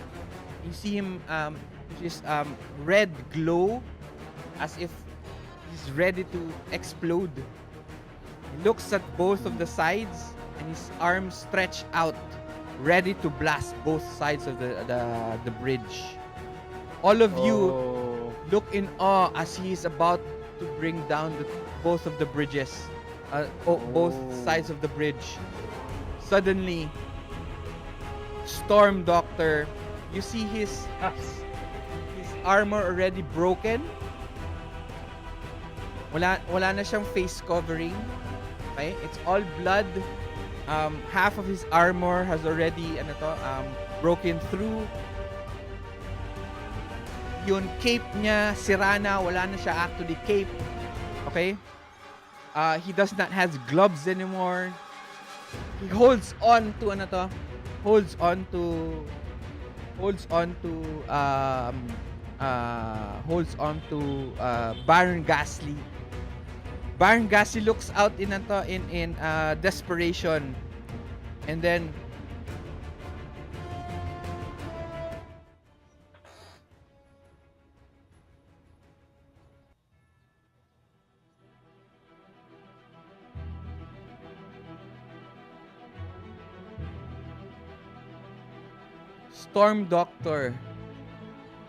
you see him just red glow as if he's ready to explode. He looks at both of the sides, and his arms stretch out, ready to blast both sides of the bridge. All of you Oh. look in awe as he is about to bring down both of the bridges, both sides of the bridge. Suddenly, Storm Doctor, you see his armor already broken. Wala na siyang face covering. Okay? It's all blood. Half of his armor has already broken through. Yung cape niya, sira na, wala na siya actually cape. Okay? He does not have gloves anymore. He holds on to Baron Ghastly. Baron Gassi looks out in desperation, and then Storm Doctor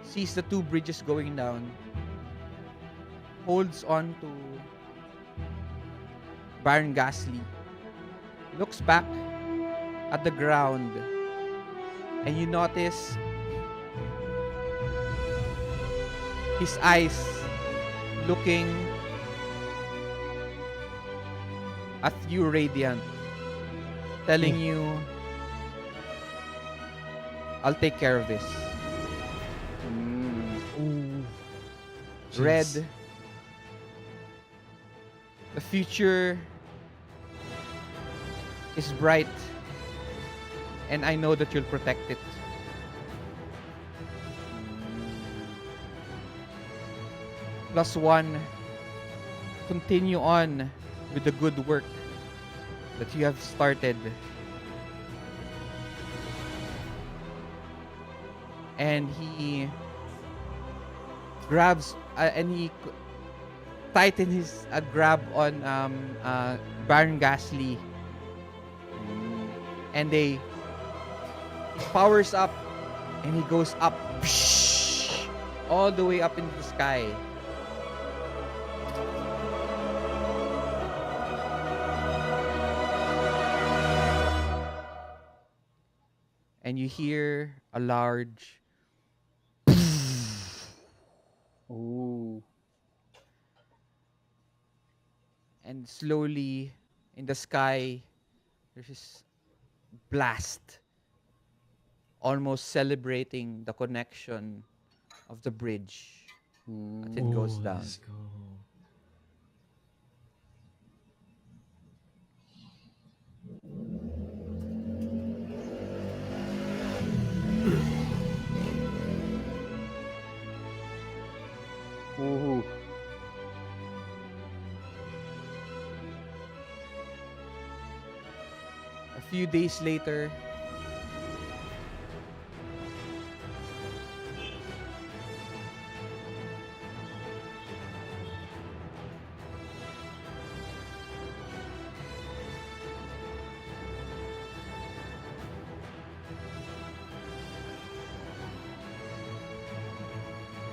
sees the two bridges going down, holds on to Baron Gasly, looks back at the ground, and you notice his eyes looking at you, Radiant, telling you, I'll take care of this. Ooh. Red, Jeez. the future is bright, and I know that you'll protect it. +1, continue on with the good work that you have started. And he grabs and he tighten his grab on Baron Gasly, and he powers up, and he goes up all the way up into the sky. And you hear a large Ooh. and slowly in the sky there's this blast, almost celebrating the connection of the bridge as it goes Oh, down. let's go. Ooh. A few days later,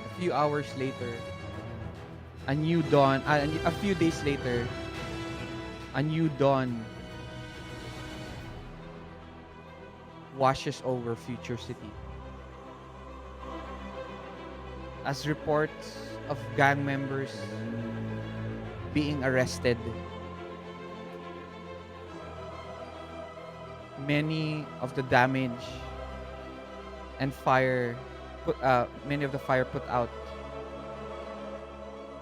a few hours later, a new dawn, a few days later, a new dawn washes over Future City. As reports of gang members being arrested, many of the damage and many of the fire put out,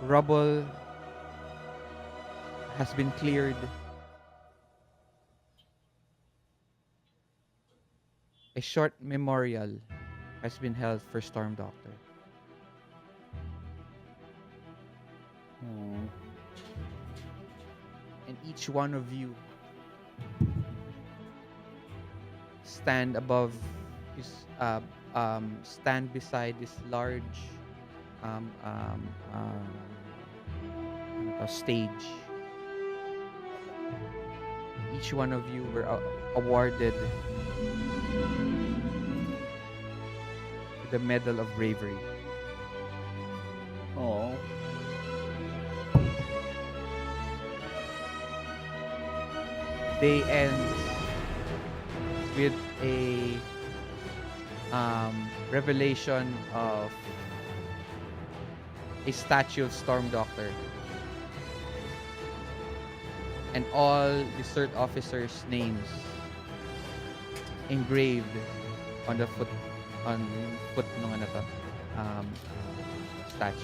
rubble has been cleared. A short memorial has been held for Storm Doctor. And each one of you stand above his stand beside this large um, um, stage. Each one of you were awarded the Medal of Bravery. Oh. Day ends with a revelation of a statue of Storm Doctor, and all the S.E.R.T officers' names engraved on the foot ng statue.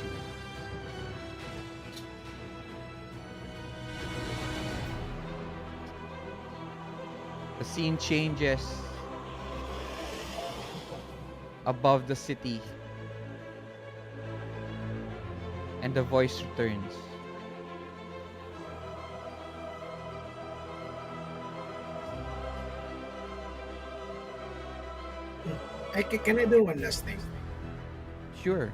The scene changes above the city, and the voice returns. Can I do one last thing? Sure.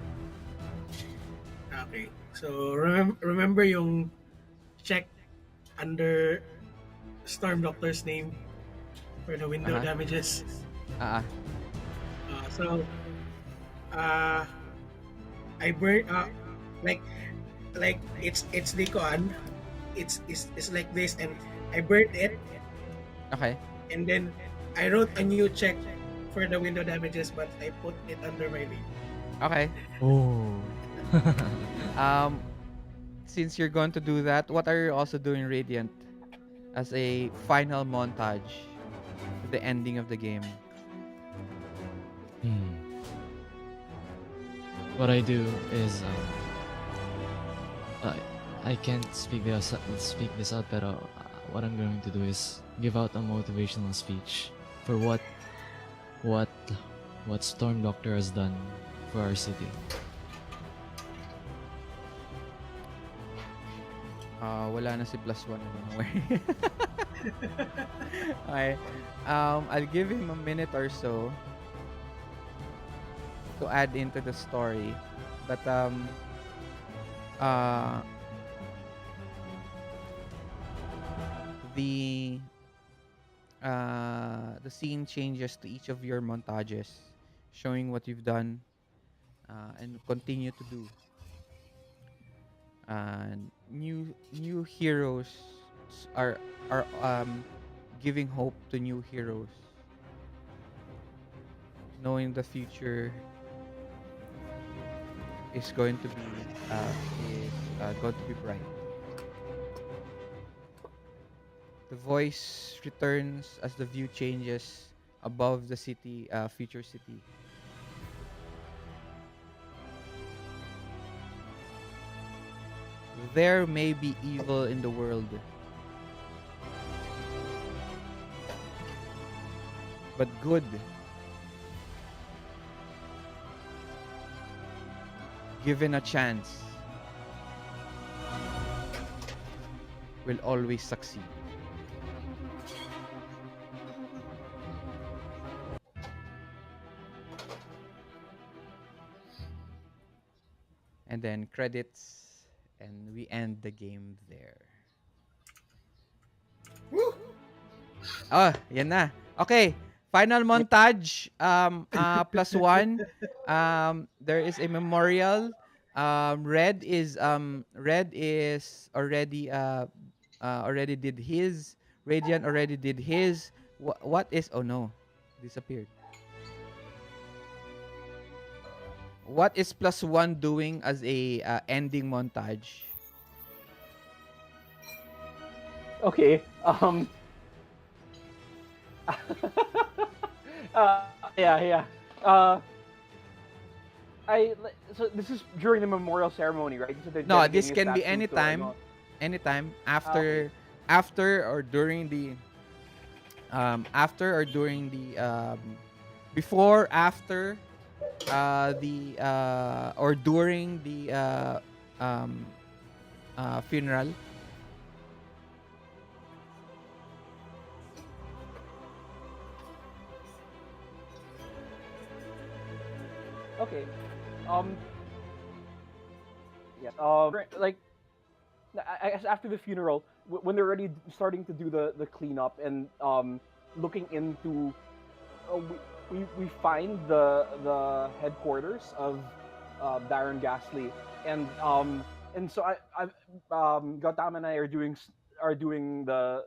Okay. So remember yung check under Storm Doctor's name for the window Uh-huh. damages. Ah, So uh, I burn like it's the con. It's like this, and I burned it, okay. and then I wrote a new check for the window damages, but I put it under my name. Okay. Oh. Um, since you're going to do that, what are you also doing, Radiant, as a final montage to the ending of the game? Hmm. What I do is I can't speak this out, pero what I'm going to do is give out a motivational speech for what what Storm Doctor has done for our city. Wala na si plus one anymore. Okay. I'll give him a minute or so to add into the story. But uh the the scene changes to each of your montages, showing what you've done and continue to do. And new heroes are giving hope to new heroes, knowing the future is going to be going to be bright. The voice returns as the view changes above the city, future city. There may be evil in the world, but good, given a chance, will always succeed. And then credits, and we end the game there. Woo! Ah, yan na. Okay, final montage. Plus one. There is a memorial. Red is already did his. Radiant already did his. What is? Oh no, disappeared. What is plus one doing as a ending montage? Okay. uh, yeah, yeah. Uh, so this is during the memorial ceremony, right? So they're No, this dedicating a can be statue to anytime, anytime okay. after or during the after or during the before, after the or during the um funeral. Okay. Um. Yes. Like I guess after the funeral, when they're already starting to do the cleanup and looking into, we find the headquarters of Darren Gasly, and so Gautam and I are doing the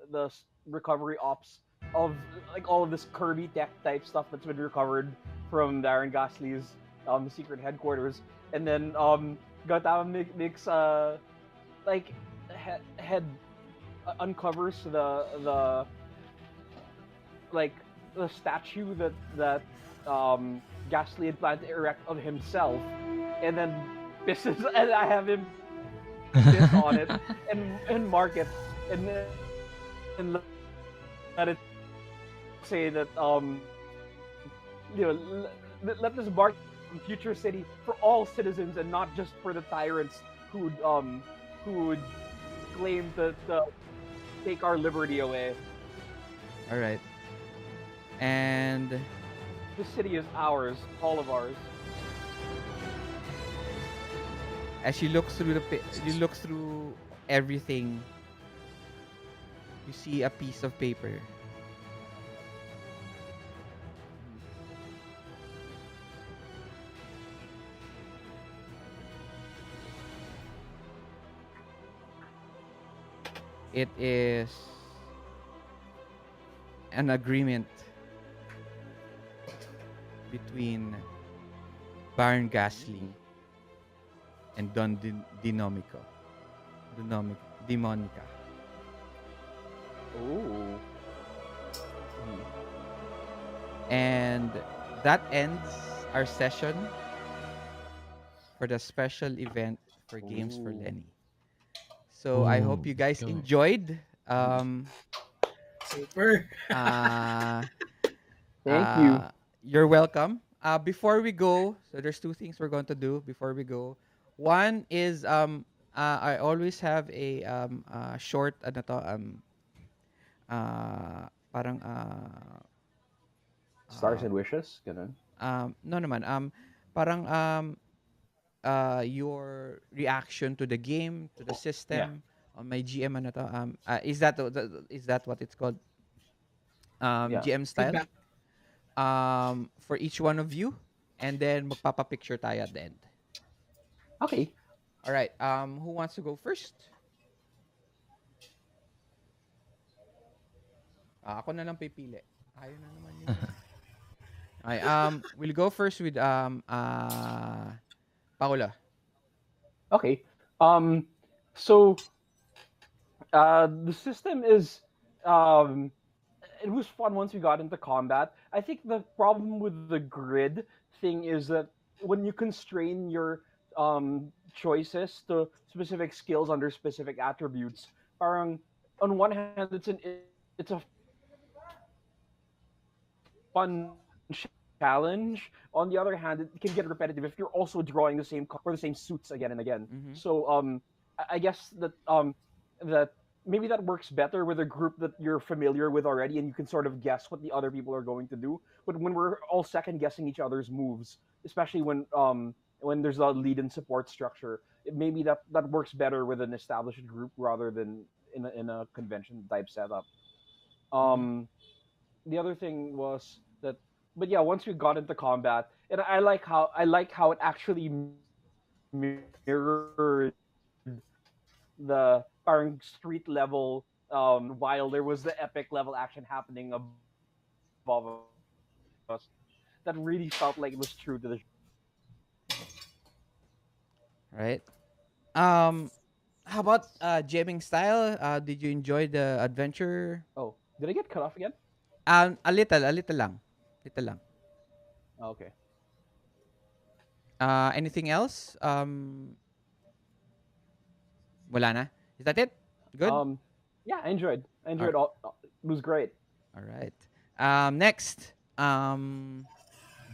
recovery ops of like all of this Kirby tech type stuff that's been recovered from Darren Gasly's secret headquarters, and then Gautam makes like head uncovers the like the statue that Gasly had planned to erect of himself, and then pisses and I have him piss on it and mark it and let it say that let this mark future city for all citizens and not just for the tyrants who would claim to take our liberty away. All right. And This city is ours, all of ours. As you look through you look through everything, you see a piece of paper. It is an agreement between Baron Gasling and Don Dinomico. Demonica. Ooh. And that ends our session for the special event for Games for Ooh. Lenny. So I hope Oh, you let's guys go. enjoyed. Super. Uh, Thank you. you're welcome. Before we go, so there's two things we're going to do before we go. One is I always have a short ano to parang Stars uh, and wishes, ganun. no naman parang your reaction to the game, to the Yeah, system on my GM ano to is that is that what it's called, yeah. GM style, Feedback. for each one of you, and then magpapa-picture tayo at the end. Okay. All right. Who wants to go first? Ako na lang pipili. Ayaw na naman yung okay, we'll go first with Paula. Okay. Um, so the system is um, it was fun once we got into combat. I think the problem with the grid thing is that when you constrain your choices to specific skills under specific attributes, parang on one hand it's a fun challenge. On the other hand, it can get repetitive if you're also drawing the same cards for the same suits again and again. So I guess that maybe that works better with a group that you're familiar with already, and you can sort of guess what the other people are going to do. But when we're all second guessing each other's moves, especially when there's a lead and support structure, maybe that works better with an established group rather than in a convention type setup. Mm-hmm. Um, the other thing was that, but yeah, once we got into combat, and I like how it actually mirrored the parang street level, while there was the epic level action happening above us. That really felt like it was true to the genre. Right. Um, how about jamming style? Did you enjoy the adventure? Oh, did I get cut off again? A little lang, little lang. Okay. Anything else? Wala na. Is that it? Good. Yeah, I enjoyed All, all. It was great. all right. Next.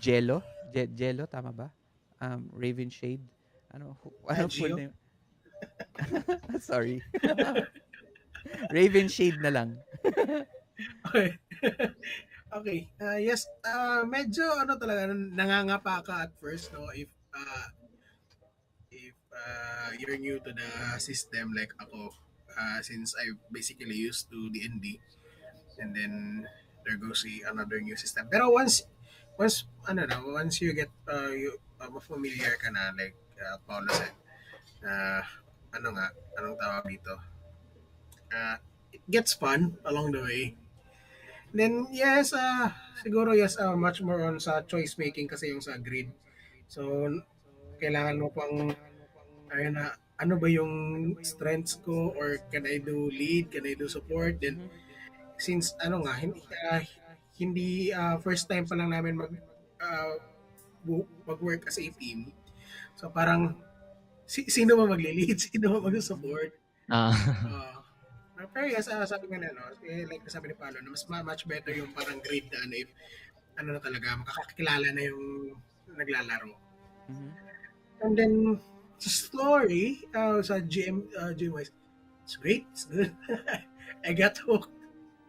Jello. Jello, tama ba? Raven Shade. Ano full Gio. name? Sorry. Raven Shade na lang. Okay. Okay. Yes, medyo ano talaga, nangangapa ka at first, no? If you're new to the system like ako, since I basically used to D&D, and then there goes another new system. Pero once you get familiar ka na, like Paolo said, uh, ano nga, anong tawag dito? It gets fun along the way. Then yes, siguro yes, much more on sa choice making kasi yung sa grid. So kailangan mo pang ayun na ano ba yung strengths ko, or can I do lead, can I do support. Then Mm-hmm. since ano nga hindi first time pa lang namin uh, mag-work as a team. So parang sino ba magle-lead, sino ba Mm-hmm. mag-support. Ah, Uh, pero yes, sabi nga na, no, like sabi ni Paolo, na mas much better yung parang grid na ano, if ano na talaga, makakakilala na yung naglalaro. Mm-hmm. And then, sa story, sa GM-wise, it's great, it's good. I got hooked.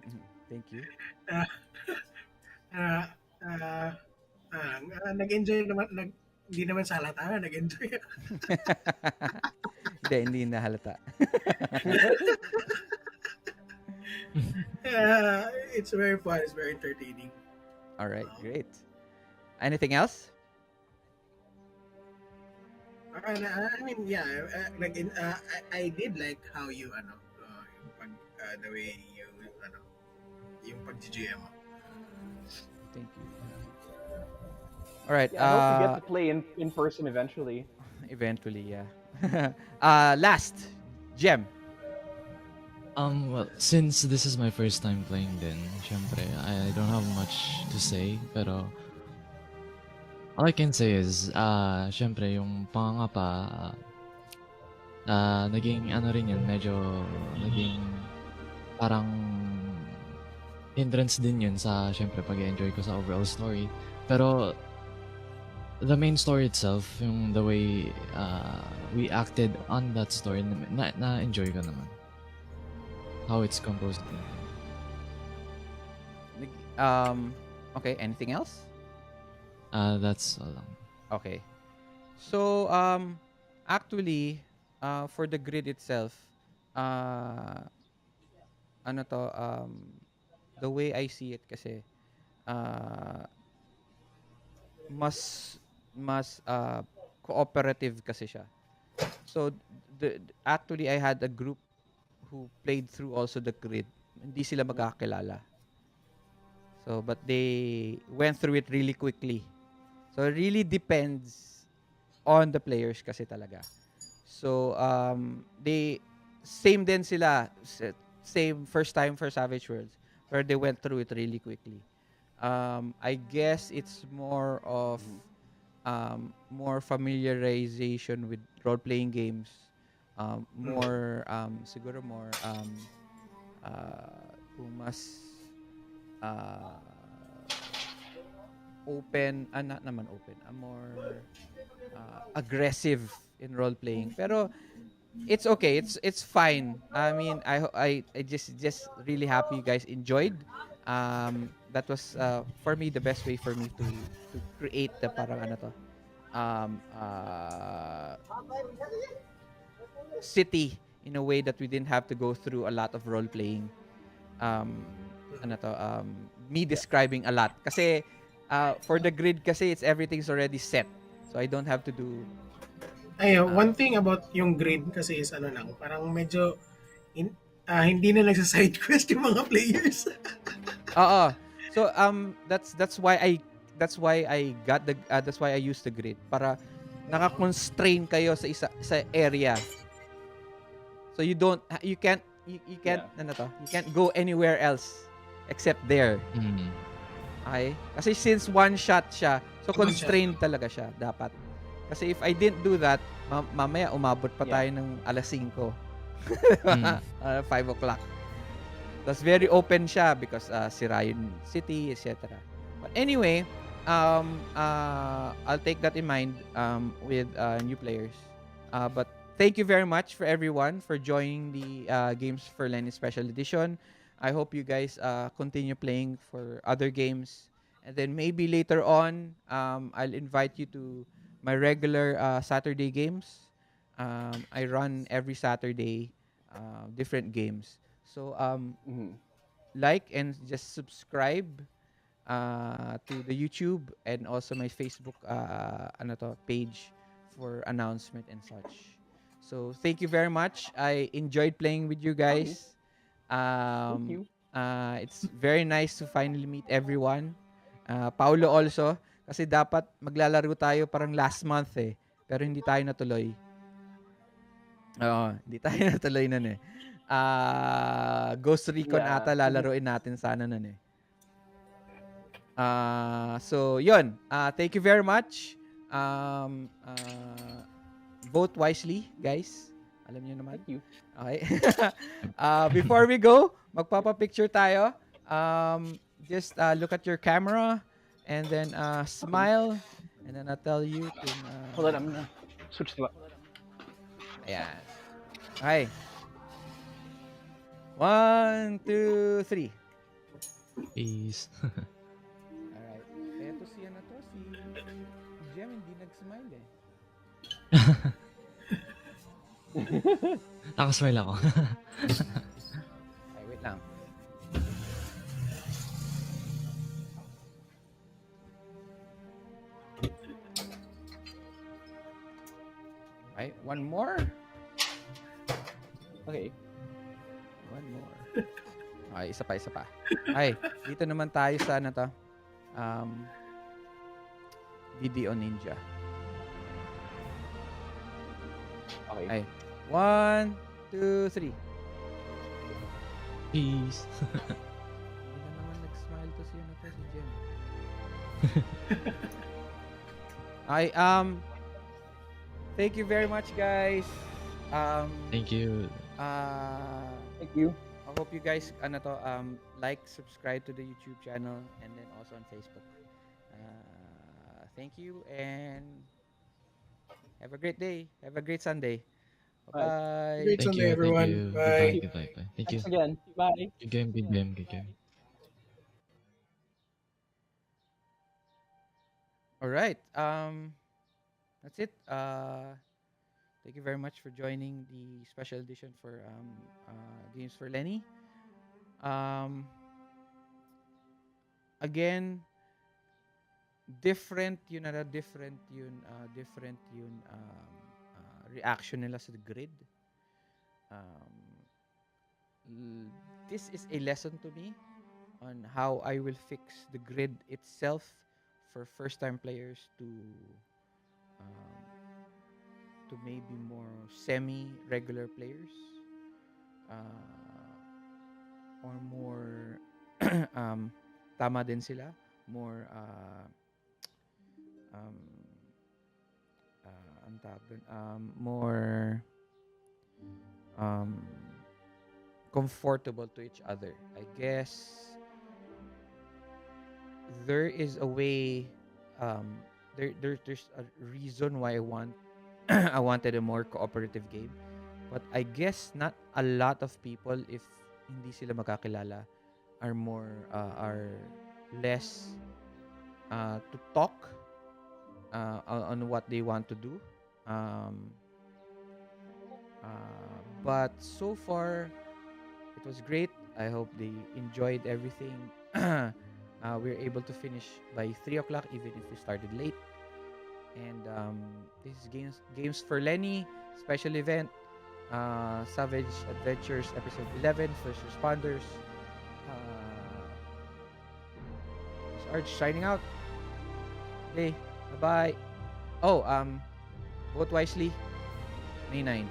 Mm-hmm. Thank you. Uh, uh, uh, Nag-enjoy naman, hindi naman sa halata, nag-enjoy. Hindi nahalata. It's very fun, it's very entertaining. All right, great. Anything else? I mean, yeah, I did like how you, the way you, yung pag-GM mo. Thank you. All right. Yeah, I hope we get to play in person eventually. Eventually, yeah. Last, Gem. Well, since this is my first time playing din, syempre, I don't have much to say, pero all I can say is, syempre, yung pangangapa, naging ano rin yun, medyo naging parang hindrance din yun sa, syempre, pag-enjoy ko sa overall story. Pero, the main story itself, yung the way we acted on that story, na-enjoy ko naman. How it's composed. Okay, anything else? That's all lang. Okay. So, actually, for the grid itself, ano to, the way I see it kasi, mas cooperative kasi siya. So, actually, I had a group who played through also the grid. Hindi sila magkakilala. So, but they went through it really quickly. So, it really depends on the players kasi talaga. So, they, same din sila. Same first time for Savage Worlds. Where they went through it really quickly. I guess it's more of more familiarization with role-playing games. More, siguro more, kung mas open, not naman open, more aggressive in role-playing. Pero it's okay. It's fine. I mean, I just really happy you guys enjoyed. That was for me the best way for me to create the parang ano to city in a way that we didn't have to go through a lot of role playing. Ano to me describing a lot kasi for the grid kasi it's everything's already set. So I don't have to do One thing about yung grid kasi is ano lang, parang medyo hindi na nagsa-side quest yung mga players. Oo. So that's why I got the that's why I used the grid para naka-constrain kayo sa area. So you can't ano to, you can't go anywhere else except there. Okay? Kasi since one shot siya, so constrained talaga siya dapat. Kasi if I didn't do that, mamaya umabot pa tayo ng alas 5. 5 o'clock. That's very open siya because sira yung city, etc. But anyway, I'll take that in mind with new players. But thank you very much for everyone for joining the Games for LENI Special Edition. I hope you guys continue playing for other games. And then maybe later on, I'll invite you to my regular Saturday games. I run every Saturday different games. So like and just subscribe to the YouTube and also my Facebook page for announcement and such. So thank you very much. I enjoyed playing with you guys. Thank you. It's very nice to finally meet everyone. Paulo also kasi dapat maglalaro tayo parang last month pero hindi tayo natuloy. Oo, hindi tayo natuloy nun Ghost Recon ata lalaruin natin sana nun So yun, thank you very much. Vote wisely, guys. Alam niyo naman. Thank you. Okay. Before we go, magpapa-picture tayo. Just look at your camera and then smile and then I'll tell you to Hold on, I'm gonna switch to ayan. Okay. 1, 2, 3. Peace. Alright. Kaya to si ano to? Si Si Jem hindi nag-smile eh. Nakasmile ako. Ay, wait lang. Ay, one more. Okay. One more. Okay, isa pa. Ay, dito naman tayo sa ano to. Video Ninja. Okay. Ay, 1, 2, 3. Peace. Hindi na naman nag-smile to si ano to, si Jem. Ay, thank you very much, guys. Thank you. Thank you. I hope you guys like, subscribe to the YouTube channel, and then also on Facebook. Thank you, and have a great day. Have a great Sunday. Bye. Bye-bye. Great Sunday, Thank everyone. you. Bye. Goodbye. Thank you. Thanks again. Bye. Good game. All right. That's it. Thank you very much for joining the special edition for Games for Lenny. Again, different yun reaction nila sa grid. This is a lesson to me on how I will fix the grid itself for first-time players to maybe more semi-regular players, or more tama din sila, more ang tawag dun, more comfortable to each other. I guess there is a way, there's a reason why I wanted a more cooperative game. But I guess not a lot of people, if hindi sila makakilala, are less to talk on what they want to do. But so far, it was great. I hope they enjoyed everything. We're able to finish by 3 o'clock, even if we started late. And this is Games for Lenny special event. Savage Adventures episode 11, First Responders. S.E.R.T signing out. Okay, bye-bye. Oh, vote wisely. May 9.